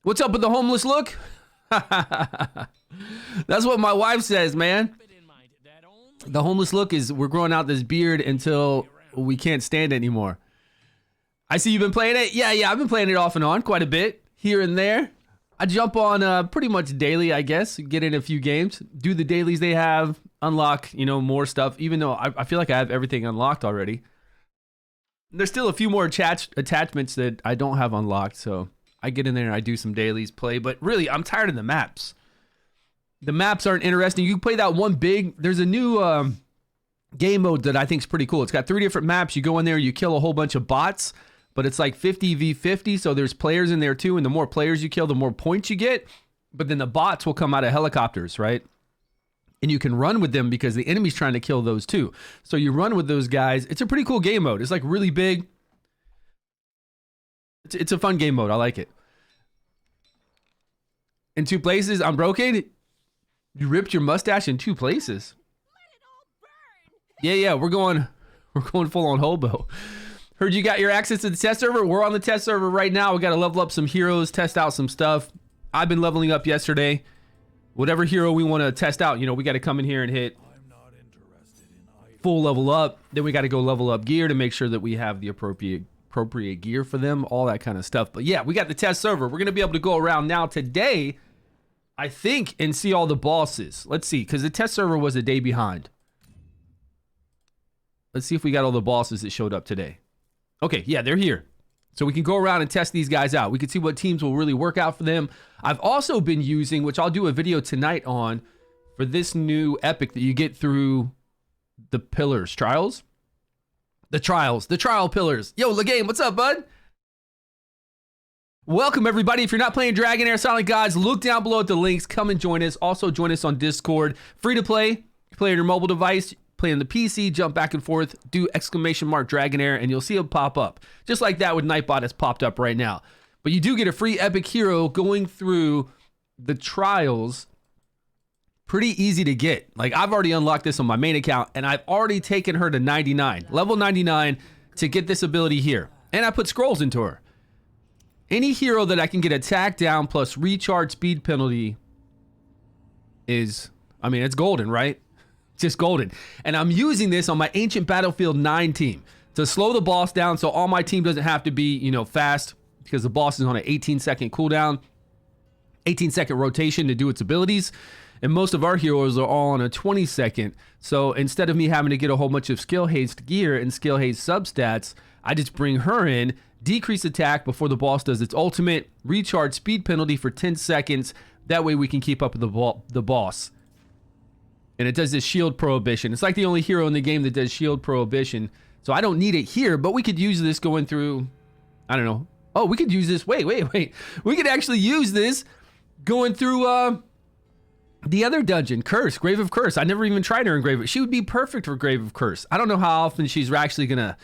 What's up with the homeless look? That's what my wife says, man. The homeless look is we're growing out this beard until we can't stand it anymore. I see you've been playing it. Yeah, I've been playing it off and on quite a bit, here and there. I jump on pretty much daily, I guess. Get in a few games, do the dailies they have, unlock, more stuff, even though I feel like I have everything unlocked already. There's still a few more attachments that I don't have unlocked, so I get in there and I do some dailies, play. But really, I'm tired of the maps. The maps aren't interesting. You can play that one big... There's a new game mode that I think is pretty cool. It's got 3 different maps. You go in there, you kill a whole bunch of bots, but it's like 50v50, so there's players in there too, and the more players you kill, the more points you get. But then the bots will come out of helicopters, right? And you can run with them because the enemy's trying to kill those too. So you run with those guys. It's a pretty cool game mode. It's like really big. It's a fun game mode. I like it. In 2 places, I'm broken. You ripped your mustache in 2 places. Yeah, we're going full on hobo. Heard you got your access to the test server. We're on the test server right now. We got to level up some heroes, test out some stuff. I've been leveling up yesterday. Whatever hero we want to test out, we got to come in here and hit full level up. Then we got to go level up gear to make sure that we have the appropriate gear for them, all that kind of stuff. But yeah, we got the test server. We're going to be able to go around now today, I think, and see all the bosses. Let's see, because the test server was a day behind. Let's see if we got all the bosses that showed up today. Okay, yeah, they're here. So we can go around and test these guys out. We can see what teams will really work out for them. I've also been using, which I'll do a video tonight on, for this new epic that you get through the pillars. Trials? The trial pillars. Yo, Legame, what's up, bud? Welcome, everybody. If you're not playing Dragonheir Silent Gods, look down below at the links. Come and join us. Also, join us on Discord. Free to play. You play on your mobile device. Play on the PC, jump back and forth, do ! Dragonheir, and you'll see it pop up. Just like that with Nightbot has popped up right now. But you do get a free epic hero going through the trials. Pretty easy to get. Like, I've already unlocked this on my main account, and I've already taken her to 99, level 99, to get this ability here. And I put scrolls into her. Any hero that I can get attack down plus recharge speed penalty is, it's golden, right? Just golden. And I'm using this on my Ancient Battlefield 9 team to slow the boss down so all my team doesn't have to be, fast, because the boss is on an 18-second cooldown, 18-second rotation to do its abilities. And most of our heroes are all on a 20-second. So instead of me having to get a whole bunch of skill haste gear and skill haste substats, I just bring her in, decrease attack before the boss does its ultimate, recharge speed penalty for 10 seconds. That way we can keep up with the boss. And it does this shield prohibition. It's like the only hero in the game that does shield prohibition. So I don't need it here, but we could use this going through, I don't know. Oh, we could use this, wait. We could actually use this going through the other dungeon, Curse, Grave of Curse. I never even tried her in Grave of... She would be perfect for Grave of Curse. I don't know how often she's actually gonna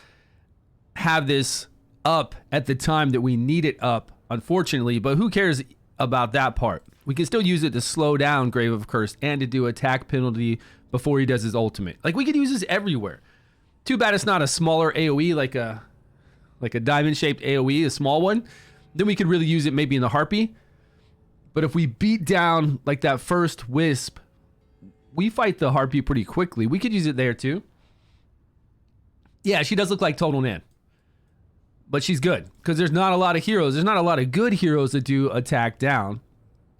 have this up at the time that we need it up, unfortunately, but who cares about that part? We can still use it to slow down Grave of Curse and to do attack penalty before he does his ultimate. Like, we could use this everywhere. Too bad it's not a smaller AoE, like a diamond-shaped AoE, a small one. Then we could really use it maybe in the Harpy. But if we beat down like that first Wisp, we fight the Harpy pretty quickly. We could use it there too. Yeah, she does look like Total Nan. But she's good, because there's not a lot of heroes. There's not a lot of good heroes that do attack down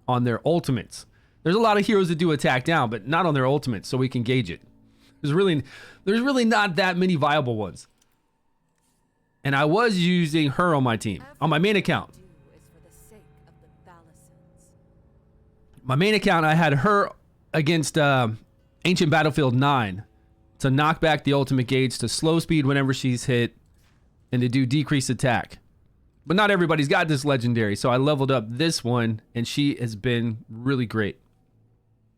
on their ultimates. There's a lot of heroes that do attack down, but not on their ultimates, so we can gauge it. There's really not that many viable ones. And I was using her on my team, on my main account. My main account, I had her against Ancient Battlefield 9 to knock back the ultimate gauge, to slow speed whenever she's hit, and to do decreased attack. But not everybody's got this legendary, so I leveled up this one, and she has been really great.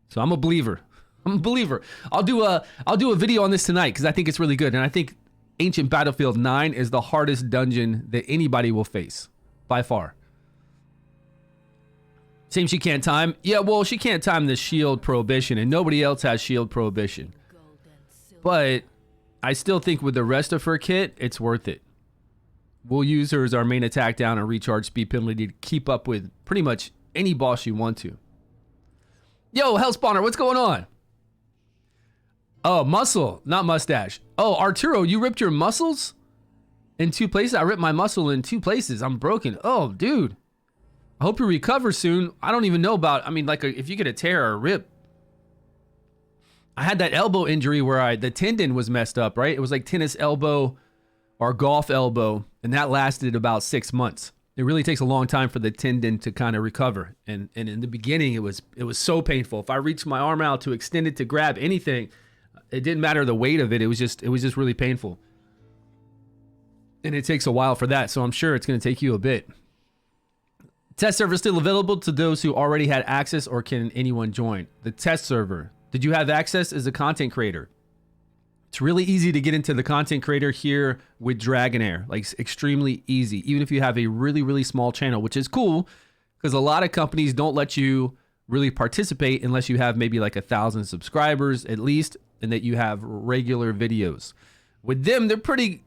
So I'm a believer. I'll do a video on this tonight because I think it's really good, and I think Ancient Battlefield 9 is the hardest dungeon that anybody will face by far. Same, she can't time. Yeah, well, she can't time the shield prohibition, and nobody else has shield prohibition. But I still think with the rest of her kit, it's worth it. We'll use her as our main attack down and recharge speed penalty to keep up with pretty much any boss you want to. Yo, Hell Spawner, what's going on? Oh, muscle, not mustache. Oh, Arturo, you ripped your muscles in 2 places? I ripped my muscle in 2 places. I'm broken. Oh, dude. I hope you recover soon. I don't even know about, I mean, like if you get a tear or a rip. I had that elbow injury where the tendon was messed up, right? It was like tennis elbow or golf elbow, and that lasted about 6 months. It really takes a long time for the tendon to kind of recover. And in the beginning, it was so painful. If I reached my arm out to extend it to grab anything, it didn't matter the weight of it. It was just really painful. And it takes a while for that, so I'm sure it's going to take you a bit. Test server still available to those who already had access, or can anyone join? The test server. Did you have access as a content creator? It's really easy to get into the content creator here with Dragonheir. Like, extremely easy. Even if you have a really, really small channel, which is cool because a lot of companies don't let you really participate unless you have maybe like 1,000 subscribers at least, and that you have regular videos. With them,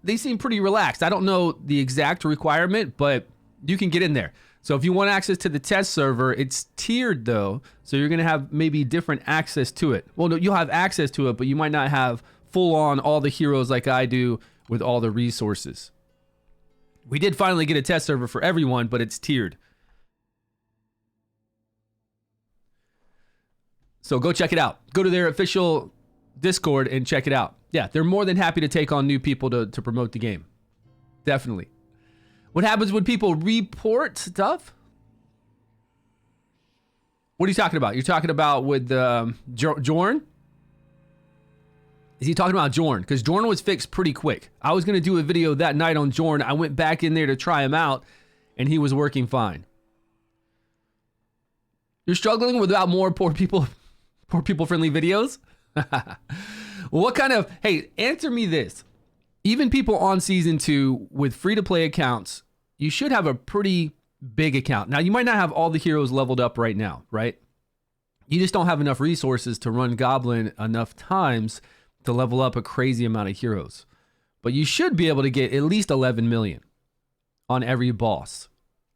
they seem pretty relaxed. I don't know the exact requirement, but you can get in there. So if you want access to the test server, it's tiered though. So you're going to have maybe different access to it. Well, no, you'll have access to it, but you might not have full on all the heroes like I do with all the resources. We did finally get a test server for everyone, but it's tiered. So go check it out. Go to their official Discord and check it out. Yeah, they're more than happy to take on new people to promote the game. Definitely. What happens when people report stuff? What are you talking about? You're talking about with Jorn? Is he talking about Jorn? Because Jorn was fixed pretty quick. I was going to do a video that night on Jorn. I went back in there to try him out, and he was working fine. You're struggling without more poor people friendly videos? Well, what kind of, hey, answer me this. Even people on season 2 with free-to-play accounts, you should have a pretty big account. Now, you might not have all the heroes leveled up right now, right? You just don't have enough resources to run Goblin enough times to level up a crazy amount of heroes. But you should be able to get at least 11 million on every boss.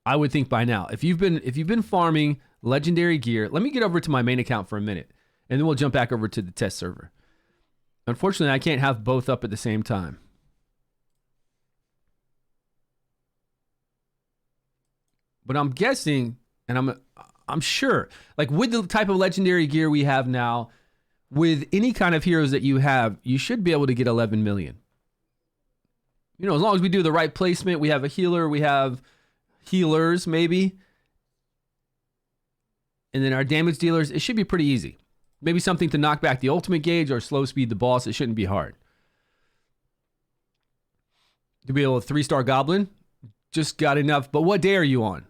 I would think by now. If you've been farming legendary gear, let me get over to my main account for a minute, and then we'll jump back over to the test server. Unfortunately, I can't have both up at the same time. But I'm guessing, and I'm sure, like with the type of legendary gear we have now, with any kind of heroes that you have, you should be able to get 11 million. You know, as long as we do the right placement, we have a healer, we have healers maybe, and then our damage dealers, it should be pretty easy. Maybe something to knock back the ultimate gauge or slow speed the boss. It shouldn't be hard. To be able to 3-star Goblin, just got enough. But what day are you on?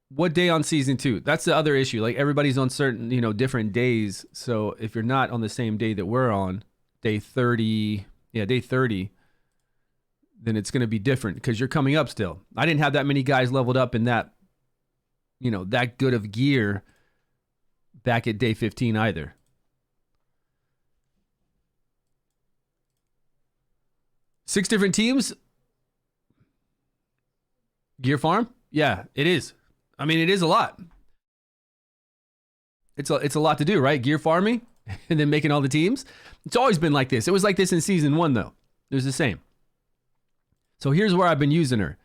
What day on season 2? That's the other issue. Like, everybody's on certain, different days. So if you're not on the same day that we're on, day 30, then it's going to be different because you're coming up still. I didn't have that many guys leveled up in that, that good of gear back at day 15 either. Six different teams? Gear farm? Yeah, it is. I mean, it is a lot. It's a lot to do, right? Gear farming and then making all the teams. It's always been like this. It was like this in season 1 though. It was the same. So here's where I've been using her,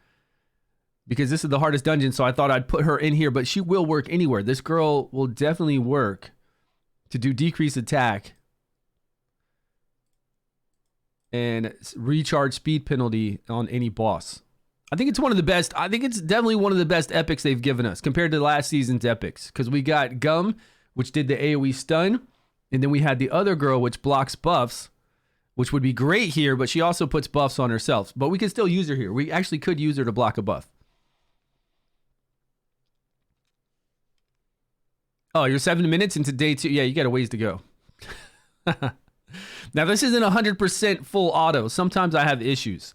because this is the hardest dungeon, so I thought I'd put her in here, but she will work anywhere. This girl will definitely work to do decreased attack and recharge speed penalty on any boss. I think it's one of the best. I think it's definitely one of the best epics they've given us compared to last season's epics, because we got Gum, which did the AoE stun, and then we had the other girl, which blocks buffs, which would be great here, but she also puts buffs on herself. But we can still use her here. We actually could use her to block a buff. Oh, you're 7 minutes into day 2. Yeah, you got a ways to go. Now, this isn't 100% full auto. Sometimes I have issues.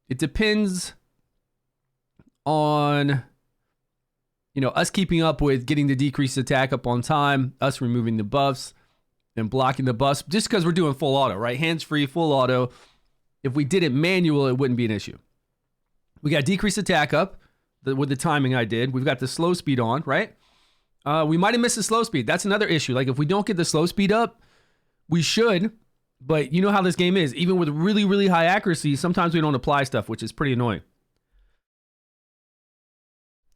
It depends on, us keeping up with getting the decreased attack up on time, us removing the buffs and blocking the buffs, just because we're doing full auto, right? Hands-free, full auto. If we did it manual, it wouldn't be an issue. We got decreased attack up with the timing I did. We've got the slow speed on, right? We might have missed the slow speed. That's another issue. Like if we don't get the slow speed up, we should, but you know how this game is. Even with really, really high accuracy, sometimes we don't apply stuff, which is pretty annoying.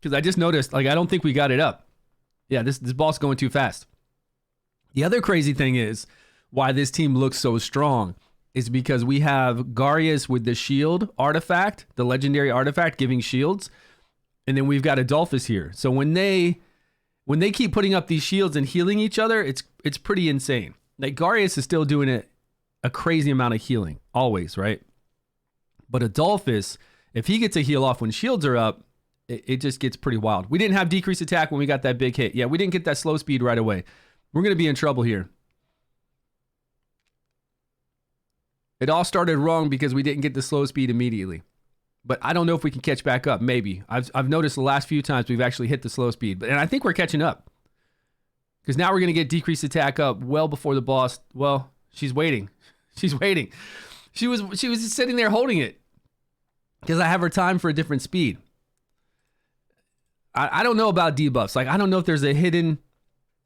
Because I just noticed, like, I don't think we got it up. Yeah, this boss going too fast. The other crazy thing is why this team looks so strong is because we have Garius with the shield artifact, the legendary artifact giving shields. And then we've got Adolphus here. So when they keep putting up these shields and healing each other, it's pretty insane. Like Garius is still doing a crazy amount of healing, always, right? But Adolphus, if he gets a heal off when shields are up, it just gets pretty wild. We didn't have decreased attack when we got that big hit. Yeah, we didn't get that slow speed right away. We're going to be in trouble here. It all started wrong because we didn't get the slow speed immediately. But I don't know if we can catch back up. Maybe. I've noticed the last few times we've actually hit the slow speed. And I think we're catching up. Because now we're going to get decreased attack up well before the boss. Well, she's waiting. She's waiting. She was just sitting there holding it. Because I have her timed for a different speed. I don't know about debuffs. Like, I don't know if there's a hidden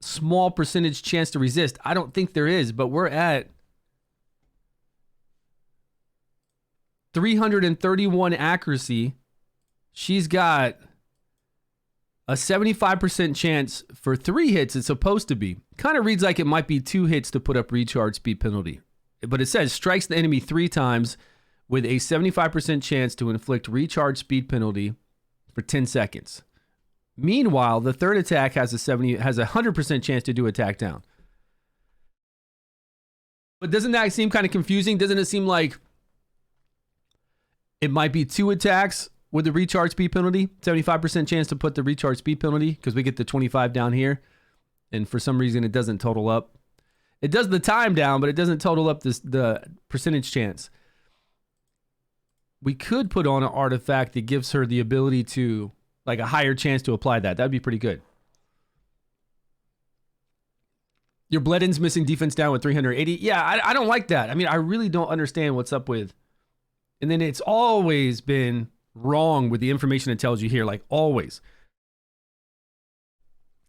small percentage chance to resist. I don't think there is. But we're at 331 accuracy. She's got a 75% chance for 3 hits. It's supposed to be. Kind of reads like it might be 2 hits to put up recharge speed penalty. But it says strikes the enemy 3 times with a 75% chance to inflict recharge speed penalty for 10 seconds. Meanwhile, the third attack has a 100% chance to do attack down. But doesn't that seem kind of confusing? Doesn't it seem like it might be 2 attacks with the recharge speed penalty? 75% chance to put the recharge speed penalty because we get the 25 down here. And for some reason, it doesn't total up. It does the time down, but it doesn't total up the percentage chance. We could put on an artifact that gives her the ability to, like a higher chance to apply that. That'd be pretty good. Your Bledden's missing defense down with 380. Yeah, I don't like that. I mean, I really don't understand what's up with. And then it's always been wrong with the information it tells you here, like always.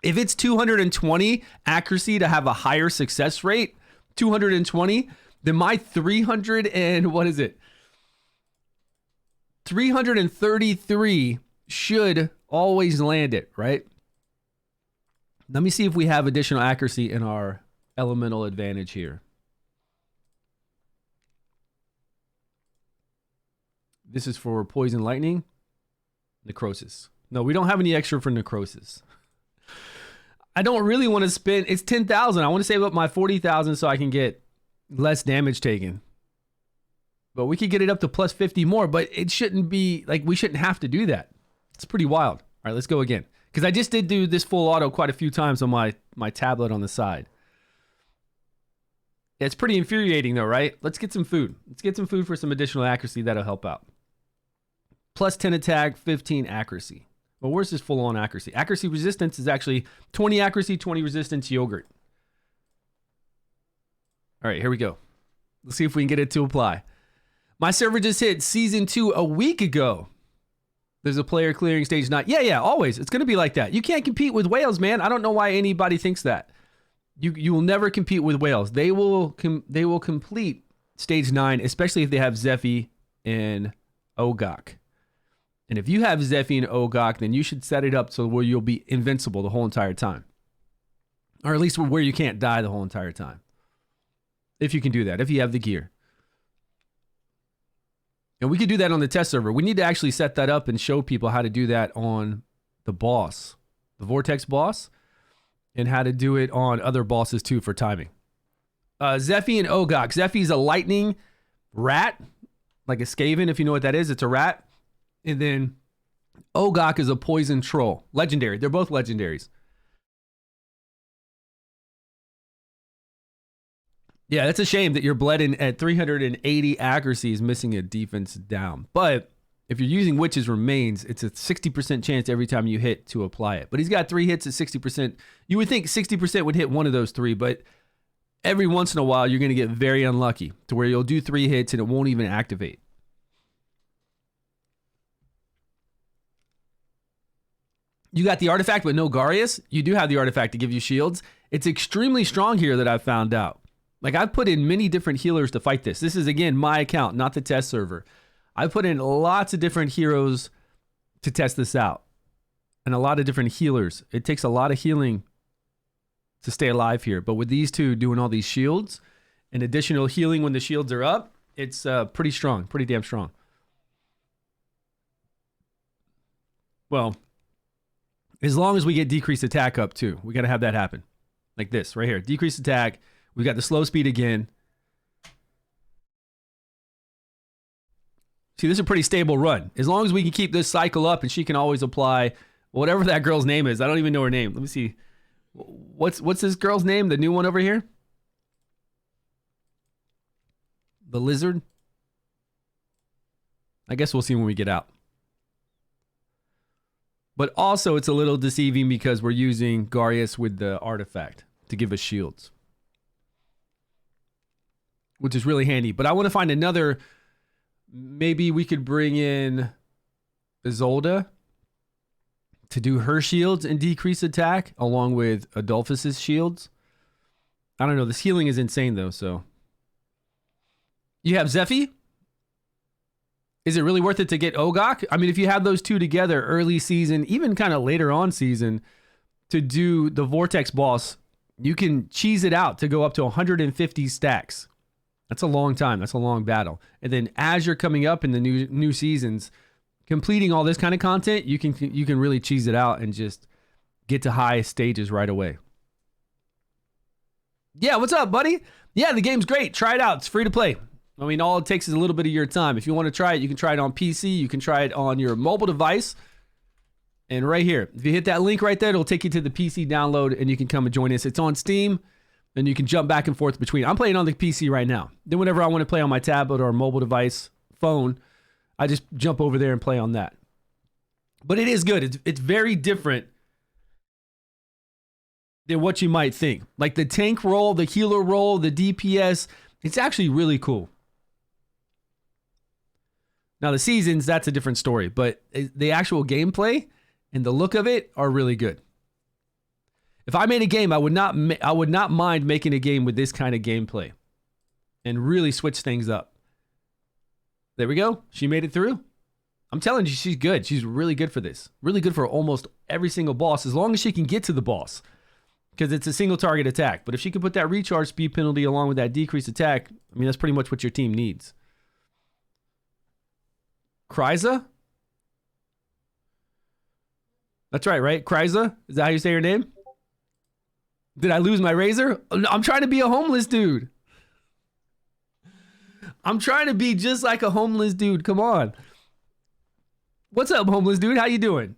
If it's 220 accuracy to have a higher success rate, 220, then my 333 should always land it, right? Let me see if we have additional accuracy in our elemental advantage here. This is for poison lightning, necrosis. No, we don't have any extra for necrosis. I don't really want to spend, it's 10,000. I want to save up my 40,000 so I can get less damage taken. But we could get it up to plus 50 more, but it shouldn't be, like, we shouldn't have to do that. It's pretty wild. All right, let's go again. Because I just did do this full auto quite a few times on my tablet on the side. Yeah, it's pretty infuriating though, right? Let's get some food. Let's get some food for some additional accuracy. That'll help out. Plus 10 attack, 15 accuracy. Well, where's this full on accuracy? Accuracy resistance is actually 20 accuracy, 20 resistance yogurt. All right, here we go. Let's see if we can get it to apply. My server just hit season 2 a week ago. There's a player clearing stage 9. Yeah, always. It's going to be like that. You can't compete with whales, man. I don't know why anybody thinks that. You will never compete with whales. They will complete stage 9, especially if they have Zephy and Ogok. And if you have Zephy and Ogok, then you should set it up so where you'll be invincible the whole entire time. Or at least where you can't die the whole entire time. If you can do that, if you have the gear. And we could do that on the test server. We need to actually set that up and show people how to do that on the boss, the Vortex boss, and how to do it on other bosses too for timing. Zephy and Ogok. Zephy's a lightning rat, like a Skaven, if you know what that is. It's a rat. And then Ogok is a poison troll. Legendary. They're both legendaries. Yeah, that's a shame that your Bledden at 380 accuracy is missing a defense down. But if you're using Witch's Remains, it's a 60% chance every time you hit to apply it. But he's got 3 hits at 60%. You would think 60% would hit one of those 3, but every once in a while, you're going to get very unlucky to where you'll do 3 hits and it won't even activate. You got the artifact, but no Garius. You do have the artifact to give you shields. It's extremely strong here that I've found out. Like, I've put in many different healers to fight this. This is, again, my account, not the test server. I've put in lots of different heroes to test this out. And a lot of different healers. It takes a lot of healing to stay alive here. But with these two doing all these shields and additional healing when the shields are up, it's pretty strong, pretty damn strong. Well, as long as we get decreased attack up too. We got to have that happen. Like this right here. Decreased attack. We got the slow speed again. See, this is a pretty stable run. As long as we can keep this cycle up and she can always apply whatever that girl's name is. I don't even know her name. Let me see. What's this girl's name? The new one over here? The lizard? I guess we'll see when we get out. But also it's a little deceiving because we're using Garius with the artifact to give us shields. Which is really handy. But I want to find another... Maybe we could bring in Isolde to do her shields and decrease attack along with Adolphus's shields. I don't know. This healing is insane though, so. You have Zephy. Is it really worth it to get Ogok? I mean, if you have those two together early season, even kind of later on season, to do the Vortex boss, you can cheese it out to go up to 150 stacks. That's a long time. That's a long battle. And then as you're coming up in the new seasons, completing all this kind of content, you can really cheese it out and just get to high stages right away. Yeah, what's up, buddy? Yeah, the game's great. Try it out. It's free to play. I mean, all it takes is a little bit of your time. If you want to try it, you can try it on PC. You can try it on your mobile device. And right here, if you hit that link right there, it'll take you to the PC download and you can come and join us. It's on Steam. And you can jump back and forth between. I'm playing on the PC right now. Then whenever I want to play on my tablet or mobile device, phone, I just jump over there and play on that. But it is good. It's very different than what you might think. Like the tank role, the healer role, the DPS, it's actually really cool. Now the seasons, that's a different story. But the actual gameplay and the look of it are really good. If I made a game, I would not mind making a game with this kind of gameplay and really switch things up. There we go. She made it through. I'm telling you, she's good. She's really good for this. Really good for almost every single boss, as long as she can get to the boss, because it's a single target attack. But if she can put that recharge speed penalty along with that decreased attack, I mean, that's pretty much what your team needs. Kryza? That's right? Kryza? Is that how you say her name? Did I lose my razor? I'm trying to be a homeless dude. I'm trying to be just like a homeless dude. Come on. What's up, homeless dude? How you doing?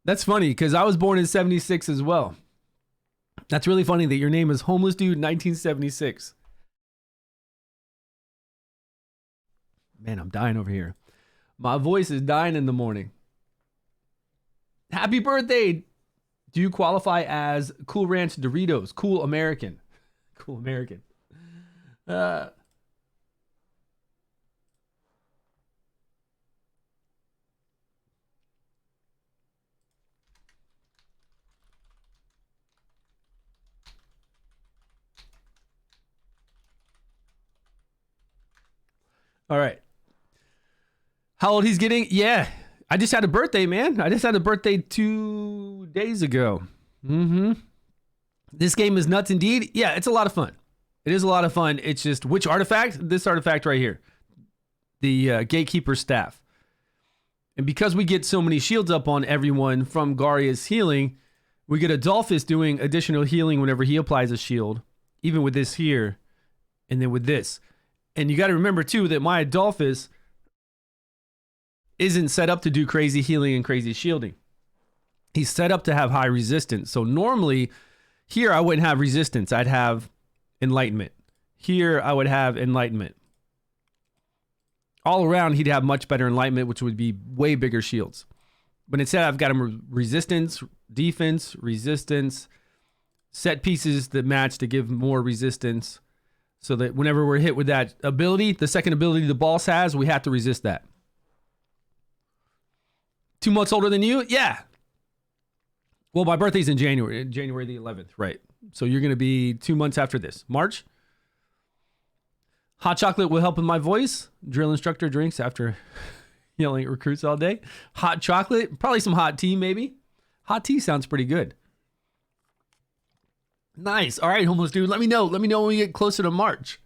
That's funny because I was born in 76 as well. That's really funny that your name is Homeless Dude 1976. Man, I'm dying over here. My voice is dying in the morning. Happy birthday. Do you qualify as Cool Ranch Doritos? Cool American. Cool American. All right. How old he's getting? Yeah. I just had a birthday, man. I just had a birthday 2 days ago. This game is nuts indeed. Yeah, it's a lot of fun. It is a lot of fun. It's just, which artifact? This artifact right here. The Gatekeeper Staff. And because we get so many shields up on everyone from Garius healing, we get Adolphus doing additional healing whenever he applies a shield. Even with this here. And then with this. And you got to remember too that my Adolphus isn't set up to do crazy healing and crazy shielding. He's set up to have high resistance. So normally here I wouldn't have resistance. I'd have enlightenment. Here I would have enlightenment. All around he'd have much better enlightenment, which would be way bigger shields. But instead I've got him resistance, defense, resistance, set pieces that match to give more resistance. So that whenever we're hit with that ability, the second ability the boss has, we have to resist that. 2 months older than you? Yeah. Well, my birthday's in January the 11th, right? So you're going to be 2 months after this. March. Hot chocolate will help with my voice. Drill instructor drinks after yelling at recruits all day. Hot chocolate, probably some hot tea maybe. Hot tea sounds pretty good. Nice. All right, homeless dude, let me know. Let me know when we get closer to March.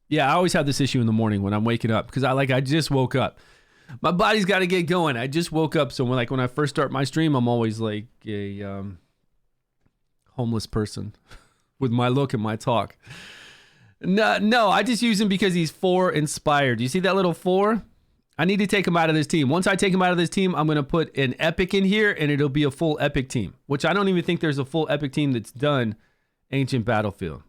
Yeah, I always have this issue in the morning when I'm waking up because I just woke up. My body's got to get going. I just woke up, so when I first start my stream, I'm always like a homeless person with my look and my talk. No, I just use him because he's 4 inspired. You see that little 4? I need to take him out of this team. Once I take him out of this team, I'm going to put an epic in here, and it'll be a full epic team, which I don't even think there's a full epic team that's done Ancient Battlefield.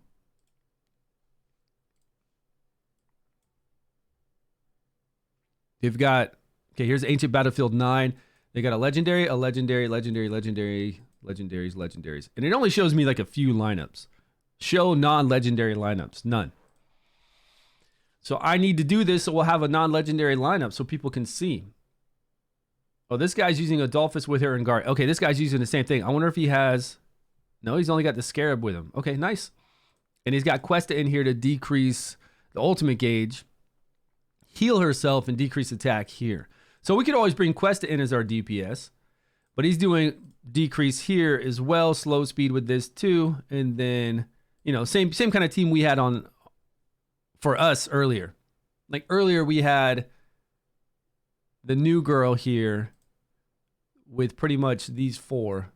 They've got, okay, here's Ancient Battlefield 9. They got a legendary, legendaries. And it only shows me like a few lineups. Show non-legendary lineups. None. So I need to do this so we'll have a non-legendary lineup so people can see. Oh, this guy's using Adolphus with her and guard. Okay, this guy's using the same thing. I wonder if he has... No, he's only got the Scarab with him. Okay, nice. And he's got Questa in here to decrease the ultimate gauge, heal herself, and decrease attack here. So we could always bring Questa in as our DPS, but he's doing decrease here as well, slow speed with this too, and then, you know, same kind of team we had on for us earlier. Like earlier we had the new girl here with pretty much these 4,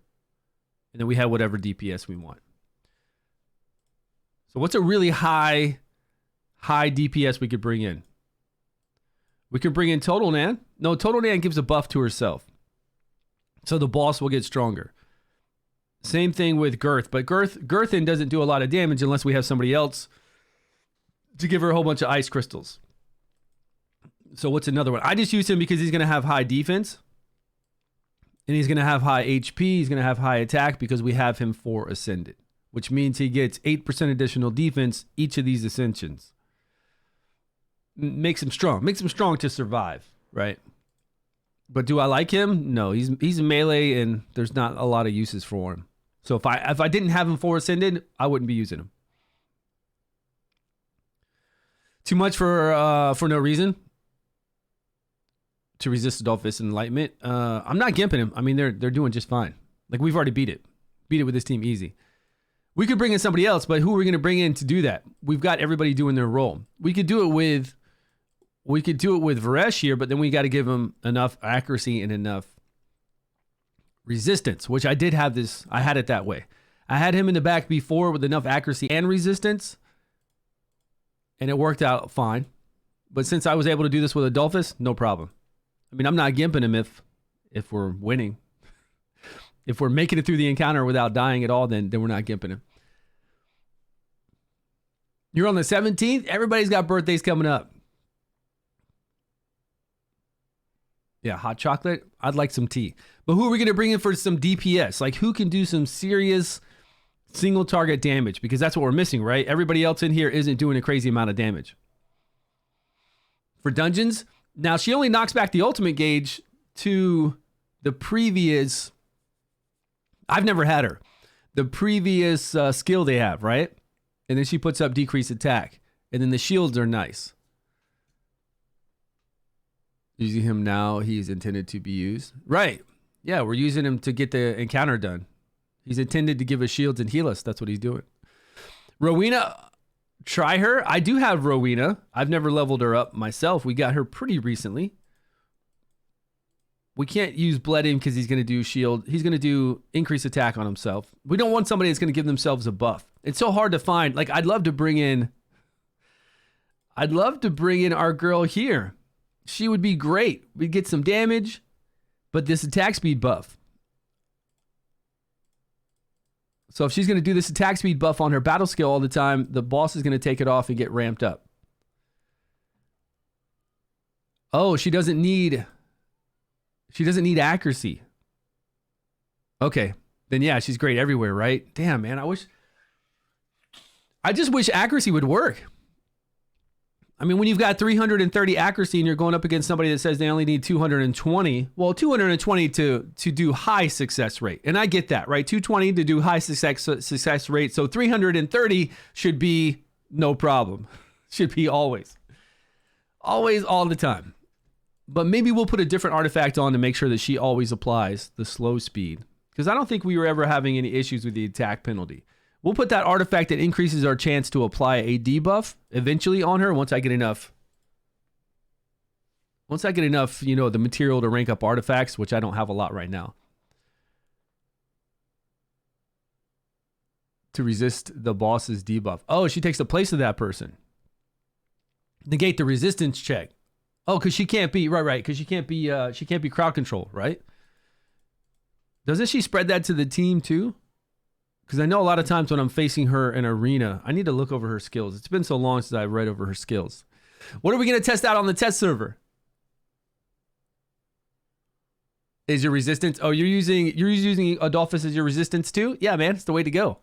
and then we had whatever DPS we want. So what's a really high DPS we could bring in? We could bring in Total Nan. No, Total Nan gives a buff to herself. So the boss will get stronger. Same thing with Girth. But Girthin doesn't do a lot of damage unless we have somebody else to give her a whole bunch of ice crystals. So what's another one? I just use him because he's going to have high defense. And he's going to have high HP. He's going to have high attack because we have him for Ascended. Which means he gets 8% additional defense each of these Ascensions. Makes him strong. Makes him strong to survive, right? But do I like him? No, he's melee and there's not a lot of uses for him. So if I didn't have him for Ascended, I wouldn't be using him. Too much for no reason. To resist Adolphus and Enlightenment. I'm not gimping him. I mean, they're doing just fine. Like we've already beat it. Beat it with this team easy. We could bring in somebody else, but who are we going to bring in to do that? We've got everybody doing their role. We could do it with Varesh here, but then we got to give him enough accuracy and enough resistance, which I did have this. I had it that way. I had him in the back before with enough accuracy and resistance, and it worked out fine. But since I was able to do this with Adolphus, no problem. I mean, I'm not gimping him if we're winning. If we're making it through the encounter without dying at all, then we're not gimping him. You're on the 17th. Everybody's got birthdays coming up. Yeah, hot chocolate. I'd like some tea. But who are we going to bring in for some DPS? Like, who can do some serious single target damage? Because that's what we're missing, right? Everybody else in here isn't doing a crazy amount of damage. For dungeons, now she only knocks back the ultimate gauge to the previous... I've never had her. The previous skill they have, right? And then she puts up decreased attack. And then the shields are nice. Using him now, he's intended to be used. Right. Yeah, we're using him to get the encounter done. He's intended to give us shields and heal us. That's what he's doing. Rowena, try her. I do have Rowena. I've never leveled her up myself. We got her pretty recently. We can't use Bled in because he's going to do shield. He's going to do increased attack on himself. We don't want somebody that's going to give themselves a buff. It's so hard to find. Like, I'd love to bring in our girl here. She would be great. We'd get some damage, but this attack speed buff. So if she's going to do this attack speed buff on her battle skill all the time, the boss is going to take it off and get ramped up. Oh, she doesn't need accuracy. Okay. Then yeah, she's great everywhere, right? Damn, man. I just wish accuracy would work. I mean, when you've got 330 accuracy and you're going up against somebody that says they only need 220, well, 220 to do high success rate. And I get that, right? 220 to do high success rate. So 330 should be no problem. Should be always, all the time. But maybe we'll put a different artifact on to make sure that she always applies the slow speed. Because I don't think we were ever having any issues with the attack penalty. We'll put that artifact that increases our chance to apply a debuff eventually on her once I get enough, you know, the material to rank up artifacts, which I don't have a lot right now, to resist the boss's debuff. Oh, she takes the place of that person. Negate the resistance check. Oh, because she can't be, right, because she can't be crowd control, right? Doesn't she spread that to the team too? Because I know a lot of times when I'm facing her in arena, I need to look over her skills. It's been so long since I've read over her skills. What are we going to test out on the test server? Is your resistance? Oh, you're using Adolphus as your resistance too? Yeah, man, it's the way to go.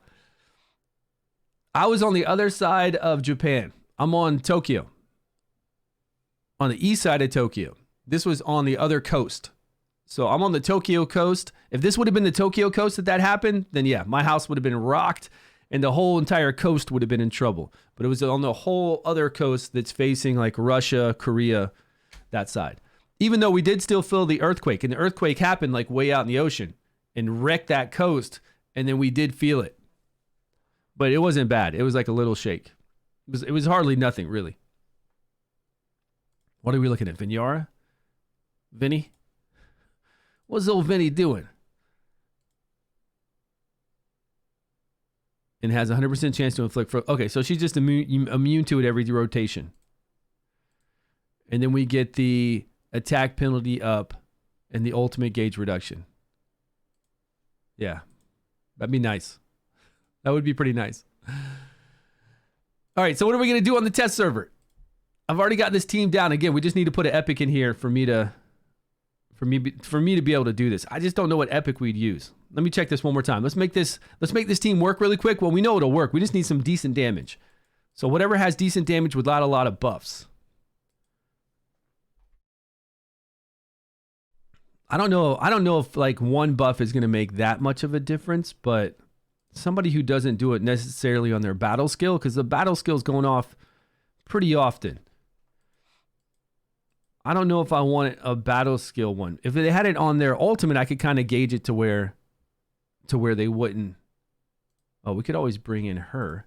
I was on the other side of Japan. I'm on Tokyo. On the east side of Tokyo. This was on the other coast. So I'm on the Tokyo coast. If this would have been the Tokyo coast that happened, then yeah, my house would have been rocked and the whole entire coast would have been in trouble. But it was on the whole other coast that's facing like Russia, Korea, that side. Even though we did still feel the earthquake, and the earthquake happened like way out in the ocean and wrecked that coast, and then we did feel it. But it wasn't bad. It was like a little shake. It was hardly nothing, really. What are we looking at? Vinyara? Vinny? What's old Vinny doing? And has a 100% chance to inflict. Okay, so she's just immune to it every rotation. And then we get the attack penalty up and the ultimate gauge reduction. Yeah, that'd be nice. That would be pretty nice. All right, so what are we going to do on the test server? I've already got this team down. Again, we just need to put an epic in here for me to be able to do this. I just don't know what epic we'd use. Let me check this one more time. Let's make this team work really quick. Well, we know it'll work. We just need some decent damage. So whatever has decent damage without a lot of buffs. I don't know if like one buff is going to make that much of a difference, but somebody who doesn't do it necessarily on their battle skill, because the battle skill is going off pretty often. I don't know if I want a battle skill one. If they had it on their ultimate, I could kind of gauge it to where they wouldn't. Oh, we could always bring in her.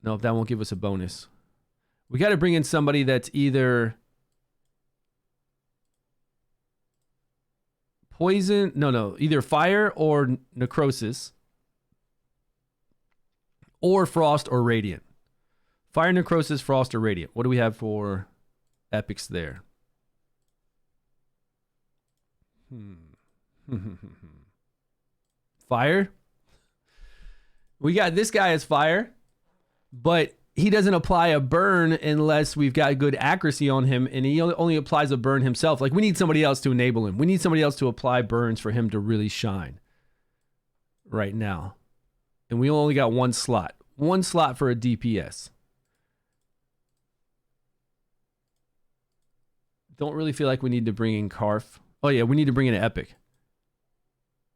No, that won't give us a bonus. We got to bring in somebody that's either poison. No, either fire or necrosis, or frost or radiant. Fire, necrosis, frost, or radiant. What do we have for epics there? Fire. We got this guy as fire, but he doesn't apply a burn unless we've got good accuracy on him, and he only applies a burn himself. Like, we need somebody else to enable him. We need somebody else to apply burns for him to really shine right now. And we only got one slot for a DPS. Don't really feel like we need to bring in Karf. Oh yeah, we need to bring in an Epic.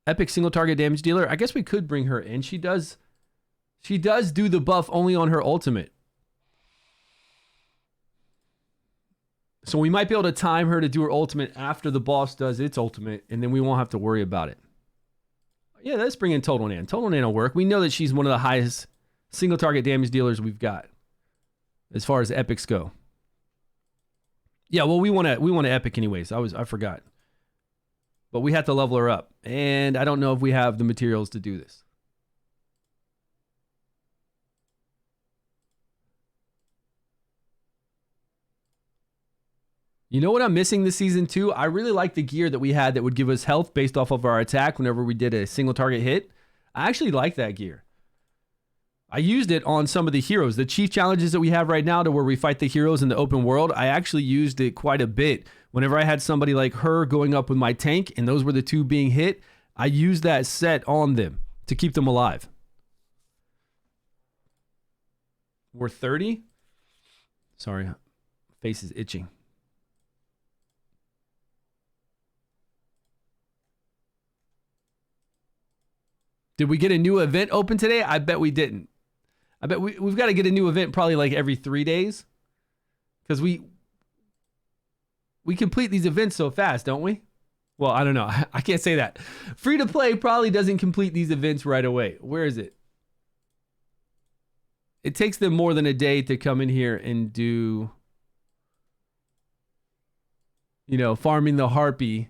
Epic single target damage dealer. I guess we could bring her in. She does do the buff only on her ultimate. So we might be able to time her to do her ultimate after the boss does its ultimate, and then we won't have to worry about it. Yeah, let's bring in Total Nan. Total Nan will work. We know that she's one of the highest single target damage dealers we've got as far as epics go. Yeah, well, we want to epic anyways. I forgot. But we have to level her up, and I don't know if we have the materials to do this. You know what I'm missing this season too? I really like the gear that we had that would give us health based off of our attack whenever we did a single target hit. I actually like that gear. I used it on some of the heroes. The chief challenges that we have right now to where we fight the heroes in the open world, I actually used it quite a bit. Whenever I had somebody like her going up with my tank and those were the two being hit, I used that set on them to keep them alive. We're 30? Sorry, face is itching. Did we get a new event open today? I bet we didn't. I bet we've got to get a new event probably like every 3 days. Because we complete these events so fast, don't we? Well, I don't know. I can't say that. Free to play probably doesn't complete these events right away. Where is it? It takes them more than a day to come in here and do, you know, farming the harpy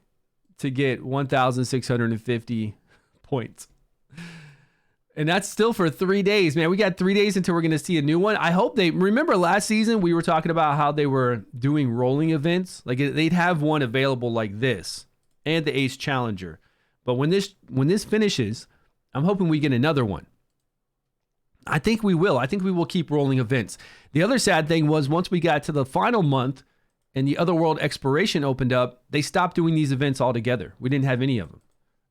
to get 1,650 points. And that's still for 3 days, man. We got 3 days until we're going to see a new one. I hope they remember last season we were talking about how they were doing rolling events. Like they'd have one available like this and the Ace Challenger. But when this finishes, I'm hoping we get another one. I think we will. I think we will keep rolling events. The other sad thing was once we got to the final month and the Otherworld Exploration opened up, they stopped doing these events altogether. We didn't have any of them.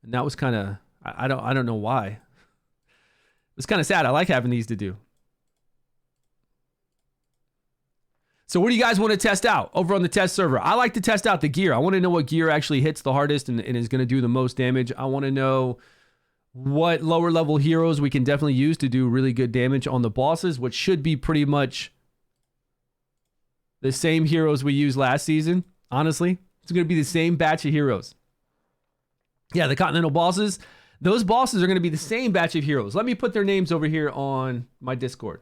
And that was kind of, I don't know why. It's kind of sad. I like having these to do. So what do you guys want to test out over on the test server? I like to test out the gear. I want to know what gear actually hits the hardest and is going to do the most damage. I want to know what lower level heroes we can definitely use to do really good damage on the bosses, which should be pretty much the same heroes we used last season. Honestly, it's going to be the same batch of heroes. Yeah, the Continental bosses. Those bosses are going to be the same batch of heroes. Let me put their names over here on my Discord.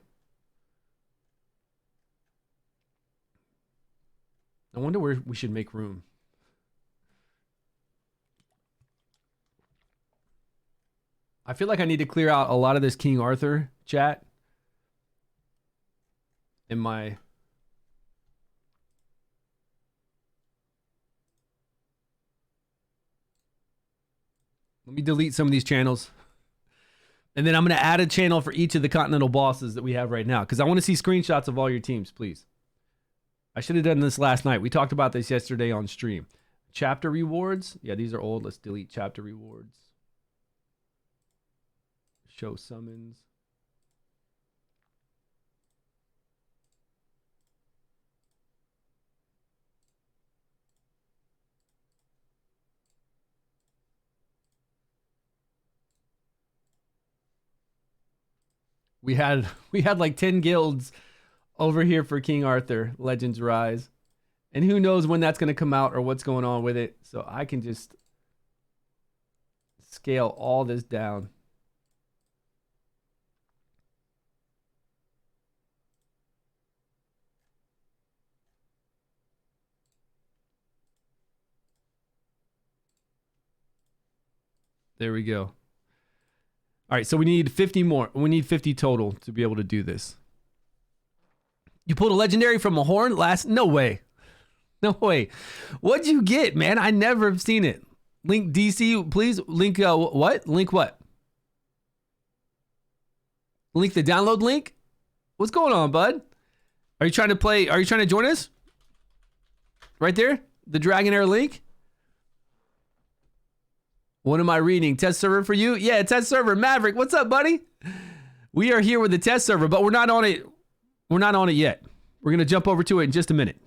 I wonder where we should make room. I feel like I need to clear out a lot of this King Arthur chat in my... Let me delete some of these channels. And then I'm going to add a channel for each of the Continental bosses that we have right now. Because I want to see screenshots of all your teams, please. I should have done this last night. We talked about this yesterday on stream. Chapter rewards. Yeah, these are old. Let's delete chapter rewards. Show summons. We had like 10 guilds over here for King Arthur, Legends Rise. And who knows when that's going to come out or what's going on with it. So I can just scale all this down. There we go. All right, so we need 50 more. We need 50 total to be able to do this. You pulled a legendary from a horn last? No way. No way. What'd you get, man? I never have seen it. Link DC, please. Link what? Link what? Link the download link? What's going on, bud? Are you trying to play? Are you trying to join us? Right there? The Dragonheir link? What am I reading? Test server for you? Yeah, test server. Maverick, what's up, buddy? We are here with the test server, but we're not on it. We're not on it yet. We're going to jump over to it in just a minute.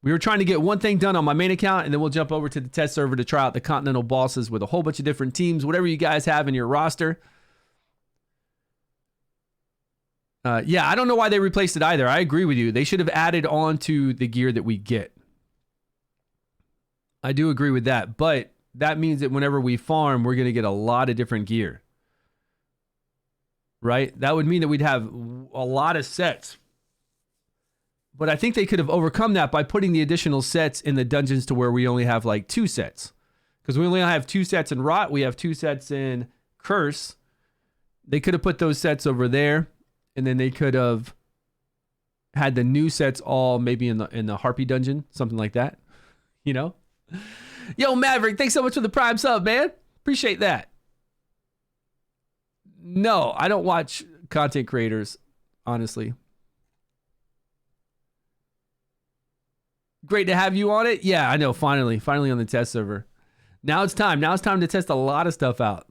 We were trying to get one thing done on my main account, and then we'll jump over to the test server to try out the Continental bosses with a whole bunch of different teams, whatever you guys have in your roster. Yeah, I don't know why they replaced it either. I agree with you. They should have added on to the gear that we get. I do agree with that, but that means that whenever we farm, we're going to get a lot of different gear. Right? That would mean that we'd have a lot of sets. But I think they could have overcome that by putting the additional sets in the dungeons to where we only have like 2 sets. Because we only have 2 sets in Rot. We have 2 sets in Curse. They could have put those sets over there. And then they could have had the new sets all maybe in the Harpy dungeon. Something like that. You know? Yo, Maverick, thanks so much for the Prime sub, man. Appreciate that. No, I don't watch content creators, honestly. Great to have you on it. Yeah, I know. Finally on the test server. Now it's time. Now it's time to test a lot of stuff out.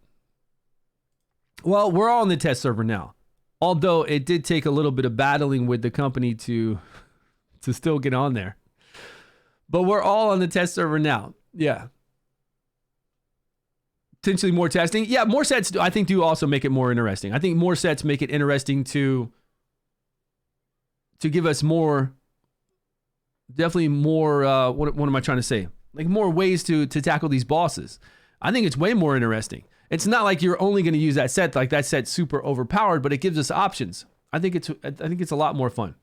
Well, we're all on the test server now. Although it did take a little bit of battling with the company to to still get on there. But we're all on the test server now. Yeah. Potentially more testing. Yeah, more sets I think do also make it more interesting. I think more sets make it interesting to give us more, definitely more, what am I trying to say? Like more ways to tackle these bosses. I think it's way more interesting. It's not like you're only going to use that set, like that set's super overpowered, but it gives us options. I think it's a lot more fun.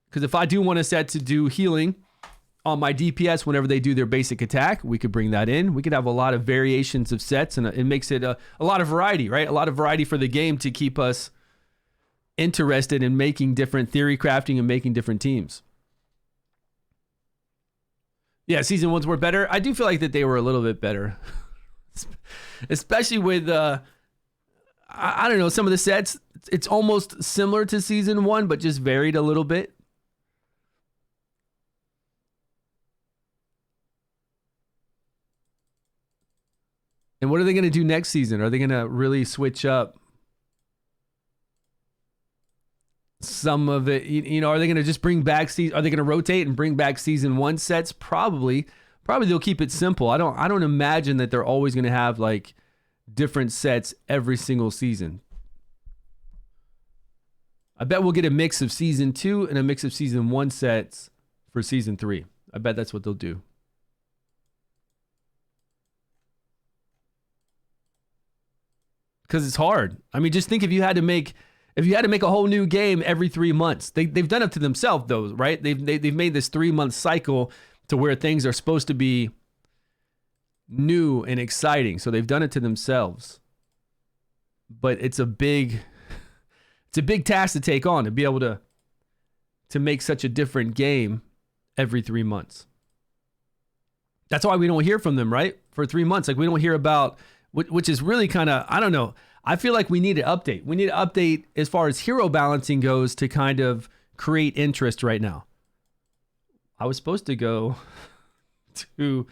Because if I do want a set to do healing on my DPS whenever they do their basic attack, we could bring that in. We could have a lot of variations of sets, and it makes it a lot of variety, right? A lot of variety for the game to keep us interested in making different theory crafting and making different teams. Yeah, season ones were better. I do feel like that they were a little bit better. Especially with, I don't know, some of the sets, it's almost similar to season one, but just varied a little bit. And what are they going to do next season? Are they going to really switch up some of it? You know, are they going to just bring back are they going to rotate and bring back season one sets? Probably they'll keep it simple. I don't imagine that they're always going to have like different sets every single season. I bet we'll get a mix of season 2 and a mix of season 1 sets for season 3. I bet that's what they'll do. Because it's hard. I mean, just think if you had to make a whole new game every 3 months. They've done it to themselves though, right? They've made this 3-month cycle to where things are supposed to be new and exciting. So they've done it to themselves. But it's a big task to take on, to be able to make such a different game every 3 months. That's why we don't hear from them, right? For 3 months. Like we don't hear about, which is really kind of, I don't know. I feel like we need an update. We need an update as far as hero balancing goes to kind of create interest right now. I was supposed to go to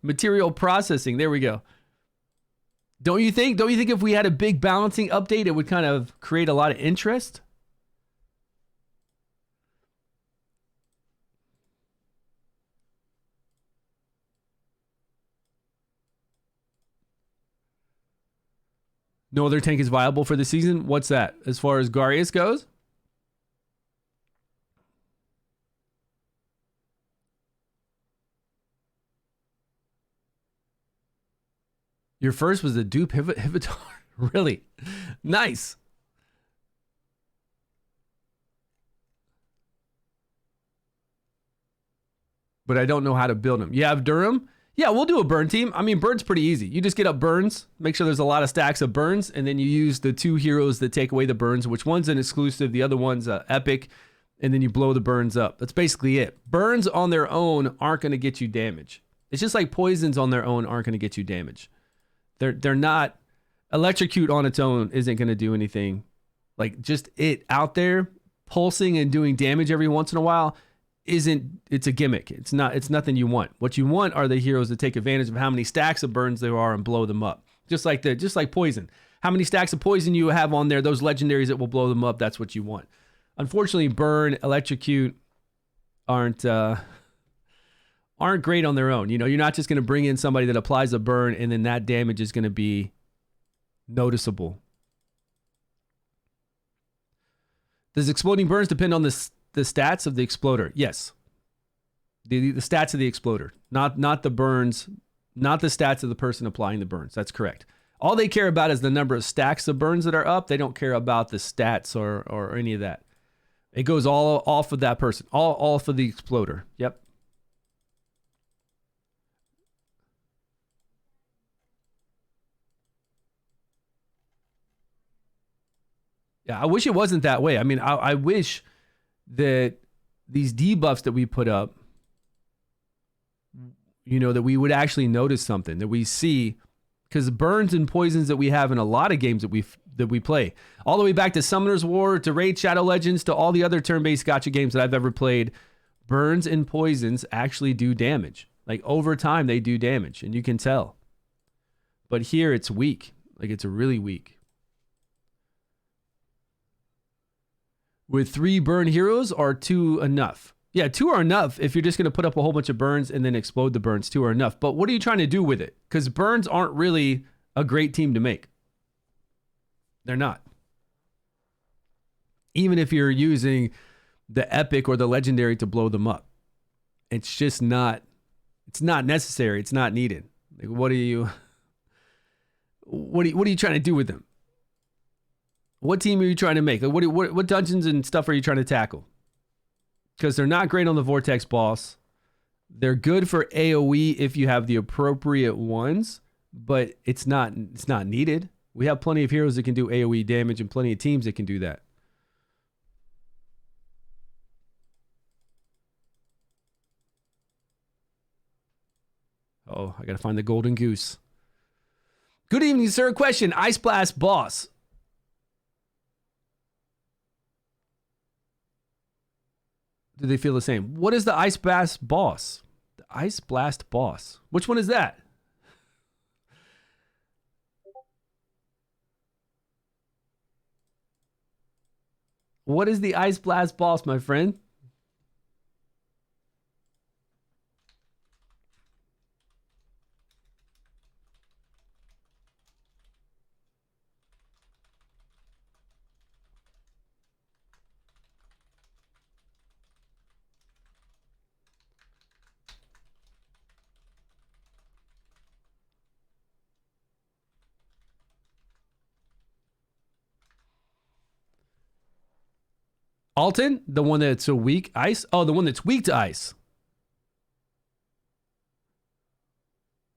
material processing. There we go. Don't you think if we had a big balancing update, it would kind of create a lot of interest? No other tank is viable for the season? What's that? As far as Garius goes? Your first was the dupe Hivitar. Really? Nice. But I don't know how to build him. You have Durham? Yeah, we'll do a burn team. I mean, burn's pretty easy. You just get up burns, make sure there's a lot of stacks of burns, and then you use the 2 heroes that take away the burns, which one's an exclusive, the other one's epic, and then you blow the burns up. That's basically it. Burns on their own aren't going to get you damage. It's just like poisons on their own aren't going to get you damage. They're not, electrocute on its own isn't going to do anything. Like just it out there pulsing and doing damage every once in a while it's a gimmick. It's nothing you want. What you want are the heroes that take advantage of how many stacks of burns there are and blow them up. Just like poison. How many stacks of poison you have on there, those legendaries that will blow them up, that's what you want. Unfortunately, burn, electrocute aren't great on their own. You know, you're not just going to bring in somebody that applies a burn and then that damage is going to be noticeable. Does exploding burns depend on the stats of the exploder? Yes. The stats of the exploder, not the burns, not the stats of the person applying the burns. That's correct. All they care about is the number of stacks of burns that are up. They don't care about the stats or any of that. It goes all off of that person, all for the exploder. Yep. Yeah, I wish it wasn't that way. I mean, I wish that these debuffs that we put up, you know, that we would actually notice something, that we see, because burns and poisons that we have in a lot of games that we play, all the way back to Summoner's War, to Raid Shadow Legends, to all the other turn-based gacha games that I've ever played, burns and poisons actually do damage. Like over time, they do damage, and you can tell. But here it's weak. Like it's really weak. With 3 burn heroes, are 2 enough? Yeah, 2 are enough if you're just going to put up a whole bunch of burns and then explode the burns. 2 are enough. But what are you trying to do with it? Because burns aren't really a great team to make. They're not. Even if you're using the epic or the legendary to blow them up. It's just not, it's not necessary. It's not needed. Like, what are you trying to do with them? What team are you trying to make? Like, what dungeons and stuff are you trying to tackle? Because they're not great on the Vortex boss. They're good for AoE if you have the appropriate ones, but it's not needed. We have plenty of heroes that can do AoE damage and plenty of teams that can do that. Oh, I gotta find the golden goose. Good evening, sir. Question: Ice Blast boss. Do they feel the same? What is the Ice Blast boss? The Ice Blast boss. Which one is that? What is the Ice Blast boss, my friend? Alton, the one that's so weak. Ice? Oh, the one that's weak to ice.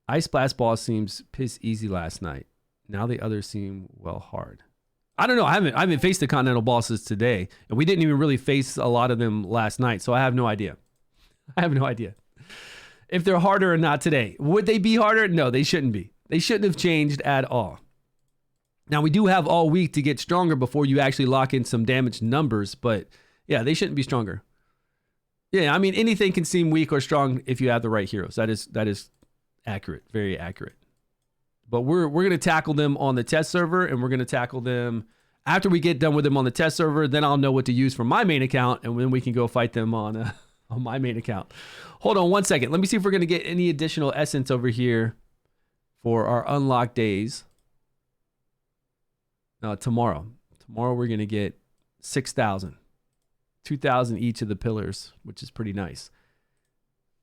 Ice Blast boss seems piss easy last night. Now the others seem well hard. I don't know. I haven't faced the Continental bosses today, and we didn't even really face a lot of them last night, so I have no idea. I have no idea if they're harder or not today. Would they be harder? No, they shouldn't be. They shouldn't have changed at all. Now, we do have all week to get stronger before you actually lock in some damage numbers, but yeah, they shouldn't be stronger. Yeah, I mean, anything can seem weak or strong if you have the right heroes. That is accurate, very accurate. But we're going to tackle them on the test server, and we're going to tackle them after we get done with them on the test server. Then I'll know what to use for my main account, and then we can go fight them on my main account. Hold on one second. Let me see if we're going to get any additional essence over here for our unlocked days. Tomorrow we're going to get 6,000. 2,000 each of the pillars, which is pretty nice.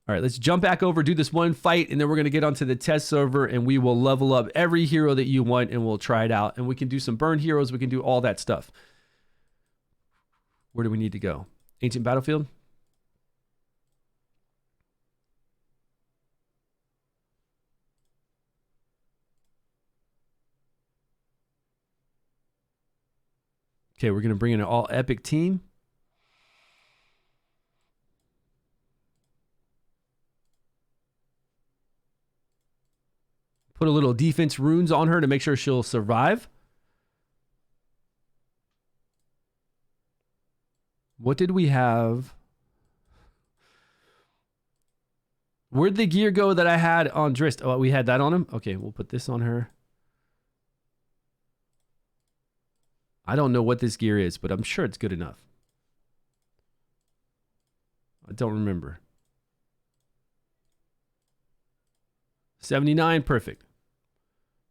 All right, let's jump back over, do this one fight, and then we're going to get onto the test server, and we will level up every hero that you want, and we'll try it out. And we can do some burn heroes. We can do all that stuff. Where do we need to go? Ancient Battlefield? Okay, we're going to bring in an all-epic team. Put a little defense runes on her to make sure she'll survive. What did we have? Where'd the gear go that I had on Drist? Oh, we had that on him? Okay, we'll put this on her. I don't know what this gear is, but I'm sure it's good enough. I don't remember. 79, perfect.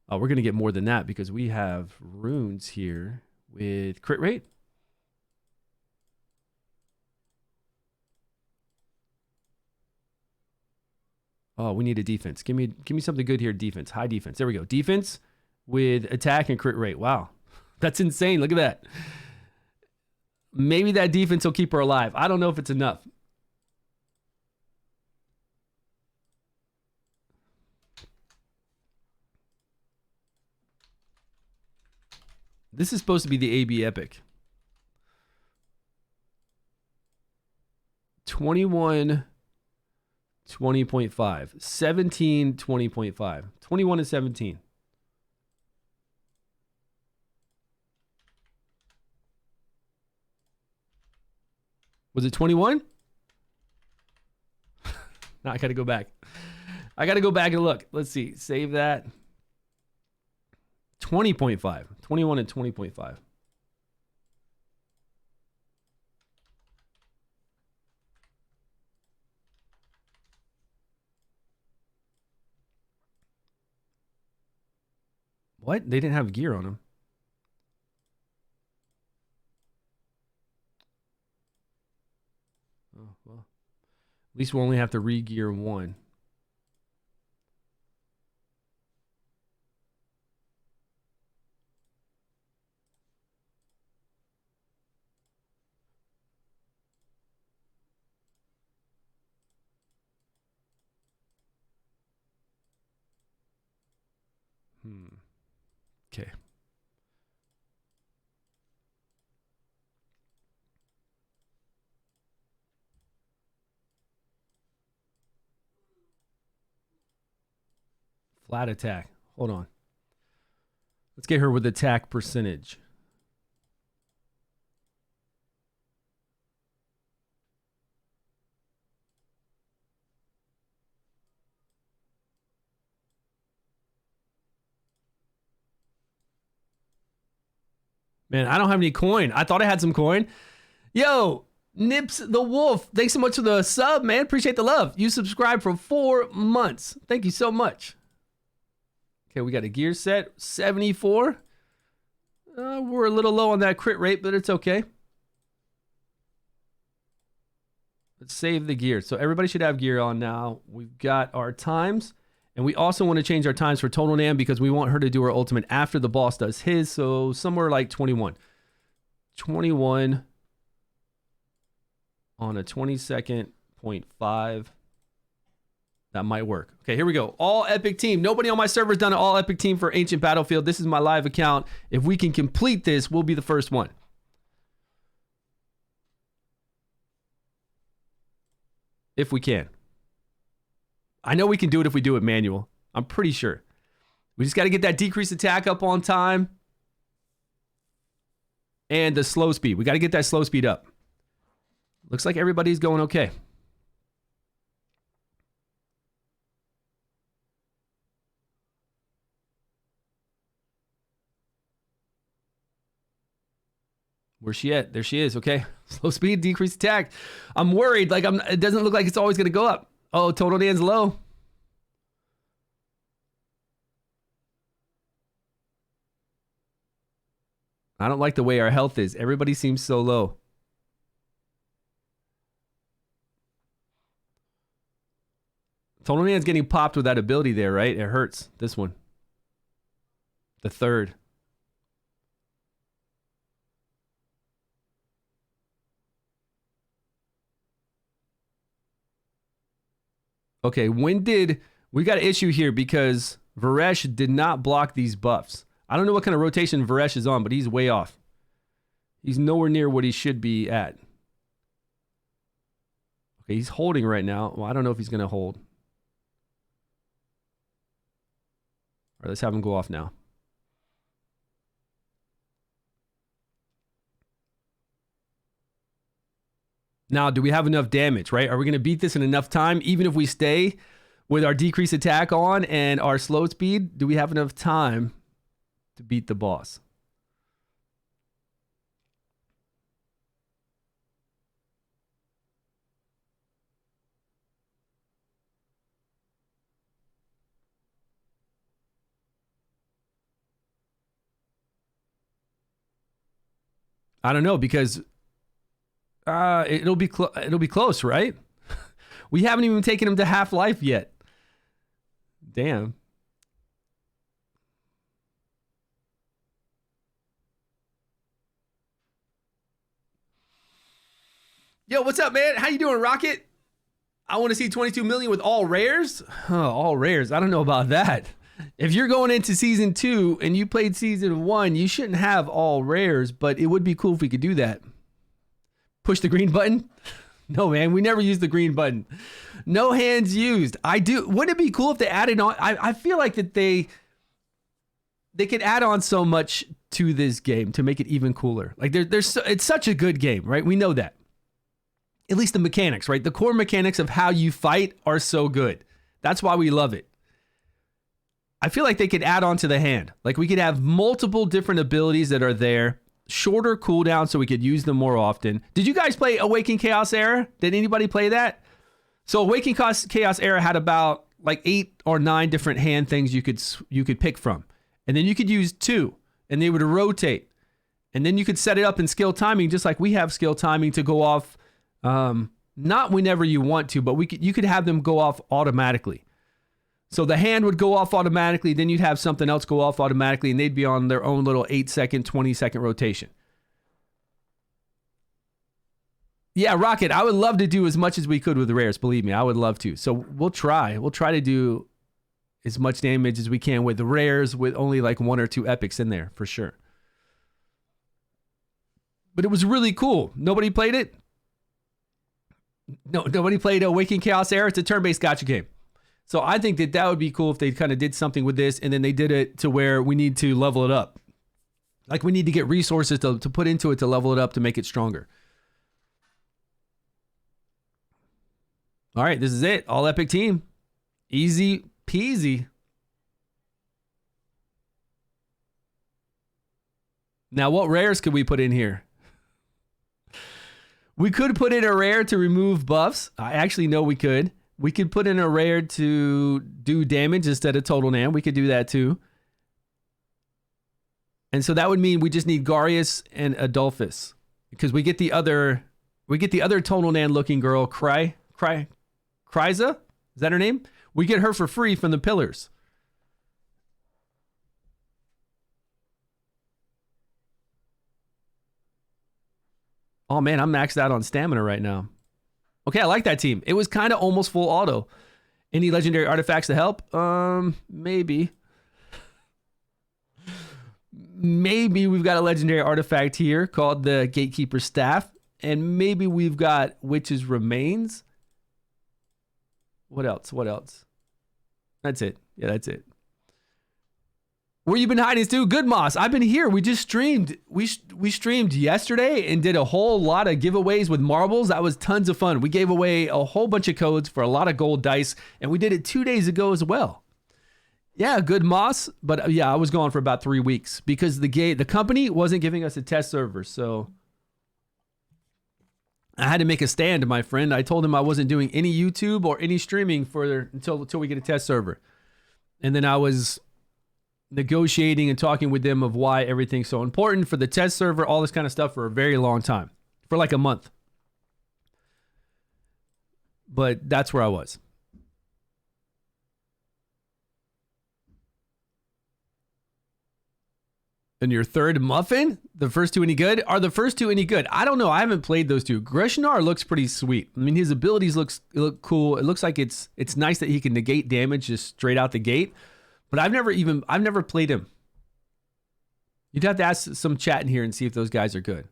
Oh, we're going to get more than that because we have runes here with crit rate. Oh, we need a defense. Give me something good here. Defense, high defense. There we go. Defense with attack and crit rate. Wow. That's insane. Look at that. Maybe that defense will keep her alive. I don't know if it's enough. This is supposed to be the AB Epic. 21, 20.5. 17, 20.5. 21 and 17. Was it 21? Now I got to go back. I got to go back and look. Let's see. Save that. 20.5. 21 and 20.5. What? They didn't have gear on them. Oh, well. At least we'll only have to re-gear one. Okay. Flat attack. Hold on. Let's get her with attack percentage. Man, I don't have any coin. I thought I had some coin. Yo, Nips the Wolf. Thanks so much for the sub, man. Appreciate the love. You subscribed for 4 months. Thank you so much. Okay, we got a gear set. 74. We're a little low on that crit rate, but it's okay. Let's save the gear. So everybody should have gear on now. We've got our times. And we also want to change our times for Total Nam because we want her to do her ultimate after the boss does his. So somewhere like 21. 21 on a 22nd, 0.5. That might work. Okay, here we go. All Epic team. Nobody on my server's done an all Epic team for Ancient Battlefield. This is my live account. If we can complete this, we'll be the first one. If we can. I know we can do it if we do it manual. I'm pretty sure. We just got to get that decreased attack up on time. And the slow speed. We got to get that slow speed up. Looks like everybody's going okay. Where's she at? There she is. Okay. Slow speed, decreased attack. I'm worried. Like it doesn't look like it's always going to go up. Oh, Total Dan's low. I don't like the way our health is. Everybody seems so low. Total Dan's getting popped with that ability there, right? It hurts. This one. The third. Okay, when did... We got an issue here because Varesh did not block these buffs. I don't know what kind of rotation Varesh is on, but he's way off. He's nowhere near what he should be at. Okay, he's holding right now. Well, I don't know if he's going to hold. All right, let's have him go off now. Now, do we have enough damage, right? Are we going to beat this in enough time? Even if we stay with our decreased attack on and our slow speed, do we have enough time to beat the boss? I don't know because it'll be close, right? We haven't even taken him to half-life yet. Damn. Yo, what's up, man? How you doing, Rocket? I want to see 22 million with all rares. Oh, all rares. I don't know about that. If you're going into season 2 and you played season 1, you shouldn't have all rares, but it would be cool if we could do that. Push the green button? No, man, we never use the green button. No hands used. I do. Wouldn't it be cool if they added on? I feel like that they could add on so much to this game to make it even cooler. Like it's such a good game, right? We know that. At least the mechanics, right? The core mechanics of how you fight are so good. That's why we love it. I feel like they could add on to the hand. Like we could have multiple different abilities that are there, shorter cooldown so we could use them more often. Did you guys play Awakened Chaos Era? Did anybody play that? So Awakened Chaos Era had about like 8 or 9 different hand things you could pick from. And then you could use 2, and they would rotate. And then you could set it up in skill timing, just like we have skill timing to go off, not whenever you want to, but you could have them go off automatically. So the hand would go off automatically, then you'd have something else go off automatically, and they'd be on their own little 8-second, 20-second rotation. Yeah, Rocket, I would love to do as much as we could with the rares. Believe me, I would love to. So we'll try. We'll try to do as much damage as we can with the rares with only like 1 or 2 epics in there for sure. But it was really cool. Nobody played it? No, nobody played Awakening Chaos Era. It's a turn-based gacha game. So I think that would be cool if they kind of did something with this and then they did it to where we need to level it up. Like we need to get resources to put into it to level it up to make it stronger. All right, this is it. All epic team. Easy peasy. Now, what rares could we put in here? We could put in a rare to remove buffs. I actually know we could. We could put in a rare to do damage instead of total nan. We could do that too. And so that would mean we just need Garius and Adolphus. Because we get the other total nan looking girl, Kryza? Is that her name? We get her for free from the pillars. Oh man, I'm maxed out on stamina right now. Okay, I like that team. It was kind of almost full auto. Any legendary artifacts to help? Maybe. Maybe we've got a legendary artifact here called the Gatekeeper Staff. And maybe we've got Witch's Remains. What else? What else? That's it. Yeah, that's it. Where you been hiding, Stu? Good, Moss. I've been here. We just streamed. We streamed yesterday and did a whole lot of giveaways with marbles. That was tons of fun. We gave away a whole bunch of codes for a lot of gold dice, and we did it 2 days ago as well. Yeah, good, Moss. But yeah, I was gone for about 3 weeks because the company wasn't giving us a test server, so I had to make a stand, my friend. I told him I wasn't doing any YouTube or any streaming until we get a test server, and then I was negotiating and talking with them of why everything's so important for the test server, all this kind of stuff for a very long time, for like a month. But that's where I was. And your third muffin? The first 2 any good? Are the first 2 any good? I don't know. I haven't played those 2. Greshnar looks pretty sweet. I mean, his abilities look cool. It looks like it's nice that he can negate damage just straight out the gate. But I've never played him. You'd have to ask some chat in here and see if those guys are good.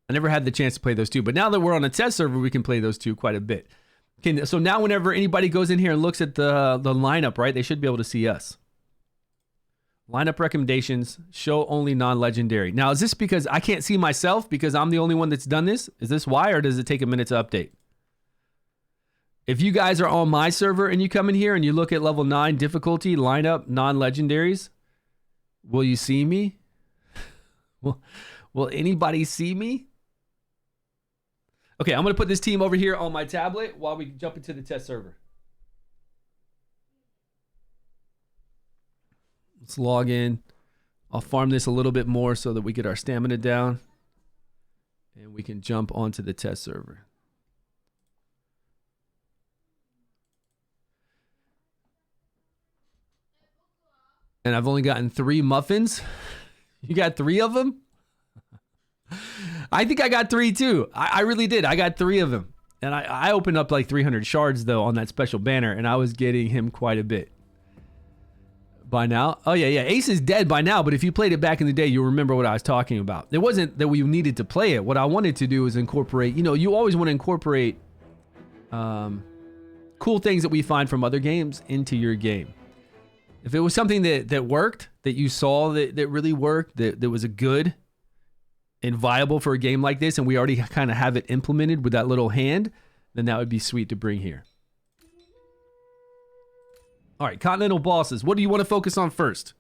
I never had the chance to play those 2, but now that we're on a test server, we can play those 2 quite a bit. Okay, so now whenever anybody goes in here and looks at the lineup, right, they should be able to see us. Lineup recommendations, show only non-legendary. Now, is this because I can't see myself because I'm the only one that's done this? Is this why, or does it take a minute to update? If you guys are on my server and you come in here and you look at level 9 difficulty, lineup, non-legendaries, will you see me? Will anybody see me? Okay, I'm going to put this team over here on my tablet while we jump into the test server. Let's log in. I'll farm this a little bit more so that we get our stamina down. And we can jump onto the test server. And I've only gotten 3 muffins. You got 3 of them? I think I got 3 too. I really did. I got 3 of them. And I opened up like 300 shards though on that special banner, and I was getting him quite a bit. By now? Oh yeah. Ace is dead by now, but if you played it back in the day, you'll remember what I was talking about. It wasn't that we needed to play it. What I wanted to do was incorporate, you always want to incorporate cool things that we find from other games into your game. If it was something that worked, that you saw that really worked, that was a good and viable for a game like this, and we already kind of have it implemented with that little hand, then that would be sweet to bring here. All right, Continental bosses. What do you want to focus on first?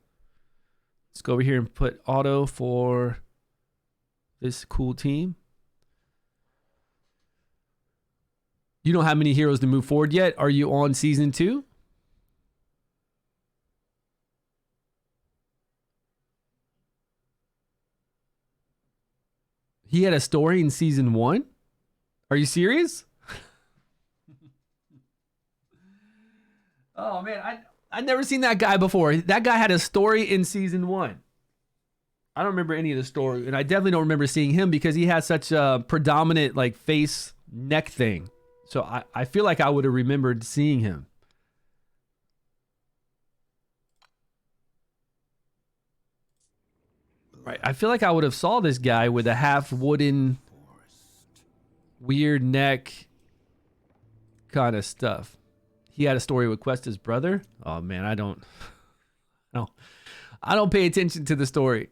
Let's go over here and put auto for this cool team. You don't have many heroes to move forward yet. Are you on season 2? He had a story in season 1? Are you serious? Oh man, I'd never seen that guy before. That guy had a story in season 1. I don't remember any of the story, and I definitely don't remember seeing him because he had such a predominant like face neck thing. So I feel like I would have remembered seeing him. Right, I feel like I would have saw this guy with a half wooden, weird neck kind of stuff. He had a story with Questa's brother. Oh man, I don't pay attention to the story.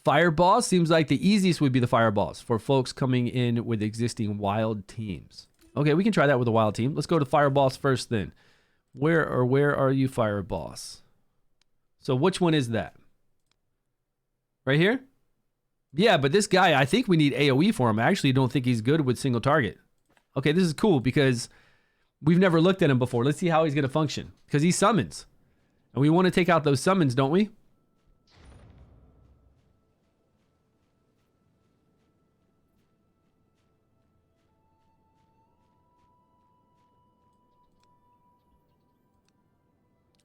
Fire boss seems like the easiest would be the fire boss for folks coming in with existing wild teams. Okay, we can try that with a wild team. Let's go to fire boss first then. Where are you, fire boss? So which one is that? Right here? Yeah, but this guy, I think we need AoE for him. I actually don't think he's good with single target. Okay, this is cool because we've never looked at him before. Let's see how he's going to function because he summons. And we want to take out those summons, don't we?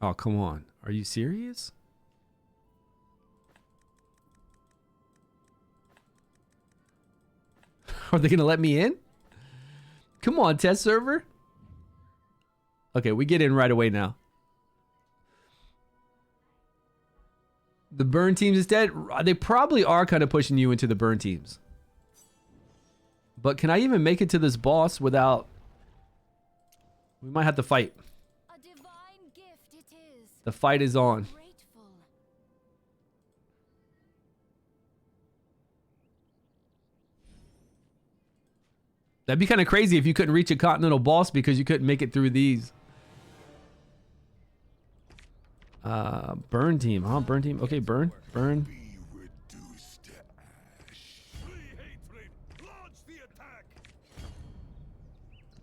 Oh, come on. Are you serious? Are they going to let me in? Come on, test server. Okay, we get in right away now. The burn teams instead, they probably are kind of pushing you into the burn teams. But can I even make it to this boss without... We might have to fight. A divine gift it is. The fight is on. Grateful. That'd be kind of crazy if you couldn't reach a Continental boss because you couldn't make it through these. Burn team, huh? Burn team. Okay, burn.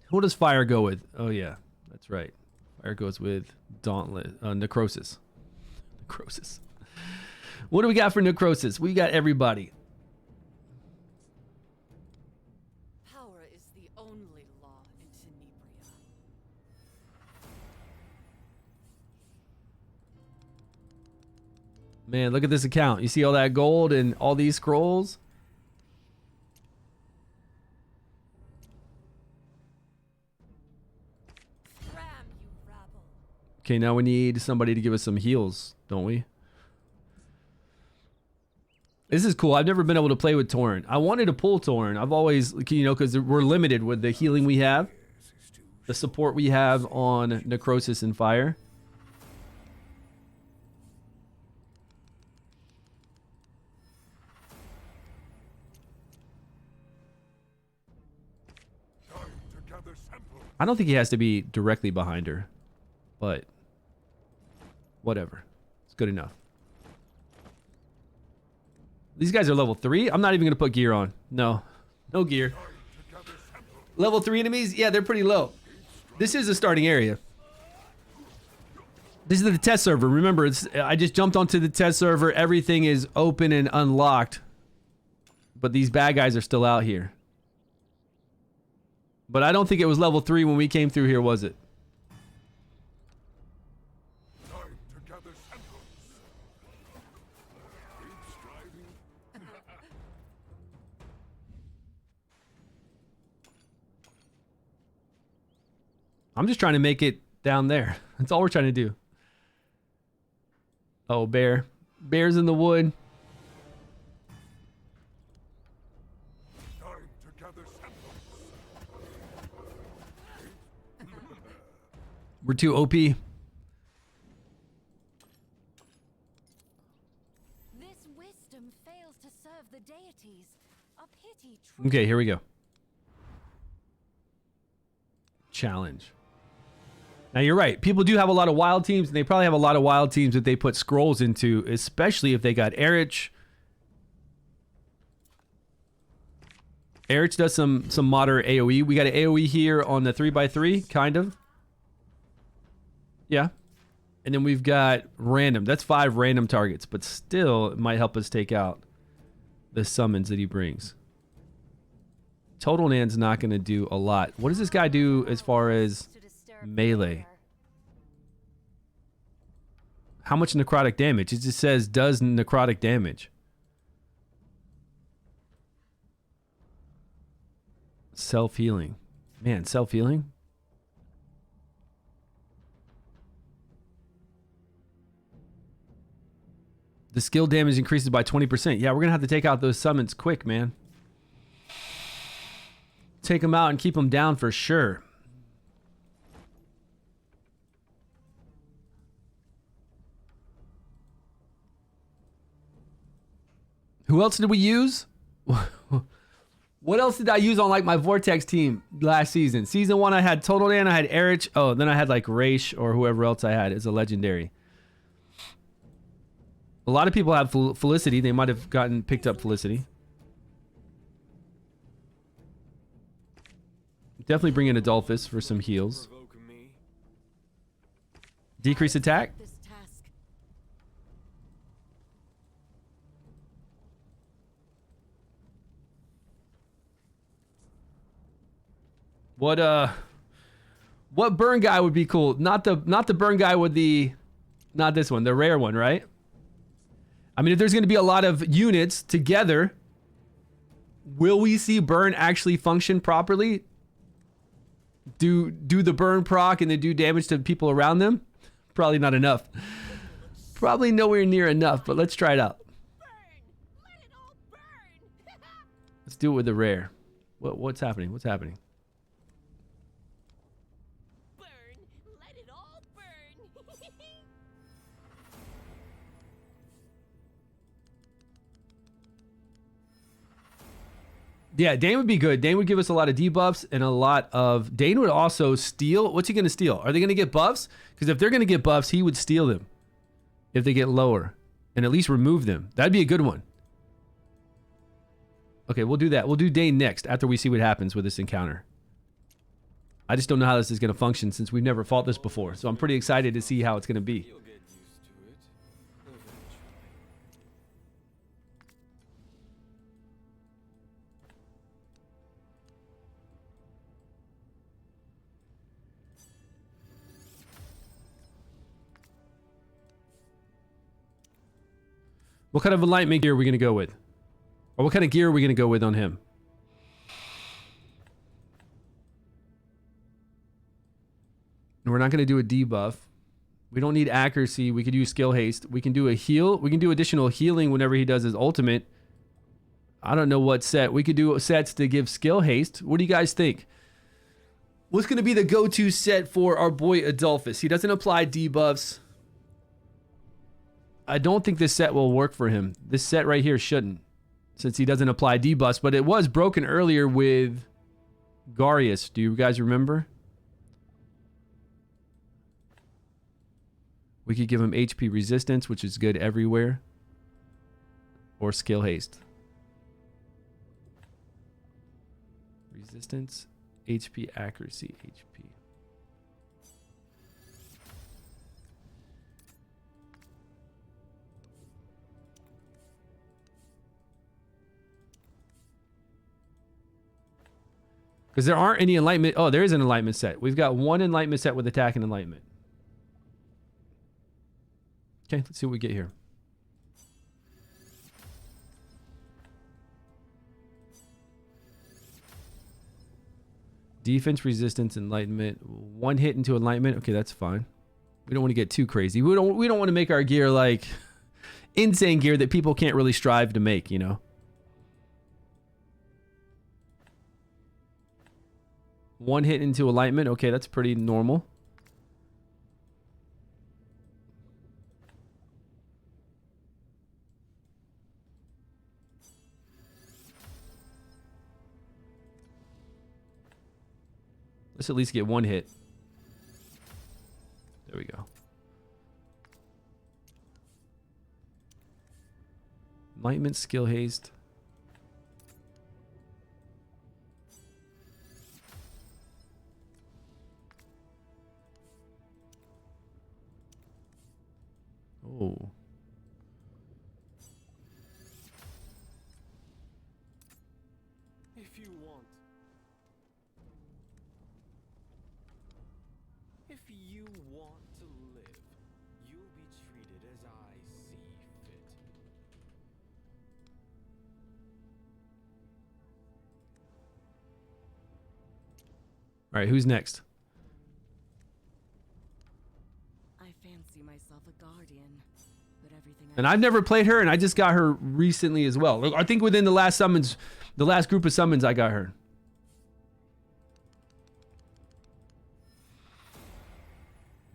Who does fire go with? Oh yeah, that's right. Fire goes with Dauntless, Necrosis. Necrosis. What do we got for Necrosis? We got everybody. Power is the only law in Tenebria. Man, look at this account. You see all that gold and all these scrolls? Ram, you rabble. Okay, now we need somebody to give us some heals, don't we? This is cool. I've never been able to play with Torrent. I wanted to pull Torrent. I've always, you know, because we're limited with the healing we have, the support we have on Necrosis and Fire. I don't think he has to be directly behind her, but whatever. It's good enough. These guys are level 3. I'm not even going to put gear on. No gear. Level 3 enemies? Yeah, they're pretty low. This is a starting area. This is the test server. Remember, I just jumped onto the test server. Everything is open and unlocked. But these bad guys are still out here. But I don't think it was level 3 when we came through here, was it? I'm just trying to make it down there. That's all we're trying to do. Oh, bear. Bear's in the wood. We're too OP. This wisdom fails to serve the deities. A pity. Okay, here we go. Challenge. Now you're right. People do have a lot of wild teams, and they probably have a lot of wild teams that they put scrolls into, especially if they got Erich. Erich does some moderate AoE. We got an AoE here on the 3x3, kind of. Yeah. And then we've got random. That's 5 random targets, but still it might help us take out the summons that he brings. Total Nan's not going to do a lot. What does this guy do as far as melee? How much necrotic damage? It just says does necrotic damage. Self-healing. Man, self-healing? The skill damage increases by 20%. Yeah, we're going to have to take out those summons quick, man. Take them out and keep them down for sure. Who else did we use? What else did I use on like my Vortex team last season? Season 1, I had Total Dan, I had Erich. Oh, then I had like Raish or whoever else I had as a legendary. A lot of people have Felicity. They might have picked up Felicity. Definitely bring in Adolphus for some heals. Decrease attack. What burn guy would be cool? Not the burn guy with the, not this one, the rare one, right? I mean, if there's going to be a lot of units together, will we see burn actually function properly? Do the burn proc and then do damage to people around them? Probably not enough. Probably nowhere near enough, but let's try it out. Let's do it with the rare. What's happening? What's happening? Yeah, Dane would be good. Dane would give us a lot of debuffs and a lot of... Dane would also steal. What's he going to steal? Are they going to get buffs? Because if they're going to get buffs, he would steal them. If they get lower. And at least remove them. That'd be a good one. Okay, we'll do that. We'll do Dane next after we see what happens with this encounter. I just don't know how this is going to function since we've never fought this before. So I'm pretty excited to see how it's going to be. What kind of enlightenment gear are we going to go with? Or what kind of gear are we going to go with on him? We're not going to do a debuff. We don't need accuracy. We could use skill haste. We can do a heal. We can do additional healing whenever he does his ultimate. I don't know what set. We could do sets to give skill haste. What do you guys think? What's going to be the go-to set for our boy Adolphus? He doesn't apply debuffs. I don't think this set will work for him. This set right here shouldn't, since he doesn't apply debuffs, but it was broken earlier with Garius. Do you guys remember? We could give him HP resistance, which is good everywhere, or skill haste. Resistance, HP accuracy, HP. Because there aren't any enlightenment. Oh, there is an enlightenment set. We've got one enlightenment set with attack and enlightenment. Okay, let's see what we get here. Defense, resistance, enlightenment. One hit into enlightenment. Okay, that's fine. We don't want to get too crazy. We don't want to make our gear like insane gear that people can't really strive to make, you know. One hit into enlightenment. Okay, that's pretty normal. Let's at least get one hit. There we go. Enlightenment, skill haste. Oh. If you want to live, you'll be treated as I see fit. All right, who's next? I fancy myself a guardian, but everything And I've never played her, and I just got her recently as well. Look, I think within the last summons, the last group of summons, I got her.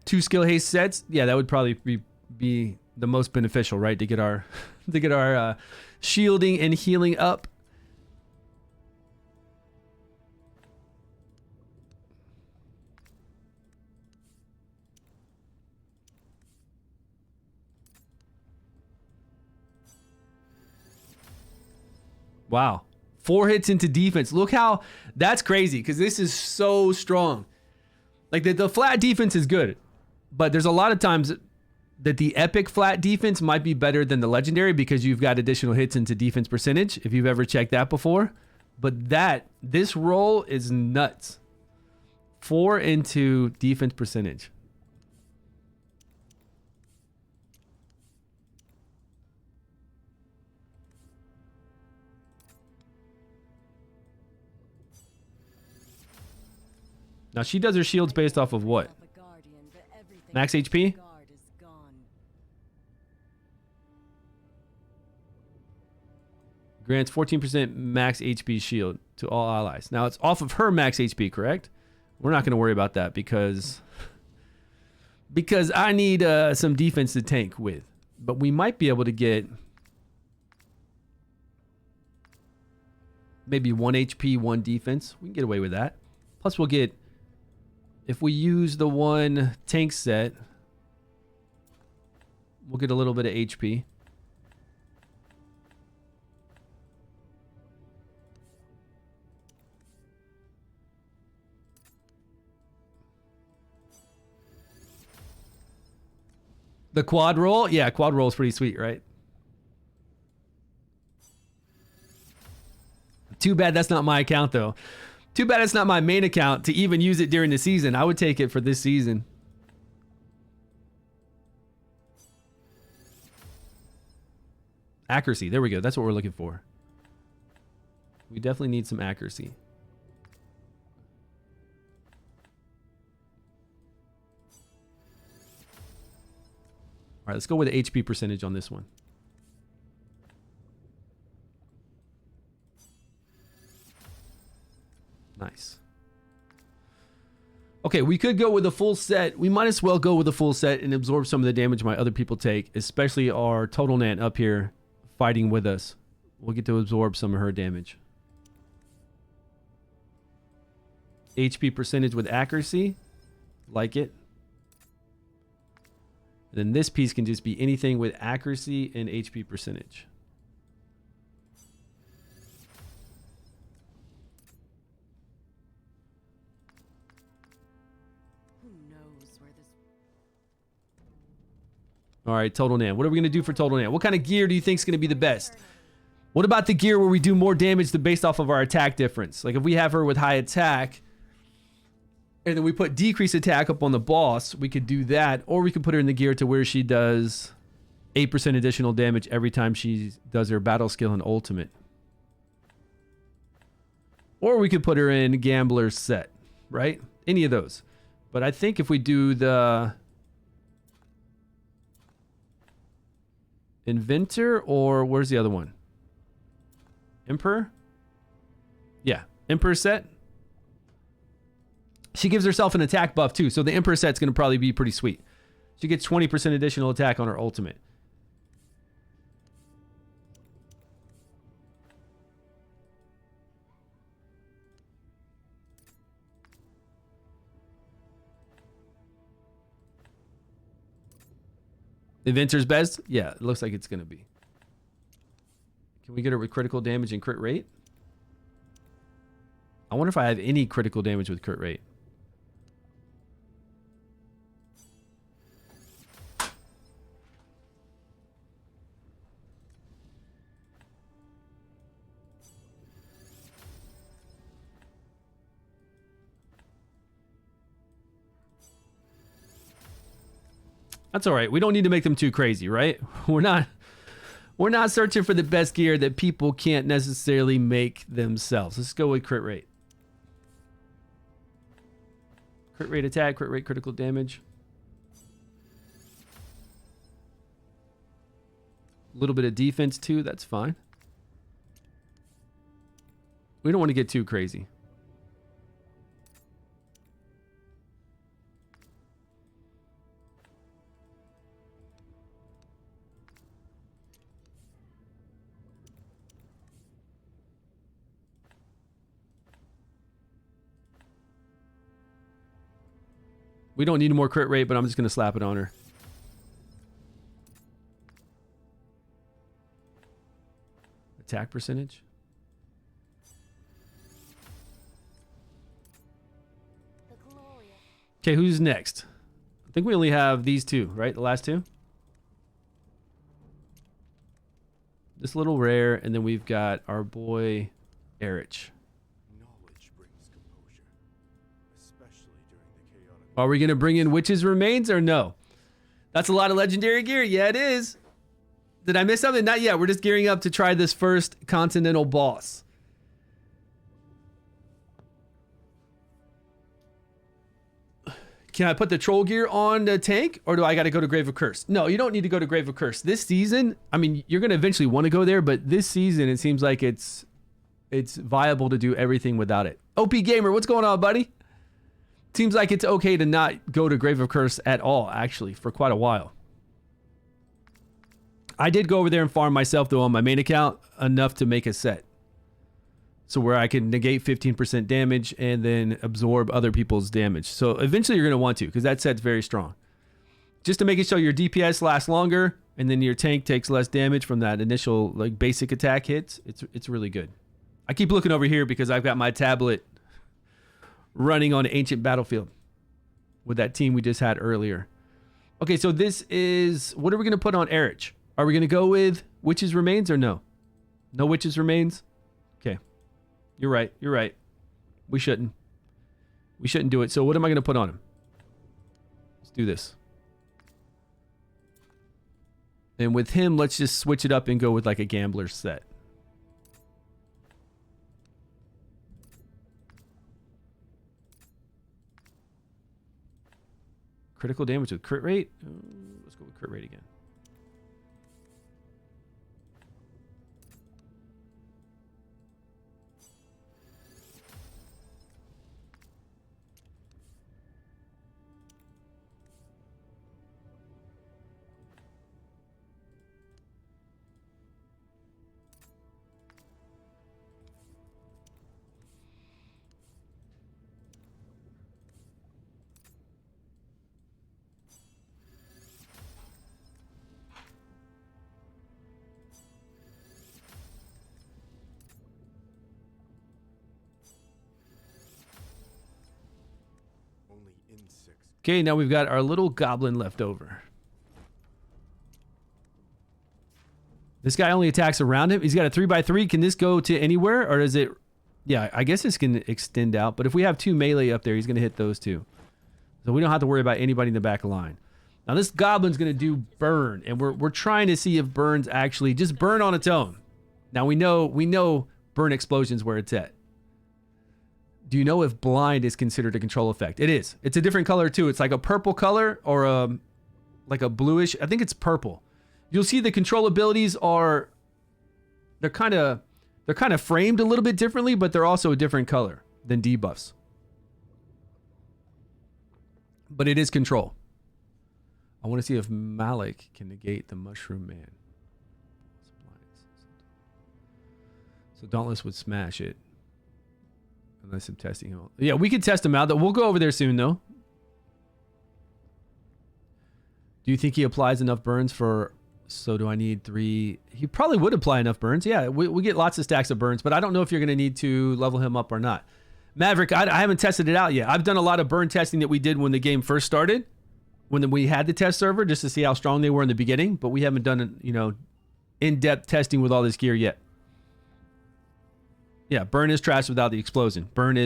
Two skill haste sets. Yeah, that would probably be the most beneficial, right? To get our shielding and healing up. Wow. 4 hits into defense. Look how that's crazy because this is so strong. Like the flat defense is good, but there's a lot of times that the epic flat defense might be better than the legendary because you've got additional hits into defense percentage, if you've ever checked that before. But this roll is nuts. 4 into defense percentage. Now she does her shields based off of what? Max HP? Grants 14% max HP shield to all allies. Now it's off of her max HP, correct? We're not going to worry about that because I need some defense to tank with. But we might be able to get maybe 1 HP, 1 defense. We can get away with that. Plus we'll get, if we use the 1 tank set, we'll get a little bit of HP. The quad roll? Yeah, quad roll is pretty sweet, right? Too bad that's not my account, though. Too bad it's not my main account to even use it during the season. I would take it for this season. Accuracy. There we go. That's what we're looking for. We definitely need some accuracy. All right, let's go with the HP percentage on this one. Nice. Okay, we could go with a full set. We might as well go with a full set and absorb some of the damage my other people take, especially our Total Nant up here fighting with us. We'll get to absorb some of her damage. HP percentage with accuracy. Like it. And then this piece can just be anything with accuracy and HP percentage. All right, Total Nant. What are we going to do for Total Nant? What kind of gear do you think is going to be the best? What about the gear where we do more damage based off of our attack difference? Like if we have her with high attack and then we put decreased attack up on the boss, we could do that. Or we could put her in the gear to where she does 8% additional damage every time she does her battle skill and ultimate. Or we could put her in Gambler's set, right? Any of those. But I think if we do the Inventor, or where's the other one? Emperor? Yeah, Emperor set. She gives herself an attack buff too, so the Emperor set's going to probably be pretty sweet. She gets 20% additional attack on her ultimate. Inventor's best? Yeah, it looks like it's going to be. Can we get her with critical damage and crit rate? I wonder if I have any critical damage with crit rate. That's all right. We don't need to make them too crazy, right? We're not searching for the best gear that people can't necessarily make themselves. Let's go with crit rate. Crit rate attack, crit rate critical damage. A little bit of defense too, that's fine. We don't want to get too crazy. We don't need more crit rate, but I'm just going to slap it on her. Attack percentage. Okay, who's next? I think we only have these two, right? The last two? This little rare, and then we've got our boy Erich. Knowledge brings composure, especially during the chaotic. Are we going to bring in Witch's Remains or no? That's a lot of legendary gear. Yeah, it is. Did I miss something? Not yet. We're just gearing up to try this first Continental boss. Can I put the troll gear on the tank, or do I got to go to Grave of Curse? No, you don't need to go to Grave of Curse. This season, I mean, you're going to eventually want to go there, but this season, it seems like it's viable to do everything without it. OP Gamer, what's going on, buddy? Seems like it's okay to not go to Grave of Curse at all, actually, for quite a while. I did go over there and farm myself, though, on my main account, enough to make a set. So where I can negate 15% damage and then absorb other people's damage. So eventually you're going to want to, because that set's very strong. Just to make it so your DPS lasts longer, and then your tank takes less damage from that initial like basic attack hits. It's really good. I keep looking over here because I've got my tablet running on Ancient Battlefield with that team we just had earlier. Okay, so this is... What are we going to put on Erich? Are we going to go with Witch's Remains or no? No Witch's Remains? Okay. You're right. You're right. We shouldn't. We shouldn't do it. So what am I going to put on him? Let's do this. And with him, let's just switch it up and go with like a gambler set. Critical damage with crit rate? Let's go with crit rate again. Okay, now we've got our little goblin left over. This guy only attacks around him. He's got a 3x3. Can this go to anywhere, or is it... Yeah, I guess this can extend out, but if we have two melee up there, he's going to hit those two. So we don't have to worry about anybody in the back line. Now this goblin's going to do burn, and we're trying to see if burns actually just burn on its own. Now we know burn explosions where it's at. Do you know if blind is considered a control effect? It is. It's a different color too. It's like a purple color or like a bluish. I think it's purple. You'll see the control abilities are they're kind of framed a little bit differently, but they're also a different color than debuffs. But it is control. I want to see if Malik can negate the Mushroom Man. So Dauntless would smash it. Unless I'm testing him. Yeah, we could test him out. We'll go over there soon, though. Do you think he applies enough burns for... So do I need 3... He probably would apply enough burns. Yeah, we get lots of stacks of burns, but I don't know if you're going to need to level him up or not. Maverick, I haven't tested it out yet. I've done a lot of burn testing that we did when the game first started, when we had the test server, just to see how strong they were in the beginning, but we haven't done, in-depth testing with all this gear yet. Yeah, burn is trash without the explosion. The burn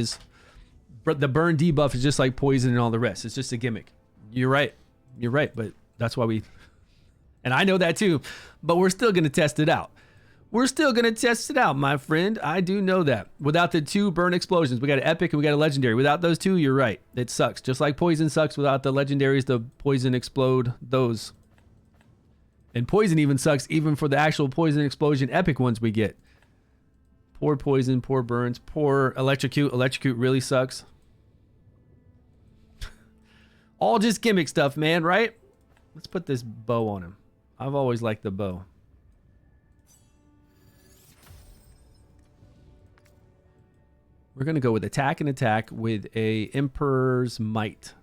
debuff is just like poison and all the rest. It's just a gimmick. You're right. You're right, but That's why we, and I know that too, but we're still going to test it out. We're still going to test it out, my friend. I do know that. Without the 2 burn explosions, we got an epic and we got a legendary. Without those 2, you're right. It sucks. Just like poison sucks without the legendaries, the poison explode those. And poison even sucks even for the actual poison explosion epic ones we get. Poor poison, poor burns, poor electrocute. Electrocute really sucks. All just gimmick stuff, man, right? Let's put this bow on him. I've always liked the bow. We're going to go with attack and attack with a Emperor's Might.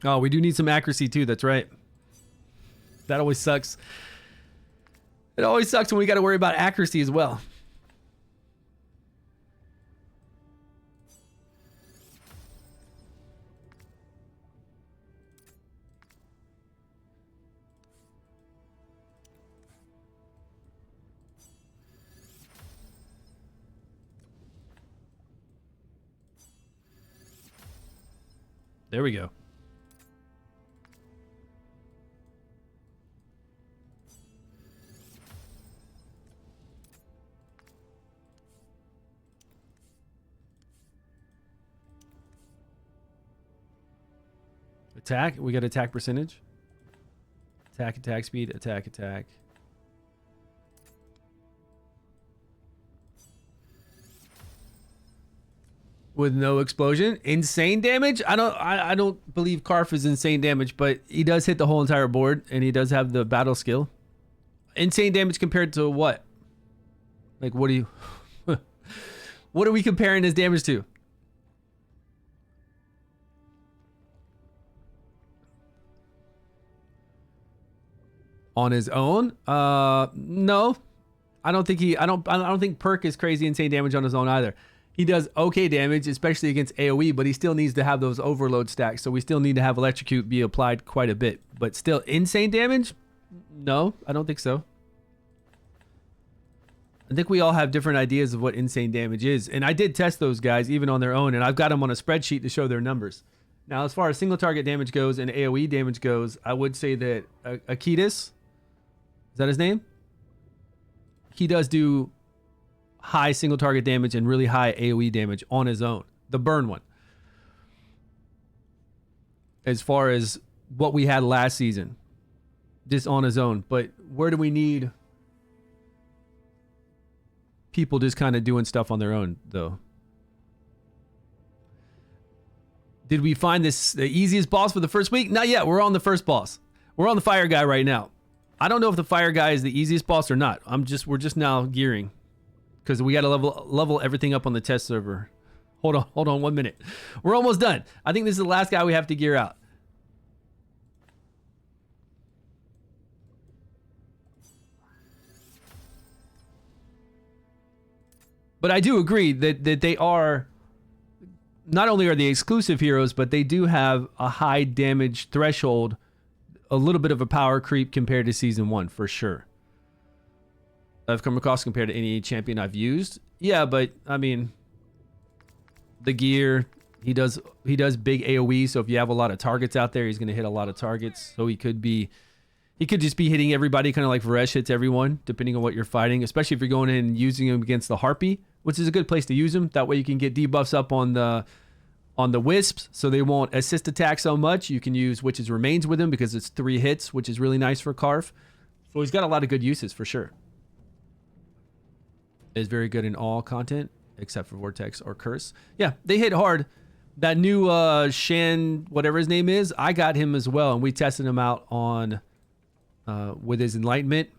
Oh, we do need some accuracy too. That's right. That always sucks. It always sucks when we got to worry about accuracy as well. There we go. Attack. We got attack percentage. Attack, attack speed, attack, attack. With no explosion. Insane damage? I don't believe Karf is insane damage, but he does hit the whole entire board and he does have the battle skill. Insane damage compared to what? Like what do you what are we comparing his damage to? On his own? No. I don't think Perk is crazy insane damage on his own either. He does okay damage, especially against AoE, but he still needs to have those overload stacks. So we still need to have Electrocute be applied quite a bit. But still, insane damage? No, I don't think so. I think we all have different ideas of what insane damage is. And I did test those guys even on their own, and I've got them on a spreadsheet to show their numbers. Now, as far as single target damage goes and AoE damage goes, I would say that Akitas, is that his name? He does do high single target damage and really high AoE damage on his own. The burn one. As far as what we had last season. Just on his own. But where do we need people just kind of doing stuff on their own, though? Did we find this the easiest boss for the first week? Not yet. We're on the first boss. We're on the fire guy right now. I don't know if the fire guy is the easiest boss or not. We're just now gearing. Because we got to level everything up on the test server. Hold on 1 minute. We're almost done. I think this is the last guy we have to gear out. But I do agree that they are, not only are they exclusive heroes, but they do have a high damage threshold, a little bit of a power creep compared to Season 1, for sure. I've come across compared to any champion I've used. Yeah, but I mean, the gear, he does big AoE, so if you have a lot of targets out there, he's going to hit a lot of targets. So he could just be hitting everybody, kind of like Varesh hits everyone, depending on what you're fighting, especially if you're going in and using him against the Harpy, which is a good place to use him. That way you can get debuffs up on the Wisps, so they won't assist attack so much. You can use Witch's Remains with him because it's 3 hits, which is really nice for Karf. So he's got a lot of good uses for sure. Is very good in all content except for Vortex or Curse. Yeah, they hit hard. That new Shan, whatever his name is, I got him as well, and we tested him out on with his Enlightenment.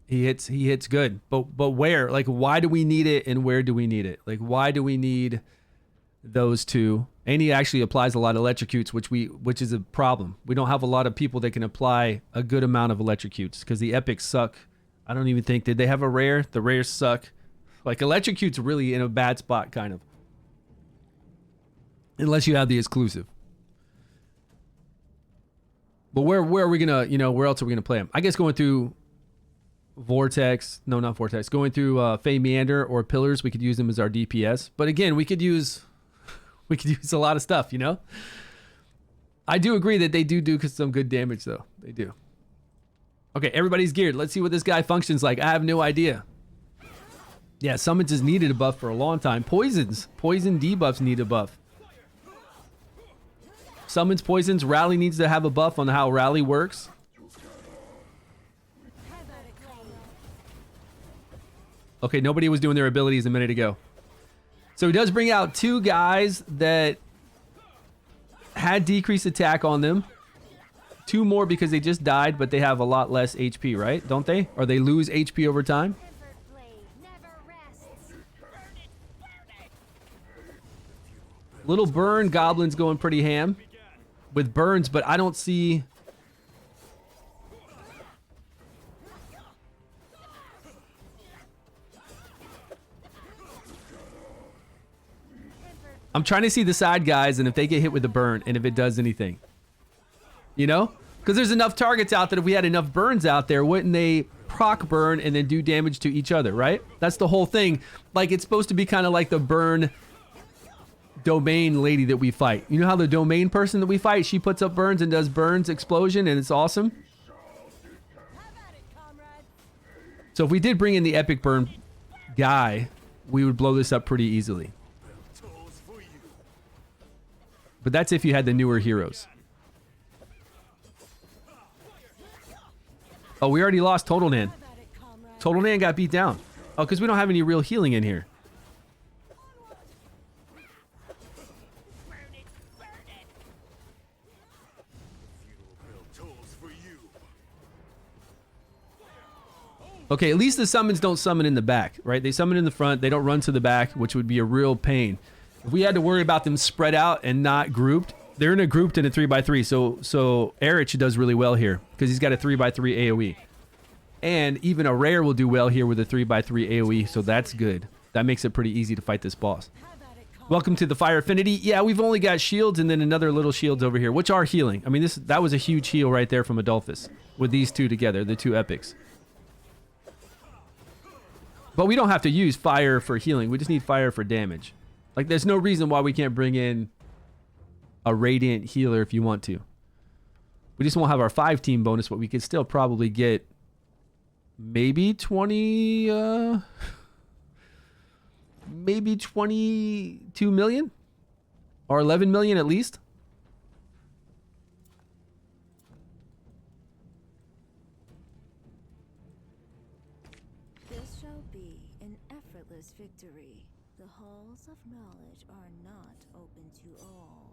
He hits good. But where? Like, why do we need it, and where do we need it? Like, why do we need those two? And he actually applies a lot of electrocutes, which is a problem. We don't have a lot of people that can apply a good amount of electrocutes because the epics suck. I don't even think, did they have a rare? The rares suck. Like, electrocute's really in a bad spot, kind of. Unless you have the exclusive. But where are we gonna, where else are we gonna play him? I guess going through Vortex. No, not Vortex. Going through Fey Meander or Pillars, we could use them as our DPS. But again, we could use a lot of stuff, you know? I do agree that they do some good damage, though. They do. Okay, everybody's geared. Let's see what this guy functions like. I have no idea. Yeah, summons has needed a buff for a long time. Poisons. Poison debuffs need a buff. Summons, poisons. Rally needs to have a buff on how rally works. Okay, nobody was doing their abilities a minute ago. So he does bring out 2 guys that had decreased attack on them. 2 more because they just died, but they have a lot less HP, right? Don't they? Or they lose HP over time? Little burn goblin's going pretty ham with burns, but I don't see... I'm trying to see the side guys and if they get hit with the burn and if it does anything. You know? Because there's enough targets out that if we had enough burns out there, wouldn't they proc burn and then do damage to each other, right? That's the whole thing. Like, it's supposed to be kind of like the burn domain lady that we fight. You know how the domain person that we fight, she puts up burns and does burns explosion and it's awesome? So if we did bring in the epic burn guy, we would blow this up pretty easily. But that's if you had the newer heroes. Oh, we already lost Total Nan. Total Nan got beat down. Oh, because we don't have any real healing in here. Okay, at least the summons don't summon in the back, right? They summon in the front. They don't run to the back, which would be a real pain. If we had to worry about them spread out and not grouped, they're in a grouped in a 3x3. So Erich does really well here because he's got a 3x3 AoE. And even a rare will do well here with a 3x3 AoE, so that's good. That makes it pretty easy to fight this boss. Welcome to the Fire Affinity. Yeah, we've only got shields and then another little shields over here, which are healing. I mean, that was a huge heal right there from Adolphus with these 2 together, the 2 epics. But we don't have to use fire for healing. We just need fire for damage. Like, there's no reason why we can't bring in a radiant healer if you want to. We just won't have our 5-team bonus, but we could still probably get maybe 22 million or 11 million at least. This shall be an effortless victory. The halls of knowledge are not open to all.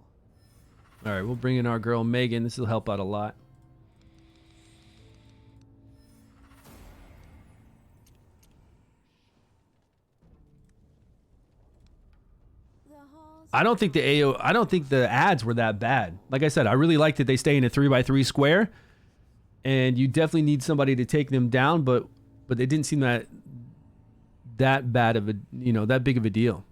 All right, we'll bring in our girl Megan. This will help out a lot. I don't think the ads were that bad. Like I said, I really like that they stay in a 3x3 square, and you definitely need somebody to take them down, but they didn't seem that bad of a, that big of a deal.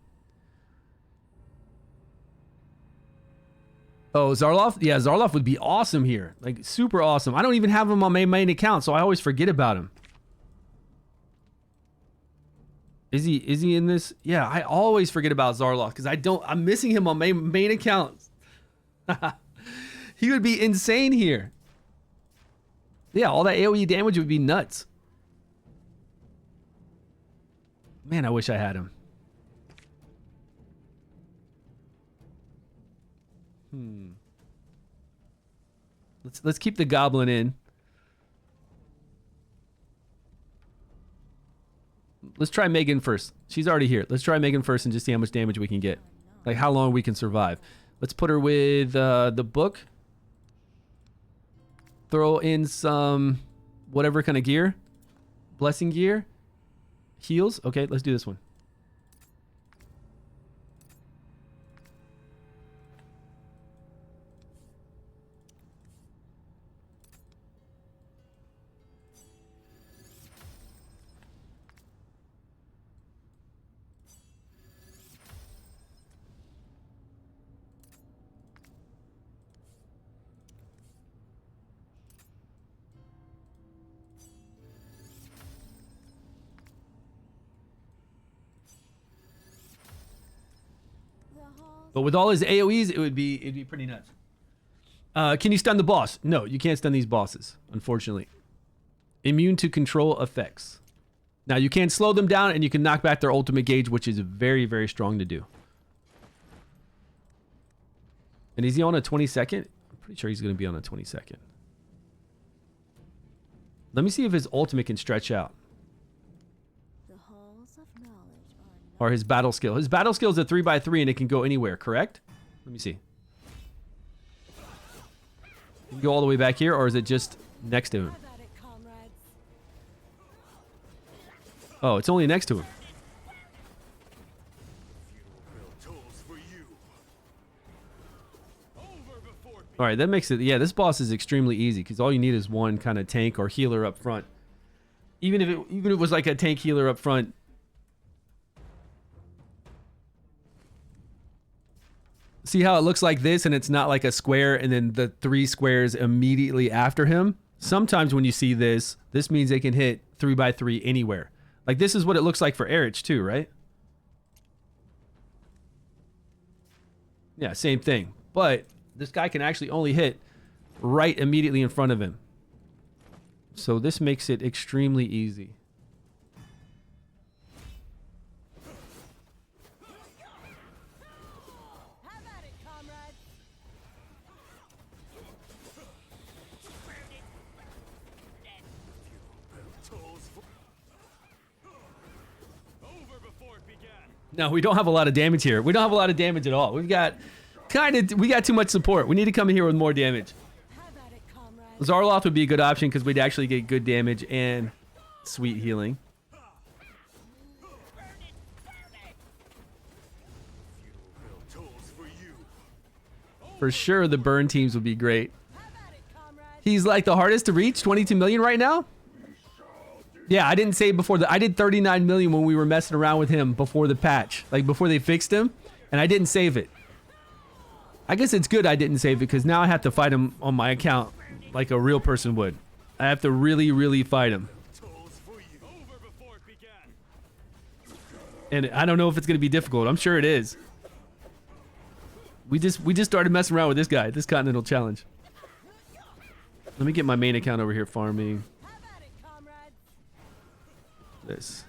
Oh, Zarloff? Yeah, Zarloff would be awesome here. Like, super awesome. I don't even have him on my main account, so I always forget about him. Is he in this? Yeah, I always forget about Zarloff because I'm missing him on my main account. He would be insane here. Yeah, all that AoE damage would be nuts. Man, I wish I had him. Let's keep the goblin in. Let's try Megan first. She's already here. Let's try Megan first and just see how much damage we can get. Like how long we can survive. Let's put her with the book. Throw in some whatever kind of gear. Blessing gear. Heals. Okay, let's do this one. But with all his AoEs, it'd be pretty nuts. Can you stun the boss? No, you can't stun these bosses, unfortunately. Immune to control effects. Now, you can slow them down, and you can knock back their ultimate gauge, which is very, very strong to do. And is he on a 22nd? I'm pretty sure he's going to be on a 22nd. Let me see if his ultimate can stretch out. The halls of knowledge are not Or his battle skill. His battle skill is a 3x3, and it can go anywhere, correct? Let me see. Can you go all the way back here, or is it just next to him? Have at it, comrades. Oh, it's only next to him. All right, that makes it... Yeah, this boss is extremely easy because all you need is one kind of tank or healer up front. Even if it was like a tank healer up front. See how it looks like this and it's not like a square and then the 3 squares immediately after him? Sometimes when you see this, this means they can hit 3x3 anywhere. Like this is what it looks like for Erich too, right? Yeah, same thing. But this guy can actually only hit right immediately in front of him. So this makes it extremely easy. Have at it, comrades. No, we don't have a lot of damage here. We don't have a lot of damage at all. We got too much support. We need to come in here with more damage. Have at it, comrades. Zarloth would be a good option because we'd actually get good damage and sweet healing. For sure, the burn teams would be great. Have at it, comrades. He's like the hardest to reach, 22 million right now. Yeah, I didn't say before that. I did 39 million when we were messing around with him before the patch, like before they fixed him, and I didn't save it. I guess it's good I didn't save it because now I have to fight him on my account like a real person would. I have to really, really fight him. And I don't know if it's going to be difficult. I'm sure it is. We just started messing around with this guy, this Continental Challenge. Let me get my main account over here farming Have at it, comrades. this.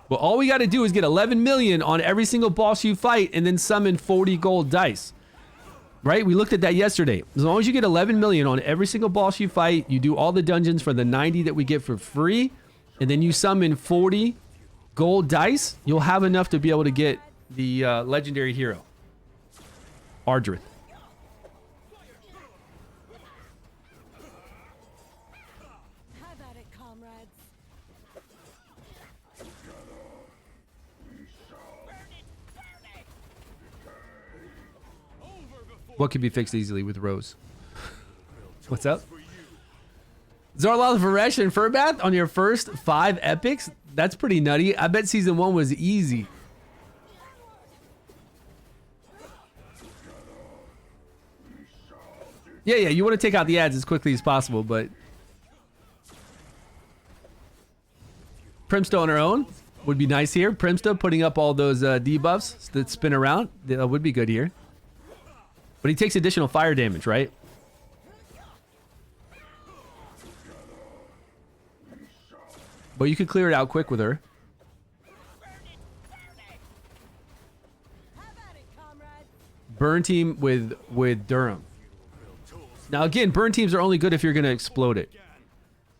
Well, all we got to do is get 11 million on every single boss you fight and then summon 40 gold dice. Right? We looked at that yesterday. As long as you get 11 million on every single boss you fight, you do all the dungeons for the 90 that we get for free, and then you summon 40 gold dice, you'll have enough to be able to get the legendary hero, Ardrith. Have at it, comrades. What can be fixed easily with Rose? What's up? Zarloth, Varesh, and Furbath on your first 5 epics? That's pretty nutty. I bet season 1 was easy. Yeah, you want to take out the ads as quickly as possible, but... Primsta on her own would be nice here. Primsta putting up all those debuffs that spin around. That would be good here. But he takes additional fire damage, right? But you could clear it out quick with her. Have at it, comrades. Burn team with Durham. Now again, burn teams are only good if you're going to explode it.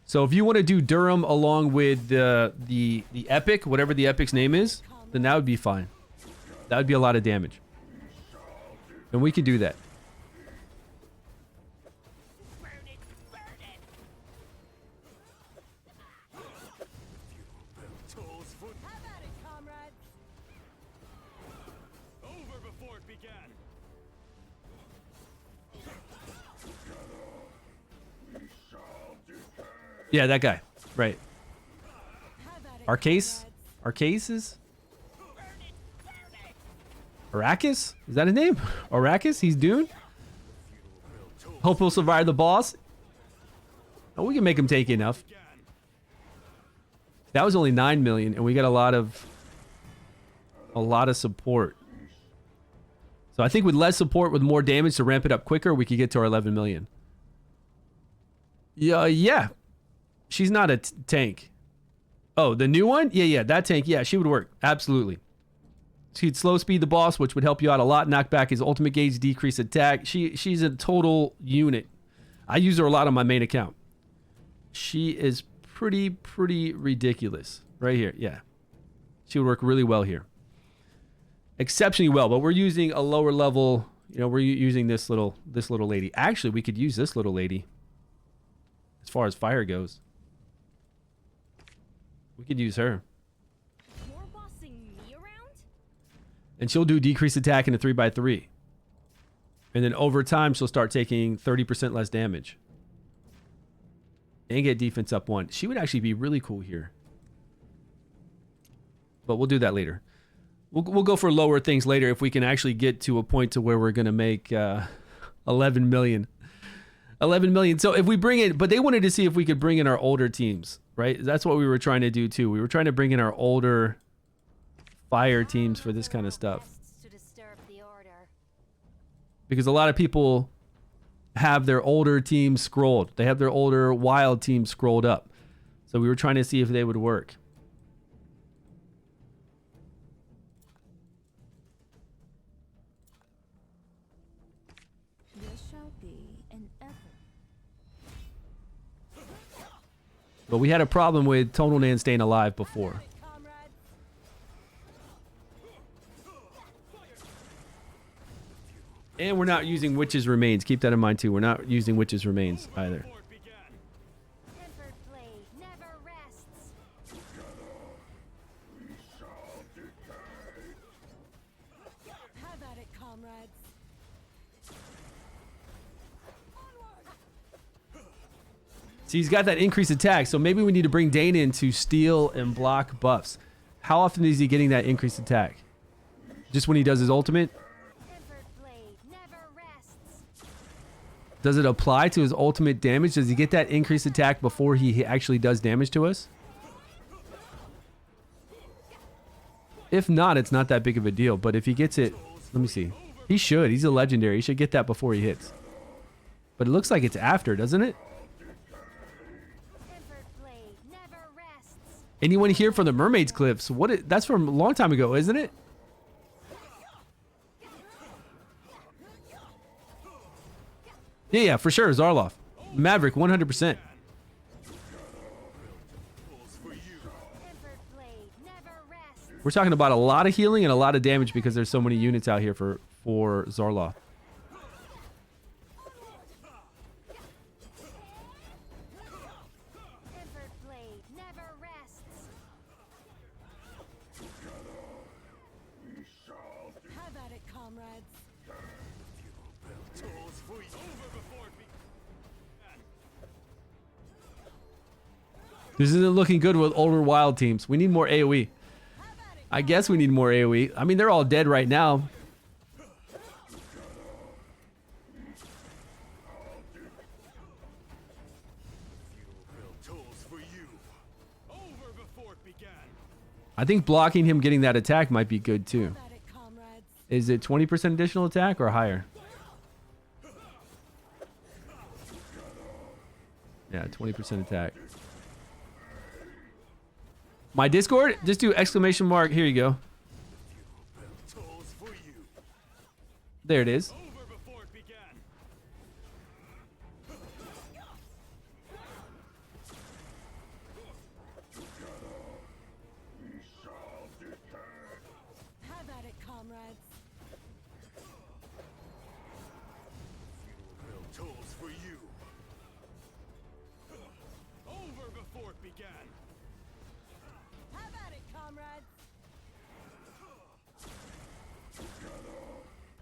So if you want to do Durham along with the epic, whatever the epic's name is, then that would be fine. That would be a lot of damage. And we can do that. Have at it, comrades. Yeah, that guy. Right. Have at it, Arcase? comrades. Arcases? Arrakis? Is that his name? Arrakis? He's Dune? Hope we'll survive the boss. Oh, we can make him take enough. That was only 9 million, and we got a lot of support. So I think with less support, with more damage to ramp it up quicker, we could get to our 11 million. Yeah. She's not a tank. Oh, the new one? Yeah, that tank. Yeah, she would work. Absolutely. She'd slow speed the boss, which would help you out a lot. Knock back his ultimate gauge, decrease attack. She's a total unit. I use her a lot on my main account. She is pretty ridiculous. Right here. Yeah. She would work really well here. Exceptionally well, but we're using a lower level, you know, we're using this little lady. Actually, we could use this little lady as far as fire goes. We could use her. You're bossing me around? And she'll do decreased attack in a 3x3. And then over time, she'll start taking 30% less damage. And get defense up 1. She would actually be really cool here. But we'll do that later. We'll go for lower things later if we can actually get to a point to where we're going to make 11 million. 11 million. So if we bring in, but they wanted to see if we could bring in our older teams, right? That's what we were trying to do too. We were trying to bring in our older fire teams for this kind of stuff. To disturb the order. Because a lot of people have their older teams scrolled. They have their older wild teams scrolled up. So we were trying to see if they would work. But we had a problem with Tonal Nan staying alive before. And we're not using Witch's Remains. Keep that in mind too. We're not using Witch's Remains either. See, he's got that increased attack, so maybe we need to bring Dane in to steal and block buffs. How often is he getting that increased attack? Just when he does his ultimate? Does it apply to his ultimate damage? Does he get that increased attack before he actually does damage to us? If not, it's not that big of a deal. But if he gets it, let me see. He should. He's a legendary. He should get that before he hits. But it looks like it's after, doesn't it? Anyone here from the Mermaids clips? That's from a long time ago, isn't it? Yeah, for sure. Zarloth. Maverick, 100%. We're talking about a lot of healing and a lot of damage because there's so many units out here for Zarloth. This isn't looking good with older wild teams. We need more AoE. I guess we need more AoE. I mean, they're all dead right now. I think blocking him getting that attack might be good too. Is it 20% additional attack or higher? Yeah, 20% attack. My Discord? Just do exclamation mark. Here you go. There it is.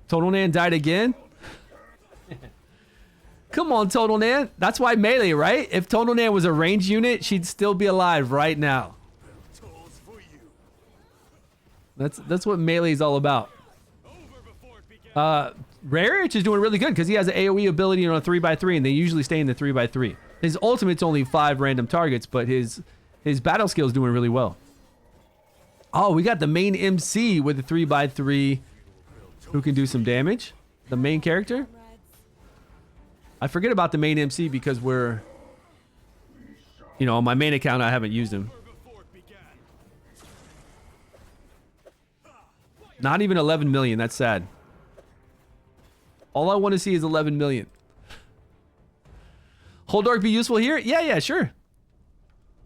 Total Nan died again? Come on, Total Nan. That's why melee, right? If Total Nan was a ranged unit, she'd still be alive right now. That's what melee is all about. Rarich is doing really good because he has an AoE ability on a 3x3, and they usually stay in the 3x3. His ultimate's only 5 random targets, but his battle skill is doing really well. Oh, we got the main MC with the 3x3 who can do some damage. The main character. I forget about the main MC because we're, you know, on my main account, I haven't used him. Not even 11 million. That's sad. All I want to see is 11 million. Holdork be useful here? Yeah, sure.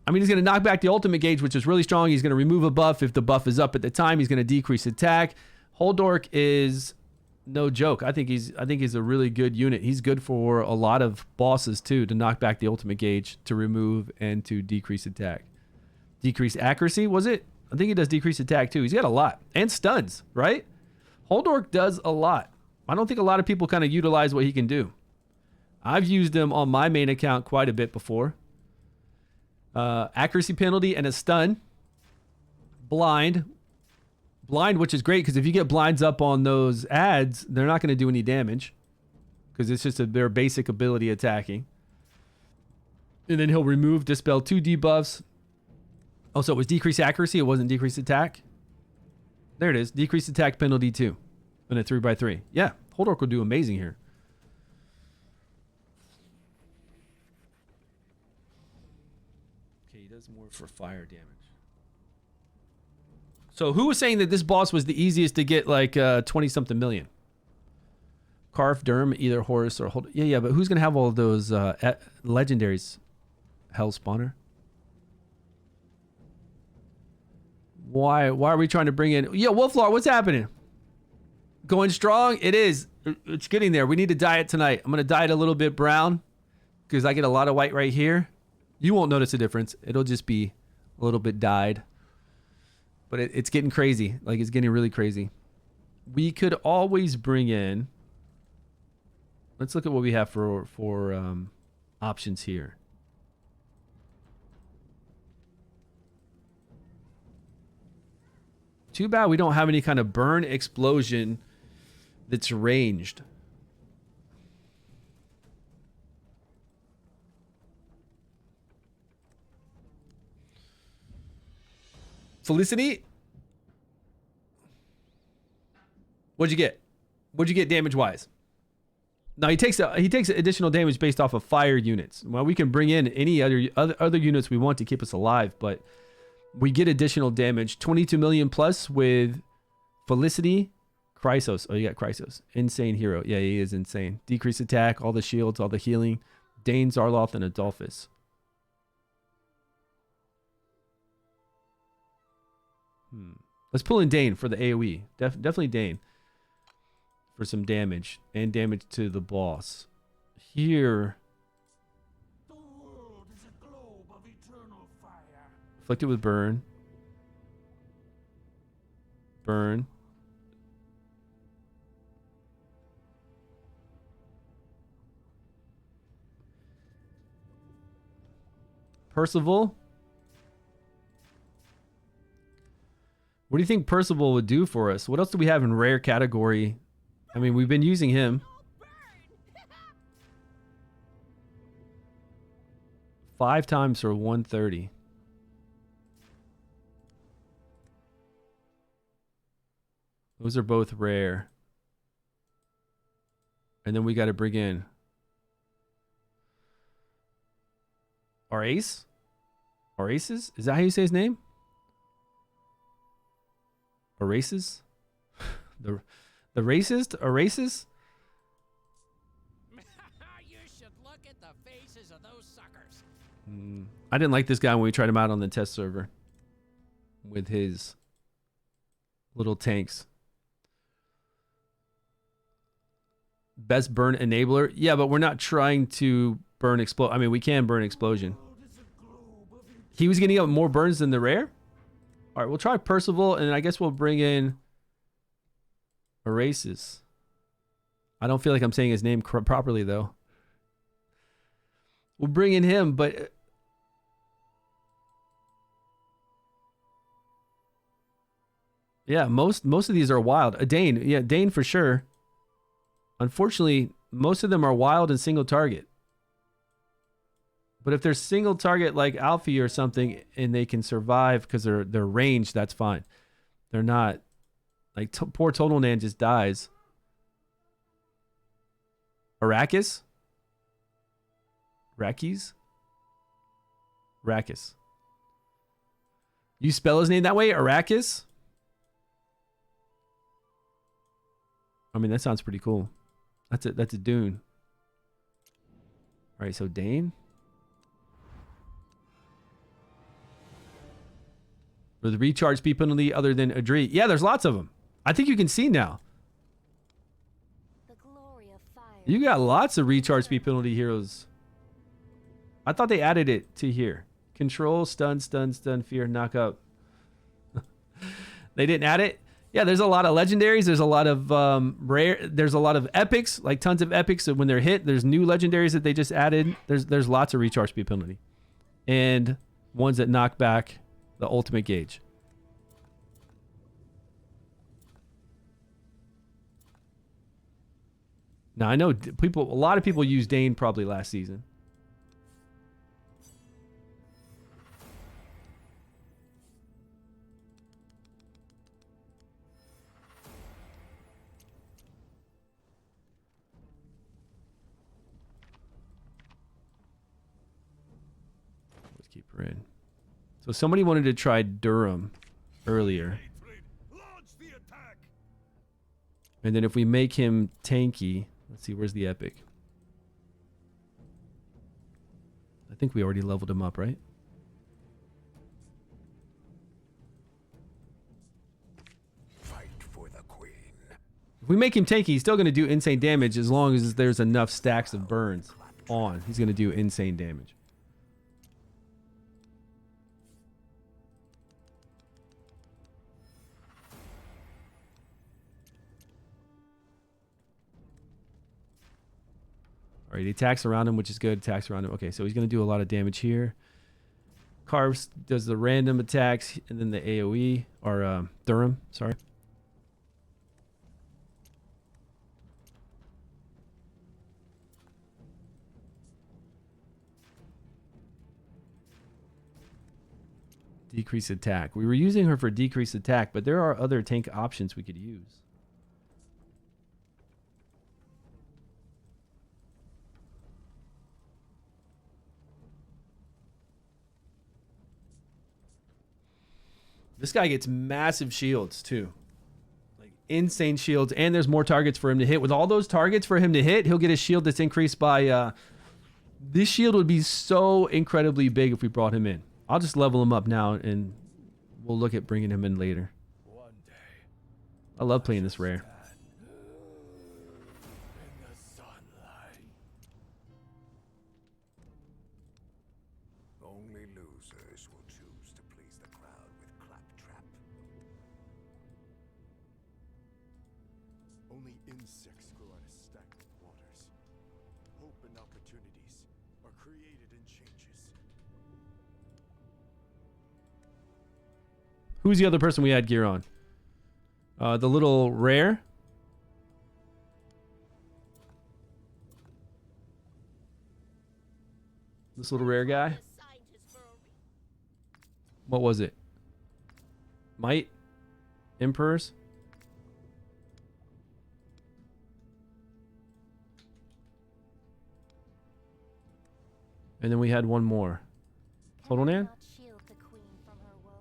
I mean, he's going to knock back the ultimate gauge, which is really strong. He's going to remove a buff. If the buff is up at the time, he's going to decrease attack. Holdork is no joke. I think he's a really good unit. He's good for a lot of bosses too, to knock back the ultimate gauge, to remove, and to decrease attack. Decrease accuracy, was it? I think he does decrease attack too. He's got a lot. And stuns, right? Holdork does a lot. I don't think a lot of people kind of utilize what he can do. I've used him on my main account quite a bit before. Accuracy penalty and a stun. Blind, which is great because if you get blinds up on those ads, they're not going to do any damage because it's just their basic ability attacking. And then he'll remove, dispel 2 debuffs. Oh, so it was decreased accuracy. It wasn't decreased attack. There it is. Decreased attack penalty 2 and a 3x3. Yeah, Holdork will do amazing here. Okay, he does more for fire damage. So who was saying that this boss was the easiest to get like 20-something million? Karf, Derm, either Horus or Hold. Yeah, but who's going to have all of those legendaries? Hell Spawner. Why are we trying to bring in... Yo, Wolflord, what's happening? Going strong? It is. It's getting there. We need to dye it tonight. I'm going to dye it a little bit brown because I get a lot of white right here. You won't notice a difference. It'll just be a little bit dyed. But it's getting crazy. Like, it's getting really crazy. We could always bring in... Let's look at what we have for options here. Too bad we don't have any kind of burn explosion that's ranged. Felicity? What'd you get? What'd you get damage-wise? No, he takes additional damage based off of fire units. Well, we can bring in any other units we want to keep us alive, but we get additional damage. 22 million plus with Felicity. Chrysos. Oh, you got Chrysos. Insane hero. Yeah, he is insane. Decreased attack, all the shields, all the healing. Dane, Zarloth, and Adolphus. Let's pull in Dane for the AoE. Definitely Dane. For some damage. And damage to the boss. Here. The world is a globe of eternal fire. Afflicted with burn. Burn. Percival. What do you think Percival would do for us? What else do we have in rare category? I mean, we've been using him. 5 times for 130. Those are both rare. And then we got to bring in our ace? Our aces? Is that how you say his name? Erases? the racist? Erases? You should look at the faces of those suckers. I didn't like this guy when we tried him out on the test server with his little tanks. Best burn enabler. Yeah, but we're not trying to burn explode. I mean, we can burn explosion. He was getting up more burns than the rare? All right, we'll try Percival, and I guess we'll bring in Erases. I don't feel like I'm saying his name properly, though. We'll bring in him, but... Yeah, most of these are wild. A Dane. Yeah, Dane for sure. Unfortunately, most of them are wild and single target. But if they're single target like Alfie or something and they can survive because they're ranged, that's fine. They're not. Like, poor Total Nan just dies. Arrakis? Rakis? Rakis. You spell his name that way? Arrakis? I mean, that sounds pretty cool. That's a Dune. All right, so Dane. For the recharge speed penalty other than Adri. Yeah, there's lots of them. I think you can see now. The glory of fire. You got lots of recharge speed penalty heroes. I thought they added it to here. Control, stun, fear, knock up. They didn't add it? Yeah, there's a lot of legendaries. There's a lot of rare. There's a lot of epics, like tons of epics. So when they're hit, there's new legendaries that they just added. There's lots of recharge speed penalty. And ones that knock back the ultimate gauge. Now I know a lot of people used Dane probably last season. Let's keep her in. So somebody wanted to try Durham earlier. And then if we make him tanky, let's see, where's the epic? I think we already leveled him up, right? Fight for the queen. If we make him tanky, he's still going to do insane damage as long as there's enough stacks of burns on. He's going to do insane damage. All right, he attacks around him, which is good. Attacks around him. Okay, so he's going to do a lot of damage here. Carves does the random attacks and then the AoE, or Durham, sorry. Decrease attack. We were using her for decreased attack, but there are other tank options we could use. This guy gets massive shields too. Like insane shields, and there's more targets for him to hit. With all those targets for him to hit, he'll get a shield that's increased by this shield would be so incredibly big if we brought him in. I'll just level him up now and we'll look at bringing him in later. One day, I love playing this rare. in the sunlight. Only losers will choose to please the crowd with claptrap. Only insects grow out of stagnant waters. Hope and opportunities are created in changes. Who's the other person we had gear on? The little rare. This little rare guy. What was it? Might? Emperors? And then we had one more. Total Nan? Cannot shield the queen from her woes.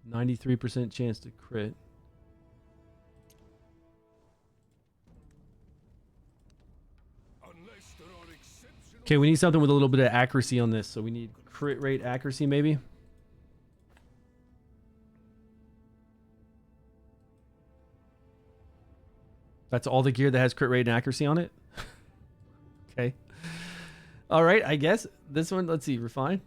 93% chance to crit. Okay, we need something with a little bit of accuracy on this. So we need crit rate accuracy, maybe. That's all the gear that has crit rate and accuracy on it? Okay. All right, I guess. This one, let's see, refine.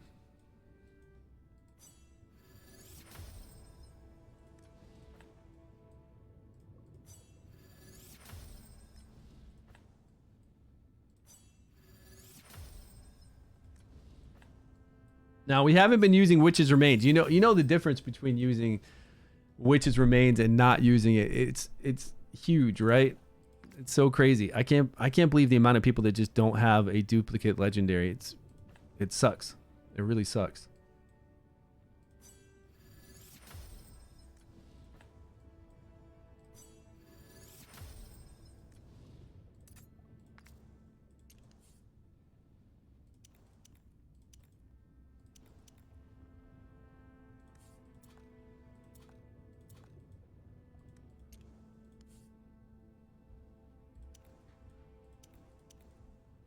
Now, we haven't been using Witch's Remains. You know the difference between using Witch's Remains and not using it. It's huge, right? It's so crazy. I can't believe the amount of people that just don't have a duplicate legendary. It sucks. It really sucks.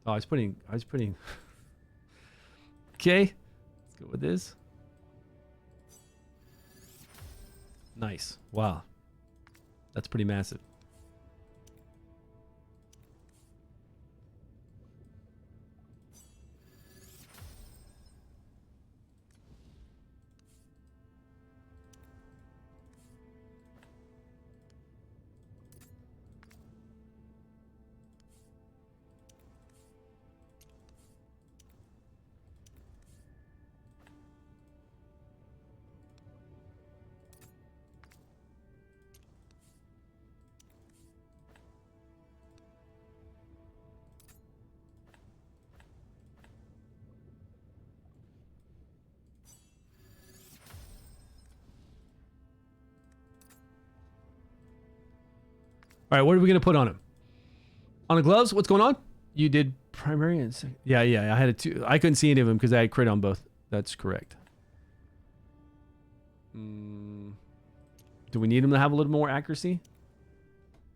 Oh, I was putting. Okay, let's go with this. Nice. Wow, that's pretty massive. All right, what are we gonna put on him? On the gloves, what's going on? You did primary and second. Yeah. I had I couldn't see any of them because I had crit on both. That's correct. Do we need him to have a little more accuracy?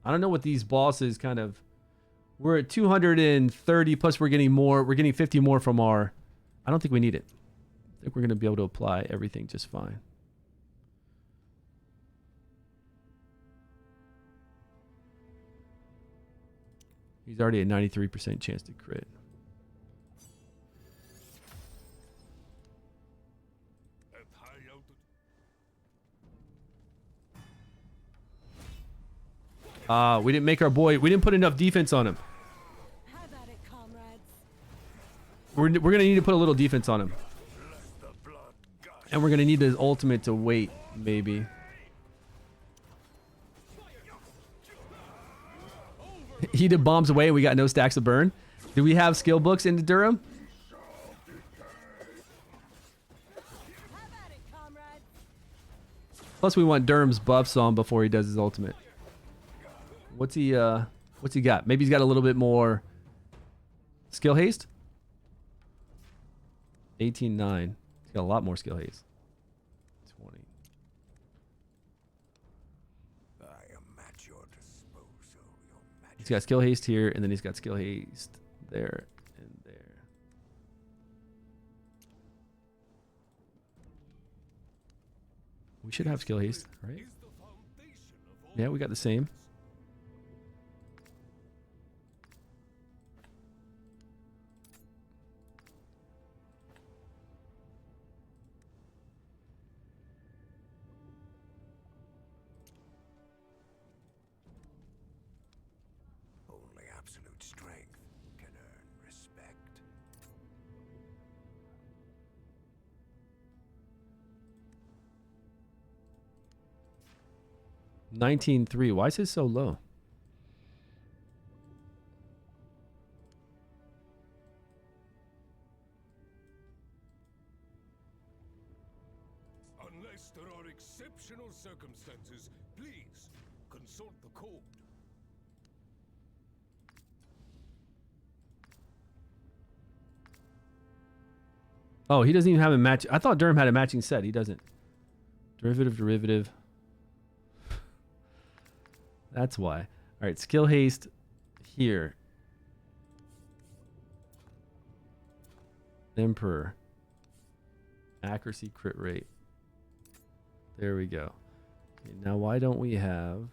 I don't know what these bosses kind of. We're at 230 plus. We're getting more. We're getting 50 more from our. I don't think we need it. I think we're gonna be able to apply everything just fine. He's already at 93% chance to crit. We didn't make our boy. We didn't put enough defense on him. How about it, comrades? We're gonna need to put a little defense on him, and we're gonna need his ultimate to wait, maybe. He did bombs away and we got no stacks to burn. Do we have skill books into Durham? Plus we want Durham's buffs on before he does his ultimate. What's he got? Maybe he's got a little bit more skill haste? 18-9. He's got a lot more skill haste. 20. He's got skill haste here, and then he's got skill haste there and there. We should have skill haste, right? Yeah, we got the same. Absolute strength can earn respect. 19-3. Why is his so low? Unless there are exceptional circumstances, please consult the code. Oh, he doesn't even have a match. I thought Durham had a matching set. He doesn't. Derivative. That's why. All right, skill haste here. Emperor. Accuracy, crit rate. There we go. Okay, now why don't we have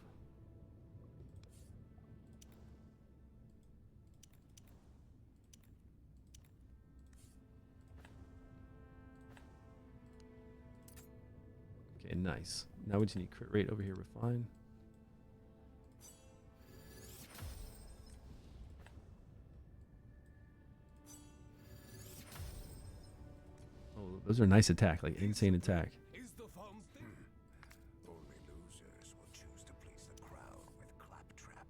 Okay, nice. Now we just need crit rate over here. Refine. Oh, those are nice attack, like insane attack. Is the fountain? Only losers will choose to please the crowd with claptrap.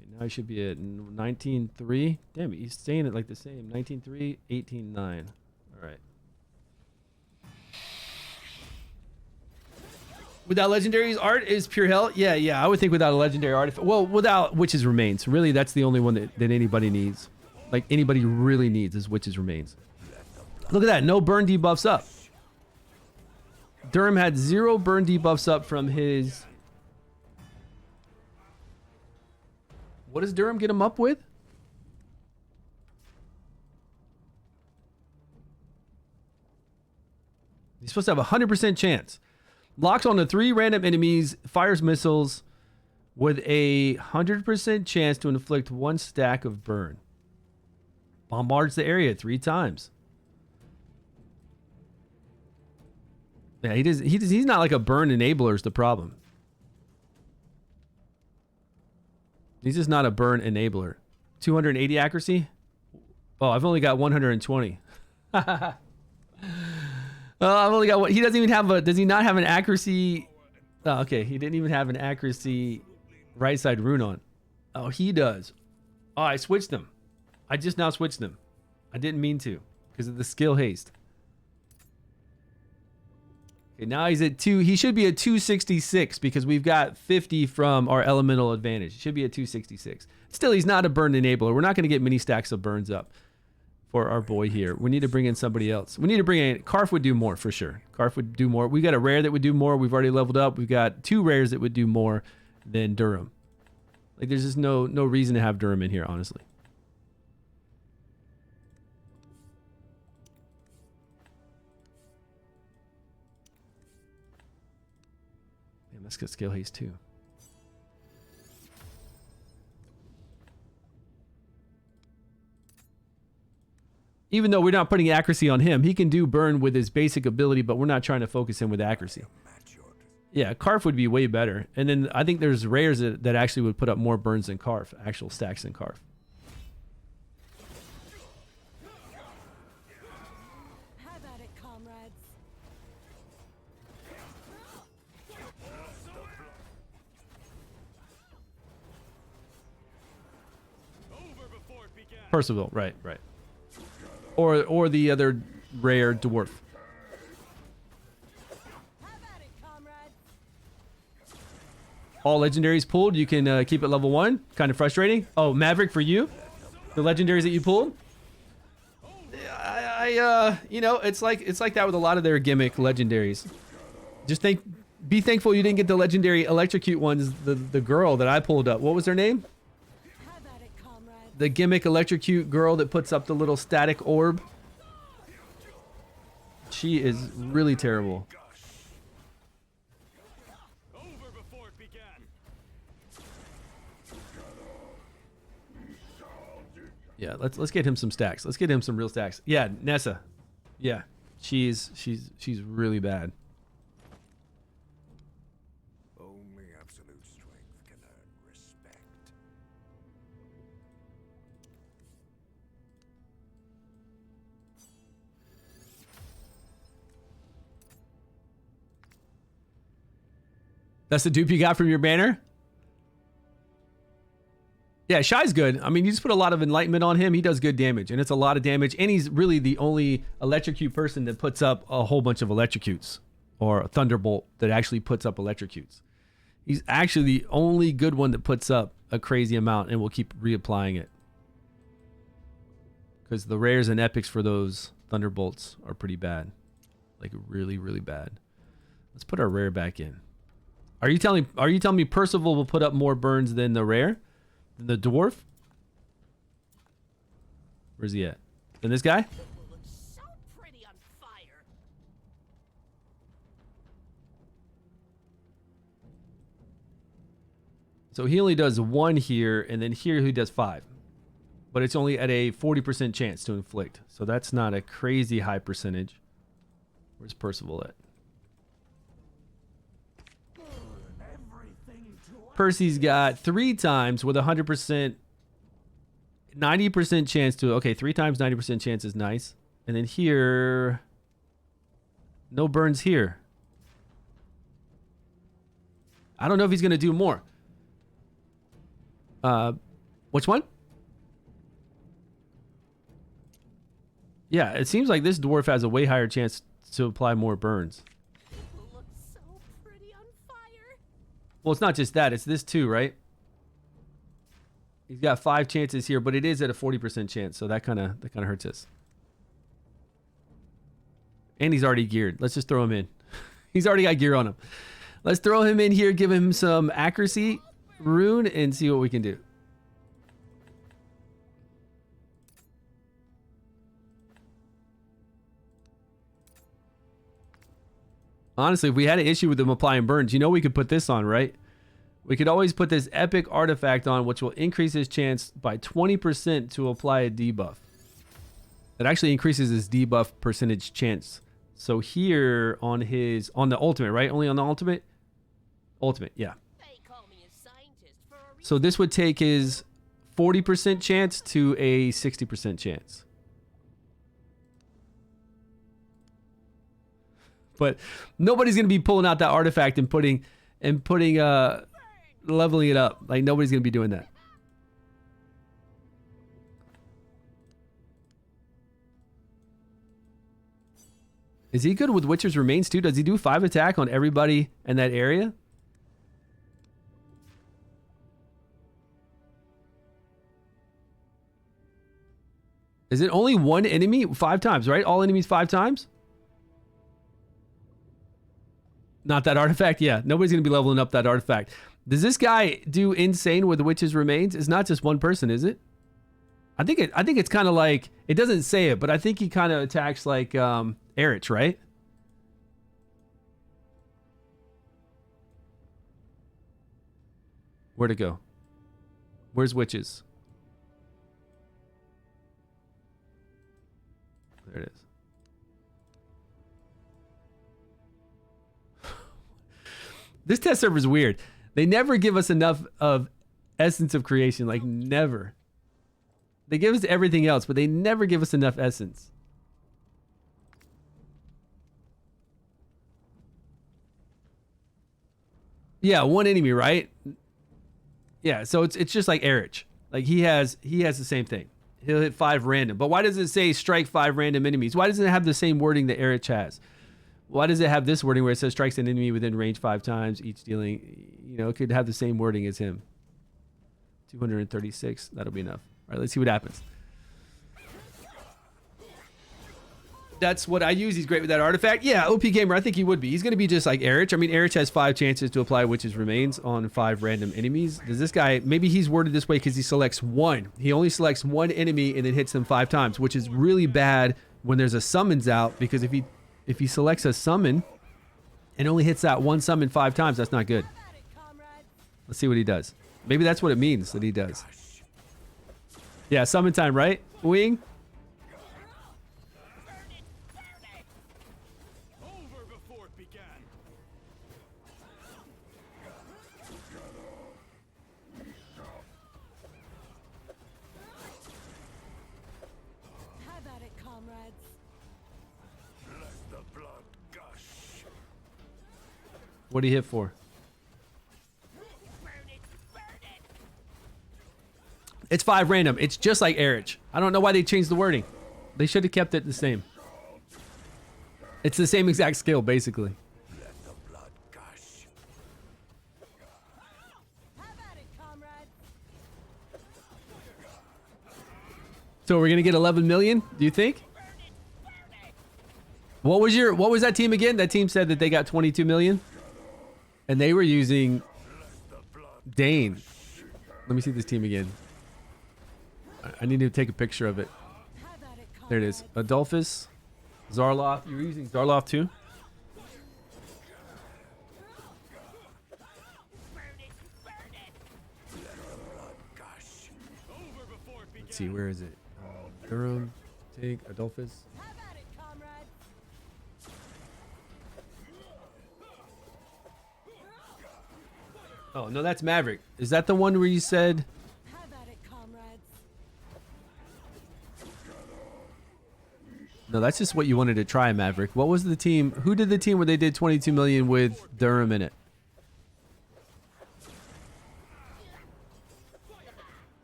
Okay, now he should be at 19.3. Damn, he's staying at like the same. 19.3, 18.9. All right. Without legendaries, art is pure hell. Yeah, I would think without a legendary artifact. Well, without Witch's Remains. Really, that's the only one that anybody needs. Like, anybody really needs is Witch's Remains. Look at that. No burn debuffs up. Durham had 0 burn debuffs up from his... What does Durham get him up with? He's supposed to have a 100% chance. Locks on the 3 random enemies, fires missiles with a 100% chance to inflict 1 stack of burn. Bombards the area 3 times. Yeah, he's not like a burn enabler is the problem. He's just not a burn enabler. 280 accuracy? Oh, I've only got 120. I've only got one. He doesn't even have a... Does he not have an accuracy... Oh, okay. He didn't even have an accuracy right side rune on. Oh, he does. Oh, I switched them. I just now switched them. I didn't mean to because of the skill haste. Okay, now he's at 2. He should be at 266 because we've got 50 from our elemental advantage. He should be at 266. Still, he's not a burn enabler. We're not going to get many stacks of burns up for our boy here. We need to bring in somebody else. We need to bring in... Karf would do more for sure. Karf would do more. We got a rare that would do more. We've already leveled up. We've got 2 rares that would do more than Durham. Like, there's just no reason to have Durham in here, honestly. Damn, let's get scale haste too. Even though we're not putting accuracy on him, he can do burn with his basic ability, but we're not trying to focus him with accuracy. Yeah, Karf would be way better. And then I think there's rares that actually would put up more burns than Karf, actual stacks than Karf. How about it, comrades? Percival, right. Or the other rare dwarf. All legendaries pulled. You can keep it level 1. Kind of frustrating. Oh, Maverick for you. The legendaries that you pulled. You know, it's like that with a lot of their gimmick legendaries. Just be thankful you didn't get the legendary electrocute ones. The girl that I pulled up. What was her name? The gimmick electrocute girl that puts up the little static orb. She is really terrible. Yeah, let's get him some stacks. Let's get him some real stacks. Yeah, Nessa. Yeah, she's really bad. Only absolute strength can earn respect. That's the dupe you got from your banner? Yeah, Shy's good. I mean, you just put a lot of enlightenment on him. He does good damage, and it's a lot of damage. And he's really the only electrocute person that puts up a whole bunch of electrocutes, or a thunderbolt that actually puts up electrocutes. He's actually the only good one that puts up a crazy amount, and we'll keep reapplying it. Because the rares and epics for those thunderbolts are pretty bad. Like, really, really bad. Let's put our rare back in. Are you telling me Percival will put up more burns than the rare? Than the dwarf? Where's he at? Than this guy? So pretty on fire. So he only does 1 here, and then here he does 5. But it's only at a 40% chance to inflict. So that's not a crazy high percentage. Where's Percival at? Percy's got 3 times with 100%, 90% chance to, okay, 3 times 90% chance is nice. And then here, no burns here. I don't know if he's going to do more. Which one? Yeah, it seems like this dwarf has a way higher chance to apply more burns. People look so pretty on fire. Well, it's not just that. It's this too, right? He's got 5 chances here, but it is at a 40% chance, so that kind of hurts us. And he's already geared. Let's just throw him in. He's already got gear on him. Let's throw him in here, give him some accuracy rune, and see what we can do. Honestly, if we had an issue with them applying burns, you know we could put this on, right? We could always put this epic artifact on, which will increase his chance by 20% to apply a debuff. It actually increases his debuff percentage chance. So here on the ultimate, right? Only on the ultimate? Ultimate, yeah. They call me a scientist for a reason. So this would take his 40% chance to a 60% chance. But nobody's going to be pulling out that artifact and putting leveling it up. Like, nobody's going to be doing that. Is he good with Witcher's Remains too? Does he do 5 attack on everybody in that area? Is it only 1 enemy 5 times, right? All enemies 5 times? Not that artifact? Yeah, nobody's going to be leveling up that artifact. Does this guy do insane with Witch's Remains? It's not just 1 person, is it? I think it's kind of like, it doesn't say it, but I think he kind of attacks like Erich, right? Where'd it go? Where's Witches? There it is. This test server is weird. They never give us enough of essence of creation. Like, never. They give us everything else, but they never give us enough essence. Yeah, 1 enemy, right? Yeah, so it's just like Erich. Like, he has the same thing. He'll hit 5 random. But why does it say strike 5 random enemies? Why doesn't it have the same wording that Erich has? Why does it have this wording where it says strikes an enemy within range 5 times, each dealing, you know, it could have the same wording as him. 236, that'll be enough. All right, let's see what happens. That's what I use. He's great with that artifact. Yeah, OP Gamer, I think he would be. He's going to be just like Erich. I mean, Erich has 5 chances to apply Witch's Remains on 5 random enemies. Does this guy, maybe he's worded this way because he selects 1. He only selects 1 enemy and then hits them 5 times, which is really bad when there's a summons out, because if he selects a summon and only hits that 1 summon 5 times, that's not good. Let's see what he does. Maybe that's what it means that he does. Yeah, summon time, right? Wing? Over before it began. Have at it, comrades. Let the blood gush. What did he hit for? It's 5 random. It's just like Erich. I don't know why they changed the wording. They should have kept it the same. It's the same exact skill, basically. Let the blood gush. Have at it, comrades. So we're gonna get 11 million, do you think? What was that team again? That team said that they got 22 million? And they were using Dane. Let me see this team again. I need to take a picture of it. Have at it, comrades. There it is. Adolphus, Zarloth. You were using Zarloth too? Let's see, where is it? Durham, take Adolphus. Have at it, comrades. Oh no, that's Maverick. Is that the one where you said? Have at it, comrades. No, that's just what you wanted to try, Maverick. What was the team? Who did the team where they did 22 million with Durham in it?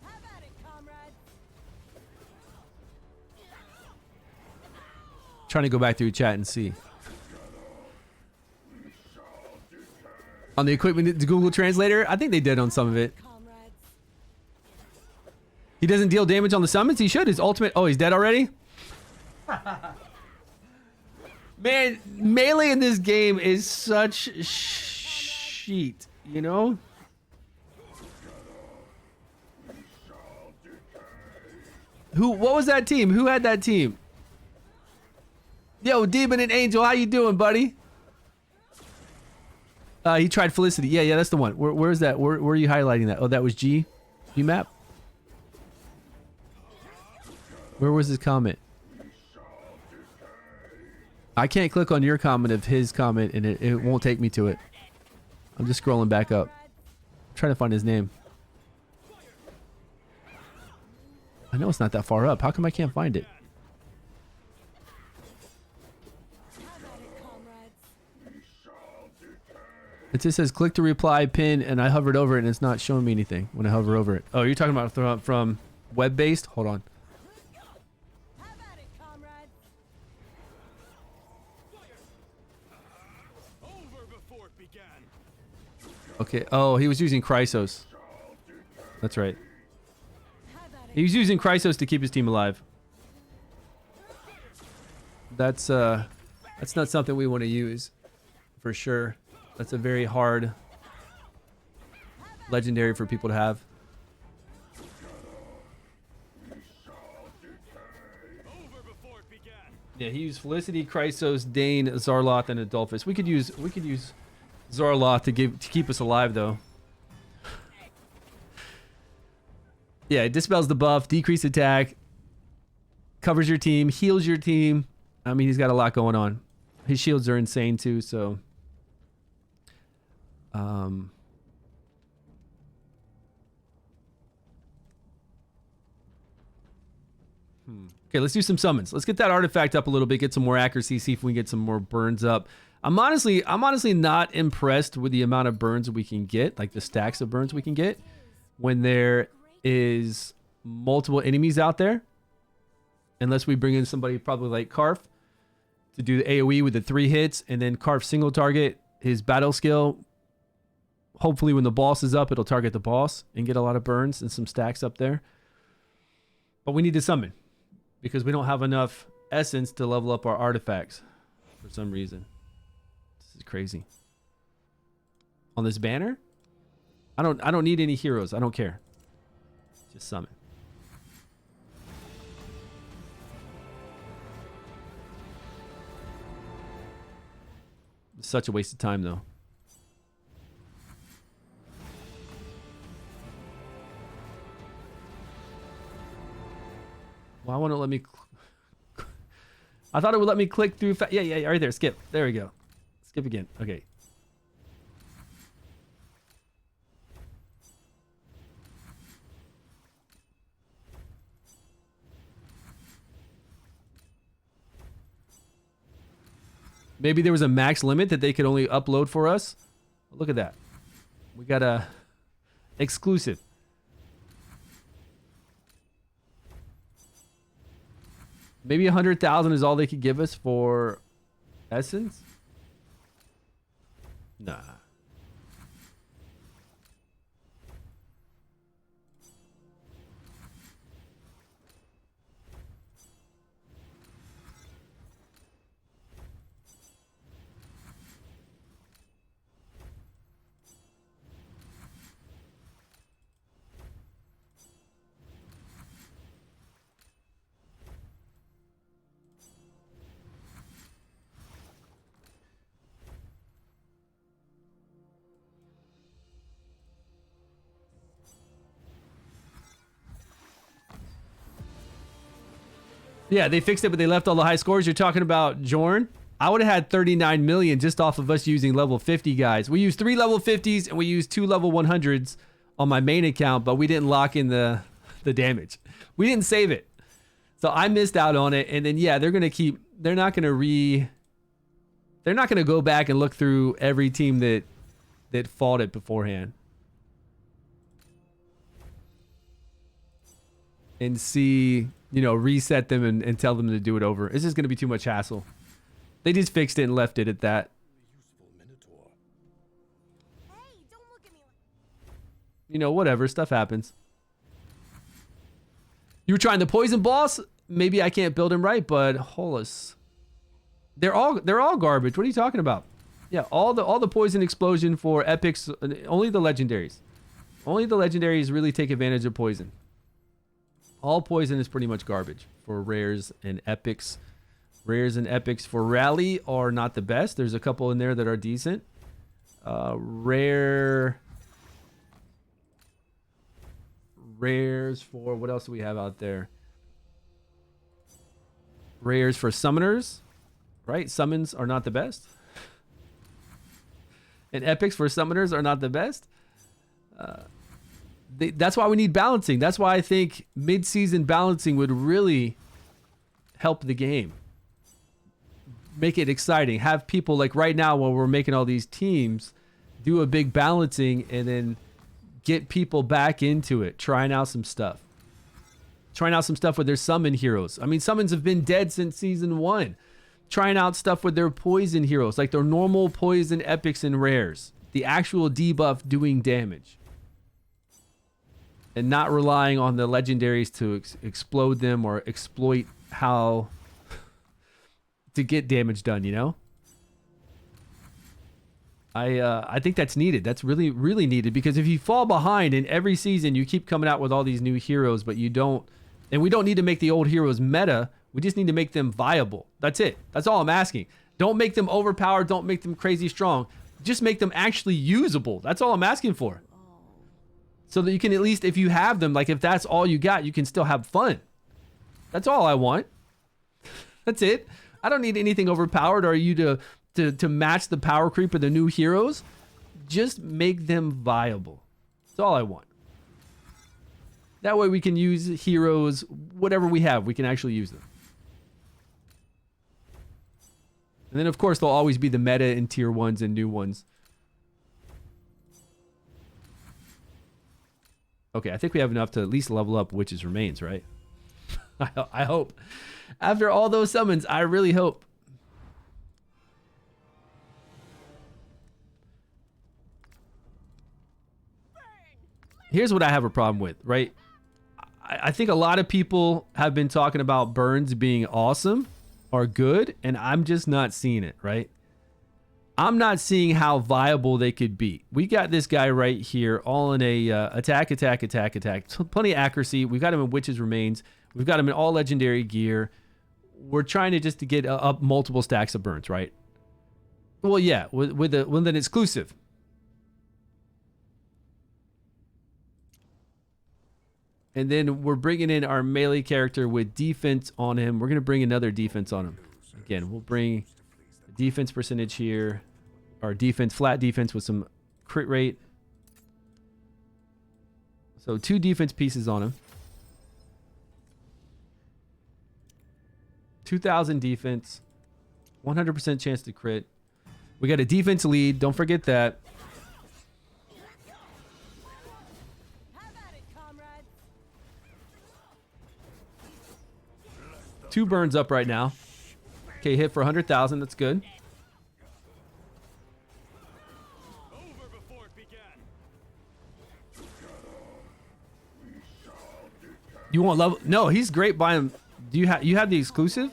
Have at it, comrades. Trying to go back through chat and see. On the equipment, the Google Translator, I think they did on some of it. Comrades. He doesn't deal damage on the summons. He should. His ultimate. Oh, he's dead already. Man, melee in this game is such shit. You know. Who? What was that team? Who had that team? Yo, Demon and Angel, how you doing, buddy? He tried Felicity. Yeah, that's the one. Where is that? Where are you highlighting that? Oh, that was G map. Where was his comment? I can't click on your comment of his comment, and it won't take me to it. I'm just scrolling back up. I'm trying to find his name. I know it's not that far up. How come I can't find it? Have at it, comrades. It just says click to reply pin, and I hovered over it, and it's not showing me anything when I hover over it. Oh, you're talking about from web-based? Hold on. Have at it, comrades. Over before it began. Okay. Oh, he was using Chrysos. That's right. Have at He it. was using Chrysos to keep his team alive. That's not something we want to use, for sure. That's a very hard legendary for people to have. Over before it began. Yeah, he used Felicity, Chrysos, Dane, Zarloth, and Adolphus. We could use Zarloth to keep us alive though. Yeah, it dispels the buff, decrease attack, covers your team, heals your team. I mean, he's got a lot going on. His shields are insane too, so Okay, let's do some summons. Let's get that artifact up a little bit, get some more accuracy, see if we can get some more burns up. I'm honestly not impressed with the amount of burns we can get, like the stacks of burns we can get when there is multiple enemies out there. Unless we bring in somebody probably like Karf to do the AoE with the 3 hits, and then Karf single target his battle skill. Hopefully when the boss is up, it'll target the boss and get a lot of burns and some stacks up there. But we need to summon because we don't have enough essence to level up our artifacts for some reason. This is crazy. On this banner, I don't need any heroes. I don't care. Just summon. It's such a waste of time though. Why won't it let me? I thought it would let me click through. Yeah, right there. Skip. There we go. Skip again. Okay. Maybe there was a max limit that they could only upload for us. Look at that. We got a exclusive. Maybe 100,000 is all they could give us for essence? Nah. Yeah, they fixed it, but they left all the high scores. You're talking about Jorn? I would have had 39 million just off of us using level 50 guys. We used 3 level 50s and we used 2 level 100s on my main account, but we didn't lock in the damage. We didn't save it. So I missed out on it. And then, yeah, they're not going to go back and look through every team that fought it beforehand and see, reset them and tell them to do it over. It's just going to be too much hassle. They just fixed it and left it at that. Hey, don't look at me like... Whatever. Stuff happens. You were trying the poison boss? Maybe I can't build him right, but Hollis. They're all garbage. What are you talking about? Yeah, all the poison explosion for epics, only the legendaries. Only the legendaries really take advantage of poison. All poison is pretty much garbage for rares and epics. Rares and epics for rally are not the best. There's a couple in there that are decent. Rares for, what else do we have out there? Rares for summoners, right? Summons are not the best. And epics for summoners are not the best. That's why we need balancing. That's why I think mid-season balancing would really help the game. Make it exciting. Have people like right now while we're making all these teams do a big balancing and then get people back into it. Trying out some stuff. Trying out some stuff with their summon heroes. I mean, summons have been dead since season 1. Trying out stuff with their poison heroes, like their normal poison epics and rares. The actual debuff doing damage. And not relying on the legendaries to explode them or exploit how to get damage done, I think that's needed. That's really, really needed, because if you fall behind in every season, you keep coming out with all these new heroes, but you don't, and we don't need to make the old heroes meta. We just need to make them viable. That's it. That's all I'm asking. Don't make them overpowered. Don't make them crazy strong. Just make them actually usable. That's all I'm asking for. So that you can at least, if you have them, like if that's all you got, you can still have fun. That's all I want. That's it. I don't need anything overpowered or you to match the power creep of the new heroes. Just make them viable. That's all I want. That way we can use heroes, whatever we have, we can actually use them. And then of course there'll always be the meta in tier 1s and new ones. Okay, I think we have enough to at least level up Witch's Remains, right? I hope. After all those summons, I really hope. Here's what I have a problem with, right? I think a lot of people have been talking about burns being awesome or good, and I'm just not seeing it, right? I'm not seeing how viable they could be. We got this guy right here, all in a attack. Plenty of accuracy. We've got him in Witch's Remains. We've got him in all legendary gear. We're trying to just to get up multiple stacks of burns, right? Well, yeah, with an exclusive. And then we're bringing in our melee character with defense on him. We're going to bring another defense on him. Again, we'll bring defense percentage here. Our defense, flat defense with some crit rate. So 2 defense pieces on him. 2,000 defense. 100% chance to crit. We got a defense lead. Don't forget that. Have at it, comrades. 2 burns up right now. Okay, hit for 100,000. That's good. Over before it began. You want level? No, he's great by him. Do you have the exclusive?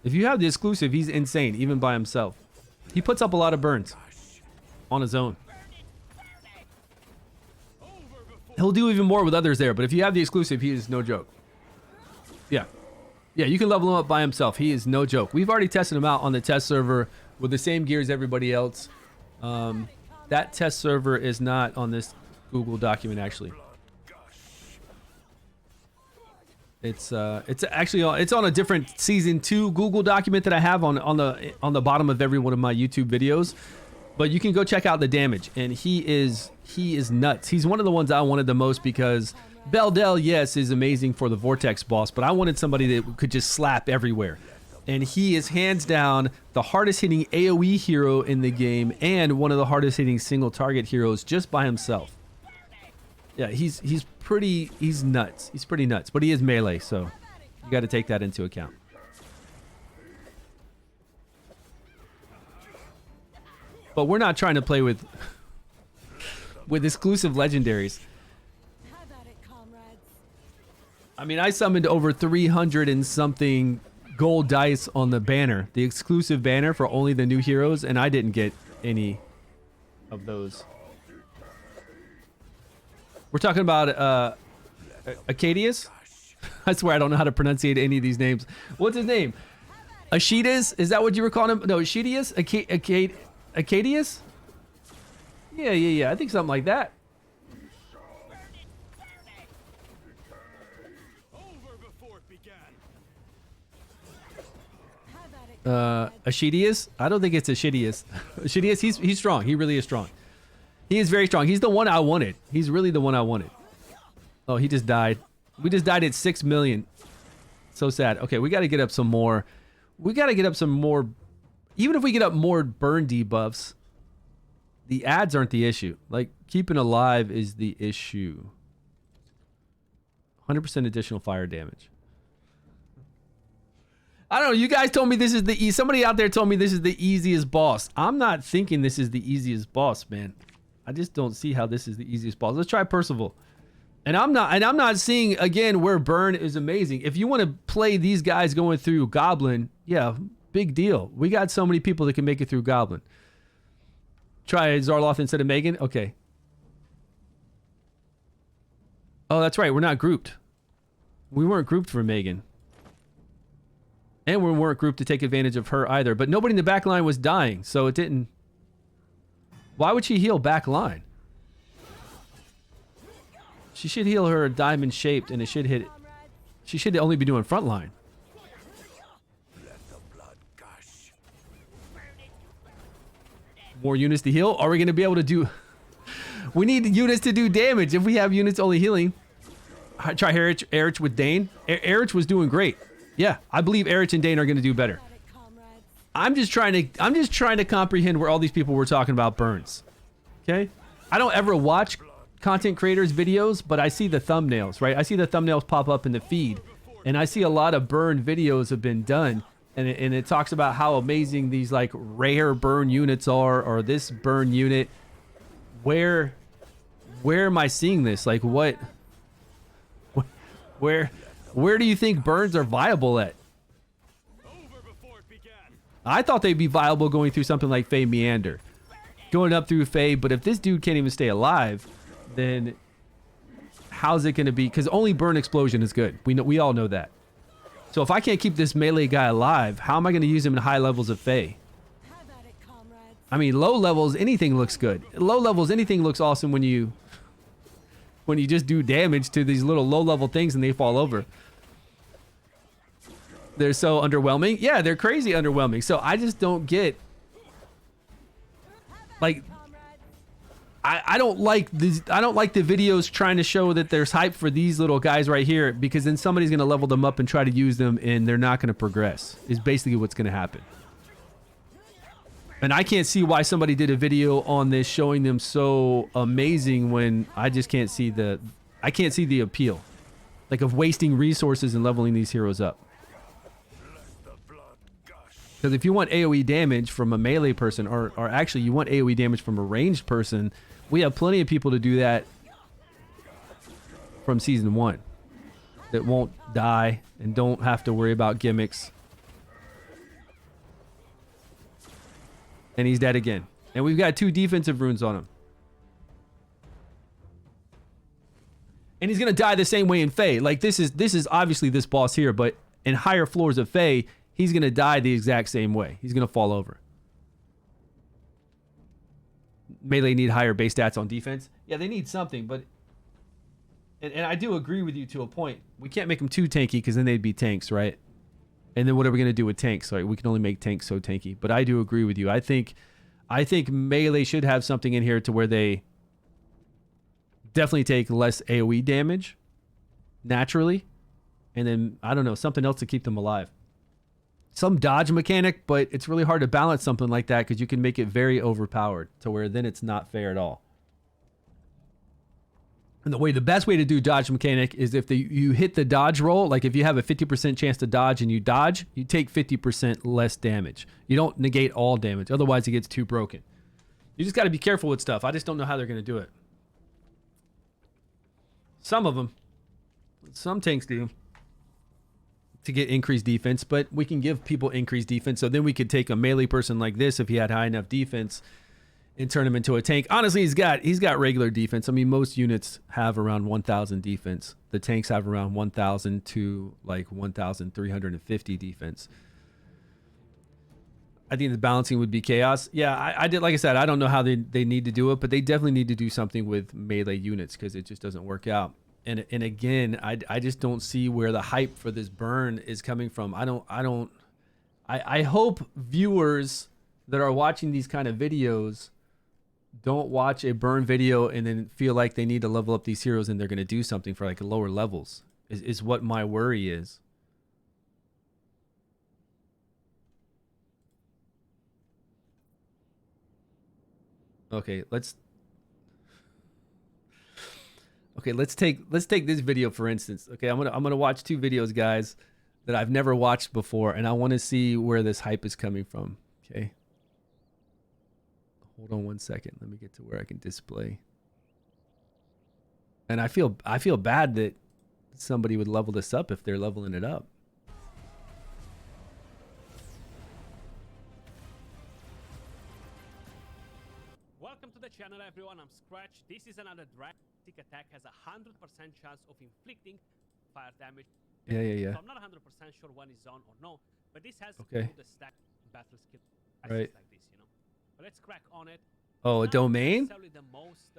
If you have the exclusive, he's insane, even by himself. He puts up a lot of burns on his own. He'll do even more with others there, but if you have the exclusive, he is no joke. Yeah. Yeah, you can level him up by himself. He is no joke. We've already tested him out on the test server with the same gear as everybody else. That test server is not on this Google document, actually. It's actually it's on a different season 2 Google document that I have on the bottom of every one of my YouTube videos. But you can go check out the damage, and he is nuts. He's one of the ones I wanted the most because Beldel, yes, is amazing for the Vortex boss, but I wanted somebody that could just slap everywhere. And he is hands down the hardest hitting AoE hero in the game and one of the hardest hitting single target heroes just by himself. Yeah, he's nuts. He's pretty nuts, but he is melee, so you got to take that into account. But we're not trying to play with exclusive legendaries. I mean, I summoned over 300 and something gold dice on the banner, the exclusive banner for only the new heroes, and I didn't get any of those. We're talking about Acadius? I swear I don't know how to pronunciate any of these names. What's his name? Ashidas? Is that what you were calling him? No, Ashidius? Acadius? Yeah. I think something like that. Ashidius? I don't think it's Ashidius. Ashidius, he's strong. He really is strong. He is very strong. He's the one I wanted. He's really the one I wanted. Oh, he just died. We just died at 6 million. So sad. Okay, we got to get up some more. We got to get up some more. Even if we get up more burn debuffs, the ads aren't the issue. Like, keeping alive is the issue. 100% additional fire damage. I don't know. You guys told me this is somebody out there told me this is the easiest boss. I'm not thinking this is the easiest boss, man. I just don't see how this is the easiest boss. Let's try Percival. And I'm not seeing again where burn is amazing. If you want to play these guys going through Goblin, yeah, big deal. We got so many people that can make it through Goblin. Try Zarloth instead of Megan. Okay. Oh, that's right. We're not grouped. We weren't grouped for Megan. And we weren't grouped to take advantage of her either. But nobody in the back line was dying, so it didn't. Why would she heal back line? She should heal her diamond shaped, and it should hit. She should only be doing front line. More units to heal? Are we going to be able to do... We need units to do damage if we have units only healing. Try Erich with Dane. Erich was doing great. Yeah, I believe Erich and Dane are going to do better. I'm just trying to comprehend where all these people were talking about burns. Okay? I don't ever watch content creators' videos, but I see the thumbnails, right? I see the thumbnails pop up in the feed, and I see a lot of burn videos have been done, and it talks about how amazing these like rare burn units are, or this burn unit. Where am I seeing this? Like what? Where do you think burns are viable at? I thought they'd be viable going through something like Fey Meander, going up through Fey. But if this dude can't even stay alive, then how's it going to be? Because only burn explosion is good. We all know that. So if I can't keep this melee guy alive, how am I going to use him in high levels of Fey? I mean, low levels, anything looks good. Low levels, anything looks awesome when you just do damage to these little low level things and they fall over. They're so underwhelming. Yeah, they're crazy underwhelming. So I just don't get, like, I don't like these. I don't like the videos trying to show that there's hype for these little guys right here, because then somebody's going to level them up and try to use them and they're not going to progress, is basically what's going to happen. And I can't see why somebody did a video on this showing them so amazing when I just can't see the appeal, like, of wasting resources and leveling these heroes up. Because if you want AoE damage from a melee person, or actually you want AoE damage from a ranged person, we have plenty of people to do that from Season 1 that won't die and don't have to worry about gimmicks. And he's dead again. And we've got 2 defensive runes on him. And he's going to die the same way in Fey. Like, this is obviously this boss here, but in higher floors of Fey, he's going to die the exact same way. He's going to fall over. Melee need higher base stats on defense. Yeah, they need something, but And I do agree with you to a point. We can't make them too tanky because then they'd be tanks, right? And then what are we gonna do with tanks? Like we can only make tanks so tanky. But I do agree with you. I think melee should have something in here to where they definitely take less AoE damage naturally, and then I don't know, something else to keep them alive. Some dodge mechanic, but it's really hard to balance something like that because you can make it very overpowered to where then it's not fair at all. And the best way to do dodge mechanic is if you hit the dodge roll, like if you have a 50% chance to dodge and you dodge, you take 50% less damage. You don't negate all damage. Otherwise, it gets too broken. You just got to be careful with stuff. I just don't know how they're going to do it. Some of them. Some tanks do. To get increased defense, but we can give people increased defense. So then we could take a melee person like this if he had high enough defense and turn him into a tank. Honestly, he's got regular defense. I mean, most units have around 1,000 defense. The tanks have around 1,000 to like 1,350 defense. I think the balancing would be chaos. Yeah, I did. Like I said, I don't know how they need to do it, but they definitely need to do something with melee units because it just doesn't work out. And again, I just don't see where the hype for this burn is coming from. I hope viewers that are watching these kind of videos don't watch a burn video and then feel like they need to level up these heroes and they're going to do something for like lower levels is what my worry is. Okay, let's take this video for instance. Okay, I'm gonna watch two videos, guys, that I've never watched before, and I want to see where this hype is coming from. Okay. Hold on one second. Let me get to where I can display. And I feel bad that somebody would level this up if they're leveling it up. Welcome to the channel, everyone. I'm Scratch. This is another Dragonheir attack. Has a 100% chance of inflicting fire damage. Yeah. So I'm not 100% sure when it's on or no, but this has Okay. the stack battle skill. Right. Like this, you know. But let's crack on it. Oh, a Not domain? necessarily the most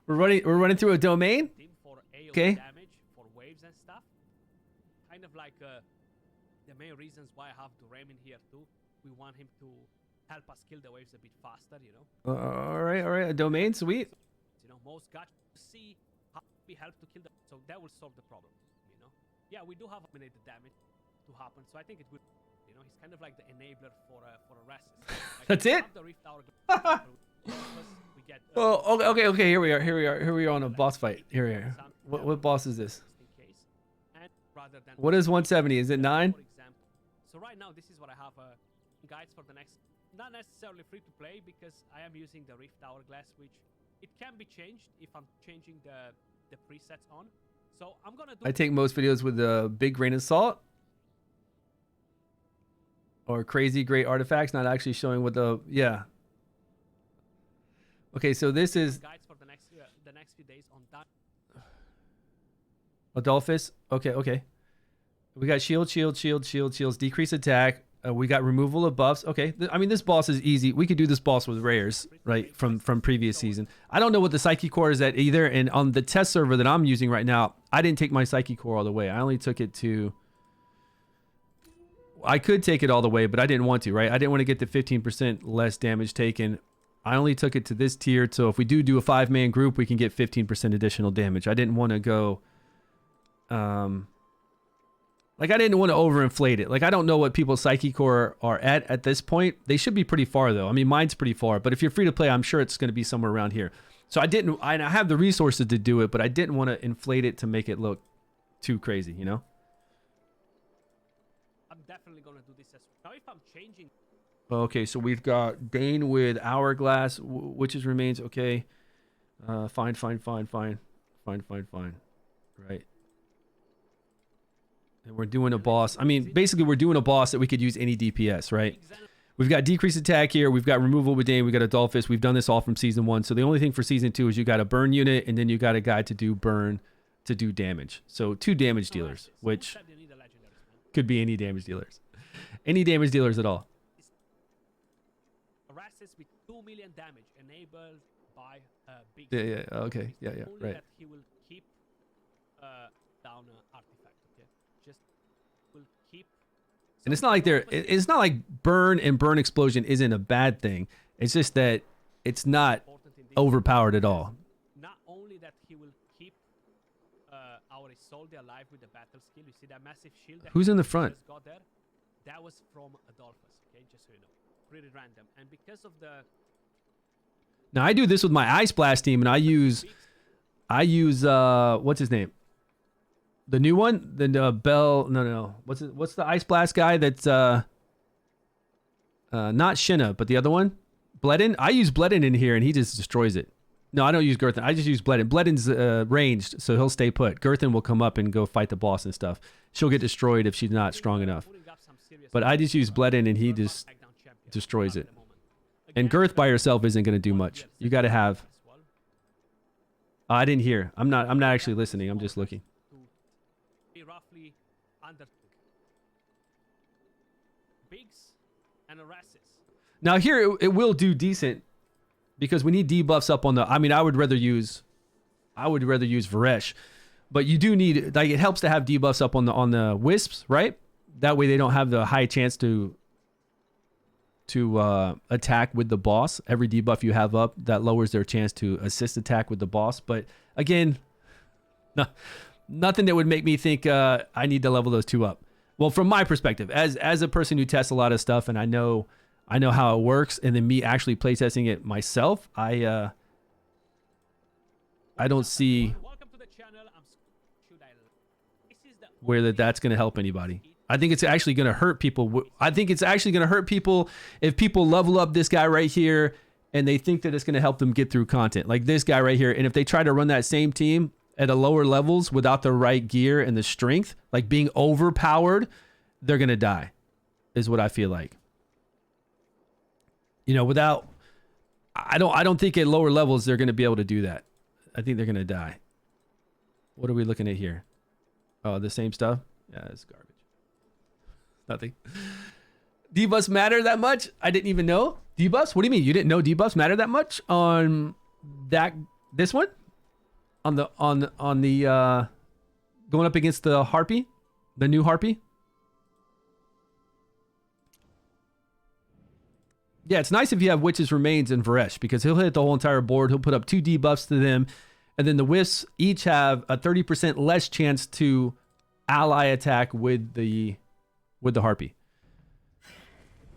We're running through a domain? team for AoE Okay. damage for waves and stuff. Kind of like the main reasons why I have Durem in here too. We want him to help us kill the waves a bit faster, you know. All right. A domain, sweet. You know, most got to see how we help to kill them, so that will solve the problem. You know, yeah, we do have eliminated damage to happen, so I think it would. You know, he's kind of like the enabler for a resist. Like, That's we it? have the Rift Hour we get, Oh, okay. Here we are on a boss fight. Here we are. What boss is this? just in case. And rather than What is 170? Is it 9? For example, so right now this is what I have guides for the next. Not necessarily free to play because I am using the Rift Hourglass, which it can be changed if I'm changing the presets on. So I'm gonna do. I take most videos with a big grain of salt. Or crazy great artifacts, not actually showing what yeah. Okay, so this is guides for the next few days on that. Adolphus. Okay. We got shields, decrease attack. We got removal of buffs. Okay, I mean this boss is easy. We could do this boss with rares, right, from previous season. I don't know what the Psyche Core is at either, and on the test server that I'm using right now, I didn't take my Psyche Core all the way. I only took it to... I could take it all the way, but I didn't want to, right? I didn't want to get the 15% less damage taken. I only took it to this tier, so if we do a 5-man group, we can get 15% additional damage. I didn't want to go... Like, I didn't want to overinflate it. Like, I don't know what people's Psyche Core are at this point. They should be pretty far, though. I mean, mine's pretty far. But if you're free to play, I'm sure it's going to be somewhere around here. So I have the resources to do it, but I didn't want to inflate it to make it look too crazy, you know? I'm definitely gonna do this as well. Now if I'm changing. Okay, so we've got Dane with Hourglass, Witch's Remains. Okay. Fine. Right. And we're doing a boss. I mean, basically, we're doing a boss that we could use any DPS, right? We've got decreased attack here. We've got removal with Dane. We've got Adolphus. We've done this all from season 1. So the only thing for season 2 is you got a burn unit, and then you got a guy to do burn to do damage. So 2 damage dealers, which could be any damage dealers. Any damage dealers at all. Rasses with 2 million damage enabled by big. Yeah. Okay. Yeah. Only Right. that he will down artifact. Okay, just will keep. And it's not like it's not like burn and burn explosion isn't a bad thing. It's just that it's not Important in this overpowered at all. Not only that he will keep our Isolde alive with the battle skill. You see that massive shield. That Who's he in the just front? Got there? That was from Adolphus. Okay, just so you know, pretty random. And because of the Now I do this with my Ice Blast team, and I use what's his name? The new one, the Bell. No. What's the Ice Blast guy? That's not Shinna, but the other one, Bledin. I use Bledin in here, and he just destroys it. No, I don't use Girthin. I just use Bledin. Bledin's ranged, so he'll stay put. Girthin will come up and go fight the boss and stuff. She'll get destroyed if she's not strong enough. putting up some serious But I just use Bledin, and he just destroys it. And Girth by herself isn't going to do much. You got to have. Oh, I didn't hear. I'm not actually listening. I'm just looking. Be roughly under Bigs and Arasis. Now here it will do decent because we need debuffs up on the. I mean, I would rather use Varesh, but you do need, like, it helps to have debuffs up on the wisps, right? That way they don't have the high chance to attack with the boss. Every debuff you have up, that lowers their chance to assist attack with the boss. But again, nothing that would make me think I need to level those two up. Well, from my perspective, as a person who tests a lot of stuff and I know how it works, and then me actually playtesting it myself, I don't see Welcome to the channel. This is the where that's going to help anybody. I think it's actually going to hurt people. I think it's actually going to hurt people if people level up this guy right here and they think that it's going to help them get through content, like this guy right here. And if they try to run that same team at a lower levels without the right gear and the strength, like being overpowered, they're going to die, is what I feel like. You know, without, I don't think at lower levels they're going to be able to do that. I think they're going to die. What are we looking at here? Oh, the same stuff? Yeah, it's garbage. Nothing. Debuffs matter that much? I didn't even know. Debuffs? What do you mean? You didn't know debuffs matter that much on this one? On the going up against the Harpy? The new Harpy? Yeah, it's nice if you have Witch's Remains and Varesh, because he'll hit the whole entire board. He'll put up 2 debuffs to them, and then the Wisps each have a 30% less chance to ally attack with the Harpy.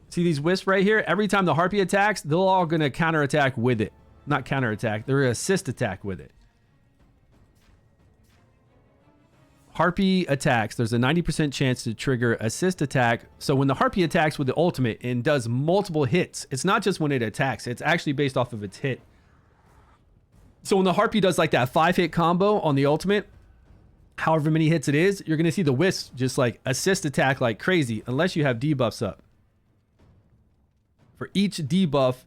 See these Wisps right here? Every time the Harpy attacks, they're all going to counterattack with it. Not counterattack, they're going to assist attack with it. Harpy attacks, there's a 90% chance to trigger assist attack. So when the Harpy attacks with the ultimate and does multiple hits, it's not just when it attacks, it's actually based off of its hit. So when the Harpy does like that 5-hit combo on the ultimate, however many hits it is, you're going to see the Wisp just like assist attack like crazy, unless you have debuffs up. For each debuff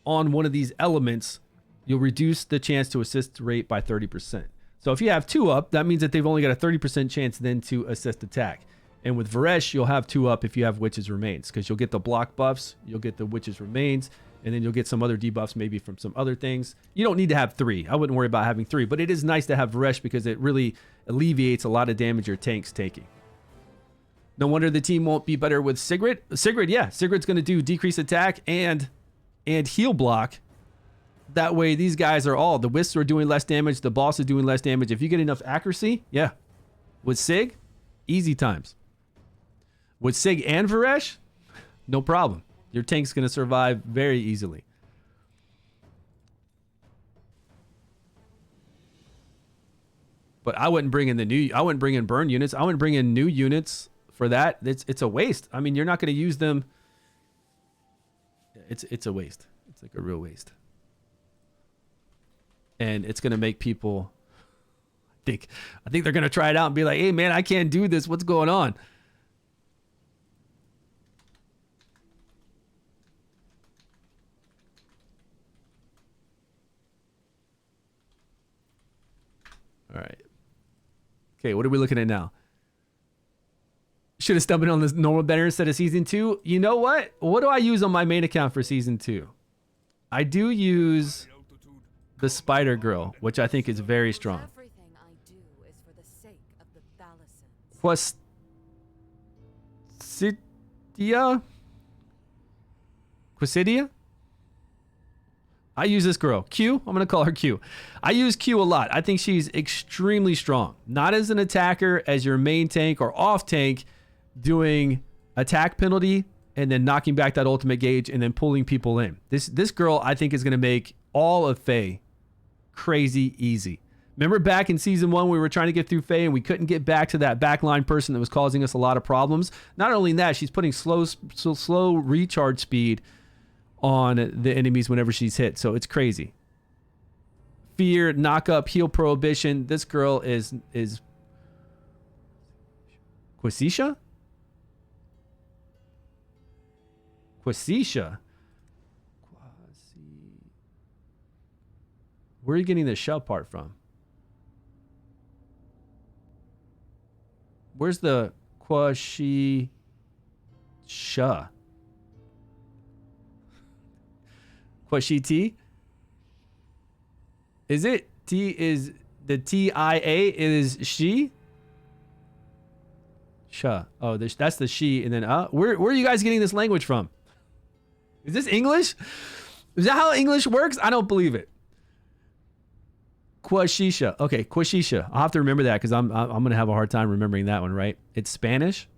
on one of these elements, you'll reduce the chance to assist rate by 30%. So if you have 2 up, that means that they've only got a 30% chance then to assist attack. And with Varesh, you'll have 2 up if you have Witch's Remains, because you'll get the block buffs, you'll get the Witch's Remains, and then you'll get some other debuffs maybe from some other things. You don't need to have 3. I wouldn't worry about having 3, but it is nice to have Varesh because it really alleviates a lot of damage your tank's taking. No wonder the team won't be better with Sigrid. Sigrid, yeah. Sigrid's going to do decrease attack and heal block. That way, these guys are all, the Wisps are doing less damage, the boss is doing less damage. If you get enough accuracy, yeah. With Sig, easy times. With Sig and Varesh, no problem. Your tank's going to survive very easily. But I wouldn't bring in burn units. I wouldn't bring in new units for that. It's a waste. I mean, you're not going to use them. It's a waste. It's like a real waste. And it's going to make people I think they're going to try it out and be like, hey, man, I can't do this. What's going on? All right. Okay, what are we looking at now? Should have stumbled on this normal banner instead of season 2. You know what? What do I use on my main account for season 2? I do use the Spider Girl, which I think is very strong. Everything I do is for the Quisidia? I use this girl. Q? I'm going to call her Q. I use Q a lot. I think she's extremely strong. Not as an attacker, as your main tank or off tank, doing attack penalty and then knocking back that ultimate gauge and then pulling people in. This girl, I think, is going to make all of Fae crazy easy. Remember back in season 1, we were trying to get through Fae and we couldn't get back to that backline person that was causing us a lot of problems. Not only that, she's putting slow recharge speed on the enemies whenever she's hit. So it's crazy. Fear, knock up, heal prohibition. This girl is Quisisha? Quisisha? Where are you getting the shell part from? Where's the Quashisha? Quashiti? Is it T? Is the TIA is she? Sha. Oh, that's the she. And then where are you guys getting this language from? Is this English? Is that how English works? I don't believe it. Quashisha. Okay, Quashisha. I'll have to remember that because I'm gonna have a hard time remembering that one, right? It's Spanish.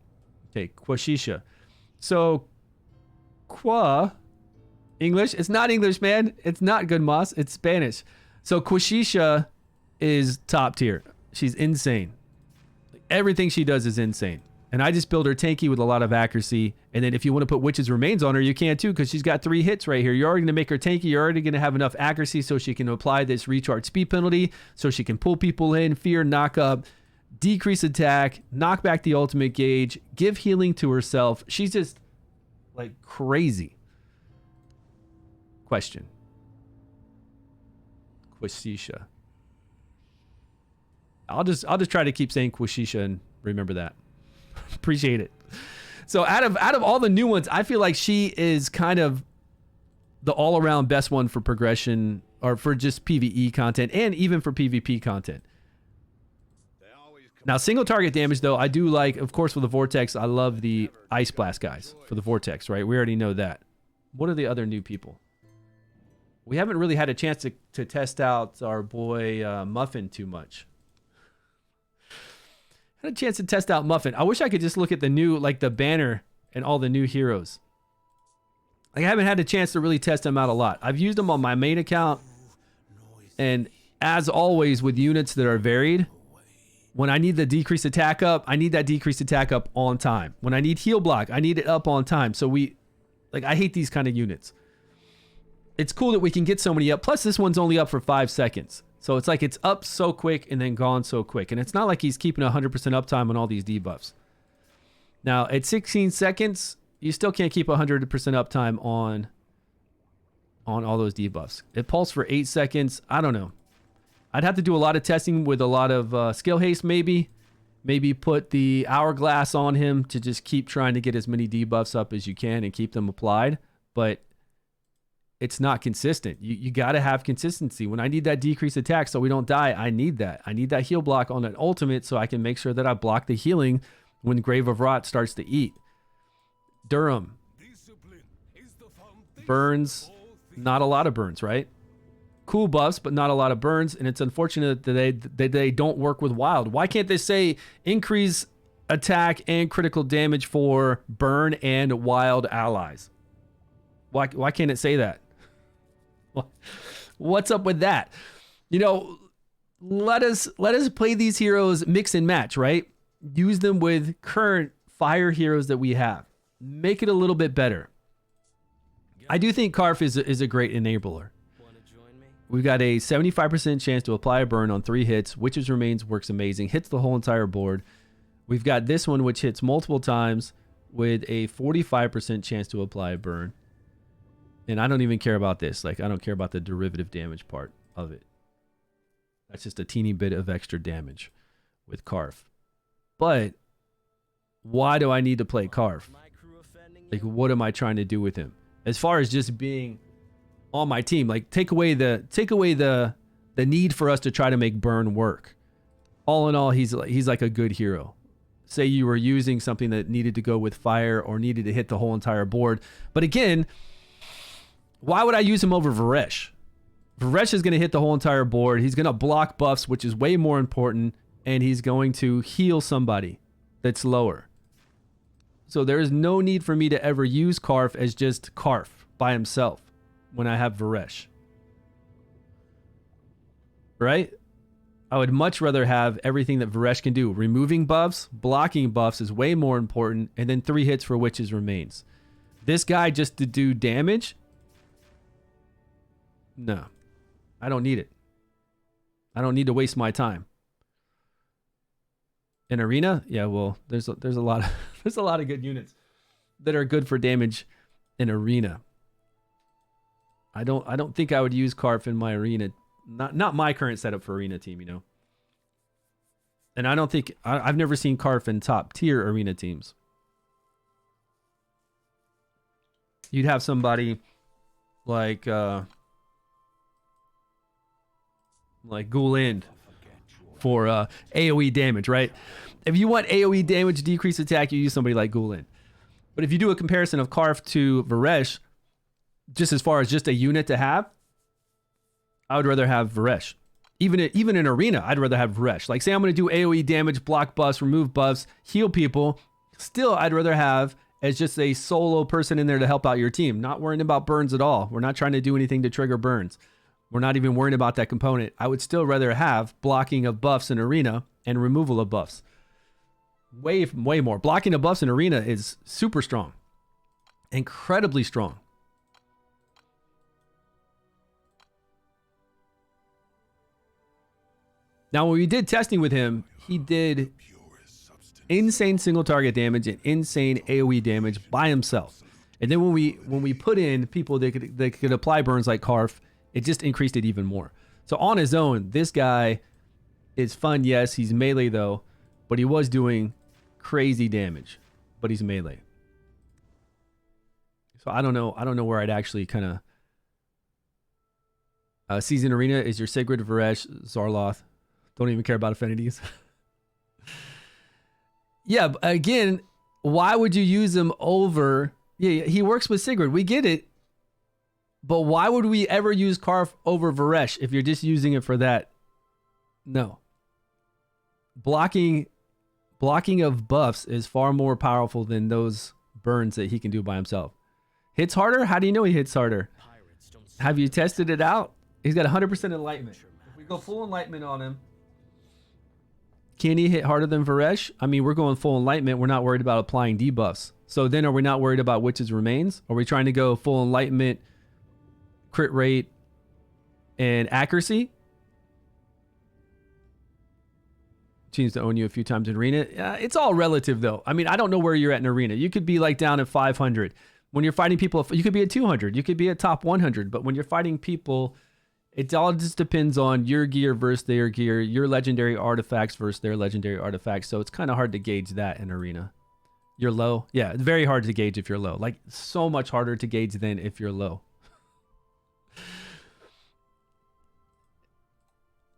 Okay, Quashisha. So English? It's not English, man. It's not good, Moss. It's Spanish. So Quashisha is top tier. She's insane. Everything she does is insane. And I just build her tanky with a lot of accuracy. And then if you want to put Witch's Remains on her, you can too, because she's got 3 hits right here. You're already going to make her tanky. You're already going to have enough accuracy so she can apply this recharge speed penalty, so she can pull people in, fear, knock up, decrease attack, knock back the ultimate gauge, give healing to herself. She's just like crazy. Question. Quashisha. I'll just try to keep saying Quashisha and remember that. Appreciate it. So out of all the new ones, I feel like she is kind of the all-around best one for progression or for just PvE content and even for PvP content. Now, single target damage, though, I do like, of course, with the Vortex, I love the Ice Blast guys for the Vortex, right? We already know that. What are the other new people? We haven't really had a chance to test out our boy Muffin too much. Had a chance to test out Muffin. I wish I could just look at the new, like the banner and all the new heroes. I haven't had a chance to really test them out a lot. I've used them on my main account. And as always with units that are varied, when I need the decreased attack up, I need that decreased attack up on time. When I need heal block, I need it up on time. So I hate these kind of units. It's cool that we can get so many up. Plus this one's only up for 5 seconds. So it's like it's up so quick and then gone so quick. And it's not like he's keeping 100% uptime on all these debuffs. Now, at 16 seconds, you still can't keep 100% uptime on all those debuffs. It pulsed for 8 seconds. I don't know. I'd have to do a lot of testing with a lot of skill haste maybe. Maybe put the hourglass on him to just keep trying to get as many debuffs up as you can and keep them applied. But it's not consistent. You got to have consistency. When I need that decreased attack so we don't die, I need that. I need that heal block on an ultimate so I can make sure that I block the healing when Grave of Rot starts to eat. Durham. Burns. Not a lot of burns, right? Cool buffs, but not a lot of burns. And it's unfortunate that they don't work with wild. Why can't they say increase attack and critical damage for burn and wild allies? Why can't it say that? What's up with that? You know, let us play these heroes mix and match, right? Use them with current fire heroes that we have. Make it a little bit better. I do think Karf is a great enabler. We've got a 75% chance to apply a burn on 3 hits. Witch's Remains works amazing. Hits the whole entire board. We've got this one which hits multiple times with a 45% chance to apply a burn. And I don't even care about this. Like, I don't care about the derivative damage part of it. That's just a teeny bit of extra damage with Karf. But why do I need to play Karf? Like, what am I trying to do with him? As far as just being on my team, like take away the need for us to try to make burn work. All in all, he's like a good hero. say you were using something that needed to go with fire or needed to hit the whole entire board. But again, why would I use him over Varesh? Varesh is going to hit the whole entire board. He's going to block buffs, which is way more important, and he's going to heal somebody that's lower. So there is no need for me to ever use Karf as just Karf by himself when I have Varesh. Right? I would much rather have everything that Varesh can do. Removing buffs, blocking buffs is way more important, and then 3 hits for Witch's Remains. This guy just to do damage? No. I don't need it. I don't need to waste my time. In Arena? Yeah, well, there's a lot of there's a lot of good units that are good for damage in Arena. I don't think I would use Karf in my Arena. Not my current setup for Arena team, you know. And I don't think I've never seen Karf in top tier Arena teams. You'd have somebody like Ghoul for AoE damage, right? If you want AoE damage, decrease attack, you use somebody like Ghoul. But if you do a comparison of Karf to Varesh, just as far as just a unit to have, I would rather have Varesh. Even in Arena, I'd rather have Varesh. Like, say I'm going to do AoE damage, block buffs, remove buffs, heal people. Still, I'd rather have as just a solo person in there to help out your team. Not worrying about burns at all. We're not trying to do anything to trigger burns. We're not even worrying about that component. I would still rather have blocking of buffs in Arena and removal of buffs. Way more. Blocking of buffs in Arena is super strong. Incredibly strong. Now, when we did testing with him, he did insane single target damage and insane AoE damage by himself. And then when we put in people that could apply burns like Karf, it just increased it even more. So on his own, this guy is fun. Yes, he's melee though, but he was doing crazy damage, but he's melee. So I don't know where I'd actually kind of season Arena is your Sigrid, Varesh, Zarloth. Don't even care about affinities. Yeah, again, why would you use him over? Yeah, he works with Sigrid. We get it. But why would we ever use Karf over Varesh if you're just using it for that? No. Blocking of buffs is far more powerful than those burns that he can do by himself. Hits harder? How do you know he hits harder? Have you tested it out? He's got 100% enlightenment. If we go full enlightenment on him, can he hit harder than Varesh? I mean, we're going full enlightenment. We're not worried about applying debuffs. So then are we not worried about Witch's Remains? Are we trying to go full enlightenment, crit rate, and accuracy? Seems to own you a few times in Arena. It's all relative, though. I mean, I don't know where you're at in Arena. You could be like down at 500. When you're fighting people, you could be at 200. You could be at top 100. But when you're fighting people, it all just depends on your gear versus their gear, your legendary artifacts versus their legendary artifacts. So it's kind of hard to gauge that in Arena. You're low? Yeah, it's very hard to gauge if you're low. Like, so much harder to gauge than if you're low.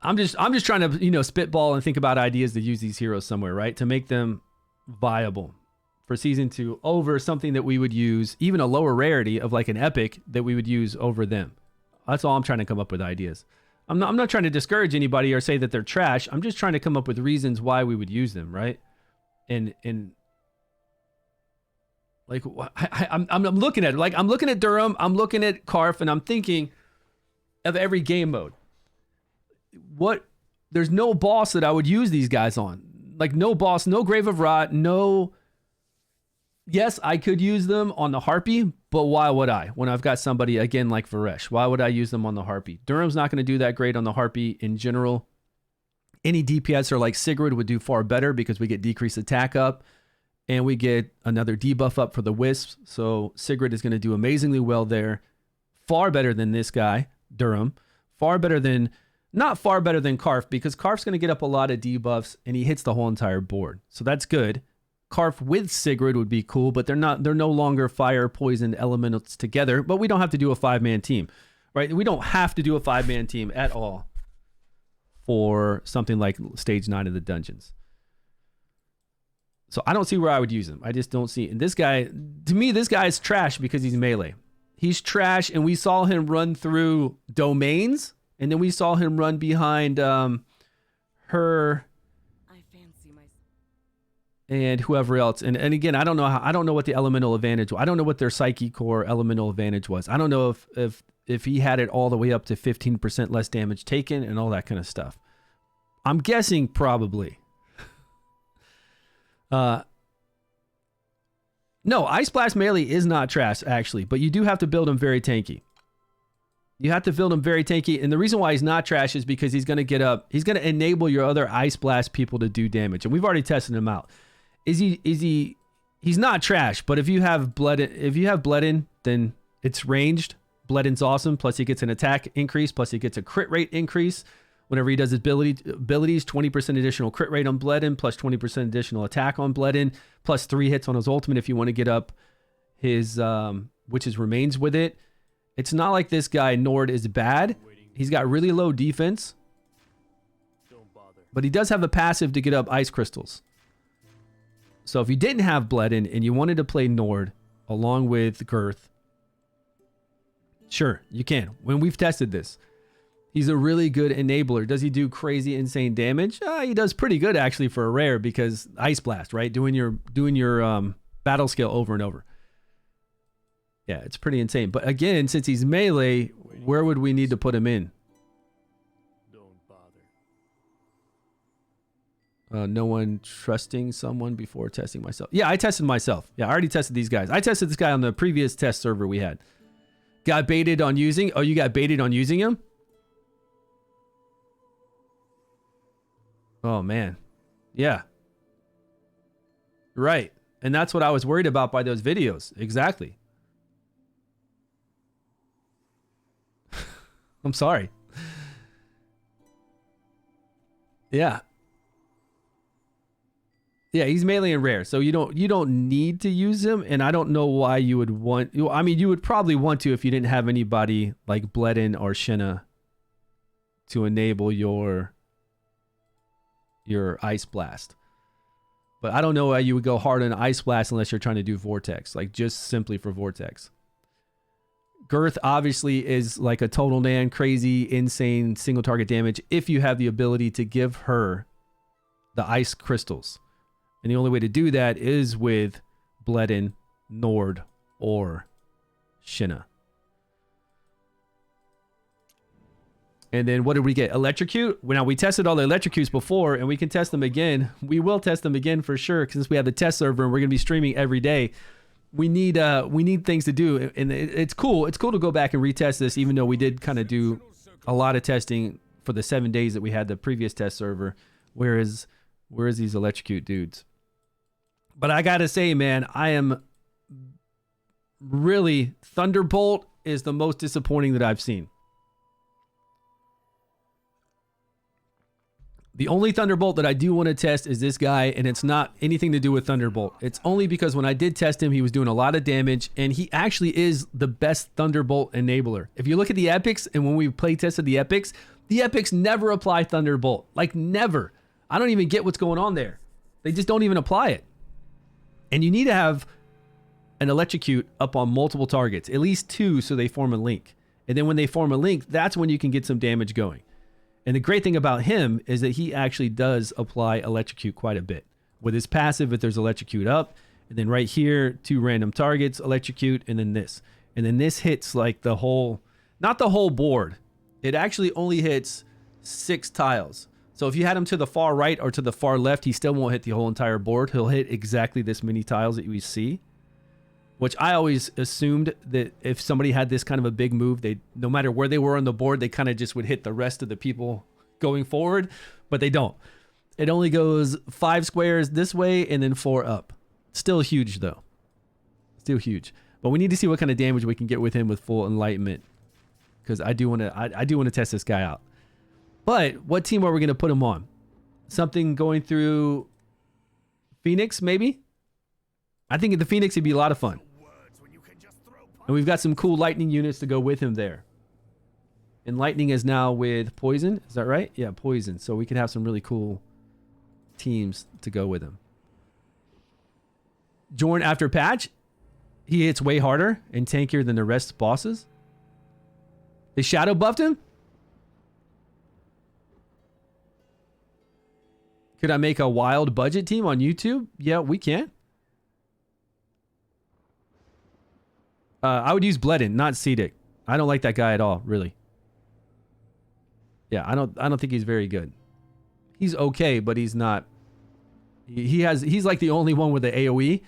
I'm just trying to, spitball and think about ideas to use these heroes somewhere, right? To make them viable for season 2 over something that we would use, even a lower rarity of like an epic that we would use over them. That's all I'm trying to come up with ideas. I'm not trying to discourage anybody or say that they're trash. I'm just trying to come up with reasons why we would use them, right? And like I'm looking at it. Like I'm looking at Durham, I'm looking at Karf, and I'm thinking of every game mode. There's no boss that I would use these guys on. Like no boss, no Grave of Rot, no. Yes, I could use them on the Harpy, but why would I? When I've got somebody, again, like Varesh, why would I use them on the Harpy? Durham's not going to do that great on the Harpy in general. Any DPS or like Sigrid would do far better because we get decreased attack up and we get another debuff up for the Wisps. So Sigrid is going to do amazingly well there. Far better than this guy, Durham. Not far better than Karf, because Karf's going to get up a lot of debuffs and he hits the whole entire board. So that's good. Karf with Sigrid would be cool, but they're no longer fire, poison, elementals together, but we don't have to do a 5-man team, right? We don't have to do a 5-man team at all for something like stage 9 of the dungeons. So I don't see where I would use him. I just don't see. And this guy, to me, this guy's trash because he's melee. He's trash, and we saw him run through domains, and then we saw him run behind her and whoever else. And again, I don't know what the elemental advantage was. I don't know what their psyche core elemental advantage was. I don't know if he had it all the way up to 15% less damage taken and all that kind of stuff. I'm guessing probably. No, Ice Blast melee is not trash, actually, but you do have to build him very tanky. You have to build him very tanky, and the reason why he's not trash is because he's going to get up. He's going to enable your other Ice Blast people to do damage, and we've already tested him out. He's not trash, but if you have blood in, then it's ranged. Bloodin's awesome, plus he gets an attack increase, plus he gets a crit rate increase. Whenever he does his abilities, 20% additional crit rate on Bloodin, plus 20% additional attack on Bloodin, plus 3 hits on his ultimate if you want to get up his, which is remains with it. It's not like this guy, Nord, is bad. He's got really low defense, but he does have a passive to get up ice crystals. So if you didn't have Bloodin and you wanted to play Nord along with Girth, sure, you can. When we've tested this. He's a really good enabler. Does he do crazy, insane damage? He does pretty good actually for a rare because Ice Blast, right? Doing your battle skill over and over. Yeah, it's pretty insane. But again, since he's melee, where would we need to put him in? Don't bother. No one trusting someone before testing myself. Yeah, I tested myself. Yeah, I already tested these guys. I tested this guy on the previous test server we had. Got baited on using. Oh, you got baited on using him? Oh, man. Yeah. Right. And that's what I was worried about by those videos. Exactly. I'm sorry. Yeah. Yeah, he's melee and rare. So you don't need to use him, and I don't know why you would want. I mean, you would probably want to if you didn't have anybody like Bloodin or Shinna to enable your Ice Blast. But I don't know why you would go hard on Ice Blast unless you're trying to do Vortex, like just simply for Vortex. Girth obviously is like a total nan, crazy, insane single target damage if you have the ability to give her the ice crystals. And the only way to do that is with Bloodin, Nord, or Shinna. And then what did we get? Electrocute? Now, we tested all the electrocutes before, and we can test them again. We will test them again for sure, since we have the test server and we're going to be streaming every day. We need things to do, and it's cool. It's cool to go back and retest this, even though we did kind of do a lot of testing for the 7 days that we had the previous test server. Where is these electrocute dudes? But I got to say, man, I am really... Thunderbolt is the most disappointing that I've seen. The only Thunderbolt that I do want to test is this guy, and it's not anything to do with Thunderbolt. It's only because when I did test him, he was doing a lot of damage, and he actually is the best Thunderbolt enabler. If you look at the epics, and when we play tested the epics never apply Thunderbolt. Like, never. I don't even get what's going on there. They just don't even apply it. And you need to have an electrocute up on multiple targets, at least 2, so they form a link. And then when they form a link, that's when you can get some damage going. And the great thing about him is that he actually does apply electrocute quite a bit. With his passive, if there's electrocute up, and then right here, 2 random targets, electrocute, and then this. And then this hits like the whole, not the whole board. It actually only hits 6 tiles. So if you had him to the far right or to the far left, he still won't hit the whole entire board. He'll hit exactly this many tiles that you see. Which I always assumed that if somebody had this kind of a big move, they, no matter where they were on the board, they kind of just would hit the rest of the people going forward, but they don't. It only goes 5 squares this way and then 4 up. Still huge though. Still huge. But we need to see what kind of damage we can get with him with full enlightenment, because I do want to test this guy out. But what team are we going to put him on? Something going through Phoenix, maybe? I think the Phoenix would be a lot of fun. And we've got some cool lightning units to go with him there. And lightning is now with poison. Is that right? Yeah, poison. So we could have some really cool teams to go with him. Join after patch. He hits way harder and tankier than the rest bosses. They shadow buffed him? Could I make a wild budget team on YouTube? Yeah, we can. I would use Bledin, not Cedic. I don't like that guy at all, really. Yeah, I don't think he's very good. He's okay, but he's not. He's like the only one with the AoE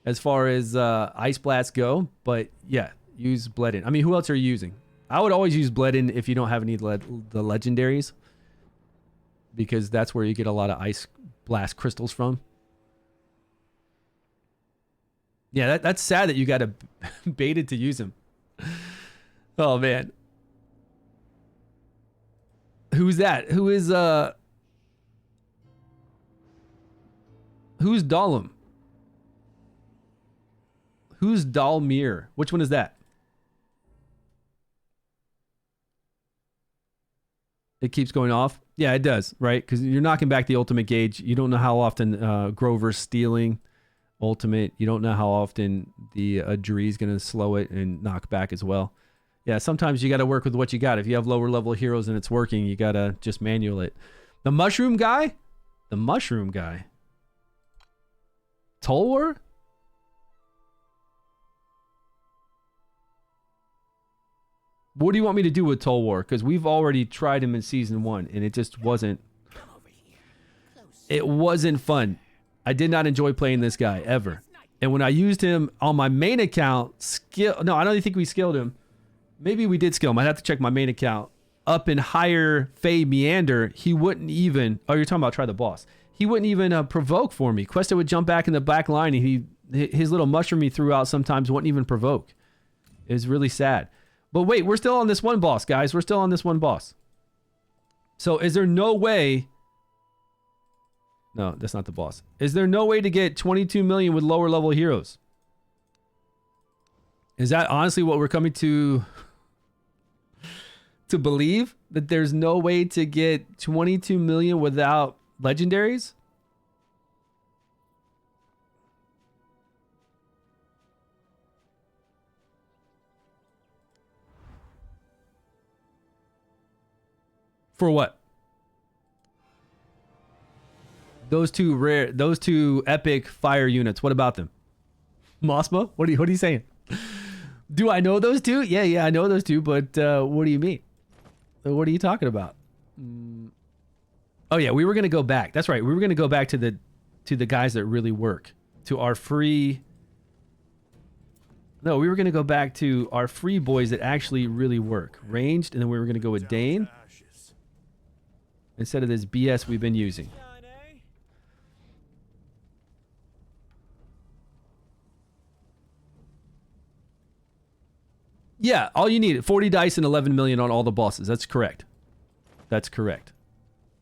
as far as Ice Blasts go. But yeah, use Bledin. I mean, who else are you using? I would always use Bledin if you don't have any the legendaries, because that's where you get a lot of Ice Blast crystals from. Yeah, that's sad that you got baited to use him. Oh man. Who's that? Who's Dahlum? Who's Dalmir? Which one is that? It keeps going off. Yeah, it does, right? Because you're knocking back the ultimate gauge. You don't know how often Grover's stealing ultimate. You don't know how often the Dree is going to slow it and knock back as well. Yeah, sometimes you got to work with what you got. If you have lower level heroes and it's working, you got to just manual it. The mushroom guy? The mushroom guy. Tolwar? What do you want me to do with Tolwar? Because we've already tried him in season 1 and it just wasn't. It wasn't fun. I did not enjoy playing this guy ever. And when I used him on my main account, no, I don't think we skilled him. Maybe we did skill him. I'd have to check my main account. Up in higher Fey Meander, he wouldn't even. Oh, you're talking about try the boss. He wouldn't even provoke for me. Questa would jump back in the back line and his little mushroom he threw out sometimes wouldn't even provoke. It was really sad. But wait, we're still on this one boss, guys. We're still on this one boss. So is there no way... No, that's not the boss. Is there no way to get 22 million with lower level heroes? Is that honestly what we're coming to believe? That there's no way to get 22 million without legendaries? For what? Those two epic fire units. What about them? Mosma? What are you saying? Do I know those two? Yeah, I know those two, but what do you mean? What are you talking about? Oh yeah, we were gonna go back. That's right. We were gonna go back to the guys that really work. To our free. No, we were gonna go back to our free boys that actually really work. Ranged, and then we were gonna go with Dane. Instead of this BS we've been using. Yeah, all you need, 40 dice and 11 million on all the bosses. That's correct. That's correct.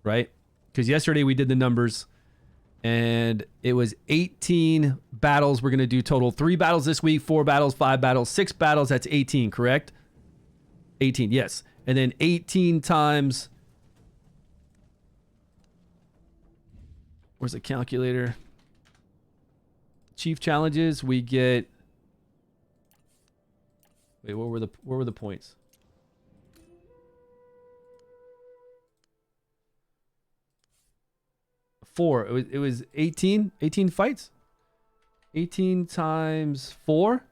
Right? Because yesterday we did the numbers and it was 18 battles. We're going to do total 3 battles this week, 4 battles, 5 battles, 6 battles. That's 18, correct? 18, yes. And then 18 times... Where's the calculator? Chief challenges, we get... Wait, what were the points? Four. It was 18 fights. 18 times 4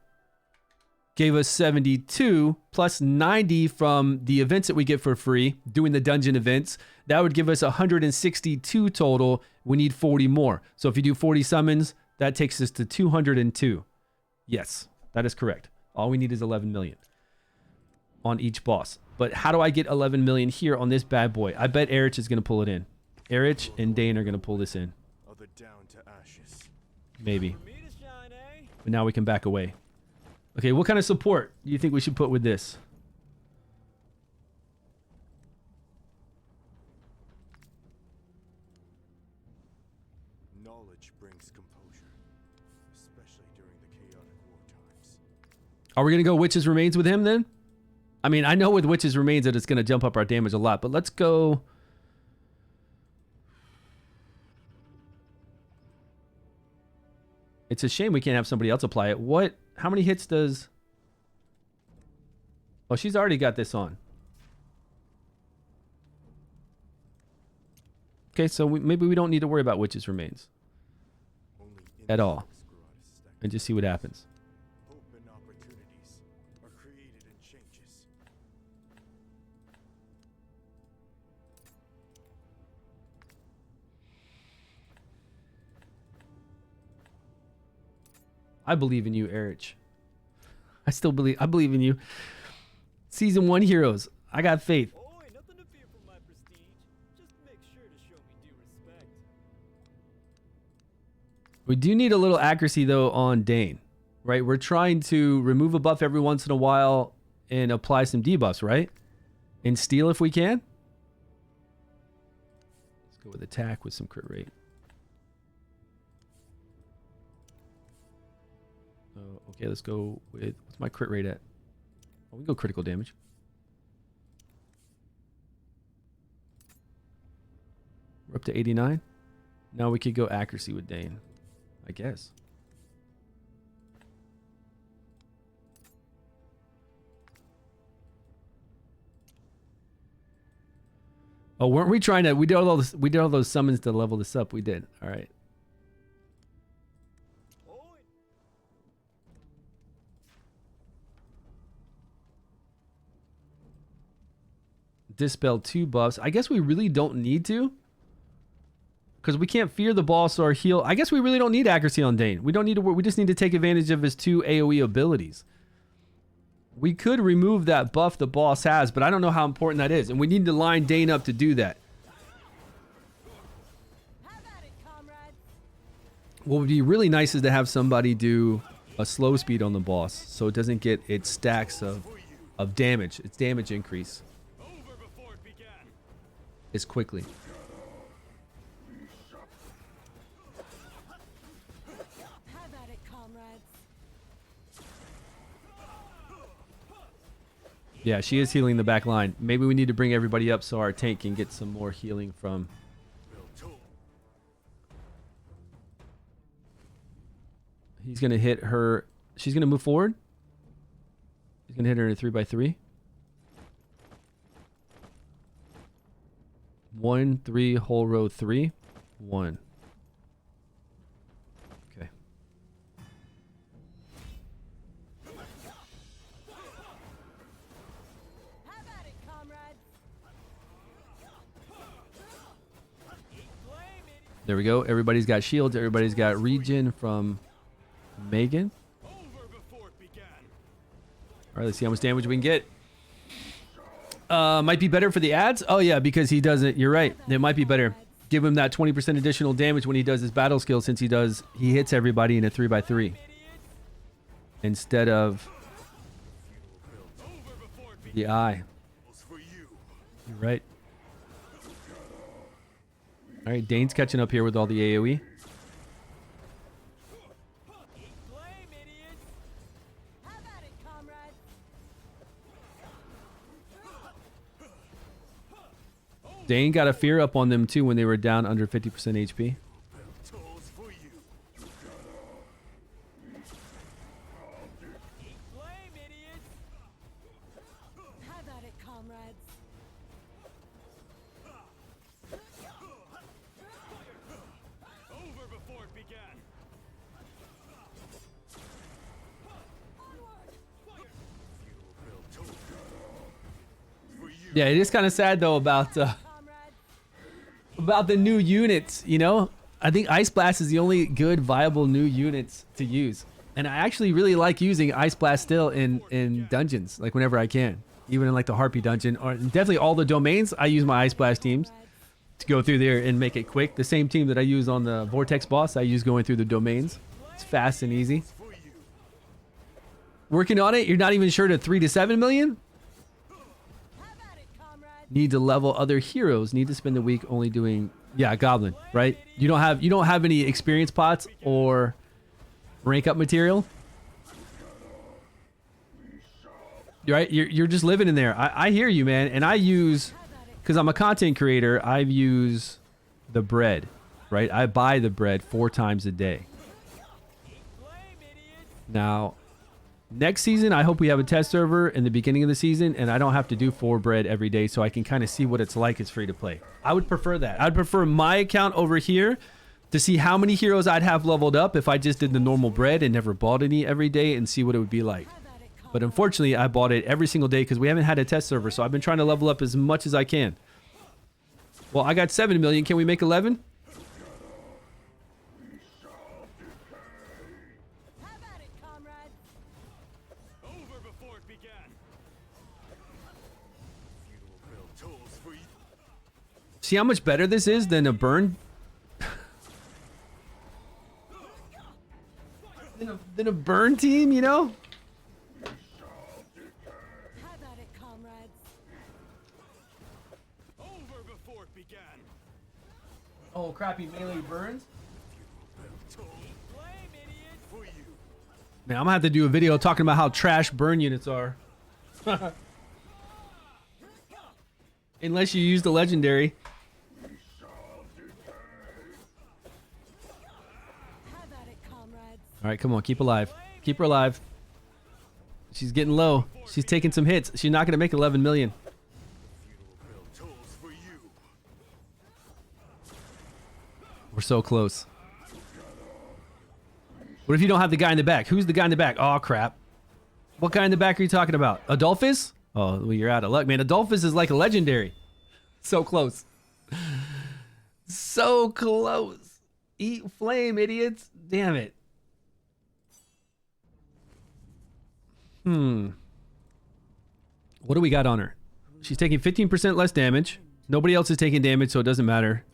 gave us 72 plus 90 from the events that we get for free doing the dungeon events. That would give us 162 total. We need 40 more. So if you do 40 summons, that takes us to 202. Yes, that is correct. All we need is 11 million on each boss. But how do I get 11 million here on this bad boy? I bet Erich is going to pull it in. Erich and Dane are going to pull this in. Down to ashes. Maybe. But now we can back away. Okay, what kind of support do you think we should put with this? Knowledge brings composure, especially during the chaotic war times. Are we going to go Witch's Remains with him then? I mean, I know with Witch's Remains that it's going to jump up our damage a lot, but let's go... It's a shame we can't have somebody else apply it. What? How many hits does... Oh, she's already got this on. Okay, so maybe we don't need to worry about Witch's Remains. Only At all. innocence grew out of stagnation. And just see what happens. Hope and opportunities are created in changes. I believe in you, Erich. I believe in you. Season 1 heroes. I got faith. Oh, ain't nothing to fear from my prestige. Just make sure to show me due respect. We do need a little accuracy, though, on Dane. Right? We're trying to remove a buff every once in a while and apply some debuffs, right? And steal if we can. Let's go with attack with some crit rate. Okay, let's go with... What's my crit rate at? Oh, we can go critical damage. We're up to 89. Now we could go accuracy with Dane, I guess. Oh, weren't we trying to... We did all those summons to level this up. We did. All right. Dispel 2 buffs. I guess we really don't need to. Because we can't fear the boss or heal. I guess we really don't need accuracy on Dane. We don't need to work. We just need to take advantage of his 2 AoE abilities. We could remove that buff the boss has, but I don't know how important that is. And we need to line Dane up to do that. Have at it, comrade. What would be really nice is to have somebody do a slow speed on the boss so it doesn't get its stacks of damage. Its damage increase as quickly. Have at it, comrades. Yeah, she is healing the back line. Maybe we need to bring everybody up so our tank can get some more healing from... He's going to hit her... She's going to move forward. He's going to hit her in a 3x3. 1, 3, whole row 3. 1. Okay. Have at it, comrades. There we go. Everybody's got shields. Everybody's got regen from Megan. All right, let's see how much damage we can get. Might be better for the ads. Oh yeah, because he doesn't. You're right. It might be better. Give him that 20% additional damage when he does his battle skill, since he hits everybody in a 3x3 instead of the eye. You're right. All right, Dane's catching up here with all the AoE. Have at it, comrades. Dane got a fear up on them too when they were down under 50% HP. Have at it, comrades. Yeah, it is kind of sad though about the new units. You know, I think Ice Blast is the only good viable new units to use, and I actually really like using Ice Blast still in dungeons, like whenever I can, even in like the Harpy dungeon or definitely all the domains. I use my Ice Blast teams to go through there and make it quick. The same team that I use on the Vortex boss, I use going through the domains. It's fast and easy. Working on it. You're not even sure to 3 to 7 million. Need to level other heroes. Need to spend the week only doing Goblin, right? You don't have any experience pots or rank up material. Right? You're just living in there. I hear you, man. And I use, because I'm a content creator, I use the bread, right? I buy the bread 4 times a day. Now, next season, I hope we have a test server in the beginning of the season, and I don't have to do 4 bread every day, so I can kind of see what it's like as free to play. I would prefer that. I'd prefer my account over here to see how many heroes I'd have leveled up if I just did the normal bread and never bought any every day and see what it would be like. But unfortunately, I bought it every single day because we haven't had a test server, so I've been trying to level up as much as I can. Well, I got 7 million. Can we make 11? Over before it began. Funeral bell tolls for you. See how much better this is than a burn? than a burn team, you know? Have at it, comrades. Over before it began. Oh, crappy melee burns? Flame, idiot. For you. Man, I'm gonna have to do a video talking about how trash burn units are. Unless you use the legendary. Have at it, comrades. All right, come on, keep alive. Keep her alive. She's getting low. She's taking some hits. She's not gonna make 11 million. Funeral bell tolls for you. We're so close. What if you don't have the guy in the back? Who's the guy in the back? Oh, crap. What guy in the back are you talking about? Adolphus? Oh, well, you're out of luck, man. Adolphus is like a legendary. So close. So close. Eat flame, idiots. Damn it. What do we got on her? She's taking 15% less damage. Nobody else is taking damage, so it doesn't matter.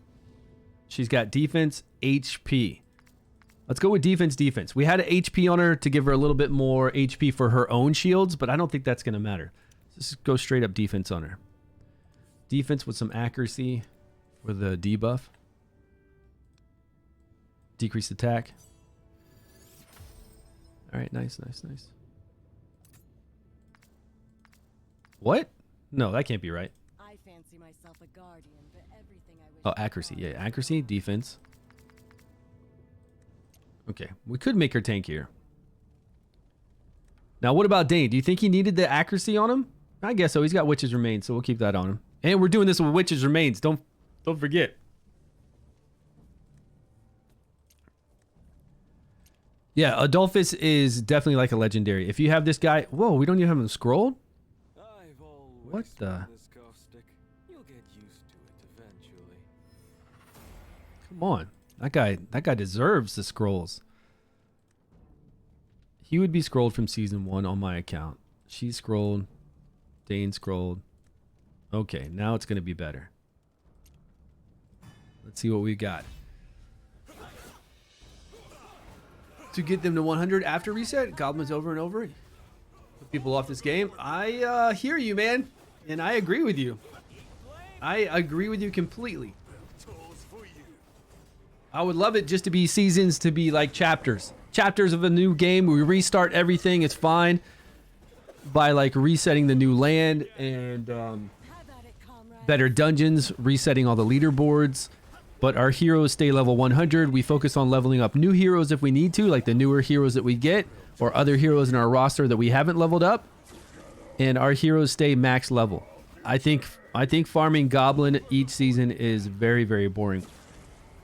She's got defense, HP. Let's go with defense. We had an HP on her to give her a little bit more HP for her own shields, but I don't think that's going to matter. Let's just go straight up defense on her. Defense with some accuracy for the debuff. Decreased attack. All right, nice. What? No, that can't be right. I fancy myself a guardian, but everything I wish. Oh, accuracy. Yeah, accuracy, defense. Okay, we could make her tankier. Now, what about Dane? Do you think he needed the accuracy on him? I guess so. He's got Witch's Remains, so we'll keep that on him. And we're doing this with Witch's Remains. Don't forget. Yeah, Adolphus is definitely like a legendary. If you have this guy... Whoa, we don't even have him scrolled? I've always What the- done this caustic. You'll get used to it eventually. Come on. That guy deserves the scrolls. He would be scrolled from season 1 on my account. She's scrolled. Dane scrolled. Okay, now it's going to be better. Let's see what we got. To get them to 100 after reset, goblins over and over. Put people off this game. I hear you, man. And I agree with you. I agree with you completely. Tolls for you. I would love it just to be seasons, to be like chapters. Chapters of a new game. We restart everything. It's fine. By like resetting the new land and Have at it, comrades. better dungeons, resetting all the leaderboards. But our heroes stay level 100. We focus on leveling up new heroes if we need to, like the newer heroes that we get, or other heroes in our roster that we haven't leveled up. And our heroes stay max level. I think farming Goblin each season is very, very boring.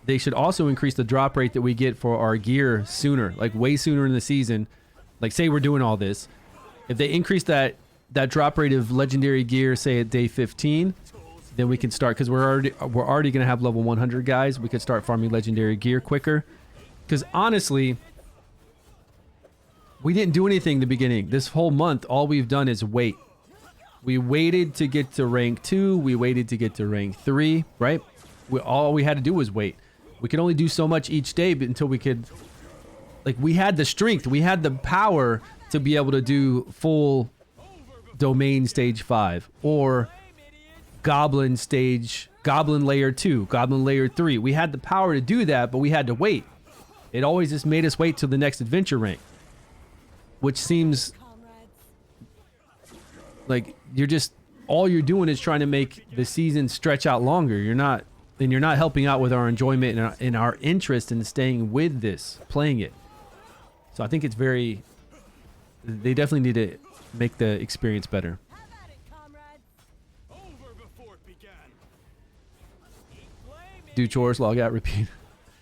They should also increase the drop rate that we get for our gear sooner, like way sooner in the season. Like say we're doing all this. If they increase that drop rate of legendary gear, say at day 15, then we can start, because we're already going to have level 100 guys. We could start farming legendary gear quicker. Because honestly, we didn't do anything in the beginning. This whole month, all we've done is wait. We waited to get to rank 2. We waited to get to rank 3, right? All we had to do was wait. We could only do so much each day until we could... Like, we had the strength. We had the power to be able to do full domain stage 5. Or goblin layer 2, goblin layer 3. We had the power to do that, but we had to wait. It always just made us wait till the next adventure rank. Which seems... Comrades. like all you're doing is trying to make the season stretch out longer. You're not helping out with our enjoyment and our interest in staying with this, playing it. So I think it's very They definitely need to make the experience better. Have at it, comrades. Over before it began. Do chores, log out, repeat.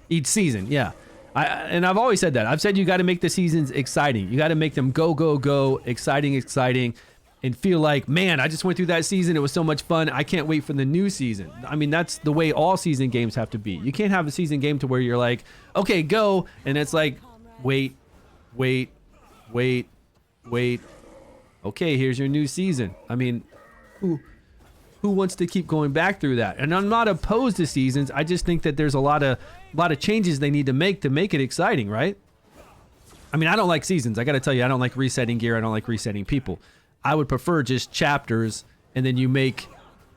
Each season, yeah. And I've always said that. I've said you got to make the seasons exciting. You got to make them go, go, go, exciting, exciting, and feel like, man, I just went through that season. It was so much fun. I can't wait for the new season. I mean, that's the way all season games have to be. You can't have a season game to where you're like, okay, go, and it's like, wait, wait, wait, wait. Okay, here's your new season. I mean, who wants to keep going back through that? And I'm not opposed to seasons. I just think that there's a lot of changes they need to make it exciting, right? I mean, I don't like seasons. I got to tell you, I don't like resetting gear. I don't like resetting people. I would prefer just chapters, and then you make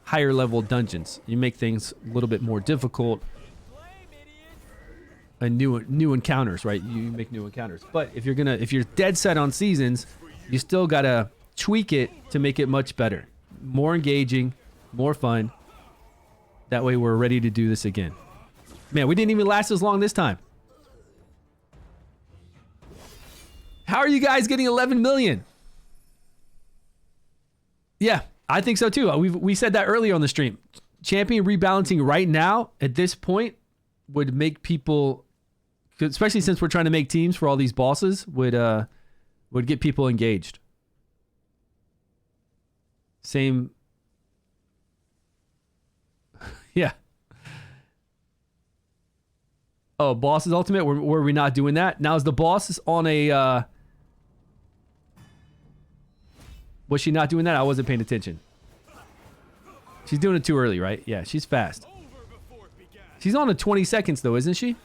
higher level dungeons. You make things a little bit more difficult. And new encounters, right? You make new encounters. But if you're dead set on seasons, you still gotta tweak it to make it much better, more engaging, more fun. That way we're ready to do this again. Man, we didn't even last as long this time. How are you guys getting 11 million? Yeah, I think so too. We said that earlier on the stream. Champion rebalancing right now at this point would make people, especially since we're trying to make teams for all these bosses, would get people engaged. Same. Yeah. Oh, boss's ultimate. Were we not doing that? Now is the boss on a? Was she not doing that? I wasn't paying attention. She's doing it too early, right? Yeah, she's fast. She's on a 20 seconds though, isn't she?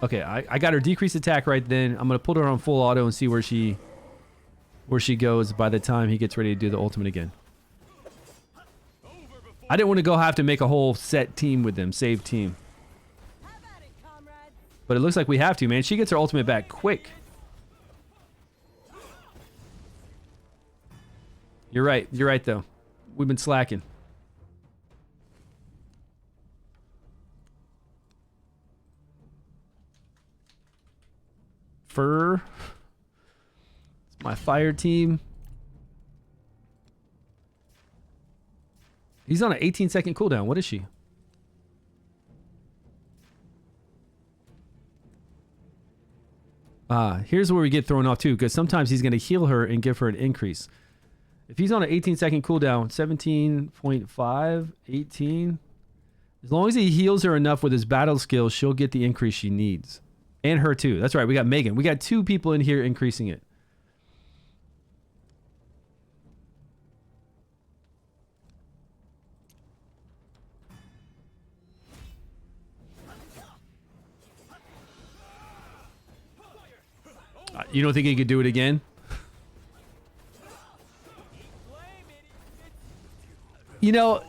Okay, I got her decreased attack right then. I'm gonna put her on full auto and see where she goes by the time he gets ready to do the ultimate again. I didn't want to have to make a whole set team with them, save team. But it looks like we have to, man. She gets her ultimate back quick. You're right. You're right, though. We've been slacking. Fur. It's my fire team. He's on an 18-second cooldown. What is she? Here's where we get thrown off too, because sometimes he's going to heal her and give her an increase. If he's on an 18-second cooldown, 17.5, 18. As long as he heals her enough with his battle skills, she'll get the increase she needs. And her too. That's right. We got Megan. We got 2 people in here increasing it. You don't think he could do it again? You know,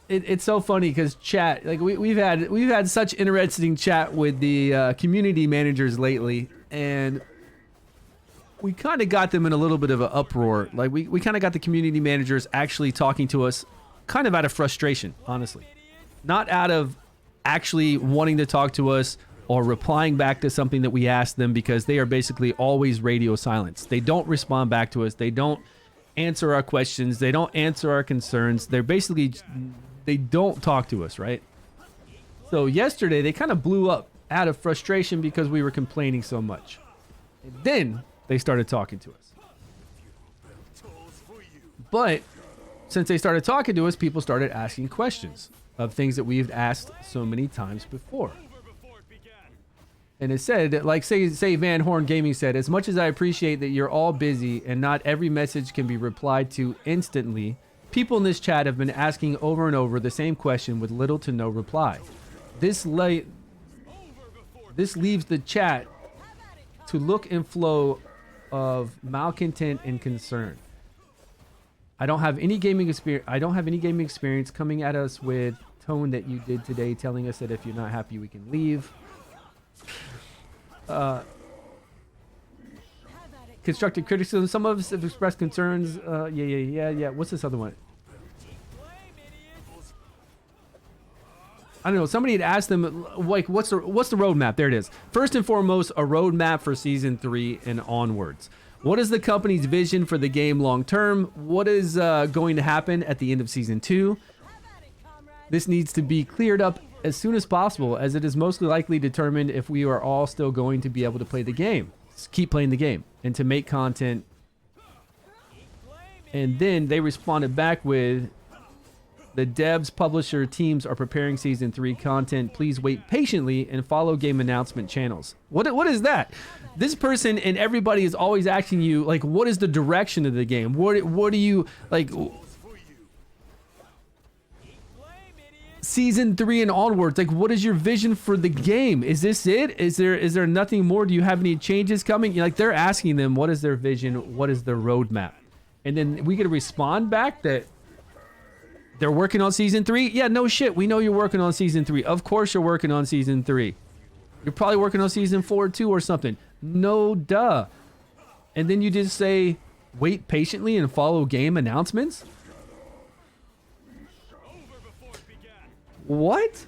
it's so funny because chat, like we've had such interesting chat with the community managers lately, and we kind of got them in a little bit of an uproar. Like we kind of got the community managers actually talking to us kind of out of frustration, honestly. Not out of actually wanting to talk to us or replying back to something that we asked them, because they are basically always radio silence. They don't respond back to us. They don't answer our questions. They don't answer our concerns. They're basically, they don't talk to us, right? So yesterday they kind of blew up out of frustration because we were complaining so much. And then they started talking to us. But since they started talking to us, people started asking questions of things that we've asked so many times before. And it said, like, say Van Horn Gaming said, as much as I appreciate that you're all busy and not every message can be replied to instantly, people in this chat have been asking over and over the same question with little to no reply. This leaves the chat to look and flow of malcontent and concern. I don't have any gaming experience coming at us with tone that you did today, telling us that if you're not happy we can leave. Constructive criticism. Some of us have expressed concerns. Yeah. What's this other one? I don't know. Somebody had asked them, like, what's the roadmap? There it is. First and foremost, a roadmap for season 3 and onwards. What is the company's vision for the game long term? What is going to happen at the end of season 2? This needs to be cleared up as soon as possible, as it is mostly likely determined if we are all still going to be able to play the game. Just keep playing the game and to make content. And then they responded back with, the devs, publisher, teams are preparing season 3 content. Please wait patiently and follow game announcement channels. What is that? This person and everybody is always asking you, like, what is the direction of the game? What do you, like, season 3 and onwards, like, what is your vision for the game? Is this it? Is there nothing more? Do you have any changes coming? Like, they're asking them, what is their vision? What is their roadmap? And then we could respond back that they're working on season 3. Yeah, no shit. We know you're working on season 3. Of course you're working on season 3. You're probably working on season 4 too or something. No duh. And then you just say, wait patiently and follow game announcements? What?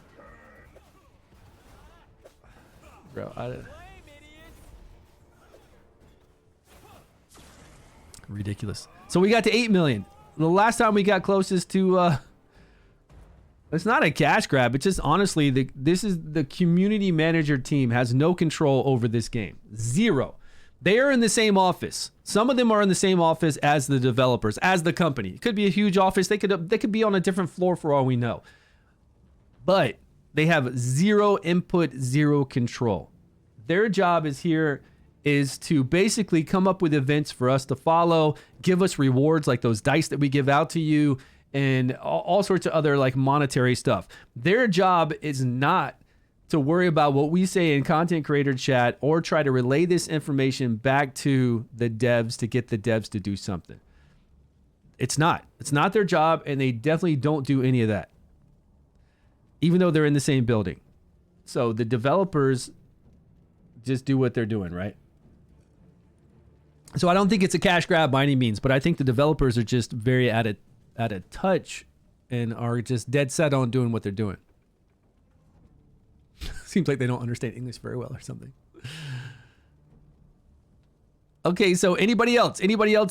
Bro, ridiculous. So we got to 8 million. The last time we got closest to it's not a cash grab. It's just honestly this is the community manager team has no control over this game. Zero. They are in the same office. Some of them are in the same office as the developers, as the company. It could be a huge office. They could be on a different floor for all we know. But they have zero input, zero control. Their job is to basically come up with events for us to follow, give us rewards like those dice that we give out to you, and all sorts of other like monetary stuff. Their job is not to worry about what we say in content creator chat or try to relay this information back to the devs to get the devs to do something. It's not their job, and they definitely don't do any of that, even though they're in the same building. So the developers just do what they're doing, right? So I don't think it's a cash grab by any means, but I think the developers are just very out of touch and are just dead set on doing what they're doing. Seems like they don't understand English very well or something. Okay, so anybody else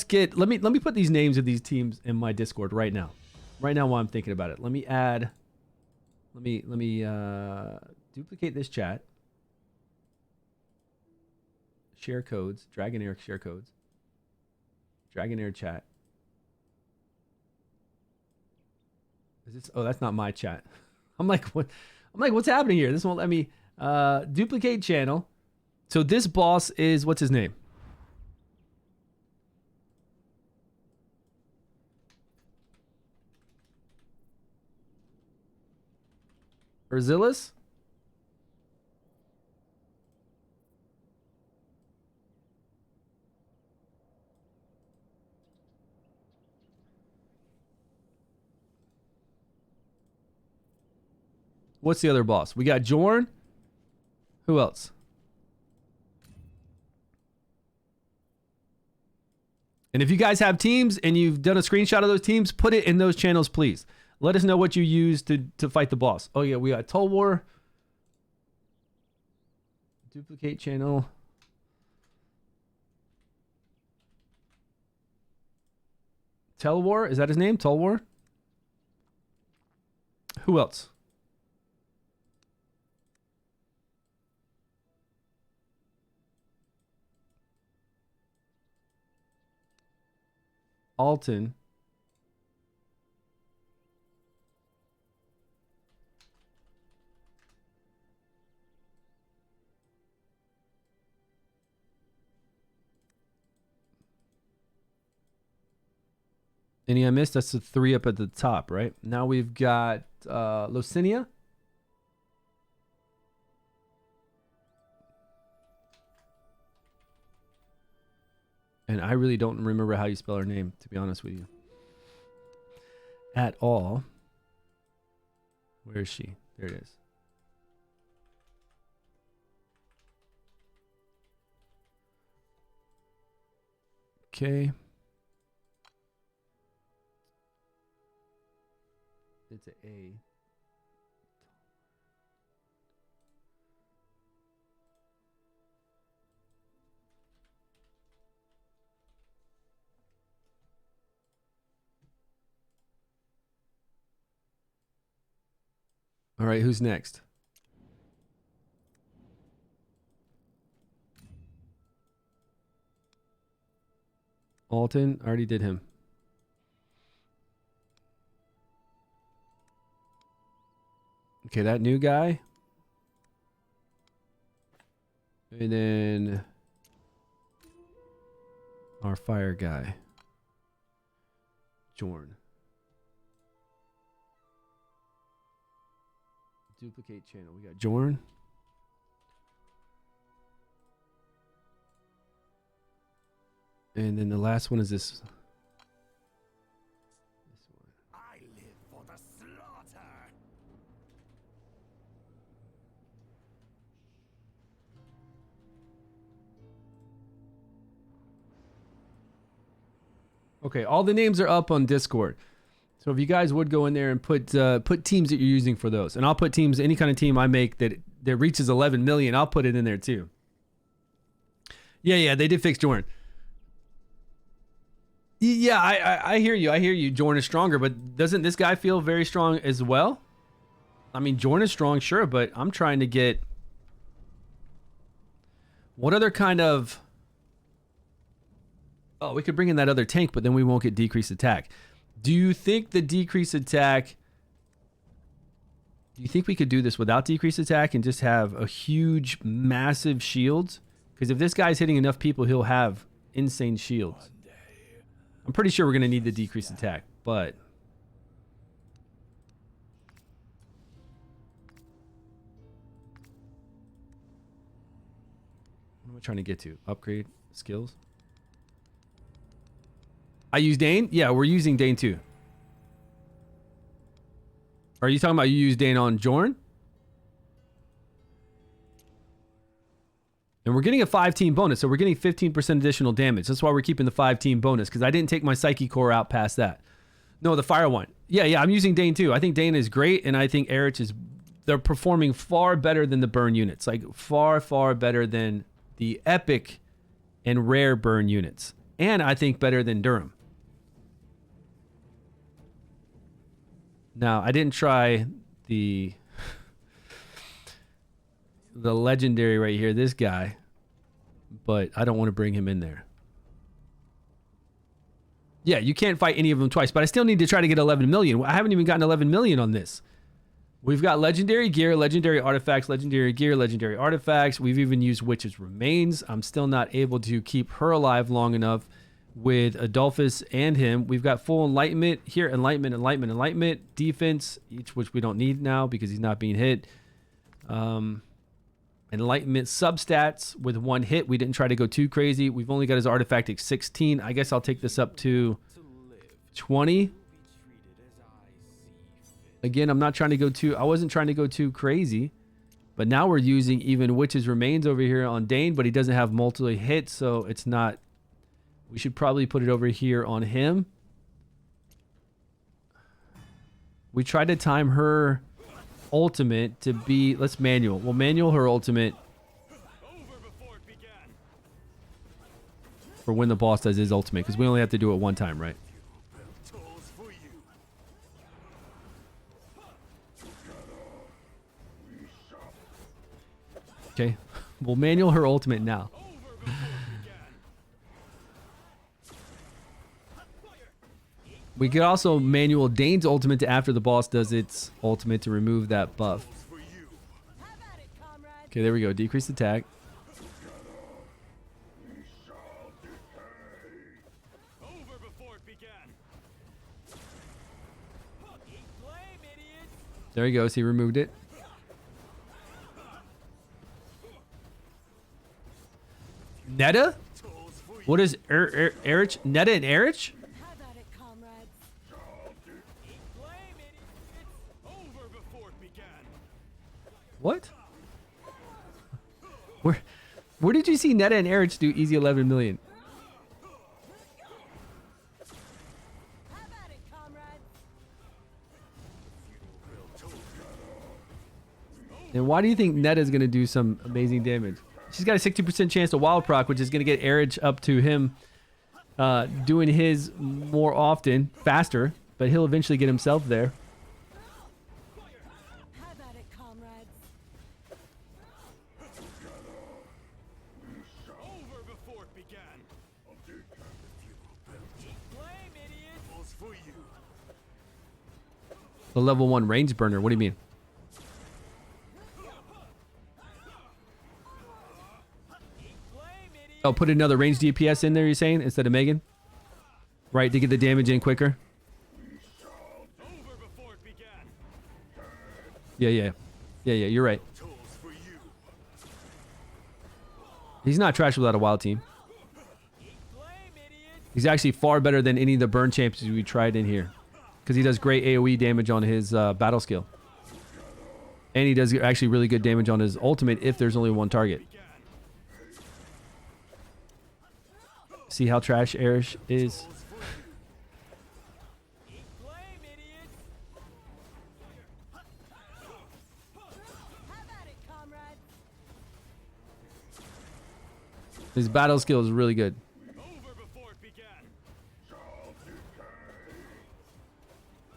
get, let me put these names of these teams in my Discord right now. Right now while I'm thinking about it. Let me duplicate this chat. Share codes, Dragonheir share codes. Dragonheir chat. Is this, oh, that's not my chat. I'm like, what's happening here? This won't let me duplicate channel. So this boss is, what's his name? Urzilis? What's the other boss? We got Jorn. Who else? And if you guys have teams and you've done a screenshot of those teams, put it in those channels, please. Let us know what you use to fight the boss. Oh yeah, we got Tulwar. Duplicate channel. Telwar, is that his name? Tulwar? Who else? Alton. Any I missed? That's the 3 up at the top, right? Now we've got Locinia. And I really don't remember how you spell her name, to be honest with you. At all. Where is she? There it is. Okay. It's an A. All right, who's next? Alton, I already did him. Okay, that new guy. And then our fire guy. Jorn. Duplicate channel. We got Jorn. And then the last one is this. This one. I live for the slaughter. Okay, all the names are up on Discord. So if you guys would go in there and put teams that you're using for those, and I'll put teams, any kind of team I make that reaches 11 million, I'll put it in there too. Yeah, they did fix Jorn. Yeah, I hear you. I hear you. Jorn is stronger, but doesn't this guy feel very strong as well? I mean, Jorn is strong, sure, but I'm trying to get what other kind of. Oh, we could bring in that other tank, but then we won't get decreased attack. Do you think the decreased attack... Do you think we could do this without decreased attack and just have a huge, massive shields? Because if this guy's hitting enough people, he'll have insane shields. I'm pretty sure we're going to need the decreased attack, but... What am I trying to get to? Upgrade skills? I use Dane? Yeah, we're using Dane too. Are you talking about you use Dane on Jorn? And we're getting a 5-team bonus, so we're getting 15% additional damage. That's why we're keeping the 5-team bonus, because I didn't take my Psyche Core out past that. No, the Fire one. Yeah, I'm using Dane too. I think Dane is great, and I think Erich is... They're performing far better than the burn units. Like, far, far better than the epic and rare burn units. And I think better than Durham. Now, I didn't try the legendary right here, this guy, but I don't want to bring him in there. Yeah, you can't fight any of them twice, but I still need to try to get 11 million. I haven't even gotten 11 million on this. We've got legendary gear, legendary artifacts, legendary gear, legendary artifacts. We've even used Witch's Remains. I'm still not able to keep her alive long enough with Adolphus and him. We've got full enlightenment here, enlightenment, defense, each which we don't need now because he's not being hit. Enlightenment substats with 1 hit. We didn't try to go too crazy. We've only got his artifact at 16. I guess I'll take this up to 20. Again, I'm not trying to go too, I wasn't trying to go too crazy, but now we're using even Witch's Remains over here on Dane, but he doesn't have multiple hits, so it's not. We should probably put it over here on him. We tried to time her ultimate to be... Let's manual. We'll manual her ultimate for when the boss does his ultimate, because we only have to do it 1 time, right? Okay. We'll manual her ultimate now. We could also manual Dane's ultimate to after the boss does its ultimate to remove that buff. Okay, there we go. Decreased attack. There he goes. He removed it. Netta? What is Erich? Netta and Erich? What? Where did you see Netta and Erich do easy 11 million? And why do you think Netta is going to do some amazing damage? She's got a 60% chance to wild proc, which is going to get Erich up to him doing his more often, faster, but he'll eventually get himself there. The level 1 range burner. What do you mean? Oh, put another range DPS in there, you're saying, instead of Megan? Right, to get the damage in quicker? Yeah, you're right. He's not trash without a wild team. He's actually far better than any of the burn champions we tried in here. Because he does great AoE damage on his battle skill. And he does actually really good damage on his ultimate if there's only one target. See how trash Erish is? His battle skill is really good.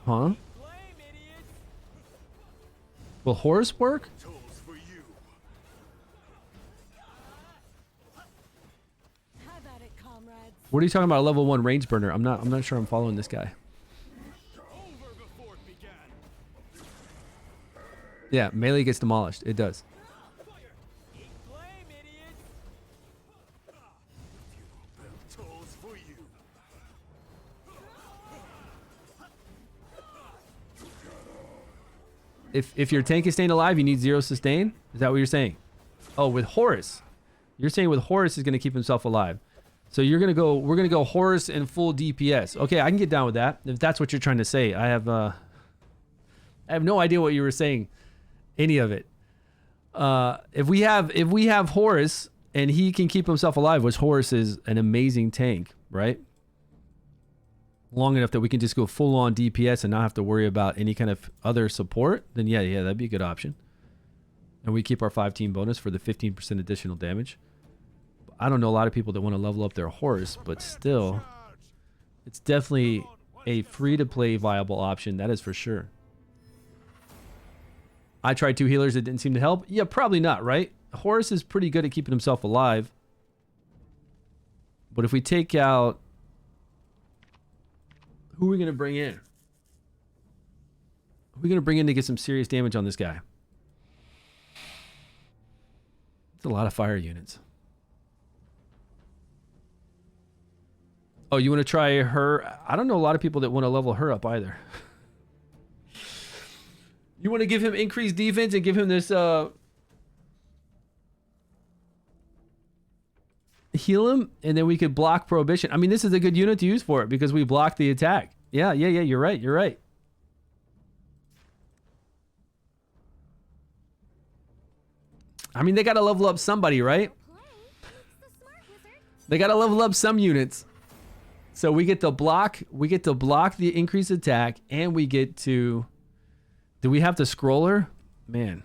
Huh? Will Horus work? What are you talking about? A level 1 range burner? I'm not sure I'm following this guy. Yeah, melee gets demolished. It does. If your tank is staying alive, you need 0 sustain? Is that what you're saying? Oh, with Horus. You're saying with Horus is going to keep himself alive. So we're going to go Horus and full DPS. Okay, I can get down with that. If that's what you're trying to say. I have no idea what you were saying. Any of it. If we have Horus and he can keep himself alive, which Horus is an amazing tank, right? Long enough that we can just go full on DPS and not have to worry about any kind of other support, then yeah, that'd be a good option. And we keep our 5-team bonus for the 15% additional damage. I don't know a lot of people that want to level up their Horus, but still, it's definitely a free-to-play viable option. That is for sure. I tried 2 healers. It didn't seem to help. Yeah, probably not, right? Horus is pretty good at keeping himself alive. But if we take out... Who are we going to bring in? Who are we going to bring in to get some serious damage on this guy? It's a lot of fire units. Oh, you want to try her? I don't know a lot of people that want to level her up either. You want to give him increased defense and give him this heal him, and then we could block Prohibition. I mean, this is a good unit to use for it because we block the attack. Yeah, you're right. I mean, they got to level up somebody, right? They got to level up some units. So we get to block the increased attack, and we get to... Do we have the scroller? Man.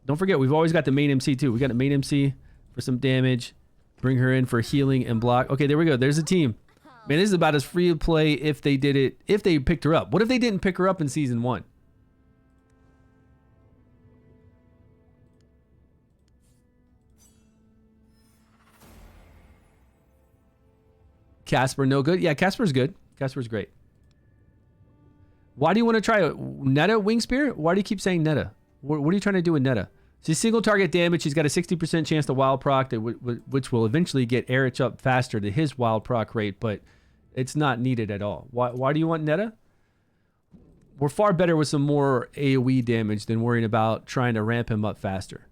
Don't forget, we've always got the main MC too. We got a main MC for some damage. Bring her in for healing and block. Okay, there we go. There's a team. Man, this is about as free to play if they did it, if they picked her up. What if they didn't pick her up in season 1? Casper, no good? Yeah, Casper's good. Casper's great. Why do you want to try Netta Wing Spear? Why do you keep saying Netta? What are you trying to do with Netta? She's single target damage. She's got a 60% chance to wild proc, which will eventually get Erich up faster to his wild proc rate, but it's not needed at all. Why do you want Netta? We're far better with some more AoE damage than worrying about trying to ramp him up faster.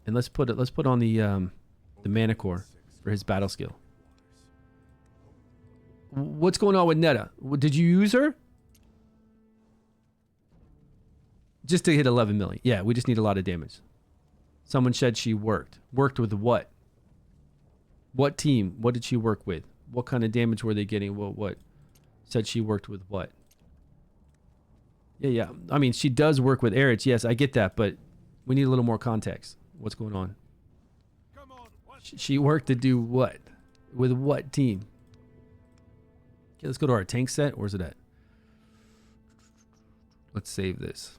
And let's put on the mana core for his battle skill. What's going on with Netta? Did you use her? Just to hit 11 million. Yeah, we just need a lot of damage. Someone said she worked. Worked with what? What team? What did she work with? What kind of damage were they getting? What? Said she worked with what? Yeah. I mean, she does work with Erich. Yes, I get that, but we need a little more context. What's going on? She worked to do what? With what team? Okay, let's go to our tank set. Where's it at? Let's save this.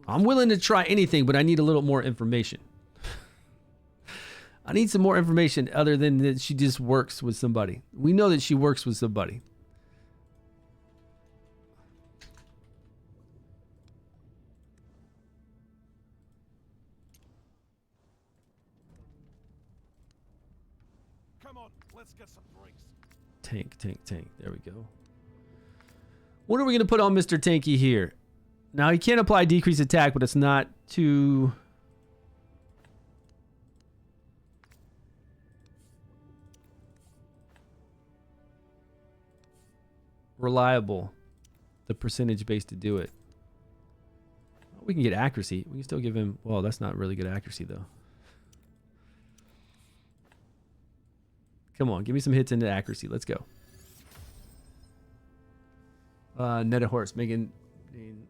I'm willing to try anything, but I need a little more information. I need some more information other than that she just works with somebody. We know that she works with somebody. let's get some drinks. Tank, tank, tank. There we go. What are we going to put on Mr. Tanky here? Now, he can apply decreased attack, but it's not too... reliable. The percentage base to do it. We can get accuracy. We can still give him... well, that's not really good accuracy, though. Come on, give me some hits into accuracy. Let's go. Netta Horse, Megan, Dane,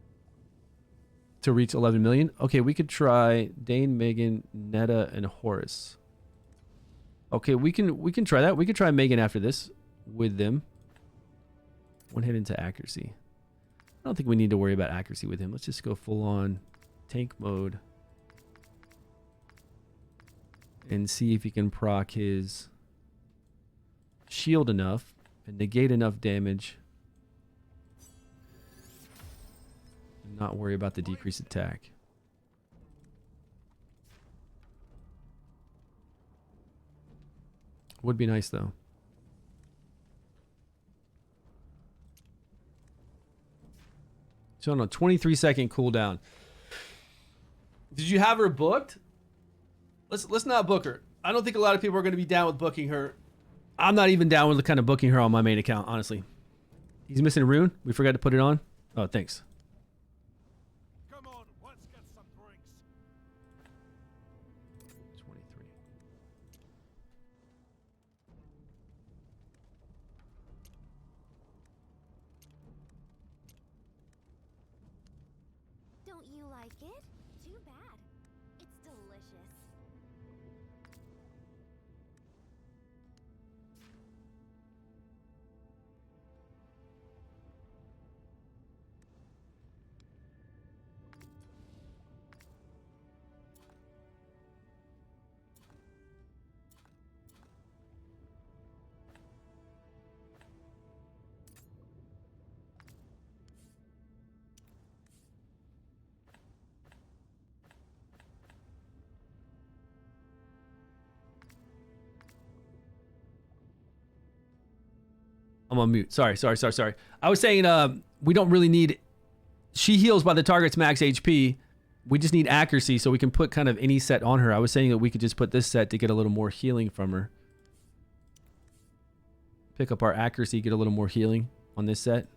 to reach 11 million. Okay, we could try Dane, Megan, Netta, and Horus. Okay, we can try that. We could try Megan after this with them. One hit into accuracy. I don't think we need to worry about accuracy with him. Let's just go full on tank mode and see if he can proc his shield enough and negate enough damage and not worry about the decreased attack. Would be nice though. So on a 23-second cooldown. Did you have her booked? Let's not book her. I don't think a lot of people are going to be down with booking her. I'm not even down with the kind of booking her on my main account, honestly. He's missing a rune. We forgot to put it on. Oh, thanks. Come on, let's get some drinks. 23. Don't you like it? Too bad. It's delicious. I'm on mute. Sorry. I was saying we don't really need... she heals by the target's max HP. We just need accuracy, so we can put kind of any set on her. I was saying that we could just put this set to get a little more healing from her. Pick up our accuracy, get a little more healing on this set.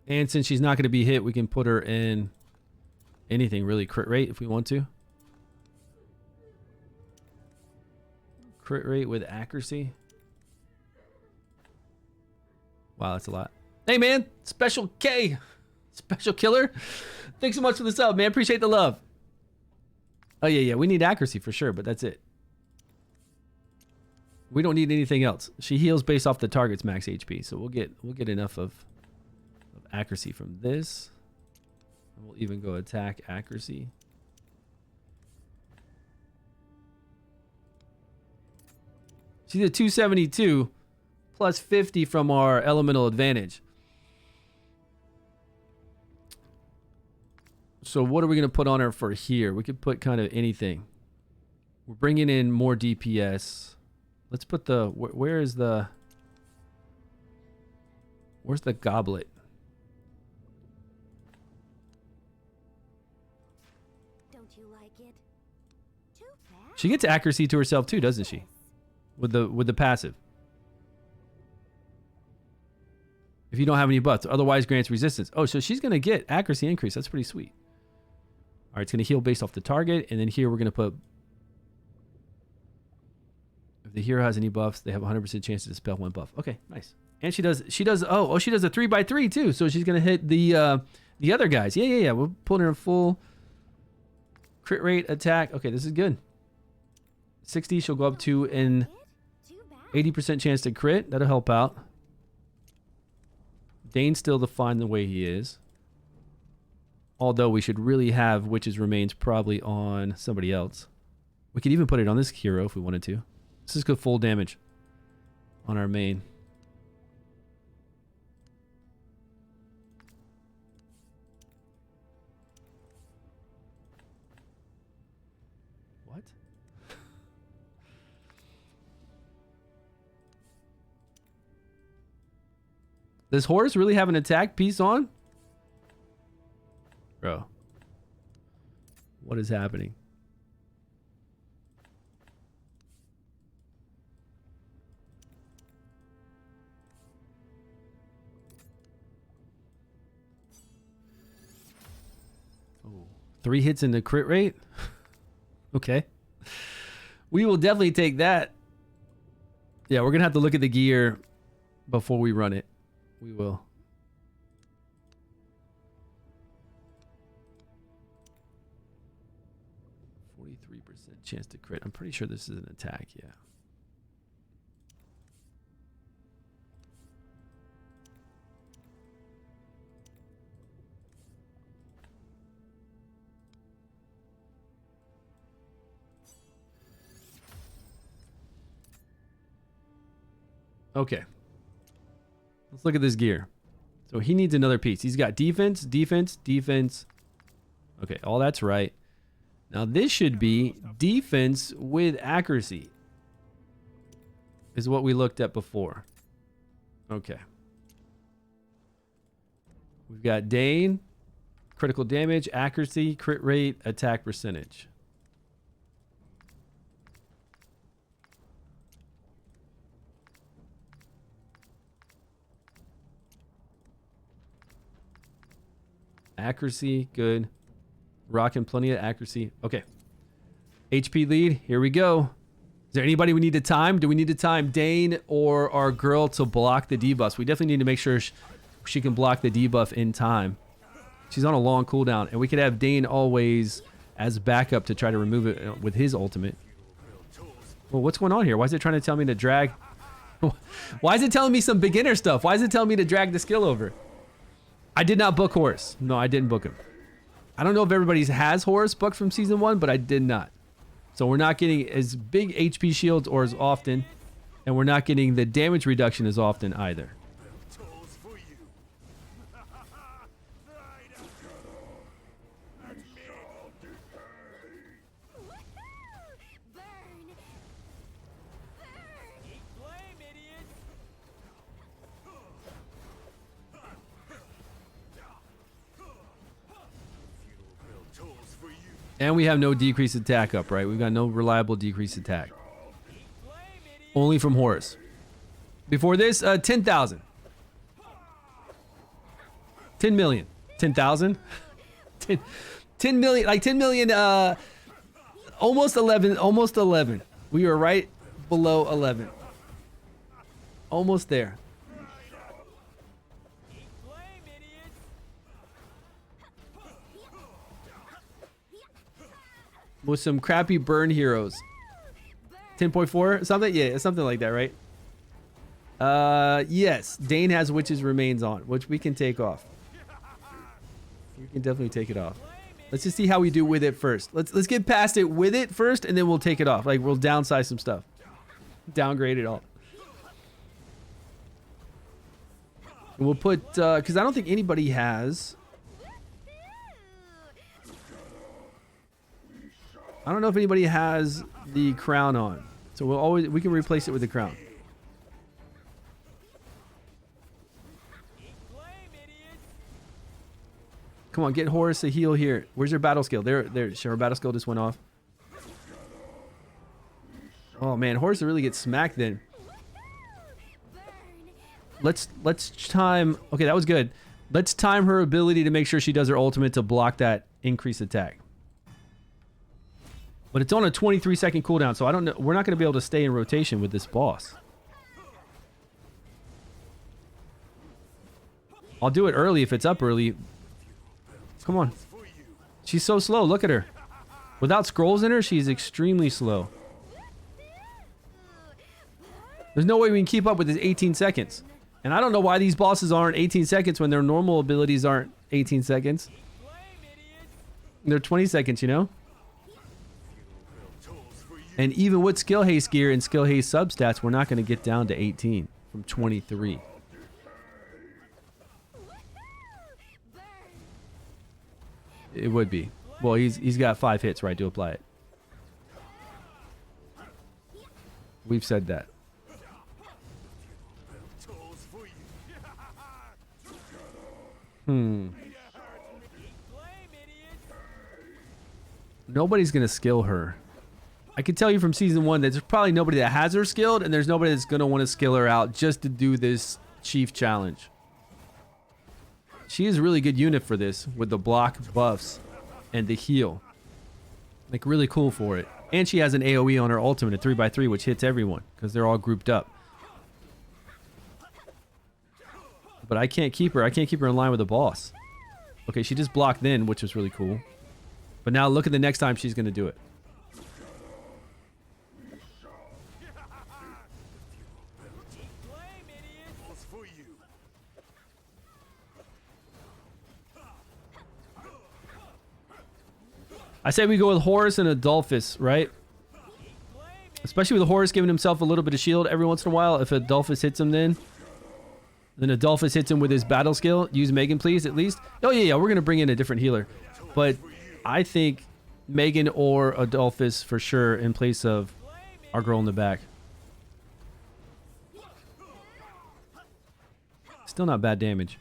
And since she's not going to be hit, we can put her in anything, really. Crit rate if we want to. Crit rate with accuracy. Wow, that's a lot. Hey, man. Special K. Special Killer. Thanks so much for the sub, man. Appreciate the love. Oh, yeah. We need accuracy for sure, but that's it. We don't need anything else. She heals based off the target's max HP, so we'll get enough of accuracy from this. And we'll even go attack accuracy. She's at 272 plus 50 from our elemental advantage. So what are we going to put on her for here? We could put kind of anything. We're bringing in more DPS. Let's put the... where's the goblet? Don't you like it? Too bad. She gets accuracy to herself too, doesn't she? With the passive. If you don't have any buffs, otherwise grants resistance. Oh, so she's gonna get accuracy increase. That's pretty sweet. All right, it's gonna heal based off the target, and then here we're gonna put. If the hero has any buffs, they have a 100% chance to dispel one buff. Okay, nice. And she does. She does a 3x3 too. So she's gonna hit the other guys. Yeah. We're putting her in full crit rate attack. Okay, this is good. 60. She'll go up to an 80% chance to crit. That'll help out. Dane's still defined the way he is. Although we should really have Witch's Remains probably on somebody else. We could even put it on this hero if we wanted to. Let's just go full damage. on our main. What? Does Horus really have an attack piece on? Bro. What is happening? Oh, 3 hits in the crit rate? Okay. We will definitely take that. Yeah, we're going to have to look at the gear before we run it. We will. Chance to crit. I'm pretty sure this is an attack, yeah. Okay. Let's look at this gear. So he needs another piece. He's got defense, defense, defense. Okay, all that's right. Now this should be defense with accuracy. Is what we looked at before. Okay. We've got Dane, critical damage, accuracy, crit rate, attack percentage. Accuracy, good. Rocking plenty of accuracy. Okay. HP lead. Here we go. Is there anybody we need to time? Do we need to time Dane or our girl to block the debuffs? We definitely need to make sure she can block the debuff in time. She's on a long cooldown, and we could have Dane always as backup to try to remove it with his ultimate. Well, what's going on here? Why is it trying to tell me to drag? Why is it telling me some beginner stuff? Why is it telling me to drag the skill over? I did not book Horus. No, I didn't book him. I don't know if everybody has Horus booked from season 1, but I did not. So we're not getting as big HP shields or as often, and we're not getting the damage reduction as often either. And we have no decreased attack up, right? We've got no reliable decreased attack. Only from Horus. Before this, 10,000. 10 million. 10,000? 10 million, like 10 million, almost 11, almost 11. We were right below 11. Almost there. With some crappy burn heroes. 10.4 something? Yeah, something like that, right? Yes. Dane has Witch's Remains on, which we can take off. We can definitely take it off. Let's just see how we do with it first. Let's get past it with it first, and then we'll take it off. Like, we'll downsize some stuff. Downgrade it all. And we'll put, because I don't think anybody has... I don't know if anybody has the crown on. So we can replace it with the crown. Come on, get Horus a heal here. Where's your battle skill? There, her battle skill just went off. Oh man, Horus will really get smacked then. Let's time, okay, that was good. Let's time her ability to make sure she does her ultimate to block that increased attack. But it's on a 23-second cooldown, so I don't know. We're not going to be able to stay in rotation with this boss. I'll do it early if it's up early. Come on. She's so slow. Look at her. Without scrolls in her, she's extremely slow. There's no way we can keep up with this 18 seconds. And I don't know why these bosses aren't 18 seconds when their normal abilities aren't 18 seconds. They're 20 seconds, you know? And even with skill haste gear and skill haste substats, we're not going to get down to 18 from 23. It would be. Well, he's got 5 hits right to apply it. We've said that. Nobody's going to skill her. I can tell you from season 1 that there's probably nobody that has her skilled, and there's nobody that's going to want to skill her out just to do this chief challenge. She is a really good unit for this with the block buffs and the heal. Like, really cool for it. And she has an AoE on her ultimate, a 3x3, which hits everyone because they're all grouped up. But I can't keep her. I can't keep her in line with the boss. Okay, she just blocked then, which was really cool. But now look at the next time she's going to do it. I say we go with Horus and Adolphus, right? Especially with Horus giving himself a little bit of shield every once in a while. If Adolphus hits him then Adolphus hits him with his battle skill. Use Megan, please, at least. Oh, yeah, we're going to bring in a different healer. But I think Megan or Adolphus for sure in place of our girl in the back. Still not bad damage.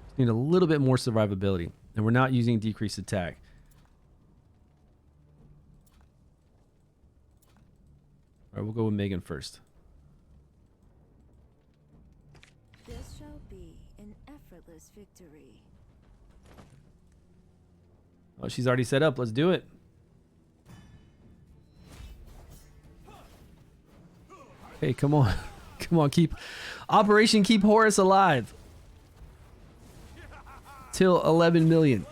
Just need a little bit more survivability. And we're not using decreased attack. All right, we'll go with Megan first. This shall be an effortless victory. Oh, she's already set up. Let's do it. Hey, come on. Come on, keep Horus alive. Till 11 million.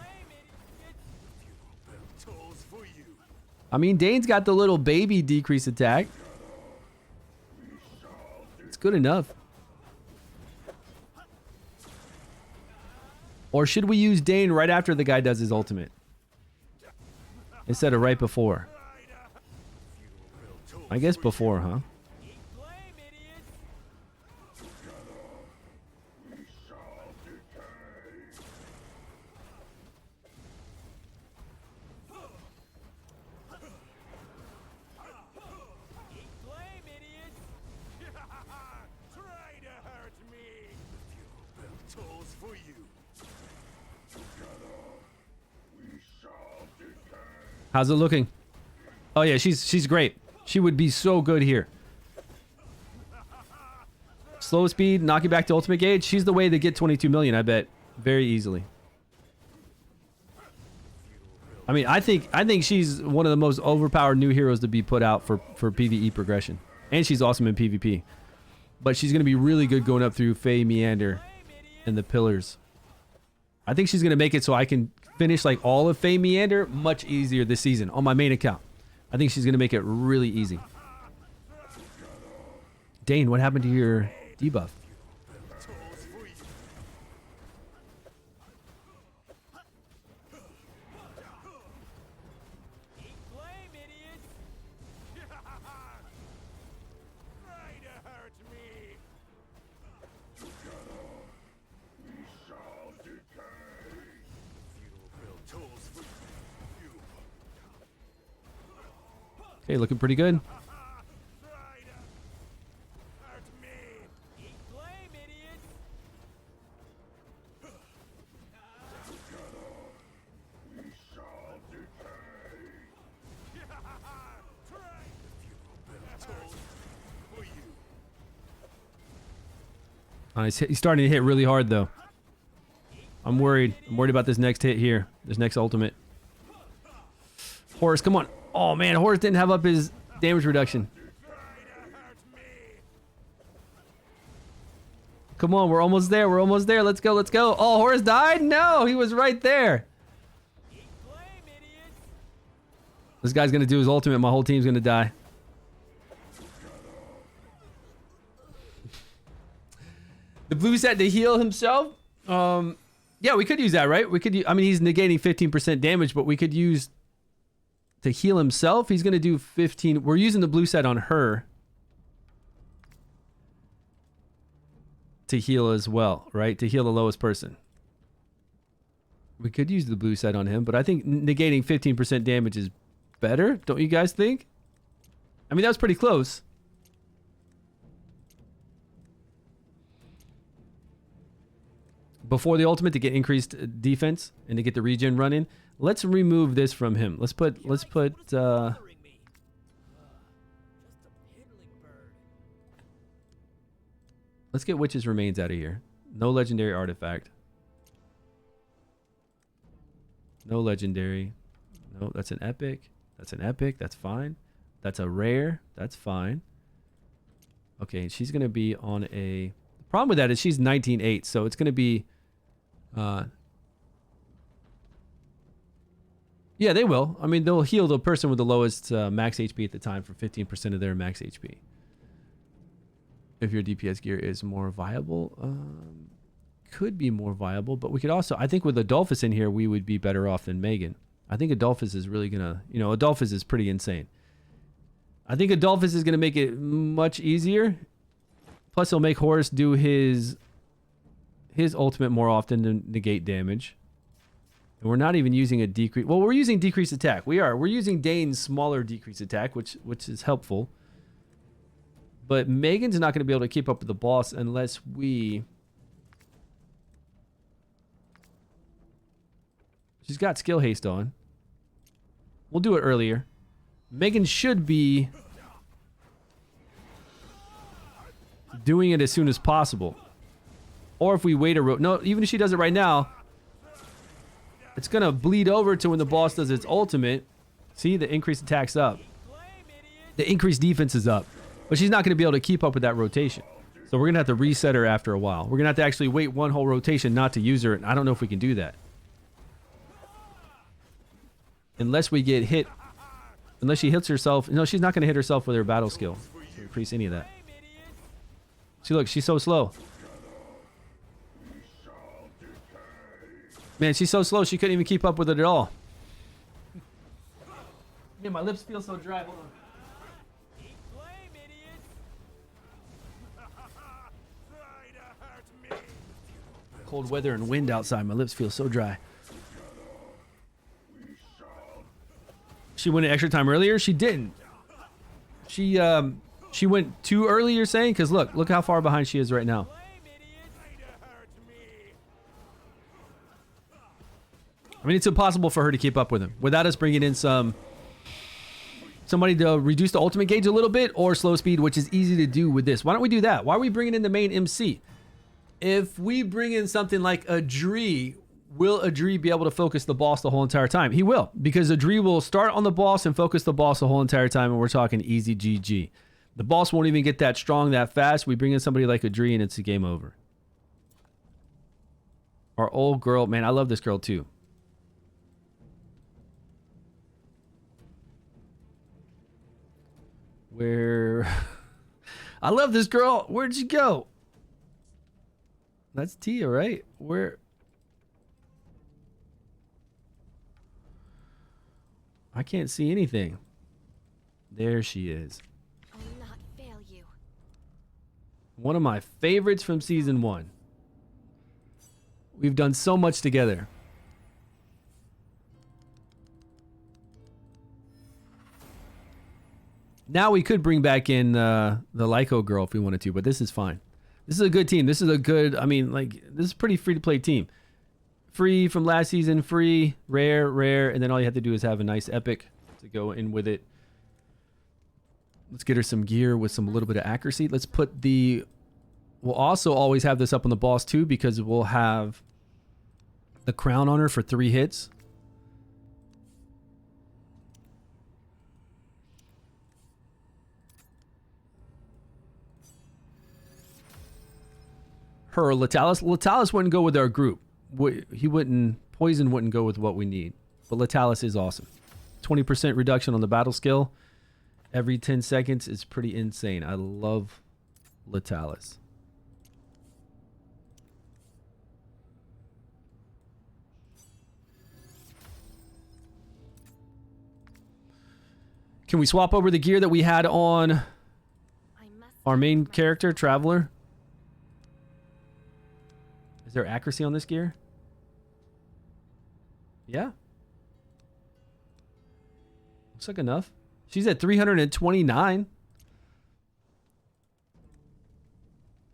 I mean, Dane's got the little baby decrease attack. It's good enough. Or should we use Dane right after the guy does his ultimate? Instead of right before? I guess before, huh? How's it looking? Oh yeah, she's great. She would be so good here. Slow speed, knock you back to ultimate gauge. She's the way to get 22 million, I bet. Very easily. I mean, I think she's one of the most overpowered new heroes to be put out for PvE progression. And she's awesome in PvP. But she's going to be really good going up through Fey Meander and the pillars. I think she's going to make it so I can finish like all of Fey Meander much easier this season on my main account. I think she's going to make it really easy. Dane, what happened to your debuff? Okay, looking pretty good. He's starting to hit really hard, though. I'm worried. I'm worried about this next hit here. This next ultimate. Horus, come on. Oh, man. Horus didn't have up his damage reduction. Come on. We're almost there. We're almost there. Let's go. Let's go. Oh, Horus died? No, he was right there. This guy's going to do his ultimate. My whole team's going to die. The blue set to heal himself? Yeah, we could use that, right? We could. I mean, he's negating 15% damage, but we could use to heal himself, he's going to do 15. We're using the blue set on her to heal as well, right? To heal the lowest person. We could use the blue set on him, but I think negating 15% damage is better. Don't you guys think? I mean, that was pretty close. Before the ultimate to get increased defense and to get the regen running. Let's remove this from him. Let's put let's get Witch's Remains out of here. No legendary artifact. No legendary. No, that's an epic. That's an epic. That's fine. That's a rare. That's fine. Okay, she's going to be on a... The problem with that is she's 19.8, so it's going to be... yeah, they will. I mean, they'll heal the person with the lowest max HP at the time for 15% of their max HP. If your DPS gear is more viable, could be more viable, but we could also, I think with Adolphus in here, we would be better off than Megan. I think Adolphus is really gonna, you know, Adolphus is pretty insane. I think Adolphus is gonna make it much easier. Plus, he'll make Horus do his ultimate more often to negate damage. And we're not even using a decrease. Well, we're using decreased attack. We are. We're using Dane's smaller decreased attack, which is helpful. But Megan's not going to be able to keep up with the boss unless we... She's got skill haste on. We'll do it earlier. Megan should be doing it as soon as possible. Or if we wait a no, even if she does it right now, it's going to bleed over to when the boss does its ultimate. See, the increased attack's up. The increased defense is up. But she's not going to be able to keep up with that rotation. So we're going to have to reset her after a while. We're going to have to actually wait one whole rotation not to use her. And I don't know if we can do that. Unless we get hit. Unless she hits herself. No, she's not going to hit herself with her battle skill to increase any of that. See, look, she's so slow. Man, she's so slow, she couldn't even keep up with it at all. Yeah, my lips feel so dry. Hold on. Cold weather and wind outside. My lips feel so dry. She went an extra time earlier? She didn't. She went too early, you're saying? Because look how far behind she is right now. I mean, it's impossible for her to keep up with him without us bringing in somebody to reduce the ultimate gauge a little bit or slow speed, which is easy to do with this. Why don't we do that? Why are we bringing in the main MC? If we bring in something like Adri, will Adri be able to focus the boss the whole entire time? He will, because Adri will start on the boss and focus the boss the whole entire time, and we're talking easy GG. The boss won't even get that strong that fast. We bring in somebody like Adri and it's a game over. Our old girl, man, I love this girl too. Where... I love this girl. Where'd she go? That's Tia, right? Where... I can't see anything. There she is. I'll not fail you. One of my favorites from season 1. We've done so much together. Now we could bring back in the Lyco girl if we wanted to, but this is fine. This is a good team. This is a good, I mean, like, this is a pretty free-to-play team. Free from last season, free, rare, and then all you have to do is have a nice epic to go in with it. Let's get her some gear with some little bit of accuracy. Let's put the... We'll also always have this up on the boss too, because we'll have the crown on her for 3 hits. Her Latalis. Latalis wouldn't go with our group. He wouldn't... Poison wouldn't go with what we need. But Latalis is awesome. 20% reduction on the battle skill every 10 seconds is pretty insane. I love Latalis. Can we swap over the gear that we had on I must our main my- character, Traveler? Is there accuracy on this gear? Yeah. Looks like enough. She's at 329.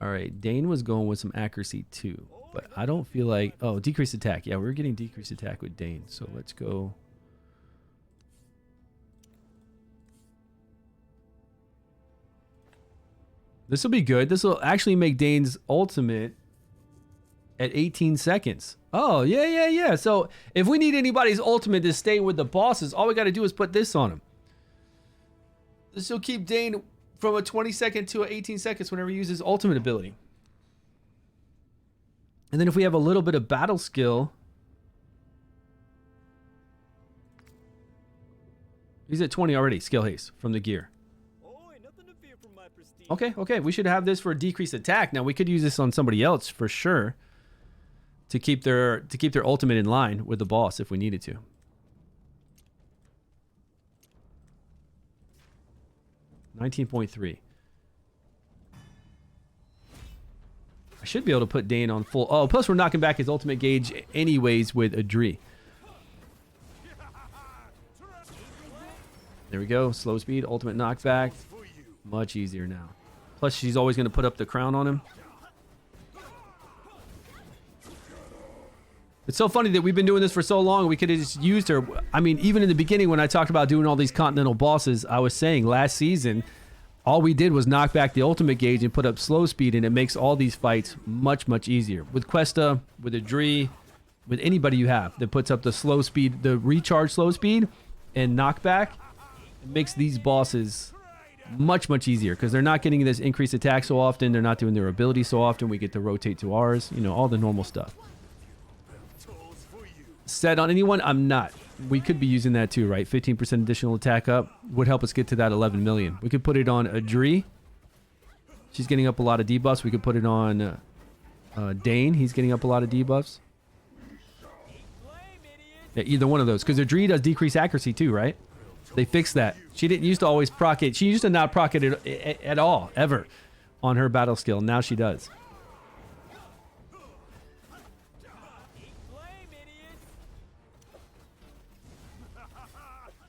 All right, Dane was going with some accuracy too, but I don't feel like... Oh, decreased attack. Yeah, we're getting decreased attack with Dane, so let's go... This will be good. This will actually make Dane's ultimate at 18 seconds. Oh, yeah. So if we need anybody's ultimate to stay with the bosses, all we got to do is put this on him. This will keep Dane from a 20-second to a 18 seconds whenever he uses ultimate ability. And then if we have a little bit of battle skill... He's at 20 already, skill haste, from the gear. Okay. We should have this for decreased attack. Now we could use this on somebody else for sure to keep their ultimate in line with the boss if we needed to. $19.3. I should be able to put Dane on full. Oh, plus we're knocking back his ultimate gauge anyways with Adri. There we go. Slow speed, ultimate knockback. Much easier now. Plus, she's always going to put up the crown on him. It's so funny that we've been doing this for so long. We could have just used her. I mean, even in the beginning when I talked about doing all these Continental bosses, I was saying last season, all we did was knock back the ultimate gauge and put up slow speed, and it makes all these fights much, much easier. With Questa, with Adri, with anybody you have that puts up the slow speed, the recharge slow speed and knockback, it makes these bosses much, much easier because they're not getting this increased attack so often. They're not doing their ability so often. We get to rotate to ours, you know, all the normal stuff. Set on anyone? I'm not. We could be using that too, right? 15% additional attack up would help us get to that 11 million. We could put it on Adri. She's getting up a lot of debuffs. We could put it on Dane. He's getting up a lot of debuffs. Yeah, either one of those. Because Adri does decrease accuracy too, right? They fixed that. She didn't used to always proc it. She used to not proc it at all, ever, on her battle skill. Now she does.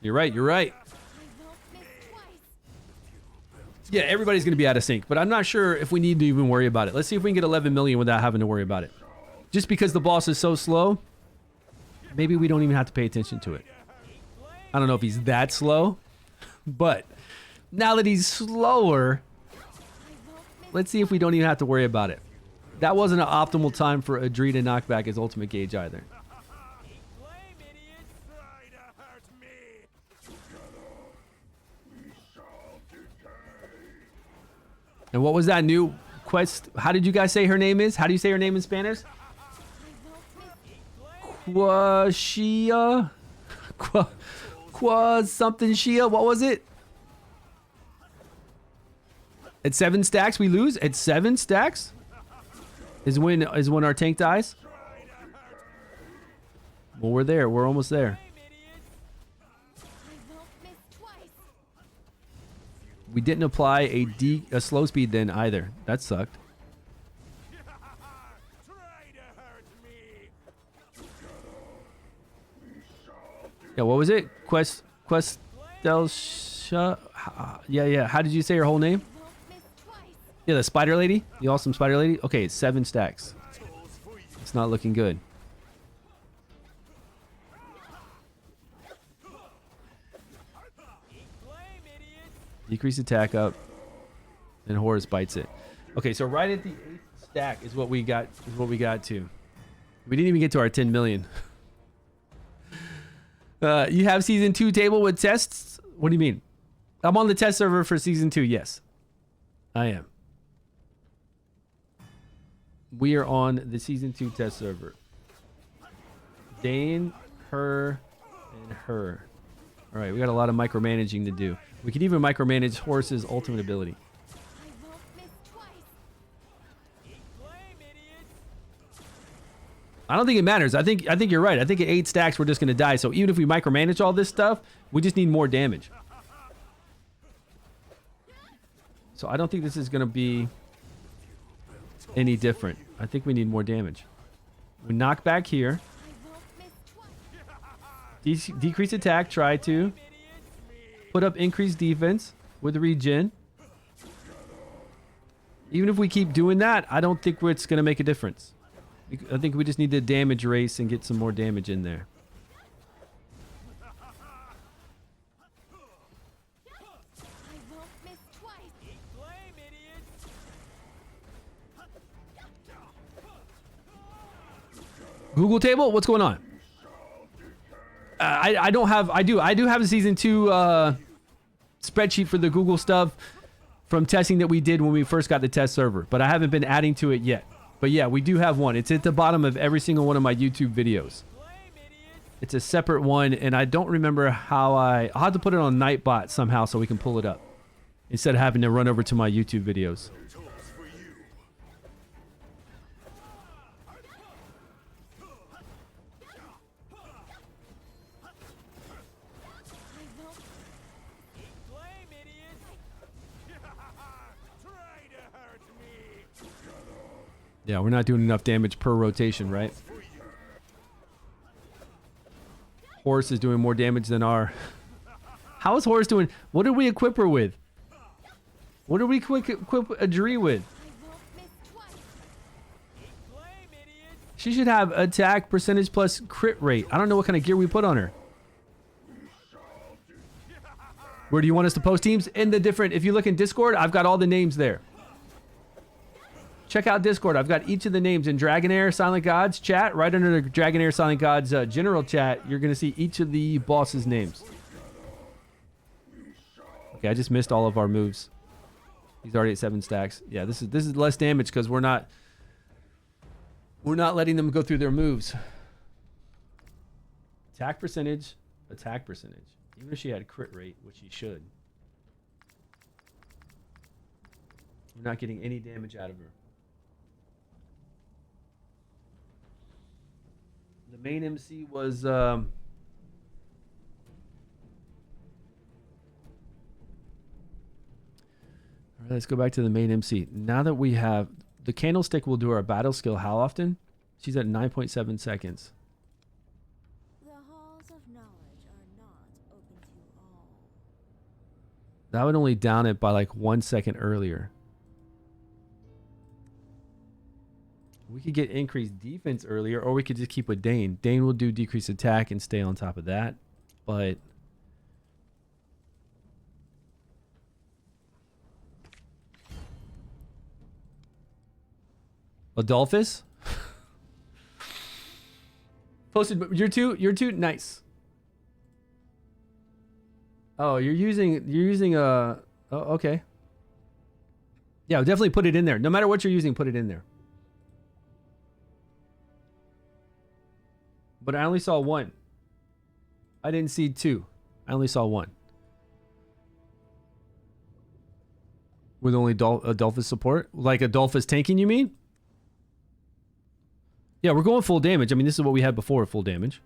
You're right. Yeah, everybody's going to be out of sync, but I'm not sure if we need to even worry about it. Let's see if we can get 11 million without having to worry about it. Just because the boss is so slow, maybe we don't even have to pay attention to it. I don't know if he's that slow, but now that he's slower, let's see if we don't even have to worry about it. That wasn't an optimal time for Adri to knock back his ultimate gauge either. And what was that new quest? How did you guys say her name is? How do you say her name in Spanish? Quashia? Something Shia? What was it? At 7 stacks we lose? At 7 stacks? Is when our tank dies? Well, we're there. We're almost there. We didn't apply a slow speed then either. That sucked. Yeah, what was it? Questelsha? Yeah. How did you say her whole name? Yeah, the spider lady? The awesome spider lady? Okay, it's 7 stacks. It's not looking good. Decrease attack up, and Horus bites it. Okay, so right at the 8th stack is what we got. To. We didn't even get to our 10 million. You have season 2 table with tests? What do you mean? I'm on the test server for season 2. Yes, I am. We are on the season 2 test server. Dane, her, and her. All right, we got a lot of micromanaging to do. We could even micromanage Horus's ultimate ability. I don't think it matters. I think you're right. I think at 8 stacks we're just gonna die. So even if we micromanage all this stuff, we just need more damage. So I don't think this is going to be any different. I think we need more damage. We knock back here. Decrease attack, try to. Put up increased defense with regen. Even if we keep doing that, I don't think it's going to make a difference. I think we just need to damage race and get some more damage in there. Google table, what's going on? I don't have. I do have a season 2 spreadsheet for the Google stuff from testing that we did when we first got the test server, but I haven't been adding to it yet. But yeah, we do have one. It's at the bottom of every single one of my YouTube videos. It's a separate one, and I don't remember how I'll have to put it on Nightbot somehow so we can pull it up instead of having to run over to my YouTube videos. Yeah, we're not doing enough damage per rotation, right? Horse is doing more damage than our... How is Horse doing? What did we equip her with? What did we equip Adri with? She should have attack percentage plus crit rate. I don't know what kind of gear we put on her. Where do you want us to post teams? In the different... If you look in Discord, I've got all the names there. Check out Discord. I've got each of the names in Dragonheir Silent Gods chat. Right under the Dragonheir Silent Gods general chat, you're going to see each of the bosses' names. Okay, I just missed all of our moves. He's already at 7 stacks. Yeah, this is less damage because we're not letting them go through their moves. Attack percentage. Even if she had crit rate, which she should. We're not getting any damage out of her. The main MC was all right, let's go back to the main MC. Now that we have the candlestick, will do our battle skill how often? She's at 9.7 seconds. The halls of knowledge are not open to all. That would only down it by like 1 second earlier. We could get increased defense earlier, or we could just keep with Dane. Dane will do decreased attack and stay on top of that. But Adolphus posted. You're too nice. Oh, you're using oh, okay. Yeah, definitely put it in there. No matter what you're using, put it in there. But I only saw 1. I didn't see 2. I only saw 1. With only Adolphus support? Like Adolphus tanking, you mean? Yeah, we're going full damage. I mean, this is what we had before, full damage.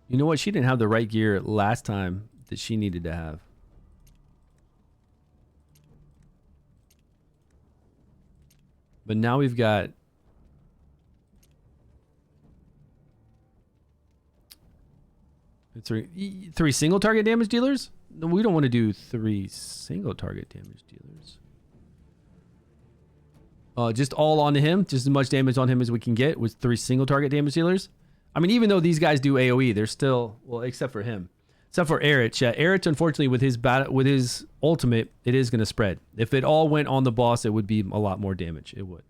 You know what? She didn't have the right gear last time that she needed to have. But now we've got... three single target damage dealers? No, we don't want to do 3 single target damage dealers. Just all onto him. Just as much damage on him as we can get with 3 single target damage dealers. I mean, even though these guys do AoE, they're still, well, except for him, except for Erich. Yeah, Erich, unfortunately, with his ultimate, it is going to spread. If it all went on the boss, it would be a lot more damage. It would,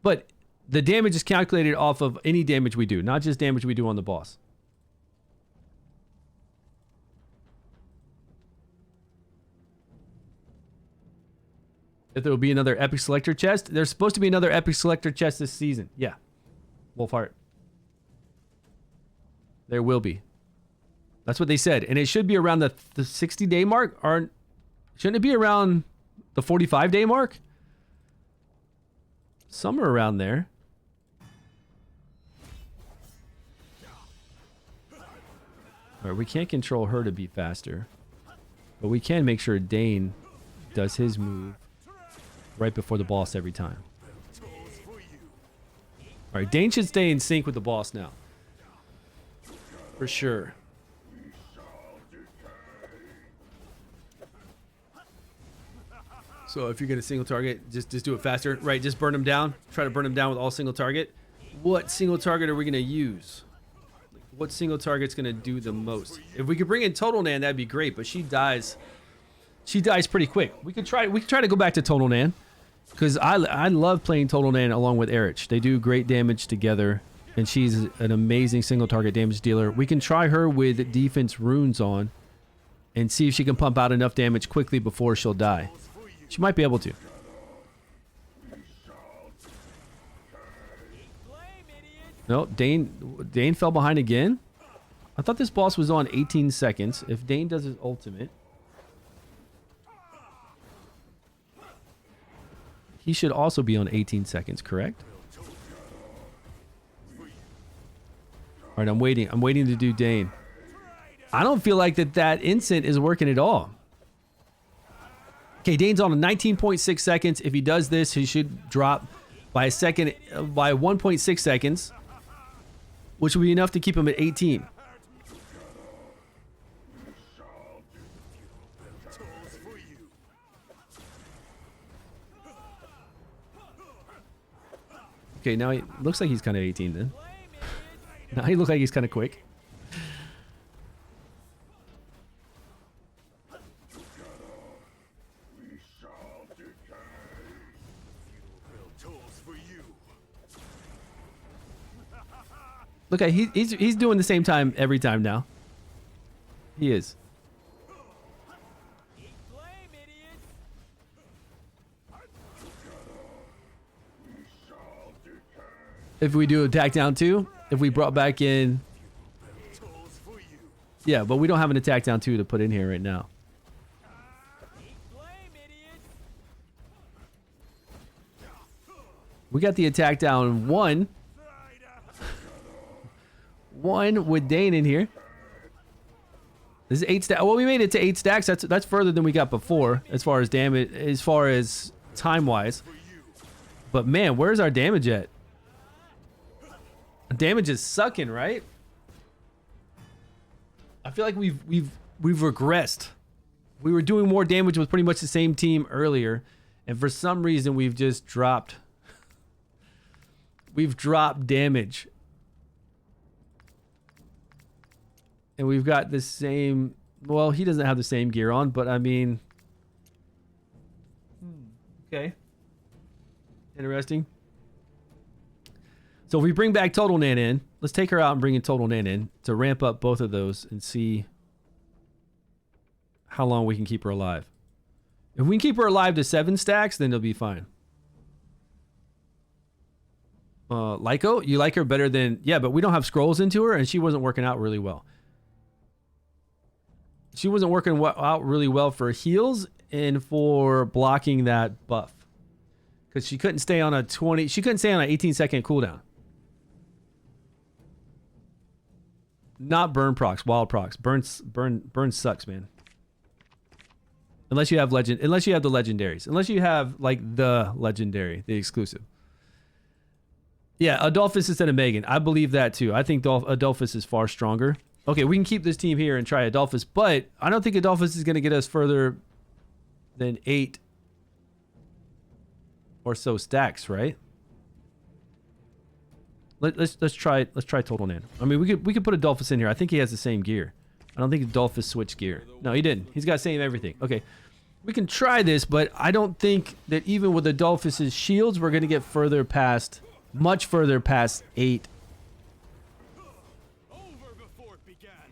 but the damage is calculated off of any damage we do, not just damage we do on the boss. If there will be another epic selector chest, there's supposed to be another epic selector chest this season. Yeah, Wolfheart. There will be. That's what they said. And it should be around the 60-day mark. Or shouldn't it be around the 45-day mark? Somewhere around there. All right, we can't control her to be faster. But we can make sure Dane does his move right before the boss every time. All right, Dane should stay in sync with the boss now. For sure. So if you're going to single target, just do it faster. Right, just burn him down. Try to burn him down with all single target. What single target are we going to use? What single target's going to do the most? If we could bring in Total Nan, that'd be great, but she dies. She dies pretty quick. We could try to go back to Total Nan, because I love playing Total Nan along with Erich. They do great damage together, and she's an amazing single target damage dealer. We can try her with defense runes on and see if she can pump out enough damage quickly before she'll die. She might be able to. No, Dane fell behind again. I thought this boss was on 18 seconds. If Dane does his ultimate, he should also be on 18 seconds, correct? All right, I'm waiting. I'm waiting to do Dane. I don't feel like that instant is working at all. Okay, Dane's on 19.6 seconds. If he does this, he should drop by a second, by 1.6 seconds, which will be enough to keep him at 18. Okay, now he looks like he's kind of 18 then. Now he looks like he's kind of quick. Look at he's doing the same time every time now. He is. If we do attack down 2, if we brought back in, yeah, but we don't have an attack down 2 to put in here right now. We got the attack down 1. 1 with Dane in here. This is 8 stacks. Well, we made it to 8 stacks. That's further than we got before, as far as damage, as far as time wise. But man, where's our damage at? Damage is sucking, right? I feel like we've regressed. We were doing more damage with pretty much the same team earlier, and for some reason we've just dropped. We've dropped damage. And we've got the same, well, he doesn't have the same gear on, but I mean, okay. Interesting. So if we bring back Total Nan in, let's take her out and bring in Total Nan in to ramp up both of those and see how long we can keep her alive. If we can keep her alive to 7 stacks, then it'll be fine. Lyko, you like her better than, yeah, but we don't have scrolls into her, and she wasn't working out really well. She wasn't working out really well for heals and for blocking that buff, because she couldn't stay on a 20. She couldn't stay on an 18-second cooldown. Not burn procs, wild procs. Burn sucks, man. Unless you have the legendaries. Unless you have like the legendary, the exclusive. Yeah, Adolphus instead of Megan. I believe that too. I think Adolphus is far stronger. Okay, we can keep this team here and try Adolphus, but I don't think Adolphus is going to get us further than 8 or so stacks, right? Let's try Total Nan. I mean, we could put Adolphus in here. I think he has the same gear. I don't think Adolphus switched gear. No, he didn't. He's got same everything. Okay, we can try this, but I don't think that even with Adolphus's shields, we're going to get further past, much further past 8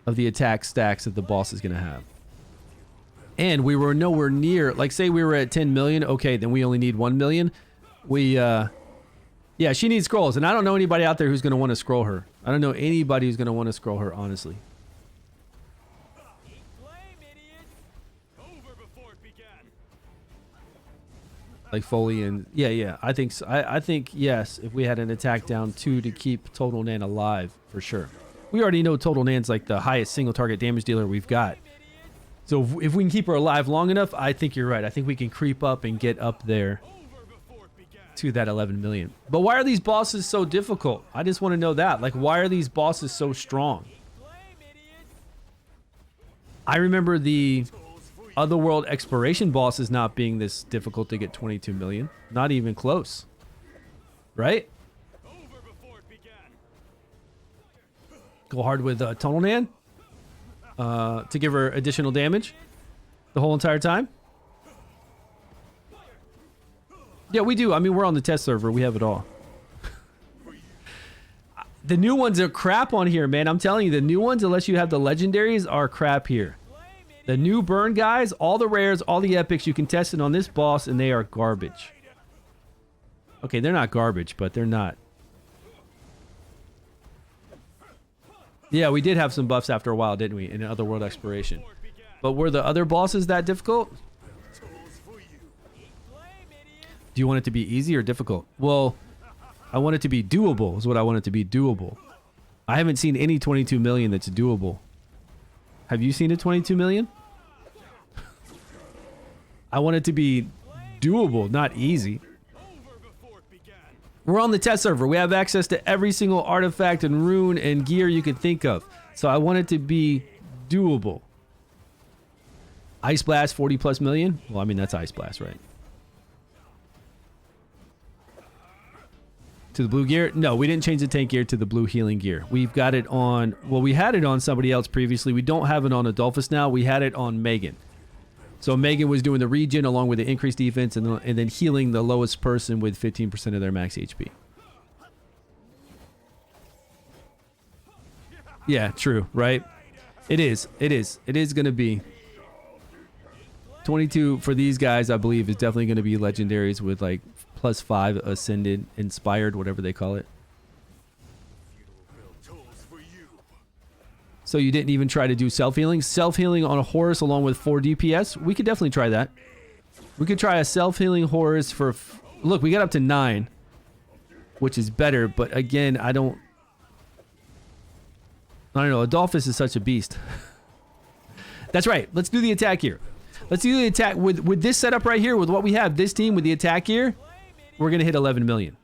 of the attack stacks that the boss is going to have. And we were nowhere near, like say we were at 10 million. Okay, then we only need 1 million. Yeah, she needs scrolls. And I don't know anybody out there who's going to want to scroll her. I don't know anybody who's going to want to scroll her, honestly. Like Foley and yeah. I think so. I think yes. If we had an attack down 2 to keep Total Nan alive for sure. We already know Total Nan's like the highest single target damage dealer we've got. So if we can keep her alive long enough, I think you're right. I think we can creep up and get up there to that 11 million. But why are these bosses so difficult? I just want to know that. Like, why are these bosses so strong? I remember the Otherworld Exploration bosses not being this difficult to get 22 million. Not even close. Right? Go hard with Tunnel Nan to give her additional damage the whole entire time. Yeah, we do. I mean, we're on the test server. We have it all. The new ones are crap on here, man. I'm telling you, the new ones, unless you have the legendaries, are crap here. The new burn guys, all the rares, all the epics, you can test it on this boss, and they are garbage. Okay, they're not garbage, but they're not. Yeah, we did have some buffs after a while, didn't we, in Otherworld Exploration? But were the other bosses that difficult? Do you want it to be easy or difficult? Well, I want it to be doable is what I want it to be, doable. I haven't seen any 22 million that's doable. Have you seen a 22 million? I want it to be doable, not easy. We're on the test server. We have access to every single artifact and rune and gear you could think of. So I want it to be doable. Ice Blast, 40 plus million? Well, I mean, that's Ice Blast, right? To the blue gear? No, we didn't change the tank gear to the blue healing gear. We've got it on... Well, we had it on somebody else previously. We don't have it on Adolphus now. We had it on Megan. So Megan was doing the regen along with the increased defense and then healing the lowest person with 15% of their max HP. Yeah, true, right? It is. It is. It is going to be... 22 for these guys, I believe, is definitely going to be legendaries with like +5 ascended, inspired, whatever they call it. So you didn't even try to do self-healing? Self-healing on a Horus along with 4 DPS? We could definitely try that. We could try a self-healing Horus for... Look, we got up to 9, which is better, but again, I don't know. Adolphus is such a beast. That's right. Let's do the attack here. Let's do the attack with this setup right here, with what we have, this team with the attack here, we're going to hit 11 million.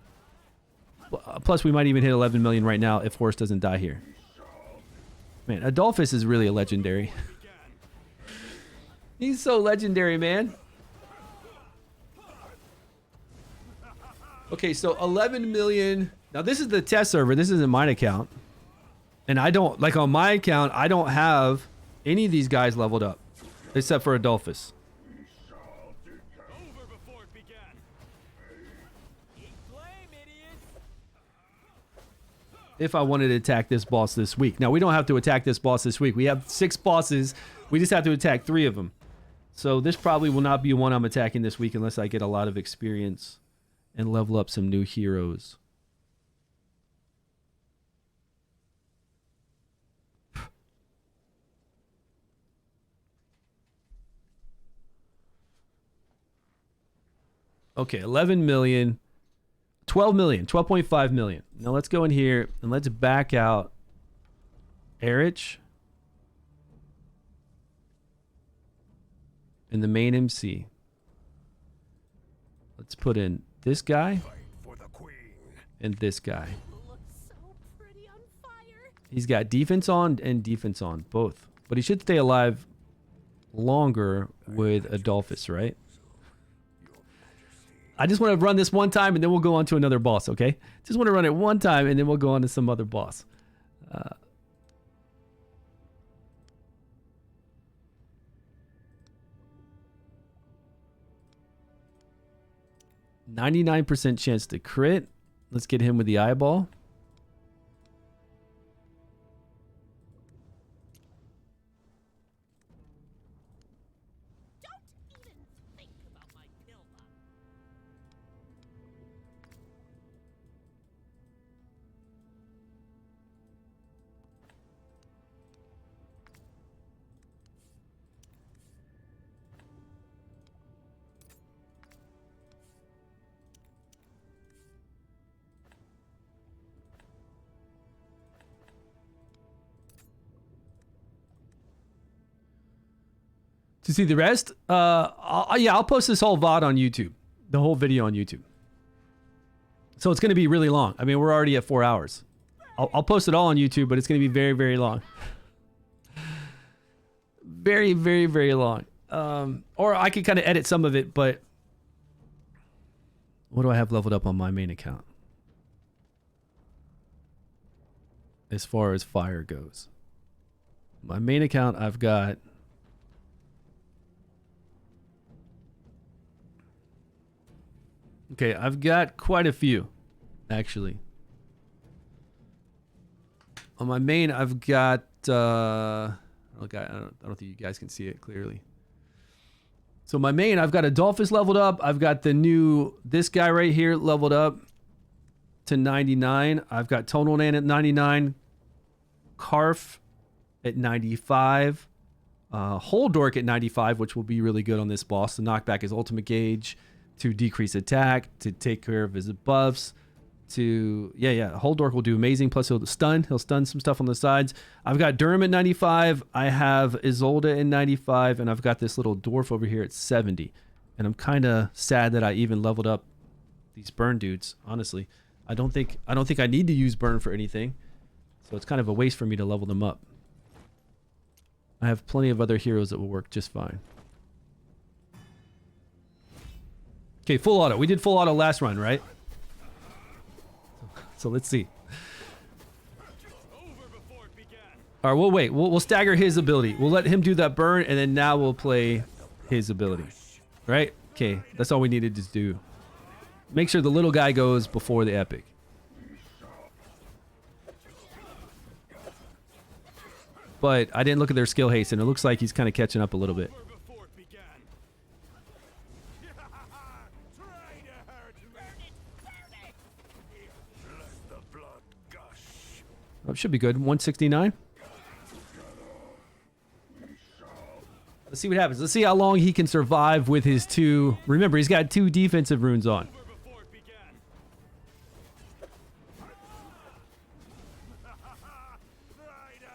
Plus, we might even hit 11 million right now if Horus doesn't die here. Man, Adolphus is really a legendary. He's so legendary, man. Okay, so 11 million. Now, this is the test server. This isn't mine account. And I don't, like on my account, I don't have any of these guys leveled up. Except for Adolphus. If I wanted to attack this boss this week. Now, we don't have to attack this boss this week. We have 6 bosses. We just have to attack 3 of them. So this probably will not be one I'm attacking this week unless I get a lot of experience and level up some new heroes. Okay, 11 million, 12 million, 12.5 million. Now let's go in here and let's back out Erich and the main MC. Let's put in this guy and this guy. He's got defense on and defense on, both. But he should stay alive longer with Adolphus, right? I just want to run this one time and then we'll go on to another boss, okay? Just want to run it one time and then we'll go on to some other boss. 99% chance to crit. Let's get him with the eyeball. To see the rest, I'll post this whole VOD on YouTube, the whole video on YouTube. So it's going to be really long. I mean, we're already at 4 hours. I'll post it all on YouTube, but it's going to be very, very long. Very, very, very long. Or I could kind of edit some of it, but what do I have leveled up on my main account? As far as fire goes. My main account, I've got... Okay, I've got quite a few, actually. On my main, I've got... I don't think you guys can see it clearly. So my main, I've got Adolphus leveled up. I've got this guy right here leveled up to 99. I've got Tonal Nan at 99. Karf at 95. Holdork at 95, which will be really good on this boss to knock back his ultimate gauge, to decrease attack, to take care of his buffs. Holdork will do amazing. Plus he'll stun some stuff on the sides. I've got Durham at 95. I have Isolde at 95, and I've got this little dwarf over here at 70. And I'm kind of sad that I even leveled up these burn dudes. Honestly, I don't think I need to use burn for anything, so it's kind of a waste for me to level them up. I have plenty of other heroes that will work just fine. Okay, full auto. We did full auto last run, right? So let's see. All right, we'll wait. We'll stagger his ability. We'll let him do that burn, and then now we'll play his ability. Right? Okay, that's all we needed to do. Make sure the little guy goes before the epic. But I didn't look at their skill haste, and it looks like he's kind of catching up a little bit. Oh, should be good. 169. Let's see what happens. Let's see how long he can survive with his two. Remember, he's got 2 defensive runes on.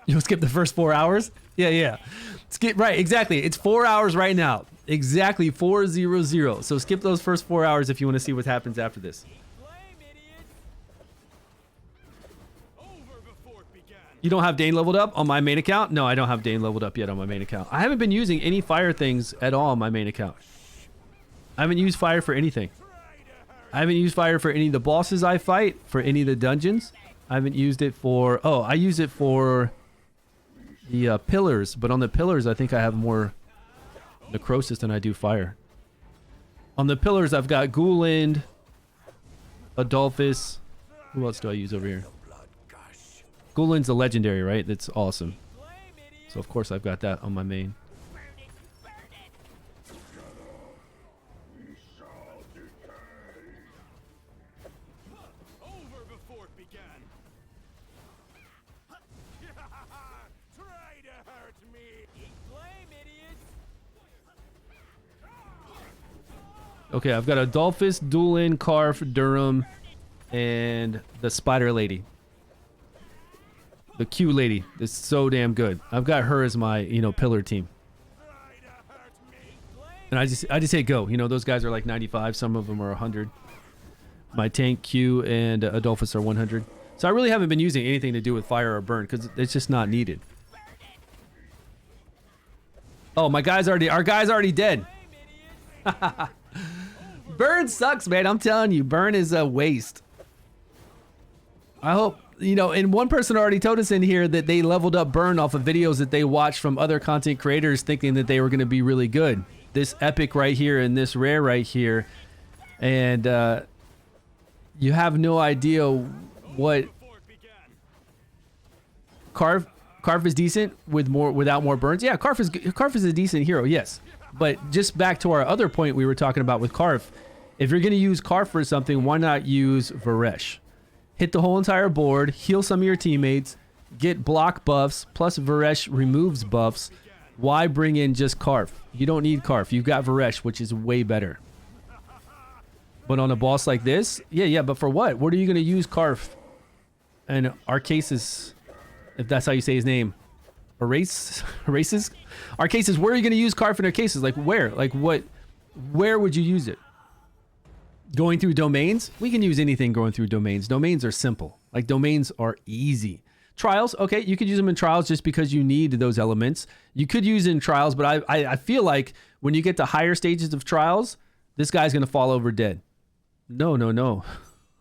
You'll skip the first 4 hours? Yeah. Skip, right, exactly. It's 4 hours right now. Exactly 400. So skip those first 4 hours if you want to see what happens after this. You don't have Dane leveled up on my main account? No, I don't have Dane leveled up yet on my main account. I haven't been using any fire things at all on my main account. I haven't used fire for anything. I haven't used fire for any of the bosses I fight, for any of the dungeons. I haven't used it for... Oh, I use it for the pillars, but on the pillars I think I have more necrosis than I do fire. On the pillars I've got Ghoulind, Adolphus. Who else do I use over here? Ghoulin's a legendary, right? That's awesome. So of course I've got that on my main. Okay, I've got Adolphus, Ghoulind, Karf, Durham, and the Spider Lady. The Q lady is so damn good. I've got her as my, pillar team. And I just hit go. Those guys are like 95. Some of them are 100. My tank, Q, and Adolphus are 100. So I really haven't been using anything to do with fire or burn because it's just not needed. Oh, our guy's already dead. Burn sucks, man. I'm telling you, burn is a waste. I hope... and one person already told us in here that they leveled up burn off of videos that they watched from other content creators thinking that they were going to be really good. This epic right here and this rare right here. And you have no idea what... Karf is decent without more burns. Yeah, Karf is a decent hero, yes. But just back to our other point we were talking about with Karf. If you're going to use Karf for something, why not use Varesh? Hit the whole entire board, heal some of your teammates, get block buffs, plus Varesh removes buffs. Why bring in just Karf? You don't need Karf. You've got Varesh, which is way better. But on a boss like this, yeah, but for what? What are you going to use Karf? And Arcasis, if that's how you say his name, erases our cases. Where are you going to use Karf in our cases? Like where? Like what? Where would you use it? Going through domains? We can use anything going through domains. Domains are simple. Like domains are easy. Trials, okay, you could use them in trials just because you need those elements. You could use it in trials, but I feel like when you get to higher stages of trials, this guy's going to fall over dead. No.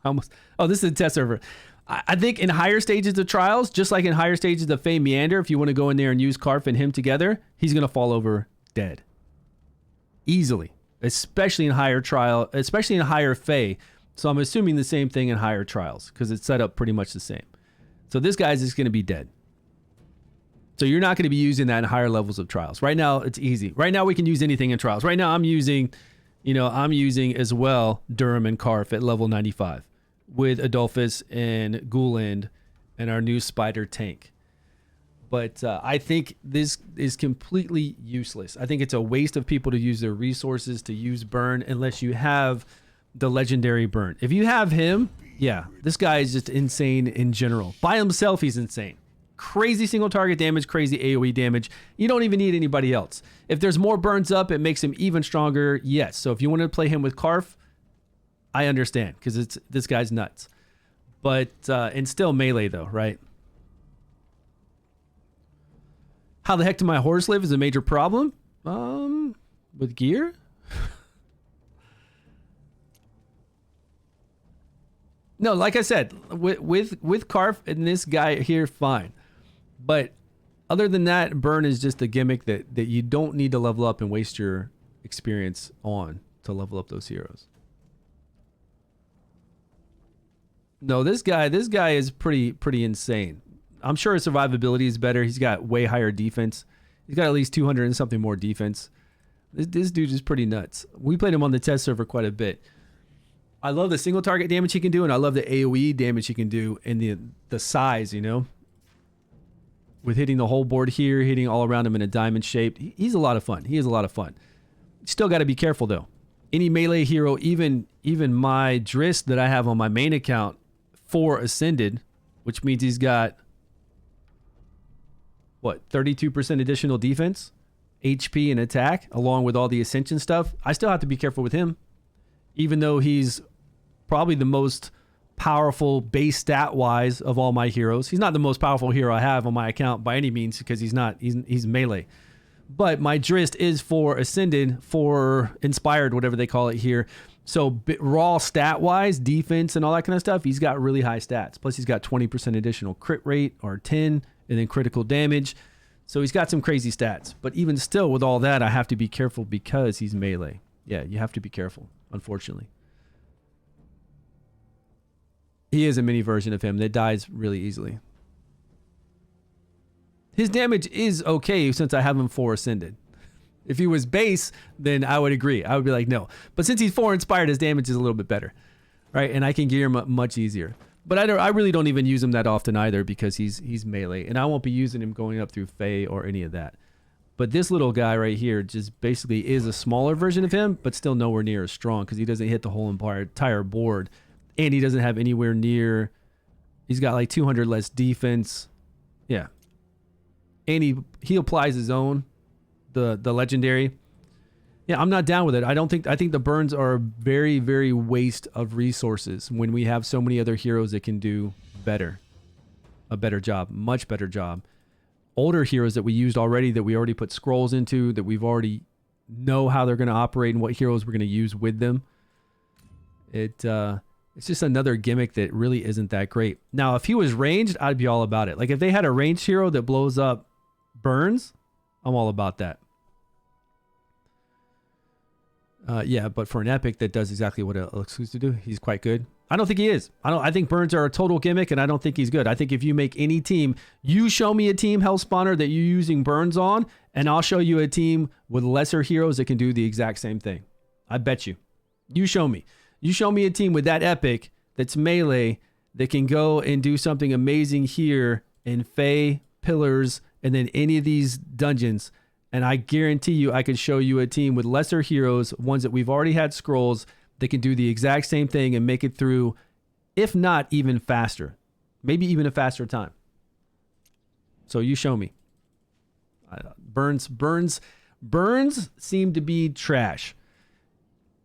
Almost. Oh, this is a test server. I think in higher stages of trials, just like in higher stages of Fey Meander, if you want to go in there and use Karf and him together, he's going to fall over dead. Easily. Especially in higher trial, especially in higher Fey. So I'm assuming the same thing in higher trials because it's set up pretty much the same. So this guy's just going to be dead. So you're not going to be using that in higher levels of trials. Right now, it's easy. Right now, we can use anything in trials. Right now, I'm using as well Durham and Karf at level 95 with Adolphus and Ghouland and our new Spider tank. But I think this is completely useless. I think it's a waste of people to use their resources to use Burn unless you have the legendary Burn. If you have him, yeah, this guy is just insane in general. By himself, he's insane. Crazy single target damage, crazy AoE damage. You don't even need anybody else. If there's more burns up, it makes him even stronger. Yes. So if you want to play him with Karf, I understand because this guy's nuts. But and still melee though, right? How the heck do my horse live is a major problem. With gear. No, like I said, with Karf and this guy here, fine. But other than that, Burn is just a gimmick that you don't need to level up and waste your experience on to level up those heroes. No, this guy is pretty insane. I'm sure his survivability is better. He's got way higher defense. He's got at least 200 and something more defense. This dude is pretty nuts. We played him on the test server quite a bit. I love the single target damage he can do, and I love the AoE damage he can do and the size, you know? With hitting the whole board here, hitting all around him in a diamond shape. He's a lot of fun. He is a lot of fun. Still got to be careful, though. Any melee hero, even my Drist that I have on my main account, 4 Ascended, which means he's got, what, 32% additional defense, HP, and attack, along with all the Ascension stuff. I still have to be careful with him. Even though he's probably the most powerful base stat wise of all my heroes. He's not the most powerful hero I have on my account by any means because he's melee. But my Drist is for Ascended, for Inspired, whatever they call it here. So raw stat wise, defense and all that kind of stuff, he's got really high stats. Plus he's got 20% additional crit rate or 10 and then critical damage. So he's got some crazy stats. But even still with all that, I have to be careful because he's melee. Yeah, you have to be careful. Unfortunately, he is a mini version of him that dies really easily. His damage is okay since I have him 4 Ascended. If he was base, then I would agree. I would be like, no. But since he's 4 Inspired, his damage is a little bit better, right? And I can gear him much easier. But I really don't even use him that often either because he's melee, and I won't be using him going up through Fey or any of that. But this little guy right here just basically is a smaller version of him, but still nowhere near as strong because he doesn't hit the whole entire board. And he doesn't have anywhere near... He's got like 200 less defense. Yeah. And he applies his own, the legendary. Yeah, I'm not down with it. I think the burns are a very, very waste of resources when we have so many other heroes that can do better. A better job. Much better job. Older heroes that we used already, that we already put scrolls into, that we've already know how they're going to operate and what heroes we're going to use with them. It's just another gimmick that really isn't that great. Now, if he was ranged, I'd be all about it. Like if they had a ranged hero that blows up burns, I'm all about that. Yeah, but for an epic that does exactly what it looks to do, he's quite good. I don't think he is. I think burns are a total gimmick, and I don't think he's good. I think if you make any team, you show me a team Hellspawner that you're using burns on, and I'll show you a team with lesser heroes that can do the exact same thing. I bet you. You show me. You show me a team with that epic that's melee that can go and do something amazing here in Fey, Pillars, and then any of these dungeons. And I guarantee you I could show you a team with lesser heroes, ones that we've already had scrolls, that can do the exact same thing and make it through, if not even faster. Maybe even a faster time. So you show me. Burns seem to be trash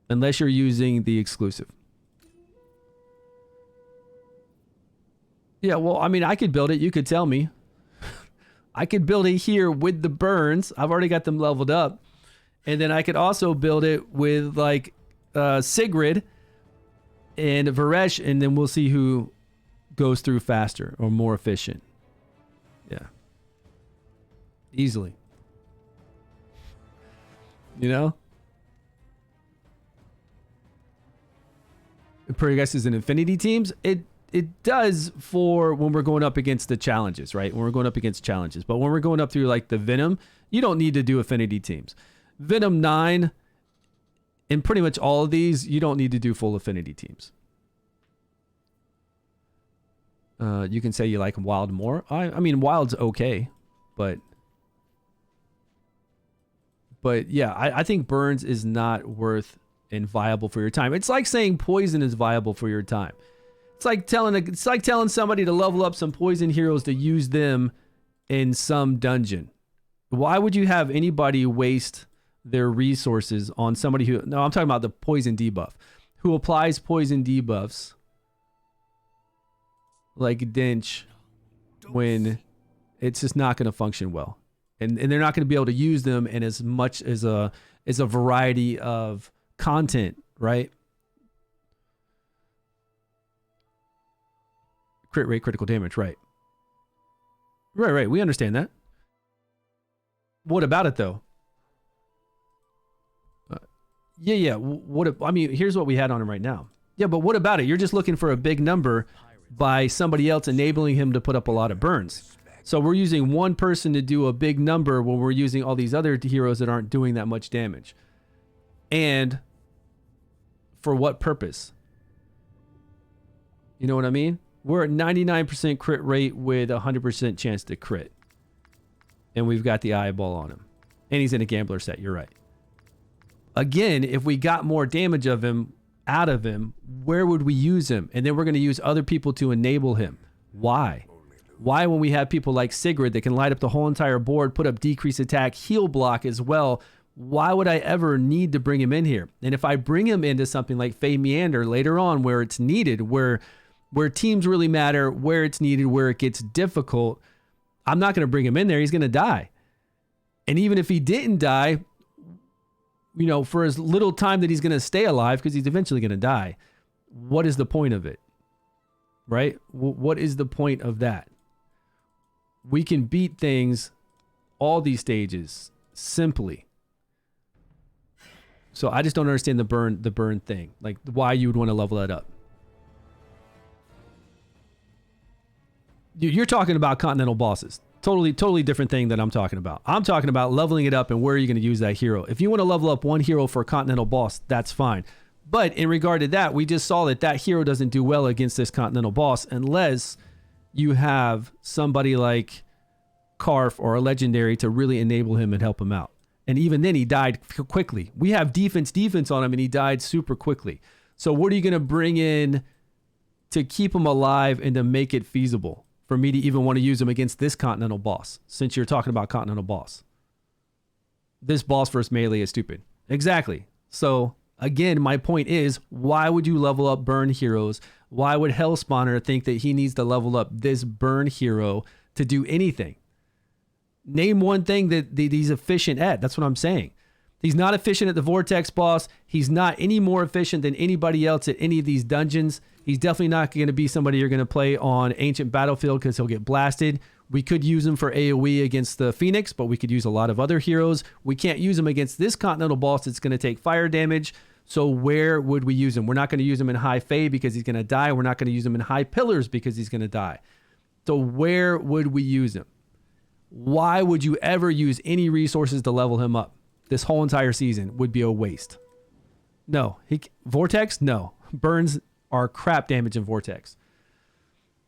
unless you're using the exclusive. Yeah, well, I mean, I could build it. You could tell me. I could build it here with the burns. I've already got them leveled up. And then I could also build it with like Sigrid and Varesh, and then we'll see who goes through faster or more efficient. Yeah. Easily. You know? Progresses in Infinity teams. It does for when we're going up against the challenges, right? When we're going up against challenges. But when we're going up through like the Venom, you don't need to do Affinity teams. Venom 9 and pretty much all of these, you don't need to do full Affinity teams. You can say you like Wild more. I mean, Wild's okay, but yeah, I think Burns is not worth and viable for your time. It's like saying Poison is viable for your time. It's like telling somebody to level up some poison heroes to use them in some dungeon. Why would you have anybody waste their resources on somebody who... No, I'm talking about the poison debuff. Who applies poison debuffs like Dench when it's just not going to function well. And they're not going to be able to use them in as much as a variety of content, right? Crit rate, critical damage, right. Right. We understand that. What about it, though? Yeah. I mean, here's what we had on him right now. Yeah, but what about it? You're just looking for a big number by somebody else enabling him to put up a lot of burns. So we're using one person to do a big number when we're using all these other heroes that aren't doing that much damage. And for what purpose? You know what I mean? We're at 99% crit rate with 100% chance to crit. And we've got the eyeball on him. And he's in a gambler set, you're right. Again, if we got more damage of him out of him, where would we use him? And then we're going to use other people to enable him. Why? Why, when we have people like Sigrid that can light up the whole entire board, put up decrease attack, heal block as well, why would I ever need to bring him in here? And if I bring him into something like Fae Meander later on where it's needed, where teams really matter, where it's needed, where it gets difficult, I'm not going to bring him in there. He's going to die. And even if he didn't die, you know, for as little time that he's going to stay alive, because he's eventually going to die, what is the point of it? Right? What is the point of that? We can beat things, all these stages, simply. So I just don't understand the burn thing. Like, why you would want to level that up. You're talking about Continental bosses. Totally different thing that I'm talking about. I'm talking about leveling it up and where are you going to use that hero. If you want to level up one hero for a Continental boss, that's fine. But in regard to that, we just saw that hero doesn't do well against this Continental boss unless you have somebody like Karf or a legendary to really enable him and help him out. And even then, he died quickly. We have defense on him, and he died super quickly. So what are you going to bring in to keep him alive and to make it feasible for me to even want to use him against this Continental boss, since you're talking about Continental boss? This boss versus melee is stupid. Exactly. So again, my point is, why would you level up burn heroes? Why would Hellspawner think that he needs to level up this burn hero to do anything? Name one thing that he's efficient at. That's what I'm saying. He's not efficient at the Vortex boss. He's not any more efficient than anybody else at any of these dungeons. He's definitely not going to be somebody you're going to play on Ancient Battlefield because he'll get blasted. We could use him for AoE against the Phoenix, but we could use a lot of other heroes. We can't use him against this Continental boss that's going to take fire damage. So where would we use him? We're not going to use him in High Fae because he's going to die. We're not going to use him in High Pillars because he's going to die. So where would we use him? Why would you ever use any resources to level him up? This whole entire season would be a waste. No. Vortex? No. Burns are crap damage in Vortex.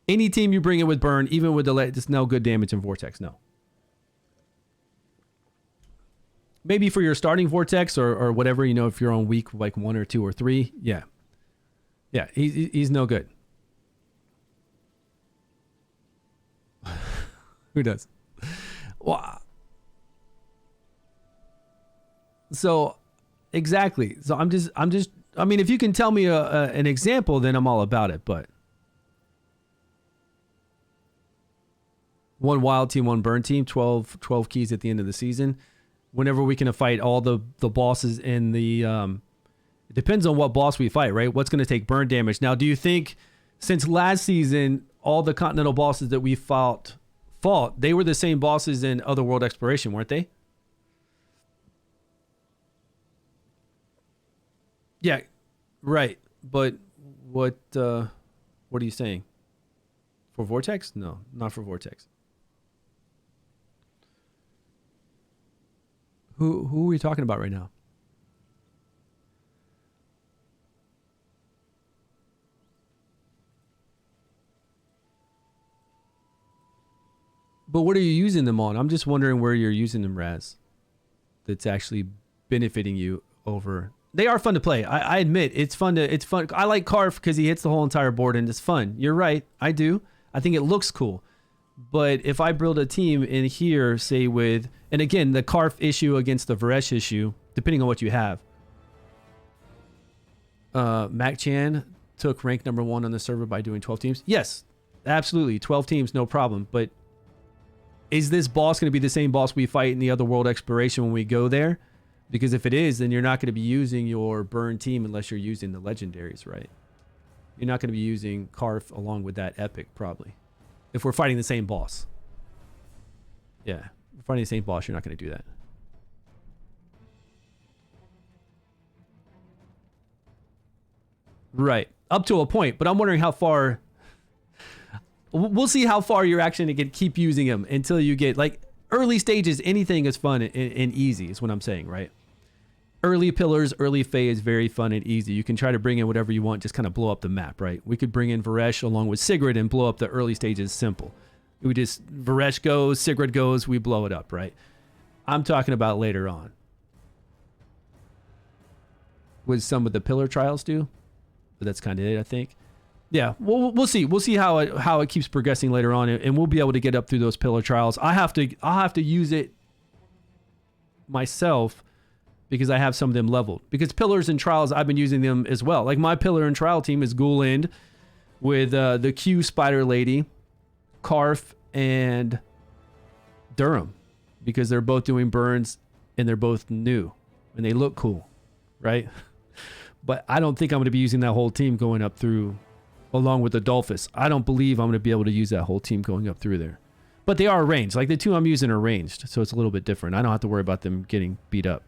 Any team you bring in with burn, even with the there's no good damage in Vortex. No. Maybe for your starting Vortex or whatever, you know, if you're on week like 1 or 2 or 3. Yeah. Yeah, he's no good. Who does? Well, So exactly. So I'm just. I mean, if you can tell me an example, then I'm all about it. But one wild team, one burn team, 12 keys at the end of the season. Whenever we can fight all the bosses in the, it depends on what boss we fight, right? What's going to take burn damage. Now, do you think since last season, all the Continental bosses that we fought, they were the same bosses in Otherworld Exploration, weren't they? Yeah, right. But what are you saying? For Vortex? No, not for Vortex. Who are we talking about right now? But what are you using them on? I'm just wondering where you're using them, Raz. That's actually benefiting you over. They are fun to play. I admit it's fun. I like Karf because he hits the whole entire board and it's fun. You're right. I do. I think it looks cool. But if I build a team in here, say with, and again, the Karf issue against the Varesh issue, depending on what you have. Mac Chan took rank number 1 on the server by doing 12 teams. Yes, absolutely. 12 teams, no problem. But is this boss going to be the same boss we fight in the Otherworld Exploration when we go there? Because if it is, then you're not going to be using your burn team unless you're using the legendaries, right? You're not going to be using Karf along with that epic, probably. If we're fighting the same boss. Yeah. If we're fighting the same boss, you're not going to do that. Right. Up to a point. But I'm wondering how far... We'll see how far you're actually going to keep using them until you get... Like, early stages, anything is fun and easy is what I'm saying, right? Early pillars, early Fae is very fun and easy. You can try to bring in whatever you want, just kind of blow up the map, right? We could bring in Varesh along with Sigrid and blow up the early stages simple. We just, Varesh goes, Sigrid goes, we blow it up, right? I'm talking about later on. With some of the pillar trials do, but that's kind of it, I think. Yeah, we'll see. We'll see how it keeps progressing later on, and we'll be able to get up through those pillar trials. I'll have to use it myself because I have some of them leveled. Because pillars and trials, I've been using them as well. Like my pillar and trial team is Ghoul End with the Q Spider Lady, Karf, and Durham, because they're both doing burns and they're both new and they look cool, right? But I don't think I'm going to be using that whole team going up through along with Adolphus. I don't believe I'm going to be able to use that whole team going up through there. But they are ranged. Like the two I'm using are ranged, so it's a little bit different. I don't have to worry about them getting beat up.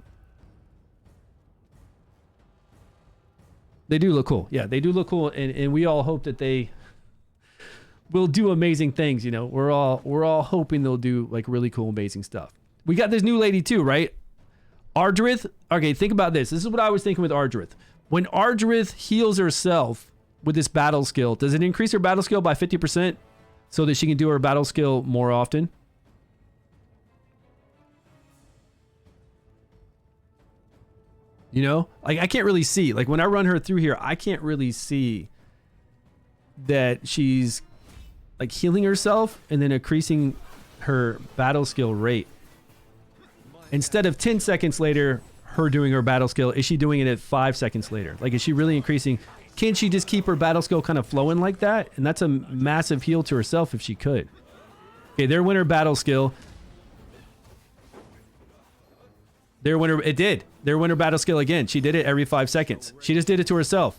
They do look cool. Yeah, they do look cool, and we all hope that they will do amazing things, you know. We're all hoping they'll do like really cool, amazing stuff. We got this new lady too, right? Ardrith. Okay, think about this. This is what I was thinking with Ardrith. When Ardrith heals herself with this battle skill, does it increase her battle skill by 50% so that she can do her battle skill more often? You know, like I can't really see, like when I run her through here, I can't really see that she's like healing herself and then increasing her battle skill rate. Instead of 10 seconds later, her doing her battle skill, is she doing it at 5 seconds later? Like, is she really increasing? Can she just keep her battle skill kind of flowing like that? And that's a massive heal to herself if she could. Okay, there went her battle skill. There went her, it did. There went her battle skill again. She did it every 5 seconds. She just did it to herself.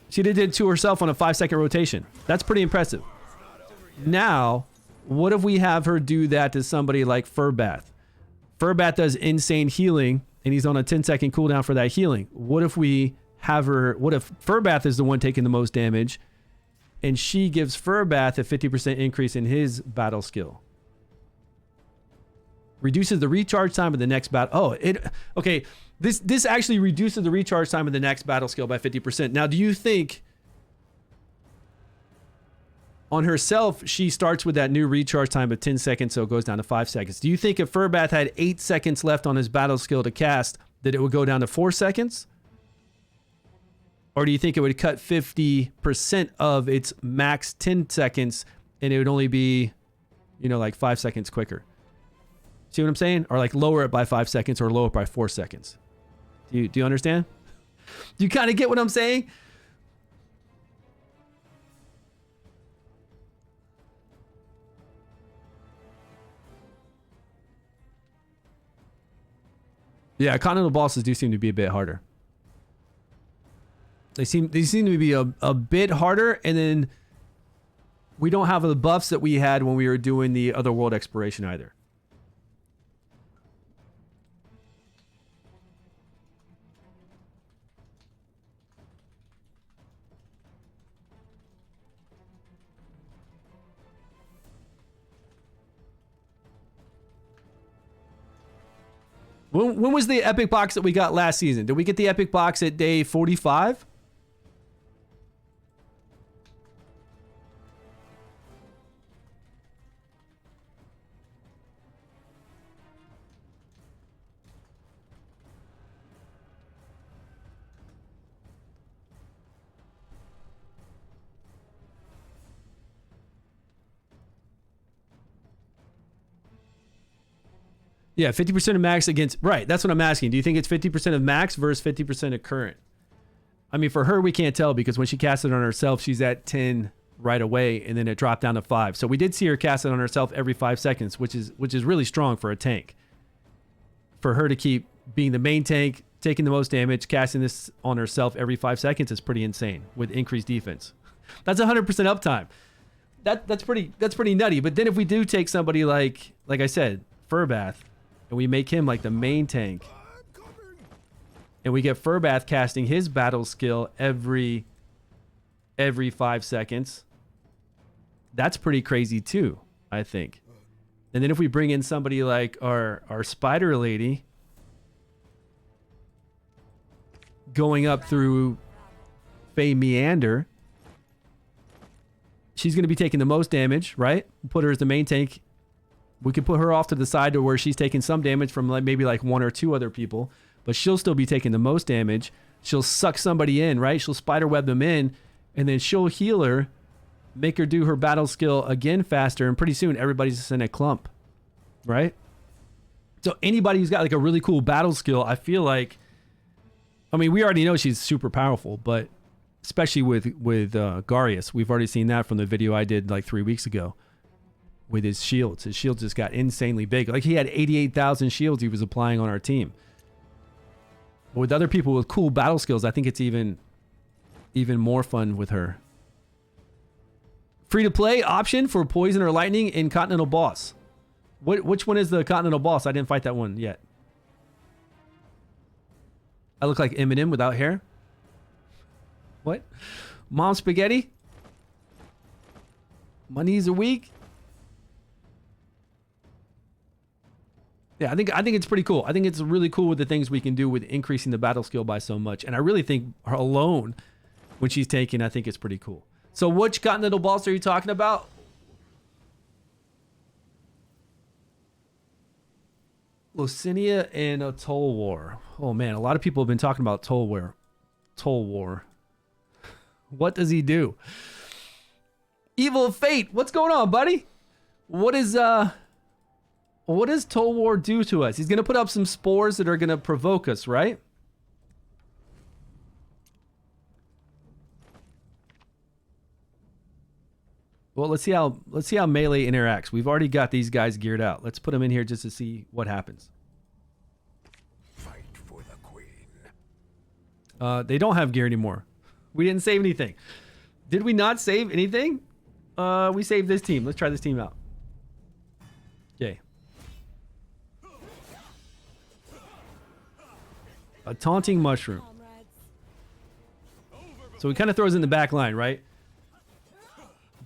She did it to herself on a 5-second rotation. That's pretty impressive. Now, what if we have her do that to somebody like Furbath? Furbath does insane healing, and he's on a 10-second cooldown for that healing. What if we have her... What if Furbath is the one taking the most damage, and she gives Furbath a 50% increase in his battle skill? Reduces the recharge time of the next battle. Oh, okay. This actually reduces the recharge time of the next battle skill by 50%. Now, do you think on herself she starts with that new recharge time of 10 seconds, so it goes down to 5 seconds? Do you think if Furbath had 8 seconds left on his battle skill to cast, that it would go down to 4 seconds? Or do you think it would cut 50% of its max 10 seconds and it would only be, you know, like 5 seconds quicker? See what I'm saying? Or like lower it by 5 seconds or lower it by 4 seconds. Do you understand? Do you kind of get what I'm saying? Yeah, Continental bosses do seem to be a bit harder. They seem to be a bit harder, and then we don't have the buffs that we had when we were doing the other world exploration either. When was the epic box that we got last season? Did we get the epic box at day 45? Yeah, 50% of max against... Right, that's what I'm asking. Do you think it's 50% of max versus 50% of current? I mean, for her, we can't tell because when she cast it on herself, she's at 10 right away, and then it dropped down to 5. So we did see her cast it on herself every 5 seconds, which is really strong for a tank. For her to keep being the main tank, taking the most damage, casting this on herself every 5 seconds is pretty insane with increased defense. That's 100% uptime. That's pretty nutty. But then if we do take somebody like I said, Furbath, and we make him like the main tank, and we get Furbath casting his battle skill every 5 seconds, that's pretty crazy too, I think. And then if we bring in somebody like our spider lady going up through Fey Meander, she's going to be taking the most damage, right? Put her as the main tank. We could put her off to the side to where she's taking some damage from maybe like 1 or 2 other people, but she'll still be taking the most damage. She'll suck somebody in, right? She'll spiderweb them in, and then she'll heal her, make her do her battle skill again faster, and pretty soon everybody's just in a clump, right? So anybody who's got like a really cool battle skill, I feel like, I mean, we already know she's super powerful, but especially with Garius, we've already seen that from the video I did like 3 weeks ago. With his shields. His shields just got insanely big. Like he had 88,000 shields he was applying on our team. But with other people with cool battle skills, I think it's even more fun with her. Free to play option for Poison or Lightning in Continental Boss. Which one is the Continental Boss? I didn't fight that one yet. I look like Eminem without hair. What? Mom spaghetti? My knees are weak. Yeah, I think it's pretty cool. I think it's really cool with the things we can do with increasing the battle skill by so much. And I really think her alone, when she's taken, I think it's pretty cool. So which Continental Boss are you talking about? Lucinia and a Toll War. Oh man, a lot of people have been talking about Toll War. Toll War. What does he do? Evil Fate. What's going on, buddy? What does Toll War do to us? He's going to put up some spores that are going to provoke us, right? Well, let's see how melee interacts. We've already got these guys geared out. Let's put them in here just to see what happens. Fight for the queen. They don't have gear anymore. We didn't save anything. Did we not save anything? We saved this team. Let's try this team out. Okay. A taunting mushroom. So he kind of throws in the back line, right?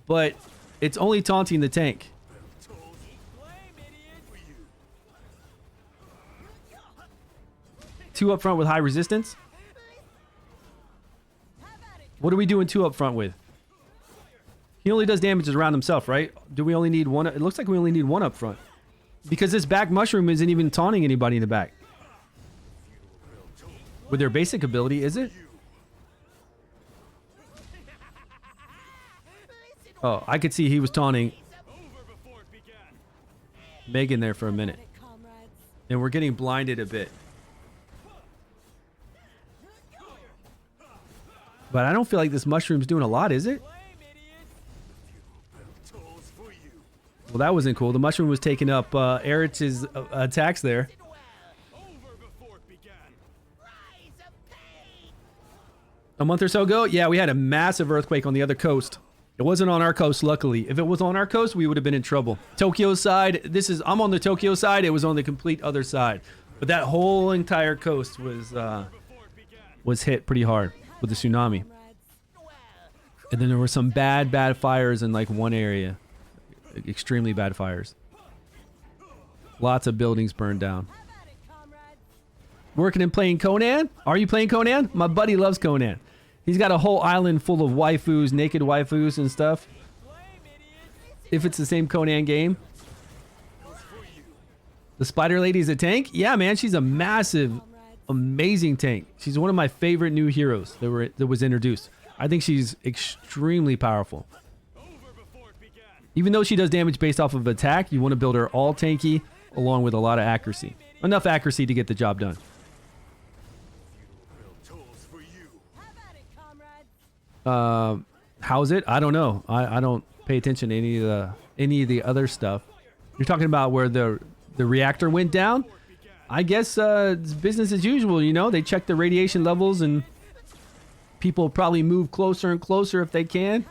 But it's only taunting the tank. Two up front with high resistance. What are we doing 2 up front with? He only does damages around himself, right? Do we only need 1? It looks like we only need 1 up front. Because this back mushroom isn't even taunting anybody in the back. With their basic ability, is it? Oh, I could see he was taunting Megan there for a minute. And we're getting blinded a bit. But I don't feel like this mushroom's doing a lot, is it? Well, that wasn't cool. The mushroom was taking up Erich's attacks there. A month or so ago, yeah, we had a massive earthquake on the other coast. It wasn't on our coast, luckily. If it was on our coast, we would have been in trouble. Tokyo side, I'm on the Tokyo side. It was on the complete other side. But that whole entire coast was hit pretty hard with the tsunami. And then there were some bad fires in like one area. Extremely bad fires. Lots of buildings burned down. Working and playing Conan? Are you playing Conan? My buddy loves Conan. He's got a whole island full of waifus, naked waifus and stuff. If it's the same Conan game. The Spider Lady's a tank? Yeah, man, she's a massive, amazing tank. She's one of my favorite new heroes that was introduced. I think she's extremely powerful. Even though she does damage based off of attack, you want to build her all tanky along with a lot of accuracy. Enough accuracy to get the job done. How's it? I don't know. I don't pay attention to any of the other stuff. You're talking about where the reactor went down? I guess it's business as usual, you know? They check the radiation levels and people probably move closer and closer if they can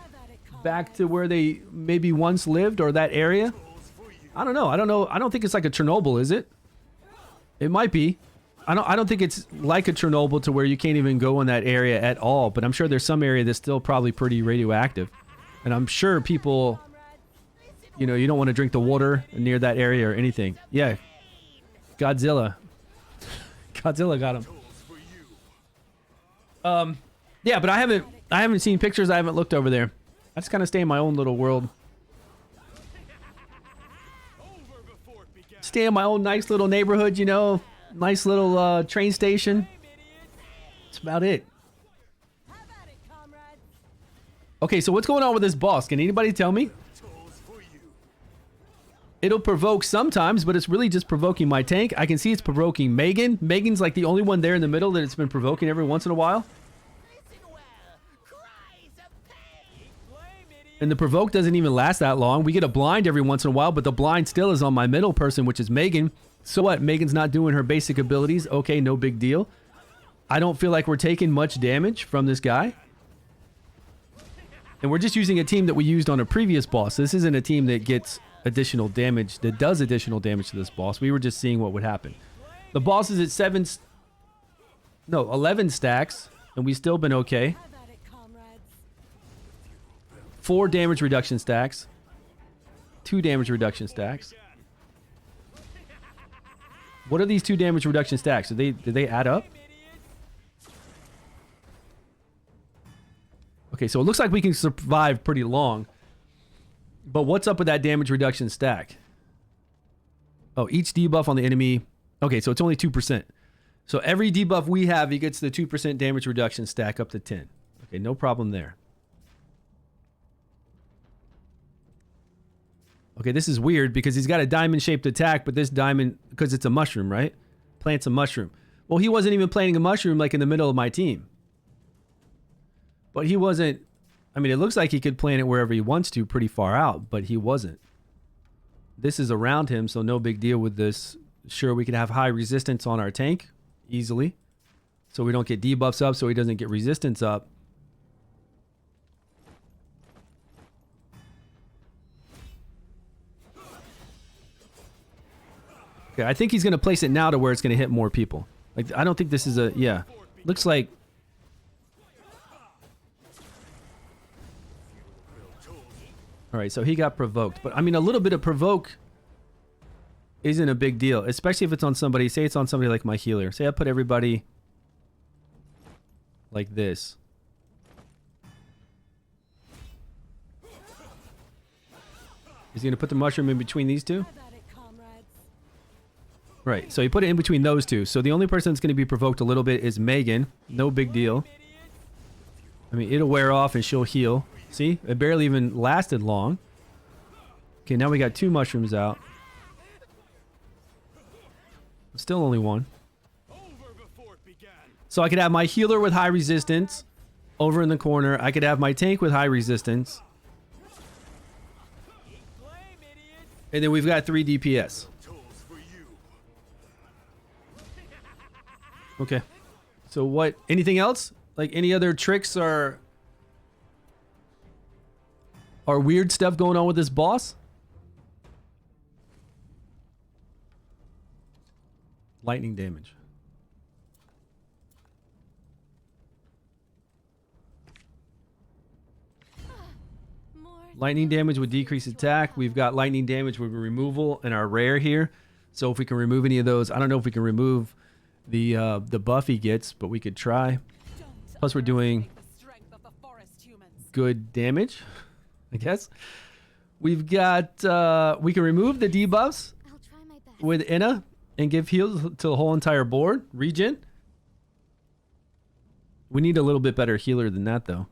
back to where they maybe once lived or that area. I don't know. I don't think it's like a Chernobyl, is it? It might be. I don't think it's like a Chernobyl to where you can't even go in that area at all, but I'm sure there's some area that's still probably pretty radioactive. And I'm sure people, you know, you don't want to drink the water near that area or anything. Yeah. Godzilla. Godzilla got him. Yeah, but I haven't seen pictures. I haven't looked over there. I just kind of stay in my own little world. Stay in my own nice little neighborhood, you know. Nice little train station. That's about it. Okay, so what's going on with this boss? Can anybody tell me? It'll provoke sometimes, but it's really just provoking my tank. I can see it's provoking Megan. Megan's like the only one there in the middle that it's been provoking every once in a while. And the provoke doesn't even last that long. We get a blind every once in a while, but the blind still is on my middle person, which is Megan. So what? Megan's not doing her basic abilities. Okay, no big deal. I don't feel like we're taking much damage from this guy. And we're just using a team that we used on a previous boss. This isn't a team that gets additional damage, that does additional damage to this boss. We were just seeing what would happen. The boss is at 11 stacks, and we've still been okay. 4 damage reduction stacks. 2 damage reduction stacks. What are these 2 damage reduction stacks? Did they add up? Okay, so it looks like we can survive pretty long. But what's up with that damage reduction stack? Oh, each debuff on the enemy. Okay, so it's only 2%. So every debuff we have, he gets the 2% damage reduction stack up to 10. Okay, no problem there. Okay, this is weird because he's got a diamond-shaped attack, but this diamond, because it's a mushroom, right? Plants a mushroom. Well, he wasn't even planting a mushroom like in the middle of my team. But he wasn't, I mean, it looks like he could plant it wherever he wants to, pretty far out, but he wasn't. This is around him, so no big deal with this. Sure, we can have high resistance on our tank, easily. So we don't get debuffs up, so he doesn't get resistance up. Okay, I think he's going to place it now to where it's going to hit more people. Like, I don't think this is a... Yeah. Looks like... Alright, so he got provoked. But, I mean, a little bit of provoke isn't a big deal. Especially if it's on somebody... Say it's on somebody like my healer. Say I put everybody... like this. Is he going to put the mushroom in between these two? Right, so he put it in between those two. So the only person that's going to be provoked a little bit is Megan. No big deal. I mean, it'll wear off and she'll heal. See? It barely even lasted long. Okay, now we got 2 mushrooms out. Still only one. Over before it began. So I could have my healer with high resistance over in the corner. I could have my tank with high resistance. And then we've got 3 DPS. Tools for you. Okay. So what? Anything else? Like any other tricks or weird stuff going on with this boss? Lightning damage. Lightning damage would decrease attack. We've got lightning damage with removal in our rare here. So if we can remove any of those, I don't know if we can remove the buff he gets, but we could try. Plus we're doing good damage, I guess. We've got, we can remove the debuffs I'll try my best. with Inna and give heals to the whole entire board. Regen. We need a little bit better healer than that though.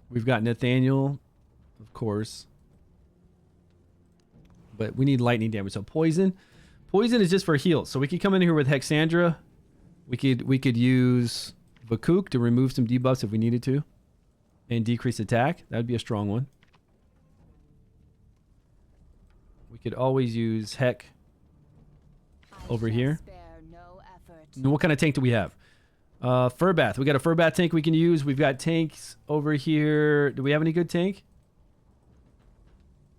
We've got Nathaniel, of course. But we need lightning damage. So poison. Poison is just for heals. So we could come in here with Hexandra. We could use Vakuk to remove some debuffs if we needed to. And decrease attack. That would be a strong one. We could always use Heck over here. And what kind of tank do we have? Furbath. We got a Furbath tank we can use. We've got tanks over here. Do we have any good tank?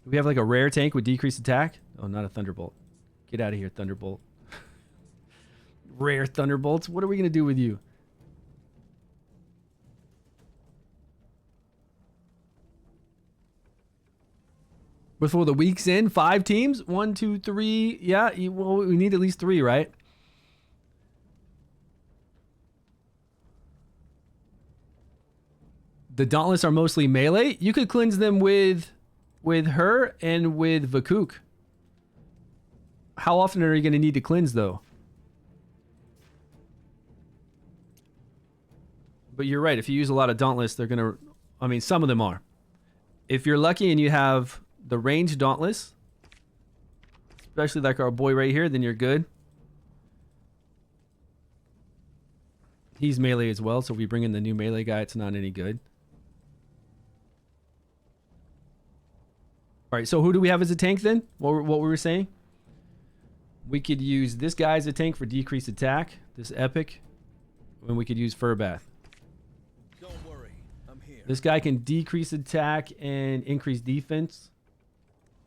Do we have like a rare tank with decreased attack? Oh, not a Thunderbolt. Get out of here, Thunderbolt. Rare Thunderbolts. What are we going to do with you? Before the week's in, 5 teams? 1, 2, 3. Yeah, well, we need at least 3, right? The Dauntless are mostly melee. You could cleanse them with her and with Vakuk. How often are you going to need to cleanse, though? But you're right. If you use a lot of Dauntless, they're going to... I mean, some of them are. If you're lucky and you have the ranged Dauntless, especially like our boy right here, then you're good. He's melee as well, so if we bring in the new melee guy, it's not any good. All right, so who do we have as a tank then? What we were saying? We could use this guy as a tank for decreased attack, this epic, and we could use Furbath. Don't worry, I'm here. This guy can decrease attack and increase defense.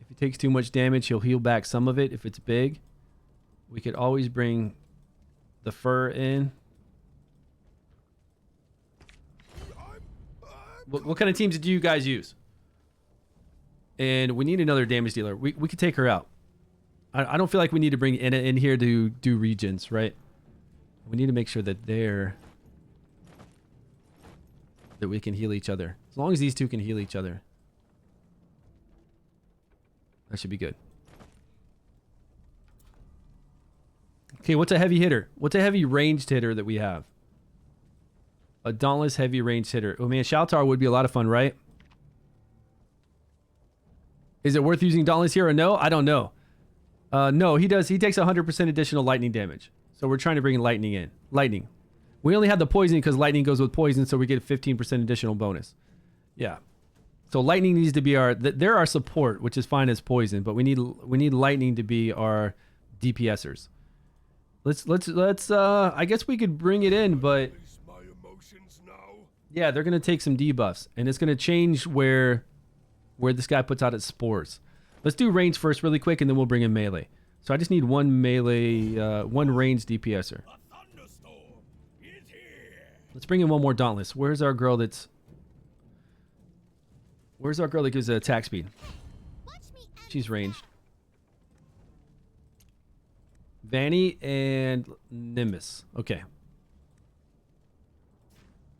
If he takes too much damage, he'll heal back some of it if it's big. We could always bring the Fur in. What kind of teams do you guys use? And we need another damage dealer. We could take her out. I don't feel like we need to bring Inna in here to do regens, right? We need to make sure that we can heal each other. As long as these two can heal each other. That should be good. Okay, what's a heavy hitter? What's a heavy ranged hitter that we have? A Dauntless heavy ranged hitter. Oh man, Shaltar would be a lot of fun, right? Is it worth using Dauntless here or no? I don't know. No, he does. He takes 100% additional lightning damage. So we're trying to bring lightning in. Lightning. We only have the poison because lightning goes with poison, so we get a 15% additional bonus. Yeah. So lightning needs to be they're our support, which is fine as poison, but we need lightning to be our DPSers. Let's I guess we could bring it in, but Release my emotions now. yeah, they're gonna take some debuffs, and it's gonna change where this guy puts out its spores. Let's do range first really quick, and then we'll bring in melee. So I just need one melee, one range DPSer. A thunderstorm is here. Let's bring in one more Dauntless. Where's our girl that gives attack speed? She's ranged. Vanny and Nimbus. Okay.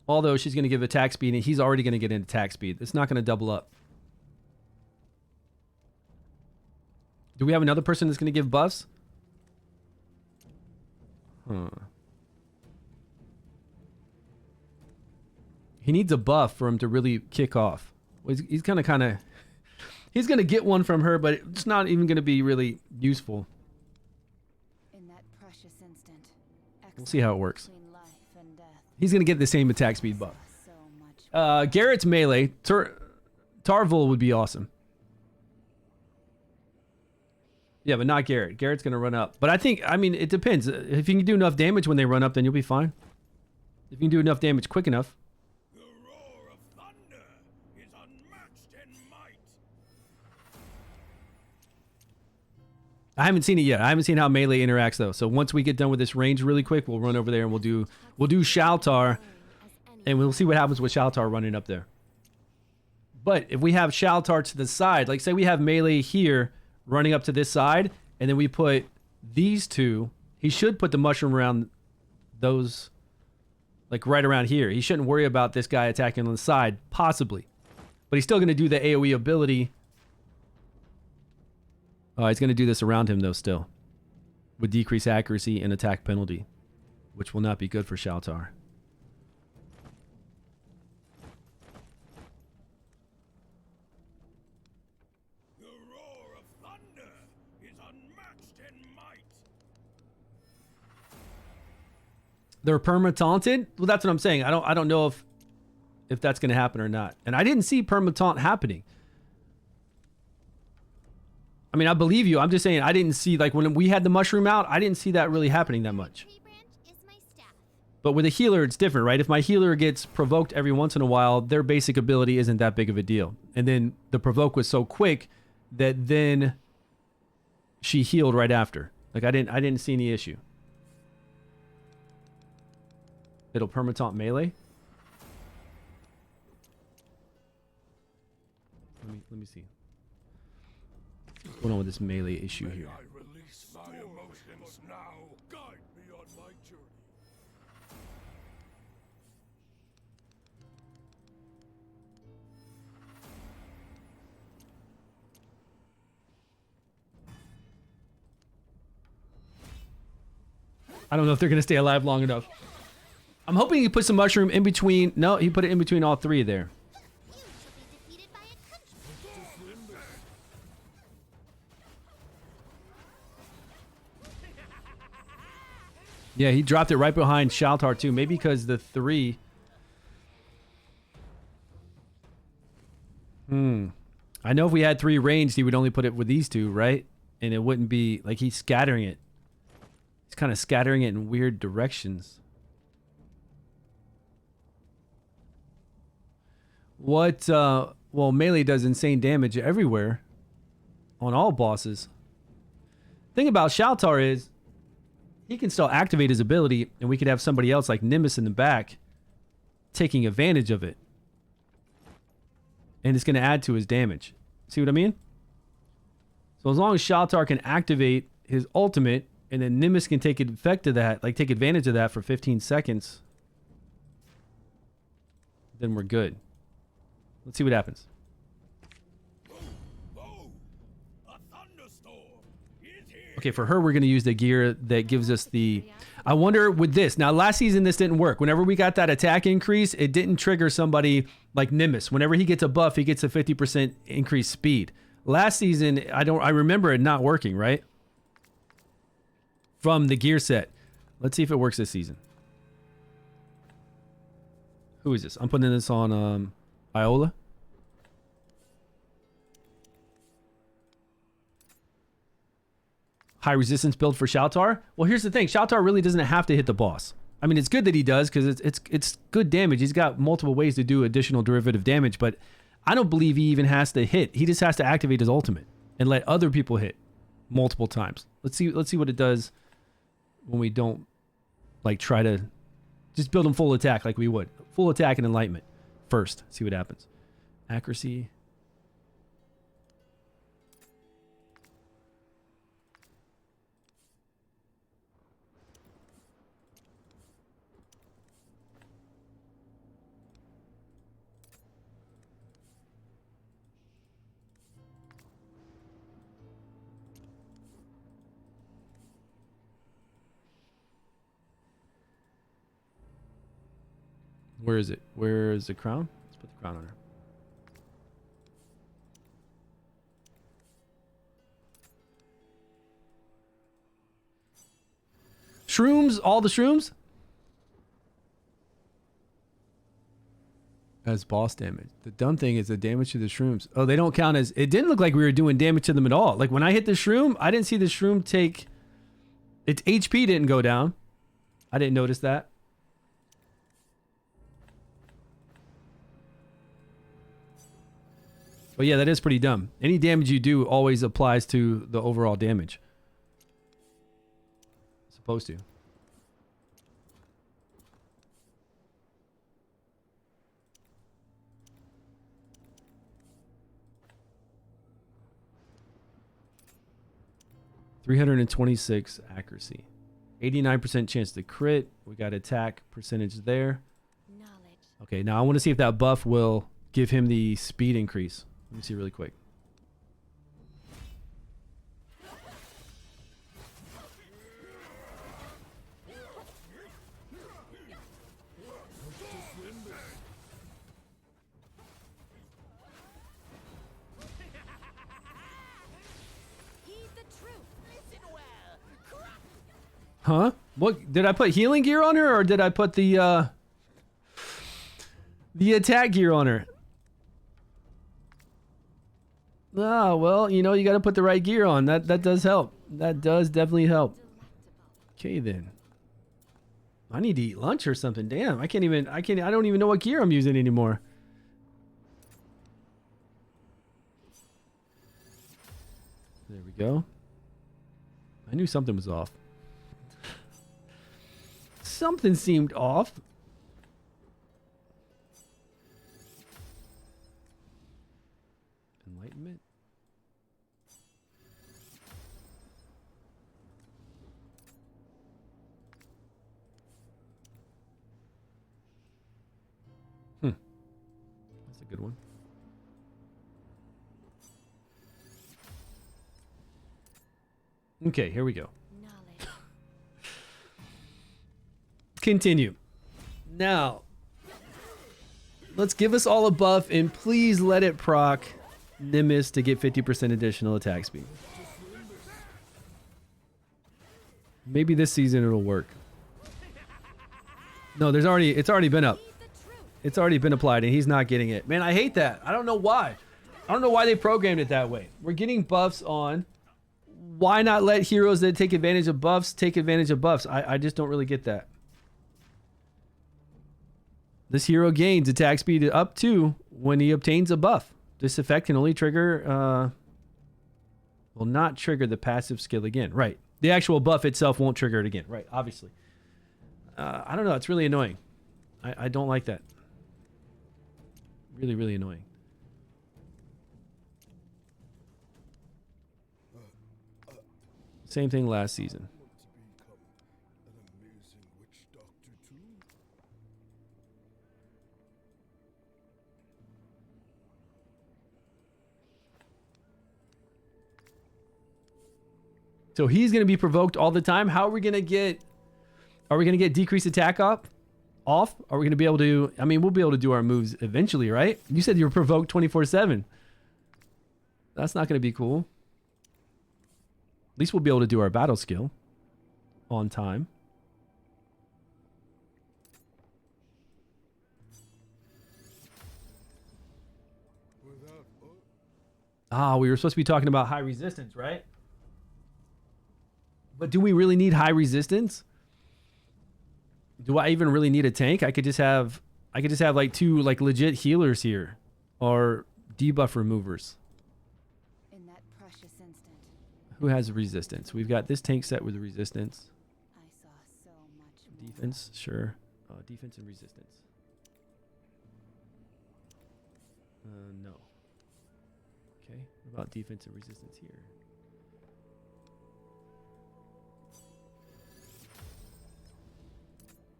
Although she's going to give attack speed, and he's already going to get into attack speed. It's not going to double up. Do we have another person that's going to give buffs? Huh. He needs a buff for him to really kick off. Well, he's kind of... He's gonna get one from her, but it's not even gonna be really useful. In that precious instant, We'll see how it works. between life and death, He's gonna get the same attack speed buff. so much. Garrett's melee. Tarvul would be awesome. Yeah, but not Garrett. Garrett's gonna run up. But I mean, it depends. If you can do enough damage when they run up, then you'll be fine. If you can do enough damage quick enough. The roar of thunder is unmatched in might. I haven't seen it yet. I haven't seen how melee interacts though. So once we get done with this range really quick, we'll run over there and we'll do Shaltar, and we'll see what happens with Shaltar running up there. But if we have Shaltar to the side, like say we have melee here running up to this side, and then we put these two, he should put the mushroom around those, like right around here. He shouldn't worry about this guy attacking on the side, possibly. But he's still going to do the AoE ability. He's going to do this around him though still, with decreased accuracy and attack penalty, which will not be good for Shaltar. The roar of thunder is unmatched in might. They're perma-taunted? Well, that's what I'm saying. I don't know if that's going to happen or not. And I didn't see perma-taunt happening. I mean, I believe you. I'm just saying I didn't see, like when we had the mushroom out, I didn't see that really happening that much. Tree branch is my staff. But with a healer, it's different, right? If my healer gets provoked every once in a while, their basic ability isn't that big of a deal. And then the provoke was so quick that then she healed right after. Like I didn't see any issue. It'll perma-taunt melee. Let me see. What's going on with this melee issue here? I release my emotions now. Guide me on my journey. I don't know if they're going to stay alive long enough. I'm hoping he puts some mushroom in between. No, he put it in between all three there. You shall be defeated by a country. Yeah, he dropped it right behind Shaltar too. Maybe because the three. I know if we had three ranged, he would only put it with these two, right? And it wouldn't be like he's scattering it. He's kind of scattering it in weird directions. Well, melee does insane damage everywhere on all bosses. Thing about Shaltar is he can still activate his ability, and we could have somebody else like Nimbus in the back taking advantage of it. And it's going to add to his damage. See what I mean? So as long as Shaltar can activate his ultimate, and then Nimbus can take effect of that, like take advantage of that for 15 seconds, then we're good. Let's see what happens. Okay, for her, we're going to use the gear that gives us the... I wonder with this. Now, last season, this didn't work. Whenever we got that attack increase, it didn't trigger somebody like Nimbus. Whenever he gets a buff, he gets a 50% increased speed. Last season, I remember it not working, right? From the gear set. Let's see if it works this season. Who is this? I'm putting this on Iola. High resistance build for Shaltar. Well, here's the thing. Shaltar really doesn't have to hit the boss. I mean, it's good that he does because it's good damage. He's got multiple ways to do additional derivative damage, but I don't believe he even has to hit. He just has to activate his ultimate and let other people hit multiple times. Let's see what it does when we don't like try to just build him full attack like we would. Full attack and enlightenment first. See what happens. Accuracy. Where is it? Where is the crown? Let's put the crown on her. shrooms, all the shrooms? As boss damage. The dumb thing is the damage to the shrooms. Oh, they don't count as... It didn't look like we were doing damage to them at all. Like when I hit the shroom, I didn't see the shroom take... Its HP didn't go down. I didn't notice that. But yeah, that is pretty dumb. Any damage you do always applies to the overall damage. Supposed to. .326 accuracy. 89% chance to crit. We got attack percentage there. Knowledge. Okay, now I want to see if that buff will give him the speed increase. Let me see really quick. Huh? What did I put healing gear on her, or did I put the attack gear on her? Oh, well, you know, you got to put the right gear on. That does help. That does definitely help. Okay, then. I need to eat lunch or something. Damn, I don't even know what gear I'm using anymore. There we go. I knew something was off. Something seemed off. Enlightenment. That's a good one. Okay, here we go. Continue. Now, let's give us all a buff and please let it proc Nimbus to get 50% additional attack speed. Maybe this season it'll work. No, it's already been up. It's already been applied and he's not getting it. Man, I hate that. I don't know why. I don't know why they programmed it that way. We're getting buffs on. Why not let heroes that take advantage of buffs take advantage of buffs? I just don't really get that. This hero gains attack speed up to when he obtains a buff. This effect can only trigger, will not trigger the passive skill again. Right. The actual buff itself won't trigger it again. Right. Obviously. I don't know. It's really annoying. I don't like that. Really, really annoying. Same thing last season. So he's going to be provoked all the time. How are we going to get... Are we going to get decreased attack off? Are we going to be able to... I mean, we'll be able to do our moves eventually, right? You said you were provoked 24/7. That's not going to be cool. At least we'll be able to do our battle skill on time. Ah, we were supposed to be talking about high resistance, right? But do we really need high resistance? Do I even really need a tank? I could just have like two like legit healers here or debuff removers. In that precious instant, Who has resistance? We've got this tank set with resistance. I saw so much more. Defense, sure. Defense and resistance. No. Okay. What about defense and resistance here?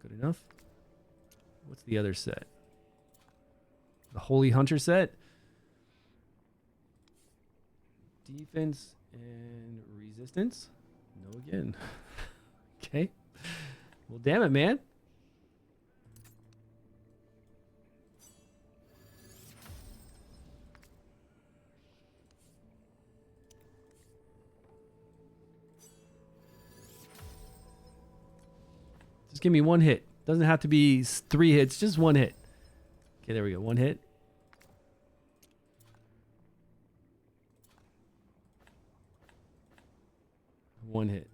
Good enough. What's the other set? The Holy Hunter set? Defense and resistance? No again. Okay. Well, damn it, man. Just give me one hit. Doesn't have to be 3 hits, just 1 hit. Okay, there we go. 1 hit. One hit.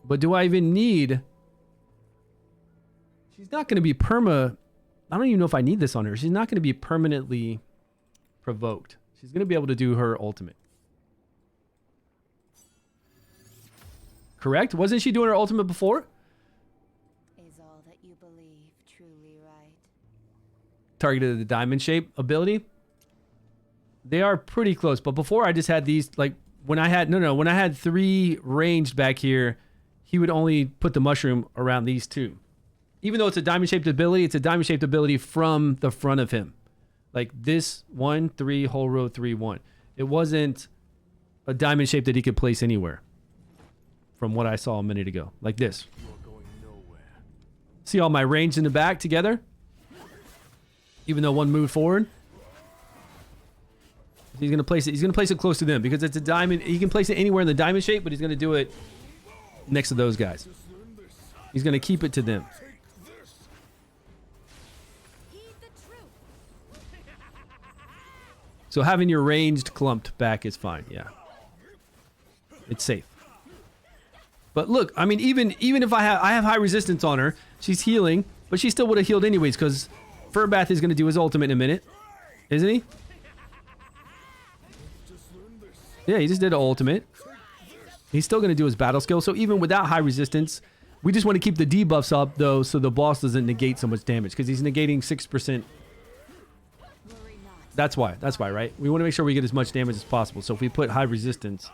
But do I even need... She's not going to be perma... I don't even know if I need this on her. She's not going to be permanently provoked. She's going to be able to do her ultimate. Correct? Wasn't she doing her ultimate before? Is all that you believe truly right? Targeted the diamond shape ability. They are pretty close. But before I just had these, like, when I had... No, when I had 3 ranged back here, he would only put the mushroom around these 2. Even though it's a diamond-shaped ability, it's a diamond-shaped ability from the front of him. Like this 1, 3, whole row 3, 1. It wasn't a diamond shape that he could place anywhere. From what I saw a minute ago. Like this. You're going nowhere. See all my range in the back together? Even though one moved forward. He's going to place it. He's going to place it close to them because it's a diamond. He can place it anywhere in the diamond shape, but he's going to do it next to those guys. He's going to keep it to them. Heed the truth. So having your ranged clumped back is fine. Yeah. It's safe. But look, I mean, even if I have high resistance on her, she's healing, but she still would have healed anyways because Furbath is going to do his ultimate in a minute. Isn't he? Yeah, he just did an ultimate. He's still going to do his battle skill. So even without high resistance, we just want to keep the debuffs up, though, so the boss doesn't negate so much damage because he's negating 6%. That's why, right? We want to make sure we get as much damage as possible. So if we put high resistance...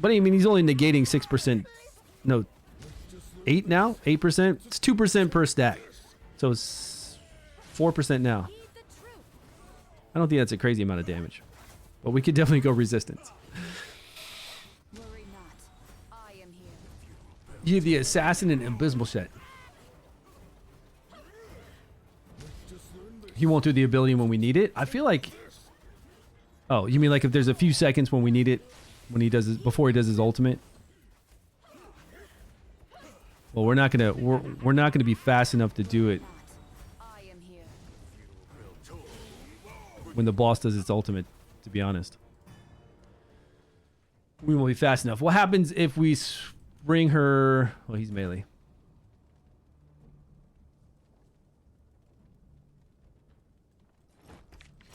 But I mean, he's only negating 6%. No, 8 now? 8%? It's 2% per stack. So it's 4% now. I don't think that's a crazy amount of damage. But we could definitely go resistance. Worry not. I am here. You, the assassin and abysmal shit. He won't do the ability when we need it. I feel like... Oh, you mean like if there's a few seconds when we need it? When he does his, before he does his ultimate? Well, we're not gonna be fast enough to do it I am here. when the boss does its ultimate, to be honest. We won't be fast enough. What happens if we bring her... Well, he's melee.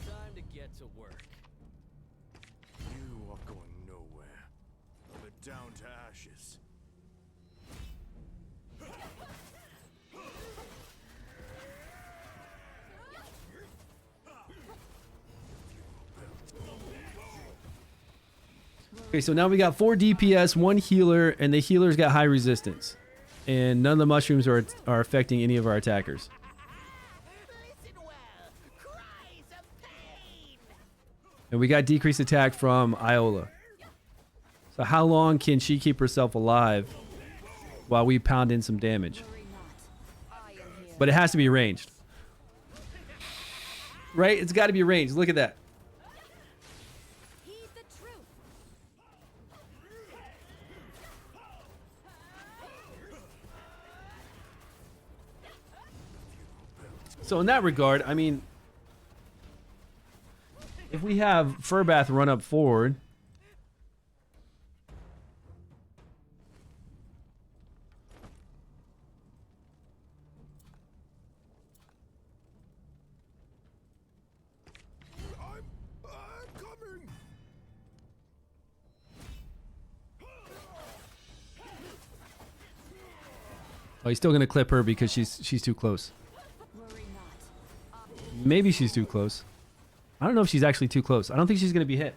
Time to get to work. You are going nowhere. But down to ashes. Okay, so now we got 4 DPS, 1 healer, and the healer's got high resistance. And none of the mushrooms are affecting any of our attackers. Listen well. Cries of pain. And we got decreased attack from Iola. So how long can she keep herself alive while we pound in some damage? Worry not. I am here. But it has to be ranged. Right? It's got to be ranged. Look at that. Heed the truth. So in that regard, I mean, if we have Furbath run up forward, I'm coming. oh, he's still gonna clip her because she's too close. Worry not. Maybe she's too close. I don't know if she's actually too close. I don't think she's gonna be hit.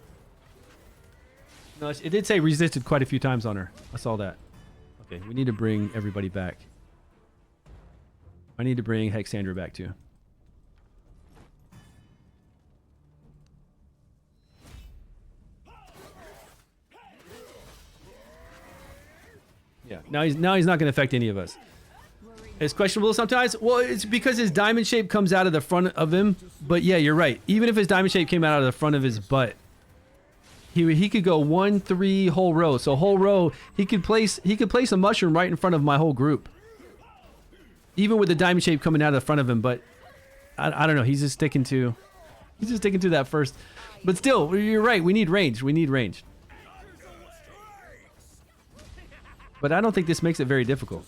No, it did say resisted quite a few times on her. I saw that. Okay, we need to bring everybody back. I need to bring Hexandra back too. Yeah. Now he's not going to affect any of us. It's questionable sometimes. Well, it's because his diamond shape comes out of the front of him. But yeah, you're right. Even if his diamond shape came out of the front of his butt, he could go 1, 3 whole row. So whole row, he could place a mushroom right in front of my whole group. Even with the diamond shape coming out of the front of him, but I don't know. He's just sticking to that first. But still, you're right. We need range. We need range. But I don't think this makes it very difficult.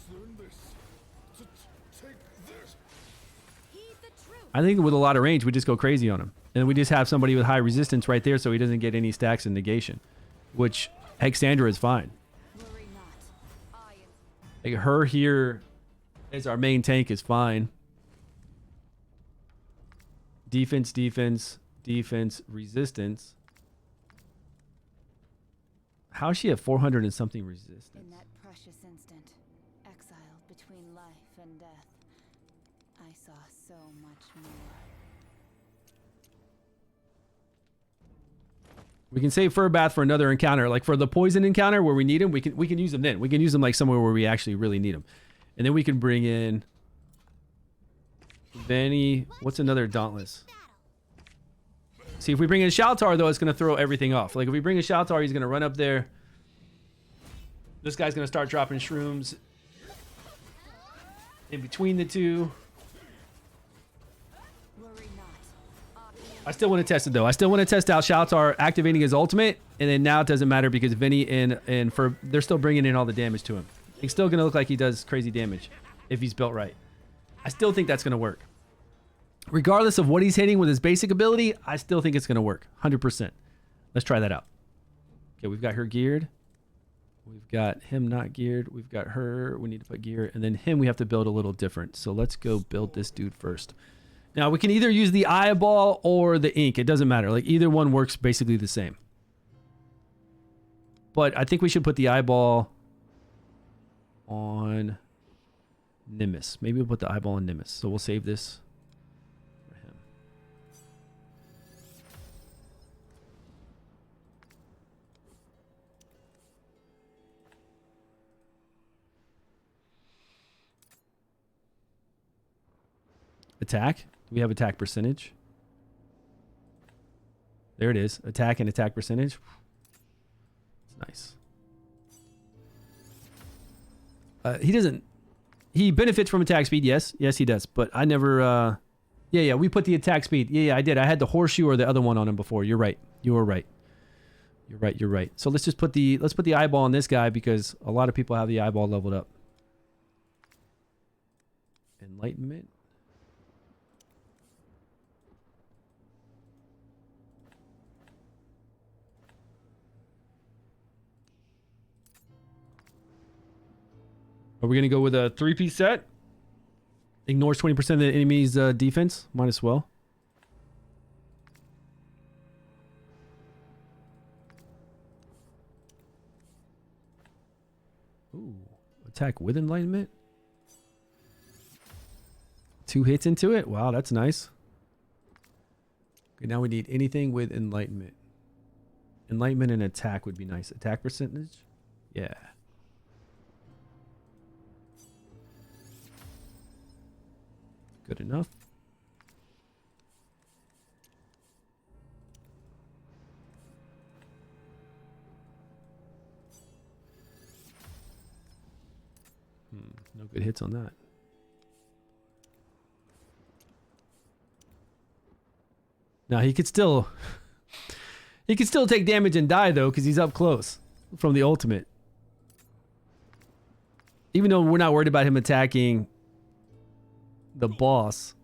I think with a lot of range, we just go crazy on him. And we just have somebody with high resistance right there so he doesn't get any stacks in negation. Which, Hexandra is fine. Like her here as our main tank is fine. Defense, defense, defense, resistance. How is she at 400 and something resistance? In that precious instant, exiled between life and death, I saw so much more. We can save Fur Bath for another encounter. Like for the poison encounter where we need him, we can use him then. We can use him like somewhere where we actually really need him. And then we can bring in Vanny. What's another Dauntless? See, if we bring in Shaltar, though, it's going to throw everything off. Like, if we bring in Shaltar, he's going to run up there. This guy's going to start dropping shrooms in between the two. I still want to test it, though. I still want to test out Shaltar activating his ultimate. And then now it doesn't matter because Vinny and for they're still bringing in all the damage to him. He's still going to look like he does crazy damage if he's built right. I still think that's going to work. Regardless of what he's hitting with his basic ability, I still think it's going to work. 100%. Let's try that out. Okay, we've got her geared. We've got him not geared. We've got her. We need to put gear. And then him we have to build a little different. So let's go build this dude first. Now, we can either use the eyeball or the ink. It doesn't matter. Like, either one works basically the same. But I think we should put the eyeball on Nimbus. Maybe we'll put the eyeball on Nimbus. So we'll save this. Attack. Do we have attack percentage? There it is. Attack and attack percentage. It's nice. He benefits from attack speed. Yes, he does. But I never. Yeah. We put the attack speed. Yeah, I did. I had the horseshoe or the other one on him before. You're right. You were right. You're right. So let's just put the eyeball on this guy because a lot of people have the eyeball leveled up. Enlightenment. Are we going to go with a 3-piece set? Ignores 20% of the enemy's defense. Might as well. Ooh. Attack with Enlightenment. 2 hits into it. Wow, that's nice. Okay, now we need anything with Enlightenment. Enlightenment and attack would be nice. Attack percentage? Yeah. Good enough. No good hits on that. Now he could still take damage and die though because he's up close from the ultimate. Even though we're not worried about him attacking the boss.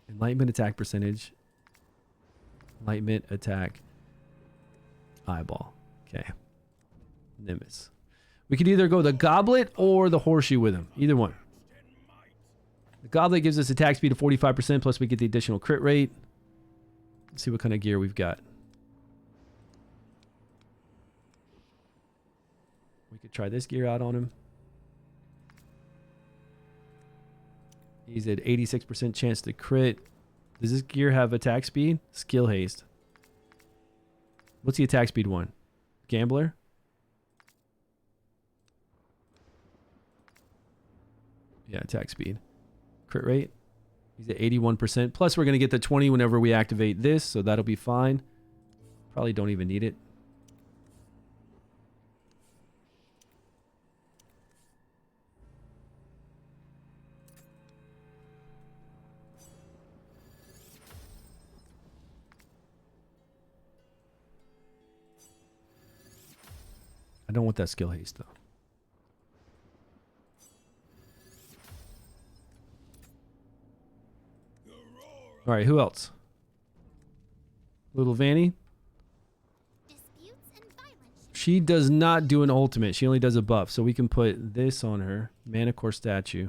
Enlightenment attack percentage. Enlightenment attack. Eyeball. Okay. Nimbus. We could either go the goblet or the horseshoe with him. Either one. The goblet gives us attack speed of 45%, plus we get the additional crit rate. Let's see what kind of gear we've got. We could try this gear out on him. He's at 86% chance to crit. Does this gear have attack speed? Skill haste. What's the attack speed one? Gambler? Yeah, attack speed. Crit rate. He's at 81%. Plus, we're going to get the 20 whenever we activate this, so that'll be fine. Probably don't even need it. I don't want that skill haste, though. All right, who else? Little Vanny. Disputes and violence. She does not do an ultimate. She only does a buff. So we can put this on her. Mana Core statue.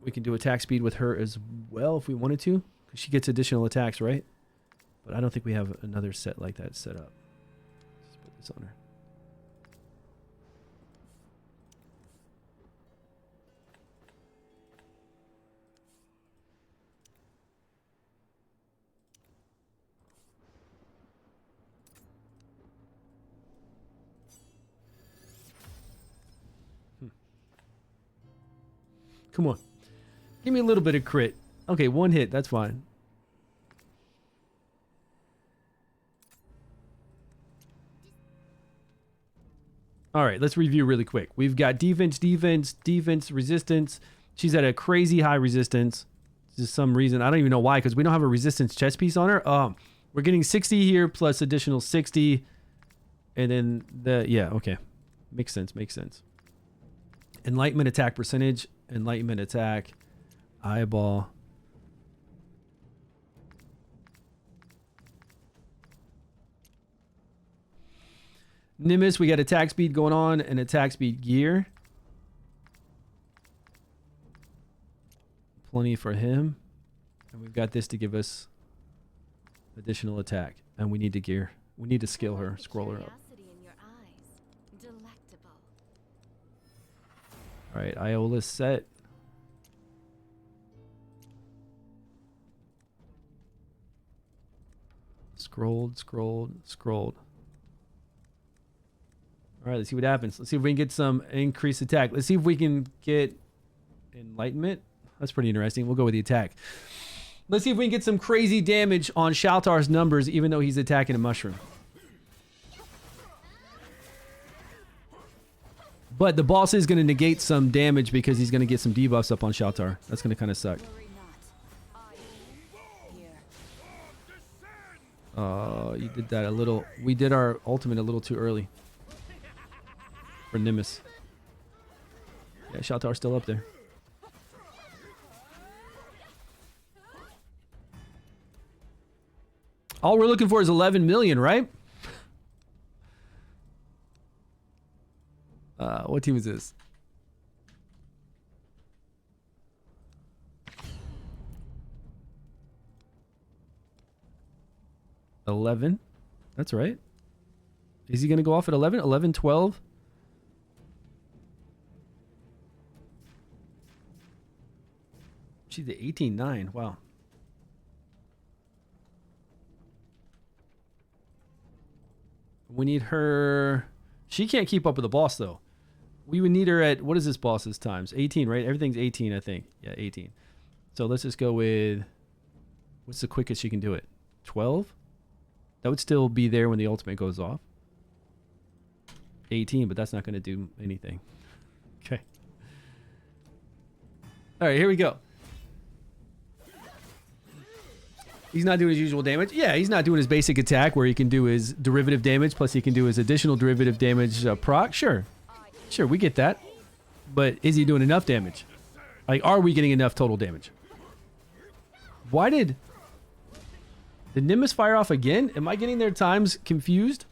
We can do attack speed with her as well if we wanted to. Because she gets additional attacks, right? But I don't think we have another set like that set up. Let's put this on her. Come on. Give me a little bit of crit. Okay, one hit. That's fine. All right, let's review really quick. We've got defense, defense, defense, resistance. She's at a crazy high resistance. Just some reason. I don't even know why, because we don't have a resistance chest piece on her. We're getting 60 here plus additional 60. And then the... Yeah, okay. Makes sense, makes sense. Enlightenment attack percentage. Enlightenment attack. Eyeball. Nimbus, we got attack speed going on and attack speed gear. Plenty for him. And we've got this to give us additional attack. And we need to gear. We need to skill her, scroll her up. Curiosity in your eyes. Delectable. All right, Iola's set. Scrolled, scrolled, scrolled. All right, let's see what happens. Let's see if we can get some increased attack. Let's see if we can get enlightenment. That's pretty interesting. We'll go with the attack. Let's see if we can get some crazy damage on Shaltar's numbers, even though he's attacking a mushroom. But the boss is going to negate some damage because he's going to get some debuffs up on Shaltar. That's going to kind of suck. Worry not. I am here. You did that a little. We did our ultimate a little too early. For Nimbus. Yeah, Shaltar's still up there. All we're looking for is 11 million, right? What team is this? $11. That's right. Is he going to go off at 11? 11, 12? She's at 18.9. Wow. We need her. She can't keep up with the boss, though. We would need her at, what is this boss's times? 18, right? Everything's 18, I think. Yeah, 18. So let's just go with, what's the quickest she can do it? 12? That would still be there when the ultimate goes off. 18, but that's not going to do anything. Okay. All right, here we go. He's not doing his usual damage. Yeah, he's not doing his basic attack where he can do his derivative damage, plus he can do his additional derivative damage proc. Sure. Sure, we get that. But is he doing enough damage? Like, are we getting enough total damage? Why did Nimbus fire off again? Am I getting their times confused?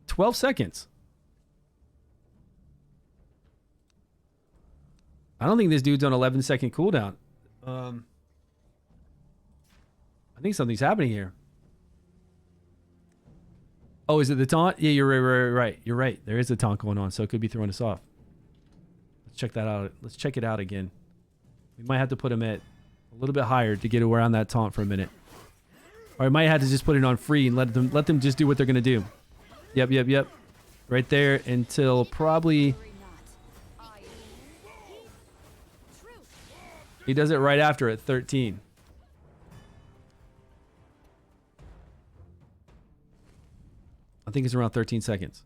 $12. I don't think this dude's on 11-second cooldown. I think something's happening here. Oh, is it the taunt? Yeah, you're right. You're right. There is a taunt going on, so it could be throwing us off. Let's check that out. Let's check it out again. We might have to put him at a little bit higher to get around that taunt for a minute. Or I might have to just put it on free and let them just do what they're going to do. Yep. Right there until probably... He does it right after at 13. I think it's around 13 seconds.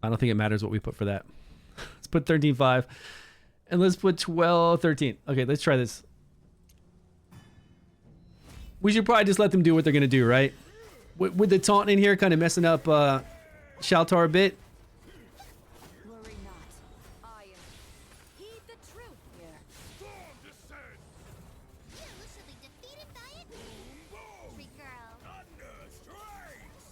I don't think it matters what we put for that. Let's put 13.5. And let's put 12.13. Okay, let's try this. We should probably just let them do what they're going to do, right? With the taunt in here kind of messing up Shaltar a bit. Worry not. I am. Heed the truth here. Storm descend! You shall be defeated by it. Free girl. Thunder strikes!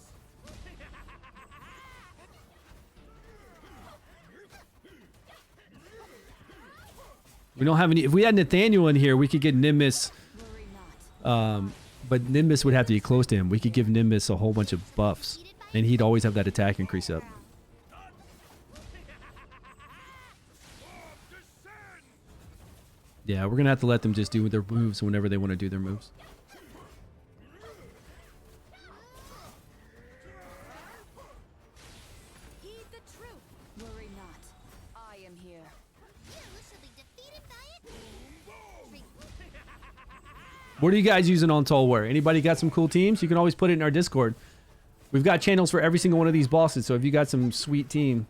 We don't have any. If we had Nathaniel in here, we could get Nimbus. Worry not. But Nimbus would have to be close to him. We could give Nimbus a whole bunch of buffs. And he'd always have that attack increase up. Yeah, we're going to have to let them just do their moves whenever they want to do their moves. Heed the truth. Worry not. I am here. You shall be defeated by it. Free What are you guys using on Tolware? Anybody got some cool teams? You can always put it in our Discord. We've got channels for every single one of these bosses, so if you got some sweet team.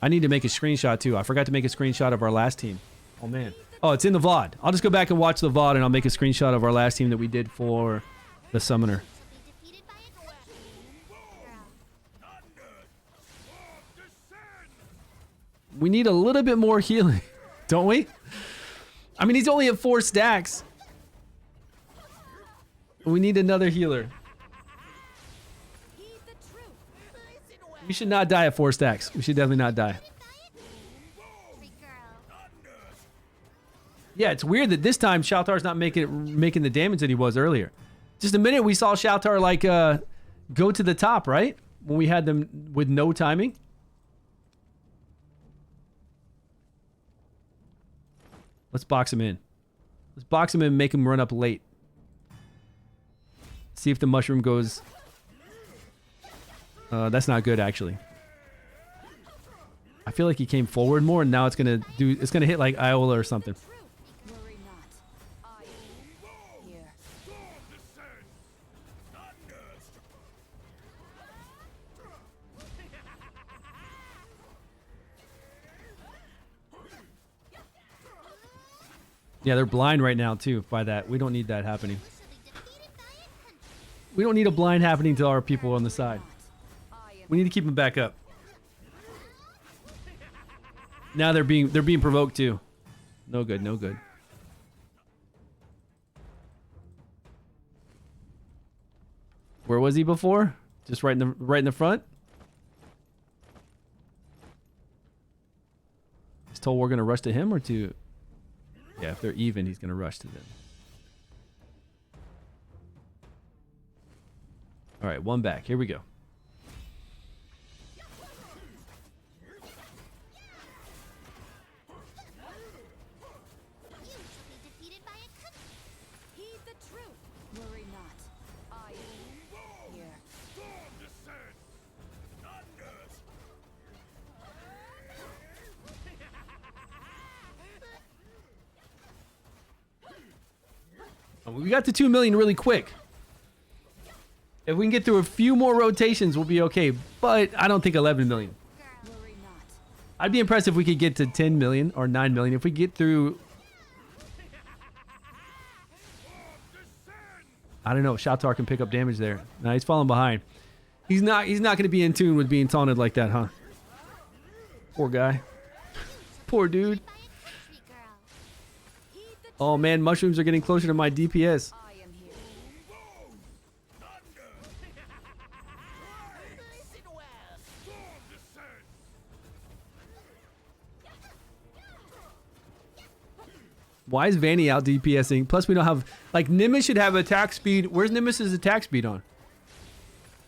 I need to make a screenshot too. I forgot to make a screenshot of our last team. Oh man. Oh, it's in the VOD. I'll just go back and watch the VOD and I'll make a screenshot of our last team that we did for the Summoner. shall be defeated by it. Girl. We need a little bit more healing, don't we? I mean, he's only at 4 stacks. We need another healer. Heed the truth. We should not die at 4 stacks. We should definitely not die. Free girl. Yeah, it's weird that this time Shaltar's not making the damage that he was earlier. Just a minute we saw Shaltar like go to the top, right? When we had them with no timing. Let's box him in. Let's box him in and make him run up late. See if the mushroom goes... that's not good, actually. I feel like he came forward more, and now it's gonna hit like Iola or something. Worry not. I am here. Yeah, they're blind right now too by that. We don't need that happening. You shall be defeated by it. We don't need a blind happening to our people on the side. I am. We need to keep them back up. Now they're being provoked too. No good, no good. Where was he before? Just right in the front? Is told we're gonna rush to him or to... Yeah, if they're even, he's gonna rush to them. Alright, one back. Here we go. You shall be defeated by it. Heed the truth. Worry not. I am here. We got to 2 million really quick. If we can get through a few more rotations, we'll be okay. But I don't think 11 million. Worry not. I'd be impressed if we could get to 10 million or 9 million. If we get through... I don't know. Shaltar can pick up damage there. Nah, he's falling behind. He's not going to be in tune with being taunted like that, huh? Poor guy. Poor dude. Free girl. Heed the Oh man, mushrooms are getting closer to my DPS. I am here. Why is Vanny out DPSing? Plus we don't have... Like, Nimbus should have attack speed. Where's Nimbus's attack speed on?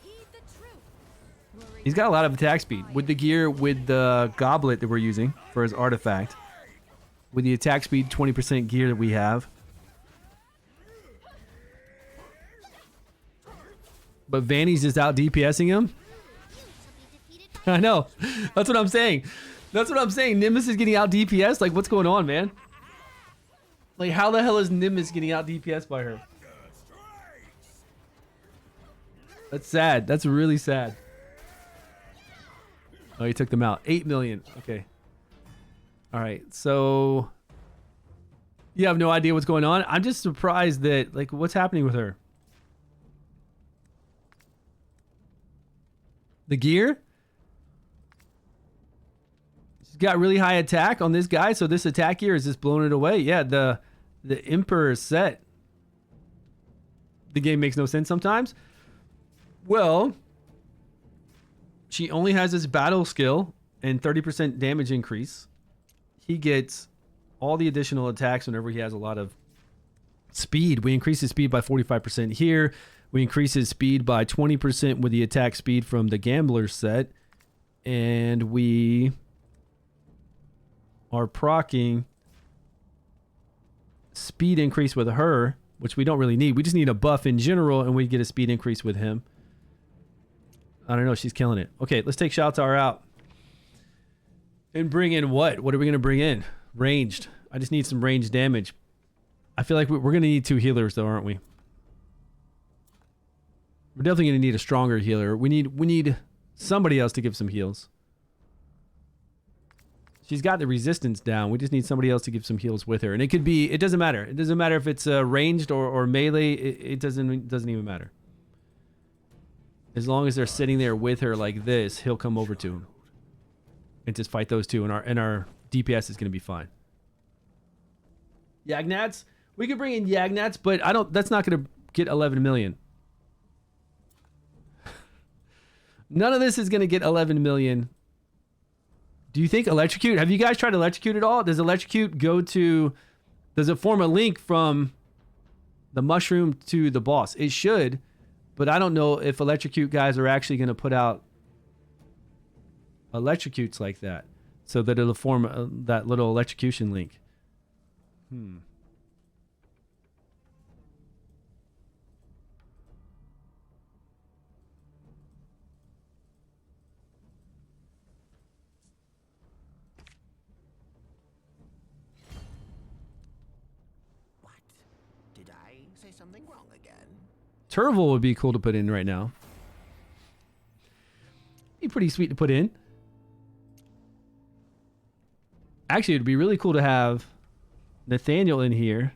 Heed the truth. Worry He's got a lot of attack speed. With the gear, with the goblet that we're using for his artifact. With the attack speed 20% gear that we have. But Vanny's just out DPSing him. You shall be defeated by I know. That's what I'm saying. That's what I'm saying. Nimbus is getting out DPS. Like, what's going on, man? Like, how the hell is Nimbus getting out DPS by her? That's sad. That's really sad. Oh, he took them out. 8 million. Okay. All right. So you have no idea what's going on. I'm just surprised that, like, what's happening with her? The gear? She's got really high attack on this guy. So this attack gear is just blowing it away. Yeah, the Emperor set. The game makes no sense sometimes. Well, she only has this battle skill and 30% damage increase. He gets all the additional attacks whenever he has a lot of speed. We increase his speed by 45% here. We increase his speed by 20% with the attack speed from the Gambler set. And we are proccing speed increase with her, which we don't really need. We just need a buff in general, and we get a speed increase with him. I don't know. She's killing it. Okay, let's take Shoutar out. And bring in what? What are we going to bring in? Ranged. I just need some ranged damage. I feel like we're going to need 2 healers, though, aren't we? We're definitely going to need a stronger healer. We need somebody else to give some heals. She's got the resistance down. We just need somebody else to give some heals with her. And it could be... It doesn't matter. It doesn't matter if it's ranged or melee. It doesn't even matter. As long as they're sitting there with her like this, he'll come over to him and just fight those two, and our DPS is going to be fine. Yagnats, we could bring in Yagnats, but I don't. That's not going to get 11 million. None of this is going to get 11 million. Do you think electrocute? Have you guys tried electrocute at all? Does electrocute go to? Does it form a link from the mushroom to the boss? It should. But I don't know if electrocute guys are actually going to put out electrocutes like that, so that it'll form that little electrocution link. What? Did I say something wrong again? Turvil would be cool to put in right now. Be pretty sweet to put in. Actually, it'd be really cool to have Nathaniel in here.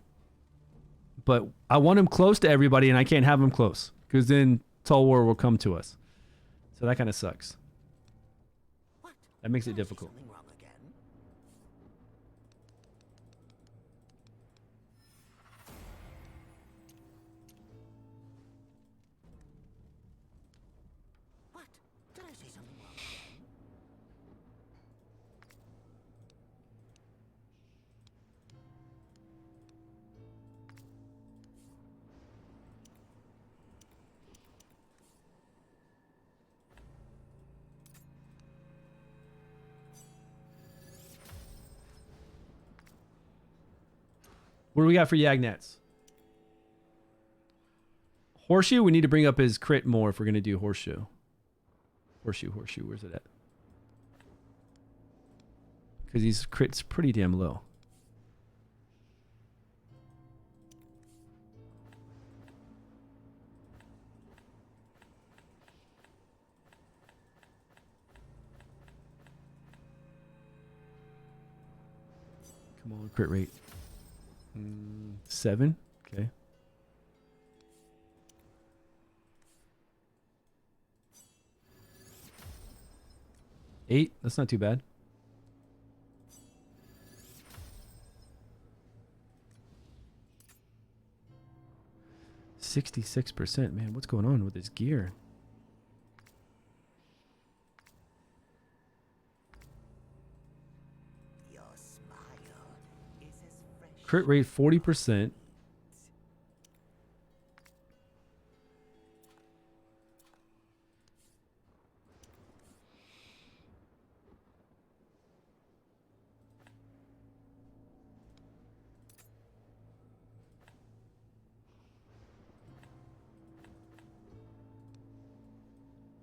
But I want him close to everybody, and I can't have him close, because then Tall War will come to us. So that kind of sucks. What? That makes it Did I say difficult. something wrong again? What? Did I say something wrong again? What do we got for Yagnats? Horseshoe? We need to bring up his crit more if we're going to do Horseshoe. Horseshoe. Where's it at? Because his crit's pretty damn low. Come on, crit rate. 7. Okay. 8. That's not too bad. %. Man, what's going on with his gear? Your smile is as fresh. Crit rate 40%.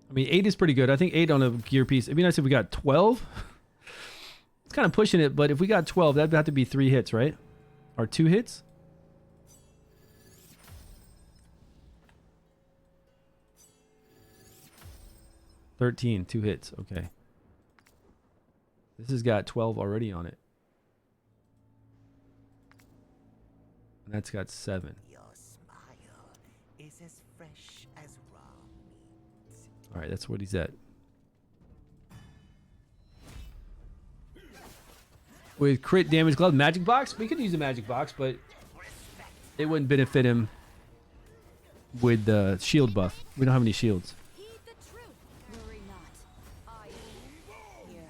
I mean, 8 is pretty good. I think 8 on a gear piece. It'd be nice if we got 12. It's kind of pushing it, but if we got 12, that'd have to be 3 hits, right? Or 2 hits? $13, 2 hits. Okay. This has got 12 already on it. And that's got 7. Your smile is as fresh as raw meat. All right, that's what he's at. With crit damage glove, magic box? We could use a magic box, but it wouldn't benefit him with the shield buff. We don't have any shields. Heed the truth. Worry not. I am here.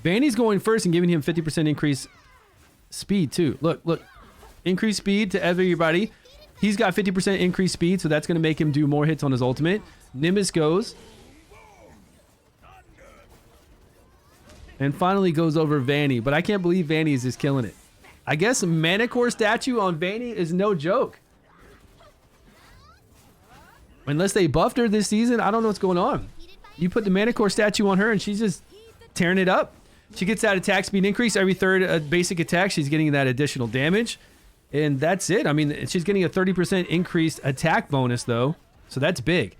Vanny's going first and giving him 50% increase speed too. Look, look. Increase speed to everybody. He's got 50% increased speed, so that's going to make him do more hits on his ultimate. Nimbus goes. And finally goes over Vanny. But I can't believe Vanny is just killing it. I guess Manicore statue on Vanny is no joke. Unless they buffed her this season, I don't know what's going on. You put the Manicore statue on her and she's just tearing it up. She gets that attack speed increase every third basic attack. She's getting that additional damage. And that's it. I mean, she's getting a 30% increased attack bonus, though. So that's big.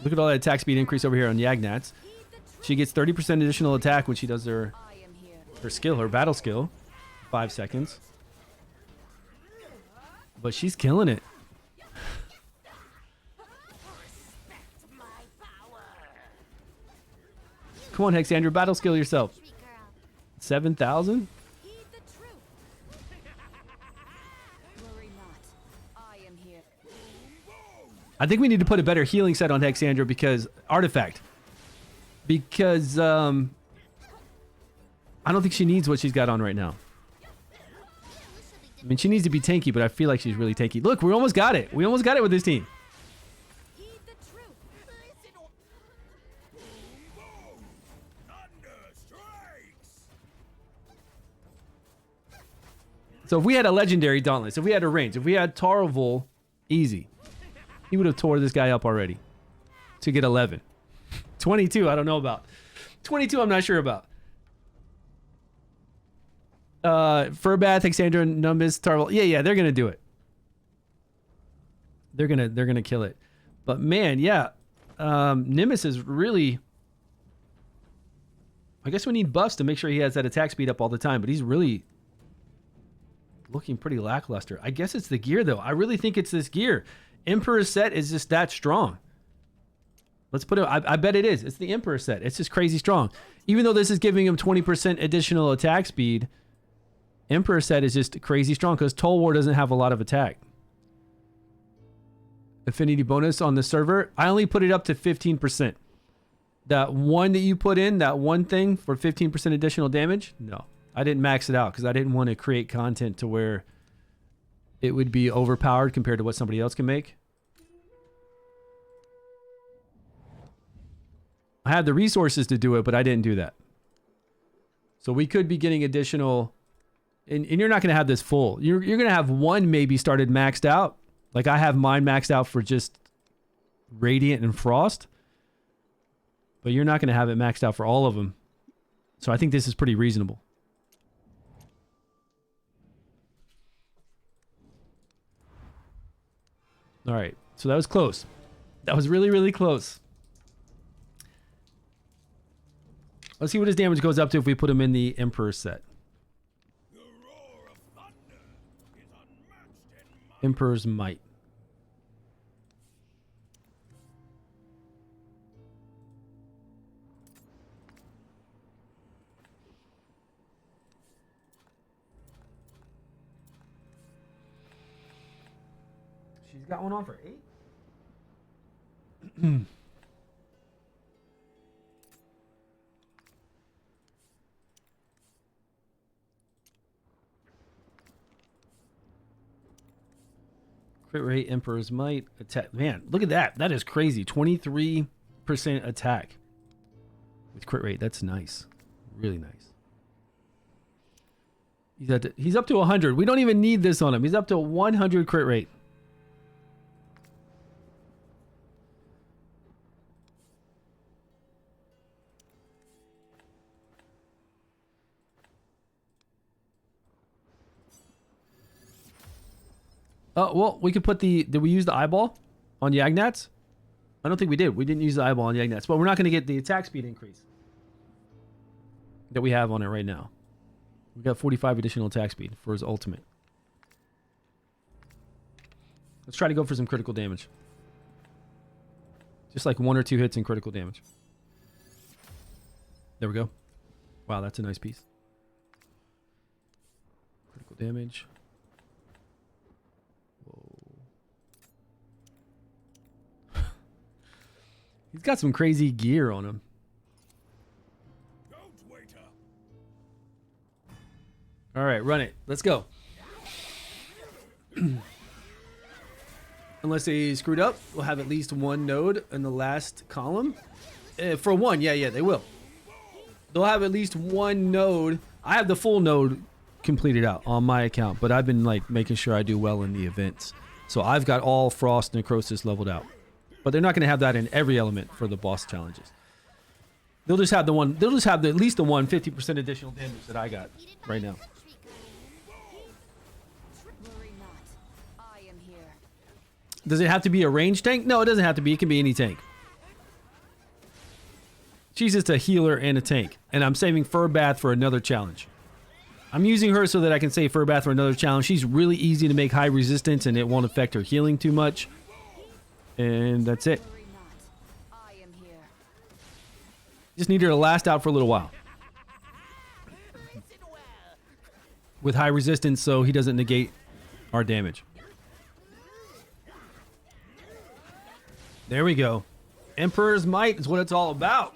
Look at all that attack speed increase over here on Yagnats. She gets 30% additional attack when she does her skill, her battle skill. 5 seconds. But she's killing it. Come on, Hexandra, battle skill yourself. 7,000? Heed the truth. Worry not. I am here. I think we need to put a better healing set on Hexandra because artifact. Because I don't think she needs what she's got on right now. I mean, she needs to be tanky, but I feel like she's really tanky. Look, we almost got it. We almost got it with this team. Heed the truth. So if we had a legendary Dauntless, if we had a range, if we had Tarvul, easy. He would have tore this guy up already to get 11. 22, I don't know about. 22, I'm not sure about. Furbath, Hexandra, Numbus, Tarvul. Yeah, they're gonna do it. They're gonna kill it. But man, yeah. Nimbus is really, I guess we need buffs to make sure he has that attack speed up all the time, but he's really looking pretty lackluster. I guess it's the gear though. I really think it's this gear. Emperor's set is just that strong. Let's put it, I bet it is. It's the Emperor set. It's just crazy strong. Even though this is giving him 20% additional attack speed, Emperor set is just crazy strong because Toll War doesn't have a lot of attack. Affinity bonus on the server, I only put it up to 15%. That one that you put in, that one thing for 15% additional damage, no. I didn't max it out because I didn't want to create content to where it would be overpowered compared to what somebody else can make. I had the resources to do it, but I didn't do that. So we could be getting additional, and you're not going to have this full. You're going to have one maybe started maxed out. Like I have mine maxed out for just Radiant and Frost. But you're not going to have it maxed out for all of them. So I think this is pretty reasonable. All right, so that was close. That was really, really close. Let's see what his damage goes up to if we put him in the Emperor set. Emperor's Might. She's got one on for 8? Crit rate, Emperor's Might, attack. Man, look at that. That is crazy. 23% attack with crit rate. That's nice. Really nice. He's up to 100. We don't even need this on him. He's up to 100 crit rate. Oh, well, we could put did we use the eyeball on Yagnats? I don't think we did. We didn't use the eyeball on Yagnats, but we're not going to get the attack speed increase that we have on it right now. We got 45 additional attack speed for his ultimate. Let's try to go for some critical damage. Just like 1 or 2 hits in critical damage. There we go. Wow, that's a nice piece. Critical damage. He's got some crazy gear on him. All right, run it. Let's go. Unless they screwed up, we'll have at least one node in the last column. For one, yeah, they will. They'll have at least one node. I have the full node completed out on my account, but I've been like making sure I do well in the events. So I've got all Frost Necrosis leveled out. But they're not going to have that in every element for the boss challenges. They'll just have the one. They'll just have at least the 50% additional damage that I got right now. Does it have to be a ranged tank? No, it doesn't have to be. It can be any tank. She's just a healer and a tank. And I'm saving Fur Bath for another challenge. I'm using her so that I can save Fur Bath for another challenge. She's really easy to make high resistance and it won't affect her healing too much. And that's it. Just need her to last out for a little while. With high resistance so he doesn't negate our damage. There we go. Emperor's Might is what it's all about.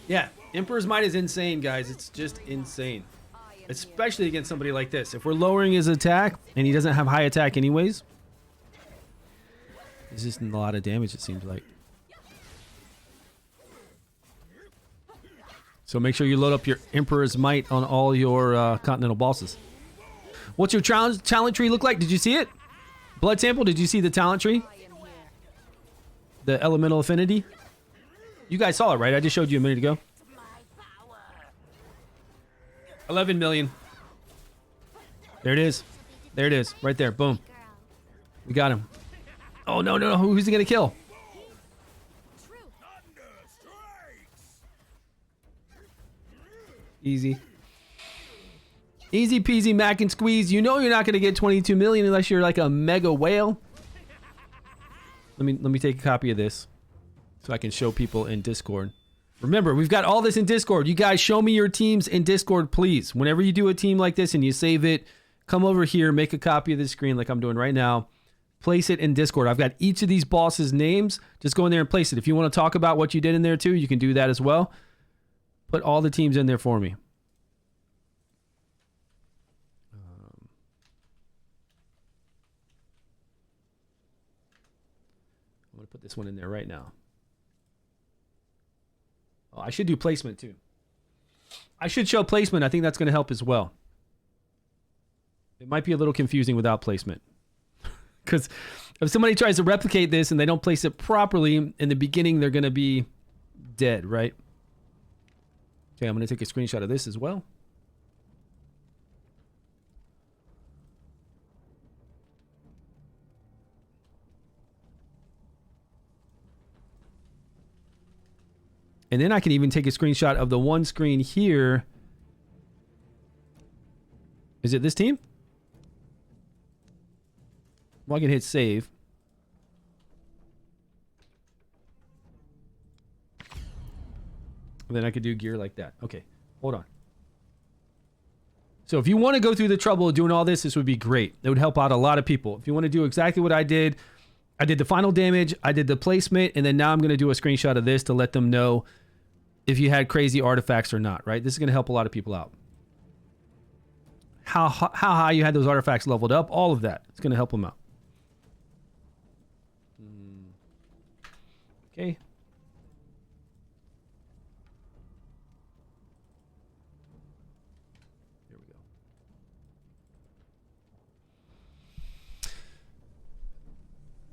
Yeah, Emperor's Might is insane, guys. It's just insane. Especially against somebody like this. If we're lowering his attack and he doesn't have high attack anyways, it's just a lot of damage, it seems like. So make sure you load up your Emperor's Might on all your Continental bosses. What's your talent tree look like? Did you see it? Blood Sample, did you see the talent tree? The elemental affinity? You guys saw it, right? I just showed you a minute ago. 11 million. There it is. There it is. Right there. Boom. We got him. Oh, no. Who's he going to kill? Easy. Easy peasy mac and squeeze. You know you're not going to get 22 million unless you're like a mega whale. Let me take a copy of this so I can show people in Discord. Remember, we've got all this in Discord. You guys show me your teams in Discord, please. Whenever you do a team like this and you save it, come over here, make a copy of the screen like I'm doing right now. Place it in Discord. I've got each of these bosses' names. Just go in there and place it. If you want to talk about what you did in there too, you can do that as well. Put all the teams in there for me. I'm going to put this one in there right now. Oh, I should do placement too. I should show placement. I think that's going to help as well. It might be a little confusing without placement. Because if somebody tries to replicate this and they don't place it properly, in the beginning they're going to be dead, right? Okay, I'm going to take a screenshot of this as well. And then I can even take a screenshot of the one screen here. Is it this team? Well, I can hit save. And then I could do gear like that. Okay, hold on. So if you want to go through the trouble of doing all this, this would be great. It would help out a lot of people. If you want to do exactly what I did the final damage, I did the placement, and then now I'm going to do a screenshot of this to let them know if you had crazy artifacts or not, right? This is going to help a lot of people out. How high you had those artifacts leveled up, all of that. It's going to help them out. Okay. Here we go.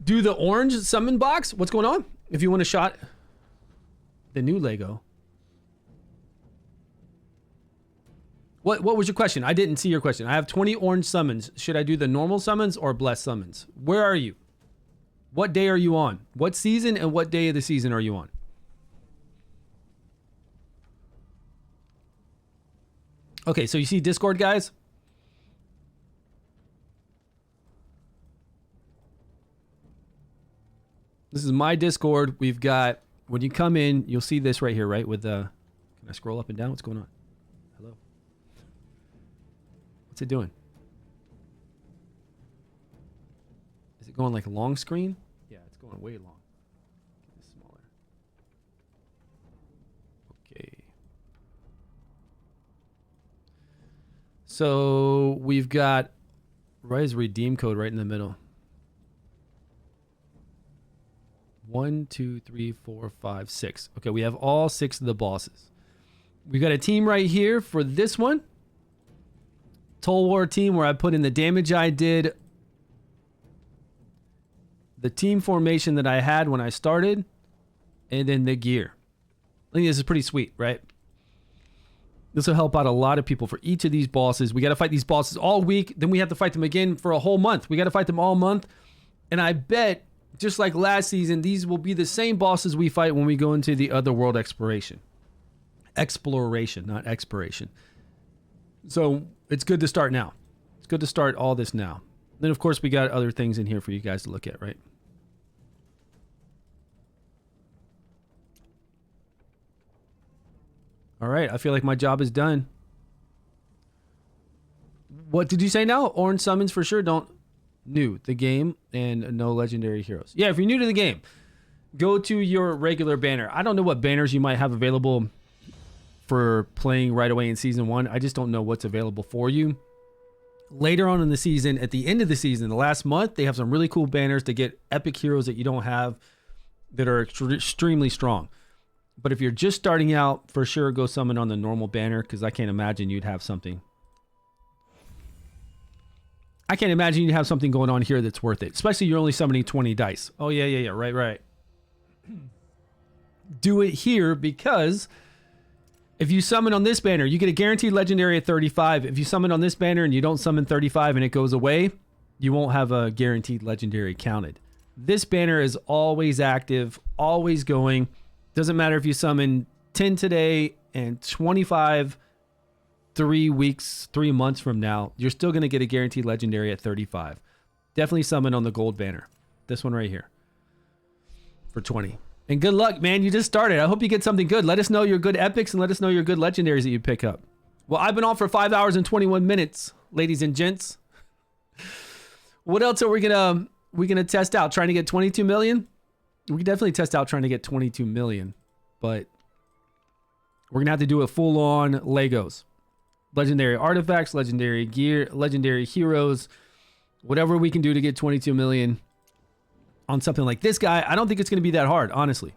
Do the orange summon box? What's going on? If you want a shot, the new Lego. What was your question? I didn't see your question. I have 20 orange summons. Should I do the normal summons or blessed summons? Where are you? What day are you on? What season and what day of the season are you on? Okay, so you see Discord, guys? This is my Discord. We've got, when you come in, you'll see this right here, right? With the, can I scroll up and down? What's going on? Hello? What's it doing? Is it going like a long screen? Yeah, it's going way long. Get this smaller. Okay. So we've got Rise redeem code right in the middle. 1, 2, 3, 4, 5, 6. Okay, we have all 6 of the bosses. We got a team right here for this one. Toll War team where I put in the damage I did. The team formation that I had when I started. And then the gear. I think this is pretty sweet, right? This will help out a lot of people for each of these bosses. We got to fight these bosses all week. Then we have to fight them again for a whole month. We got to fight them all month. And I bet, just like last season, these will be the same bosses we fight when we go into the other world exploration. Exploration, not expiration. So it's good to start now. It's good to start all this now. Then, of course, we got other things in here for you guys to look at, right? All right, I feel like my job is done. What did you say now? Orange summons for sure. Don't new the game and no legendary heroes. Yeah, if you're new to the game, go to your regular banner. I don't know what banners you might have available for playing right away in season 1. I just don't know what's available for you. Later on in the season, at the end of the season, the last month, they have some really cool banners to get epic heroes that you don't have that are extremely strong. But if you're just starting out, for sure, go summon on the normal banner because I can't imagine you'd have something. I can't imagine you'd have something going on here that's worth it. Especially you're only summoning 20 dice. Oh, yeah. Right. Do it here because if you summon on this banner, you get a guaranteed legendary at 35. If you summon on this banner and you don't summon 35 and it goes away, you won't have a guaranteed legendary counted. This banner is always active, always going. Doesn't matter if you summon 10 today and 25 3 weeks, 3 months from now, you're still going to get a guaranteed legendary at 35. Definitely summon on the gold banner. This one right here for 20. And good luck, man. You just started. I hope you get something good. Let us know your good epics and let us know your good legendaries that you pick up. Well, I've been on for 5 hours and 21 minutes, ladies and gents. What else are we gonna test out? Trying to get 22 million? We can definitely test out trying to get 22 million, but we're gonna have to do a full-on Legos. Legendary artifacts, legendary gear, legendary heroes, whatever we can do to get 22 million on something like this guy. I don't think it's going to be that hard, honestly.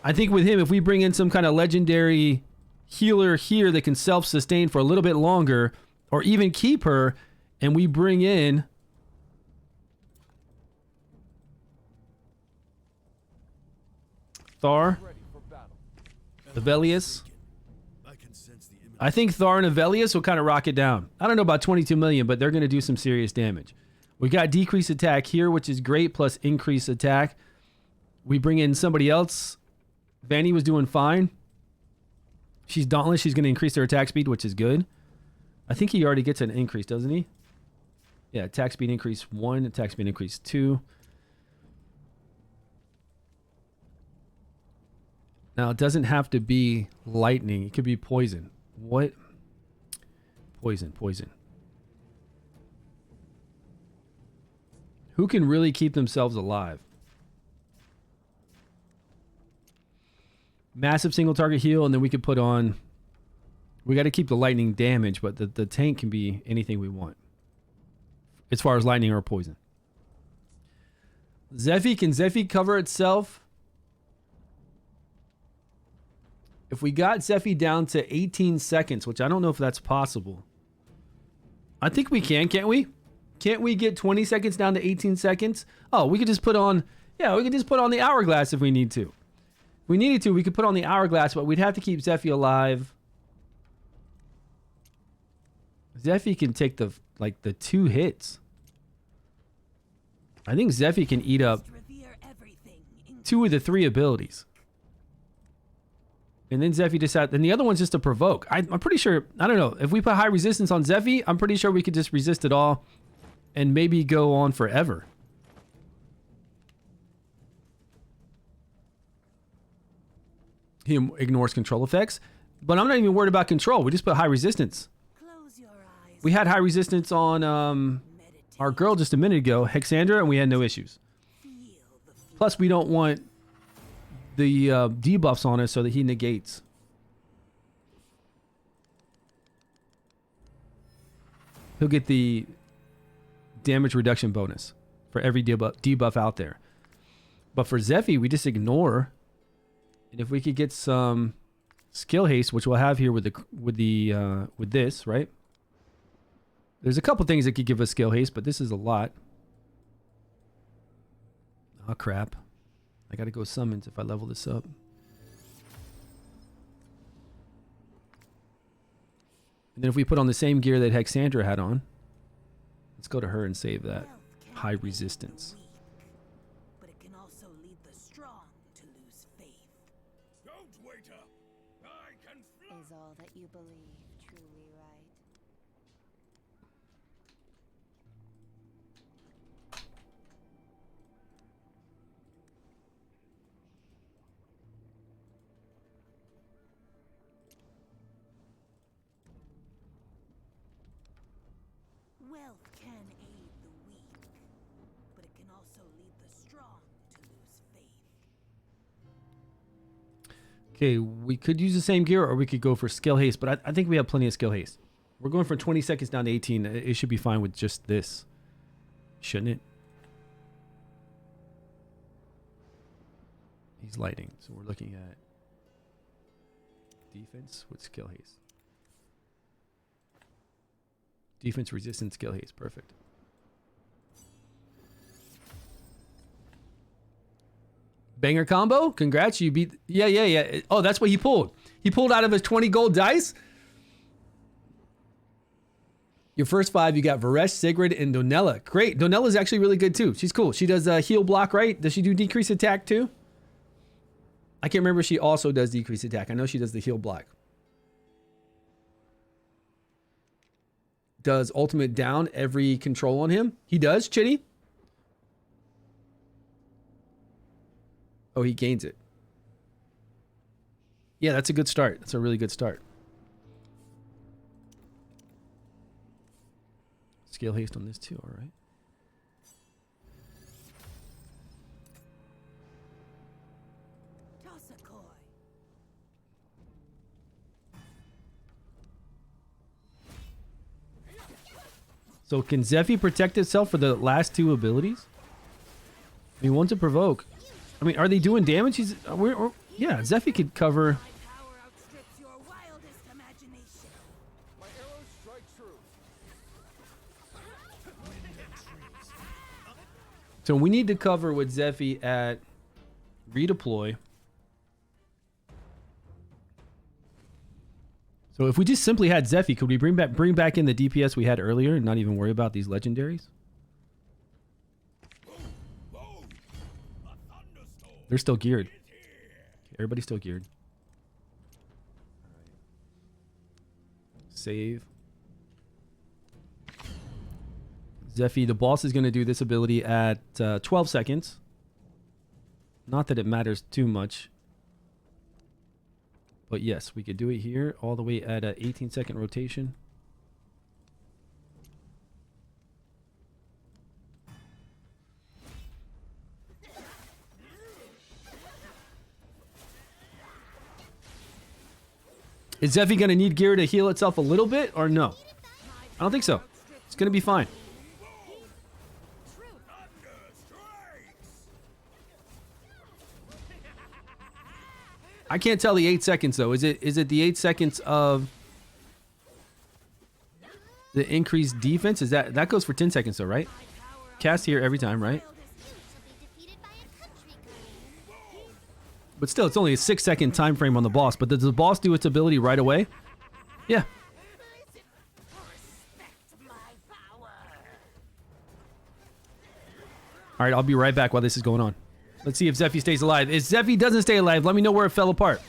I think with him, if we bring in some kind of legendary healer here that can self-sustain for a little bit longer, or even keep her, and we bring in Thar, Avelius. I think Thar and Avelius will kind of rock it down. I don't know about 22 million, but they're going to do some serious damage. We got decreased attack here, which is great, plus increased attack. We bring in somebody else. Vanny was doing fine. She's dauntless. She's going to increase her attack speed, which is good. I think he already gets an increase, doesn't he? Yeah, attack speed increase 1, attack speed increase 2. Now, it doesn't have to be lightning. It could be poison. What? Poison. Who can really keep themselves alive? Massive single target heal, and then we could put on... We got to keep the lightning damage, but the tank can be anything we want. As far as lightning or poison. Zephy, can Zephy cover itself? If we got Zeffy down to 18 seconds, which I don't know if that's possible. I think we can, can't we? Can't we get 20 seconds down to 18 seconds? Oh, we could just put on, yeah, we could just put on the hourglass if we need to. If we needed to, we could put on the hourglass, but we'd have to keep Zeffy alive. Zeffy can take the 2 hits. I think Zeffy can eat up 2 of the 3 abilities. And then Zeffy just had, then the other one's just to provoke. I'm pretty sure, I don't know, if we put high resistance on Zeffy, I'm pretty sure we could just resist it all and maybe go on forever. He ignores control effects, but I'm not even worried about control. We just put high resistance. We had high resistance on our girl just a minute ago, Hexandra, and we had no issues. Plus, we don't want the debuffs on us so that he negates. He'll get the damage reduction bonus for every debuff out there. But for Zeffy, we just ignore. And if we could get some skill haste, which we'll have here with this, right? There's a couple things that could give us skill haste, but this is a lot. Oh crap. I gotta go summons if I level this up. And then if we put on the same gear that Hexandra had on, let's go to her and save that high resistance. But it can also lead the strong to lose faith. Don't wait up. I can fly. Is all that you believe truly right? Wealth can aid the weak, but it can also lead the strong to lose faith. Okay, we could use the same gear or we could go for skill haste, but I think we have plenty of skill haste. We're going from 20 seconds down to 18. It should be fine with just this. Shouldn't it? He's lighting, so we're looking at defense with skill haste. Defense, resistance, skill haste. Perfect. Banger combo. Congrats. You beat. Yeah. Oh, that's what he pulled. He pulled out of his 20 gold dice. Your first 5, you got Varesh, Sigrid, and Donella. Great. Donella's actually really good too. She's cool. She does heal block, right? Does she do decrease attack too? I can't remember if she also does decrease attack. I know she does the heal block. Does ultimate down every control on him? He does, Chitty? Oh, he gains it. Yeah, that's a good start. That's a really good start. Skill haste on this too, all right. Toss a coin. So can Zeffy protect itself for the last 2 abilities? I mean, one's a provoke. I mean, are they doing damage? Yeah, Zeffy could cover. My power outstrips your wildest imagination. My arrows strike true. So we need to cover with Zeffy at redeploy. So if we just simply had Zeffy, could we bring back in the DPS we had earlier and not even worry about these legendaries? They're still geared. Everybody's still geared. Save. Zeffy, the boss is going to do this ability at 12 seconds. Not that it matters too much. But yes, we could do it here all the way at an 18-second rotation. Is Zeffy going to need gear to heal itself a little bit or no? I don't think so. It's going to be fine. I can't tell the 8 seconds though. Is it the 8 seconds of the increased defense? Is that goes for 10 seconds though, right? Cast here every time, right? But still, it's only a 6-second time frame on the boss. But does the boss do its ability right away? Yeah. All right, I'll be right back while this is going on. Let's see if Zephy stays alive. If Zephy doesn't stay alive, let me know where it fell apart.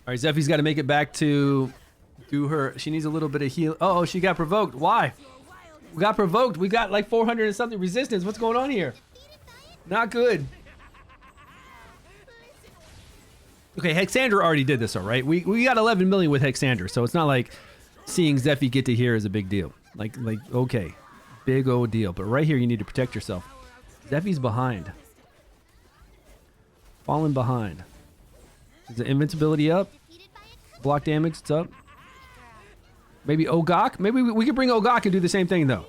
All right, Zephy's got to make it back to do her. She needs a little bit of heal. Oh, she got provoked. Why? We got provoked. We got like 400 and something resistance. What's going on here? Not good. Okay, Hexandra already did this, all right? We got 11 million with Hexandra, so it's not like seeing Zephy get to here is a big deal. Like okay, big old deal. But right here, you need to protect yourself. Zephy's behind. Falling behind. Is the invincibility up? Block damage, it's up. Maybe Ogok? Maybe we could bring Ogok and do the same thing, though.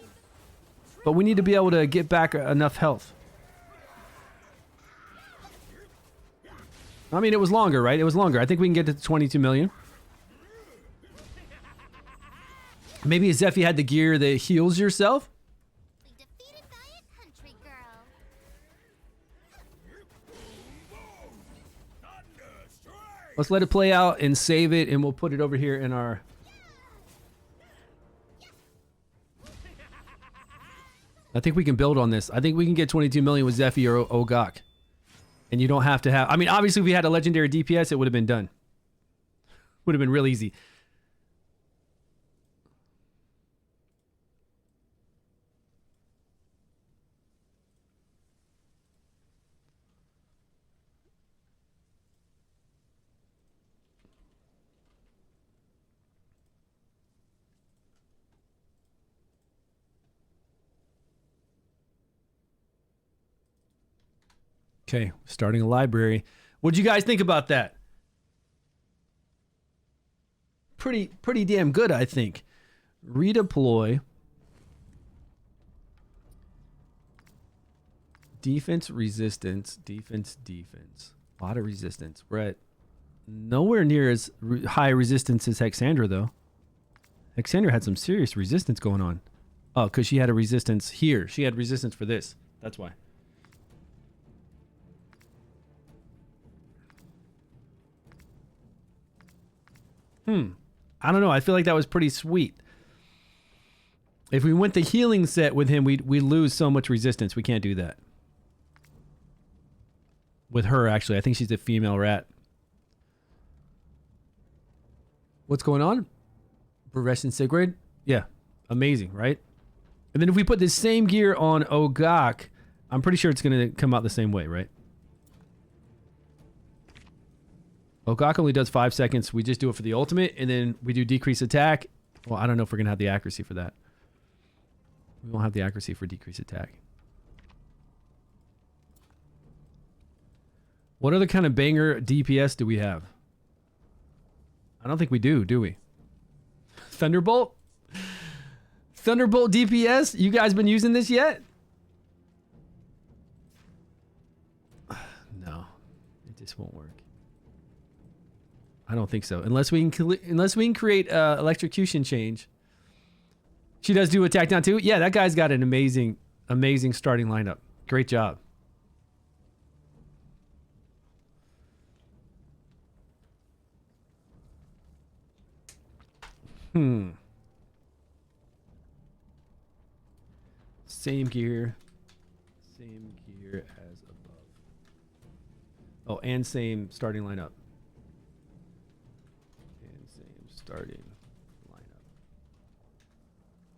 But we need to be able to get back enough health. I mean, it was longer, right? It was longer. I think we can get to 22 million. Maybe Zephy had the gear that heals yourself? Let's let it play out and save it, and we'll put it over here in our... I think we can build on this. I think we can get 22 million with Zephy or Ogok. And you don't have to have... I mean, obviously, if we had a legendary DPS, it would have been done. Would have been real easy. Okay, starting a library. What'd you guys think about that? Pretty damn good, I think. Redeploy. Defense, resistance, defense. A lot of resistance. We're at nowhere near as high resistance as Hexandra, though. Hexandra had some serious resistance going on. Oh, because she had a resistance here. She had resistance for this. That's why. I don't know. I feel like that was pretty sweet. If we went the healing set with him, we'd lose so much resistance. We can't do that. With her, actually. I think she's a female rat. What's going on? Brevesh and Sigrid? Yeah. Amazing, right? And then if we put this same gear on Ogok, I'm pretty sure it's going to come out the same way, right? Ogok only does 5 seconds. We just do it for the ultimate, and then we do decrease attack. Well, I don't know if we're going to have the accuracy for that. We won't have the accuracy for decrease attack. What other kind of banger DPS do we have? I don't think we do we? Thunderbolt? Thunderbolt DPS? You guys been using this yet? No. It just won't work. I don't think so. Unless we can create electrocution change. She does do attack down too. Yeah, that guy's got an amazing starting lineup. Great job. Same gear as above. Oh, and same starting lineup.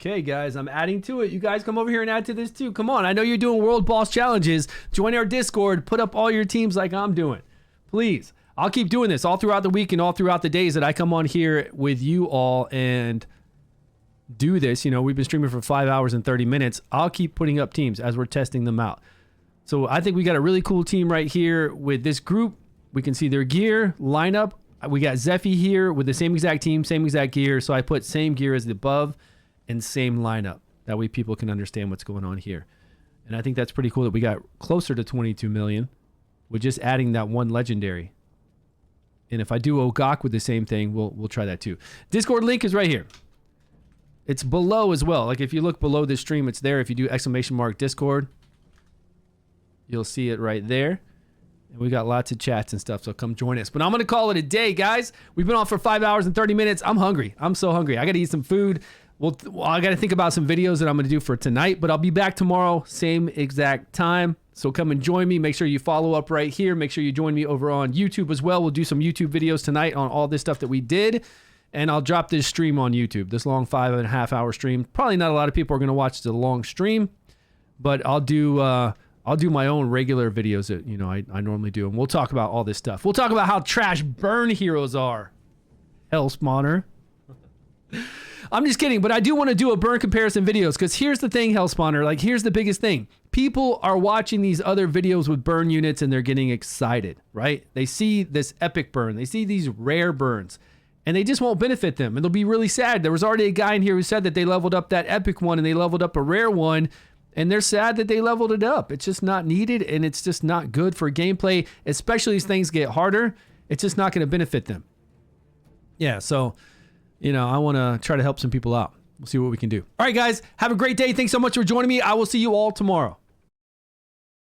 Okay, guys, I'm adding to it. You guys come over here and add to this too. Come on, I know you're doing World Boss Challenges. Join our Discord. Put up all your teams like I'm doing. Please. I'll keep doing this all throughout the week and all throughout the days that I come on here with you all and do this. You know, we've been streaming for 5 hours and 30 minutes. I'll keep putting up teams as we're testing them out. So I think we got a really cool team right here with this group. We can see their gear, lineup. We got Zephy here with the same exact team, same exact gear. So I put same gear as the above and same lineup. That way people can understand what's going on here. And I think that's pretty cool that we got closer to 22 million with just adding that one legendary. And if I do Ogok with the same thing, we'll try that too. Discord link is right here. It's below as well. Like if you look below this stream, it's there. If you do !Discord, you'll see it right there. And we got lots of chats and stuff, so come join us. But I'm going to call it a day, guys. We've been on for 5 hours and 30 minutes. I'm hungry. I'm so hungry. I got to eat some food. Well, I got to think about some videos that I'm going to do for tonight, but I'll be back tomorrow, same exact time. So come and join me. Make sure you follow up right here. Make sure you join me over on YouTube as well. We'll do some YouTube videos tonight on all this stuff that we did. And I'll drop this stream on YouTube, this long 5.5 hour stream. Probably not a lot of people are going to watch the long stream, but I'll do my own regular videos that, you know, I normally do. And we'll talk about all this stuff. We'll talk about how trash burn heroes are. Hell spawner. I'm just kidding, but I do want to do a burn comparison videos because here's the thing, Hellspawner. Like, here's the biggest thing. People are watching these other videos with burn units and they're getting excited, right? They see this epic burn. They see these rare burns and they just won't benefit them. And they'll be really sad. There was already a guy in here who said that they leveled up that epic one and they leveled up a rare one and they're sad that they leveled it up. It's just not needed and it's just not good for gameplay, especially as things get harder. It's just not going to benefit them. Yeah, so... you know, I want to try to help some people out. We'll see what we can do. All right, guys, have a great day. Thanks so much for joining me. I will see you all tomorrow.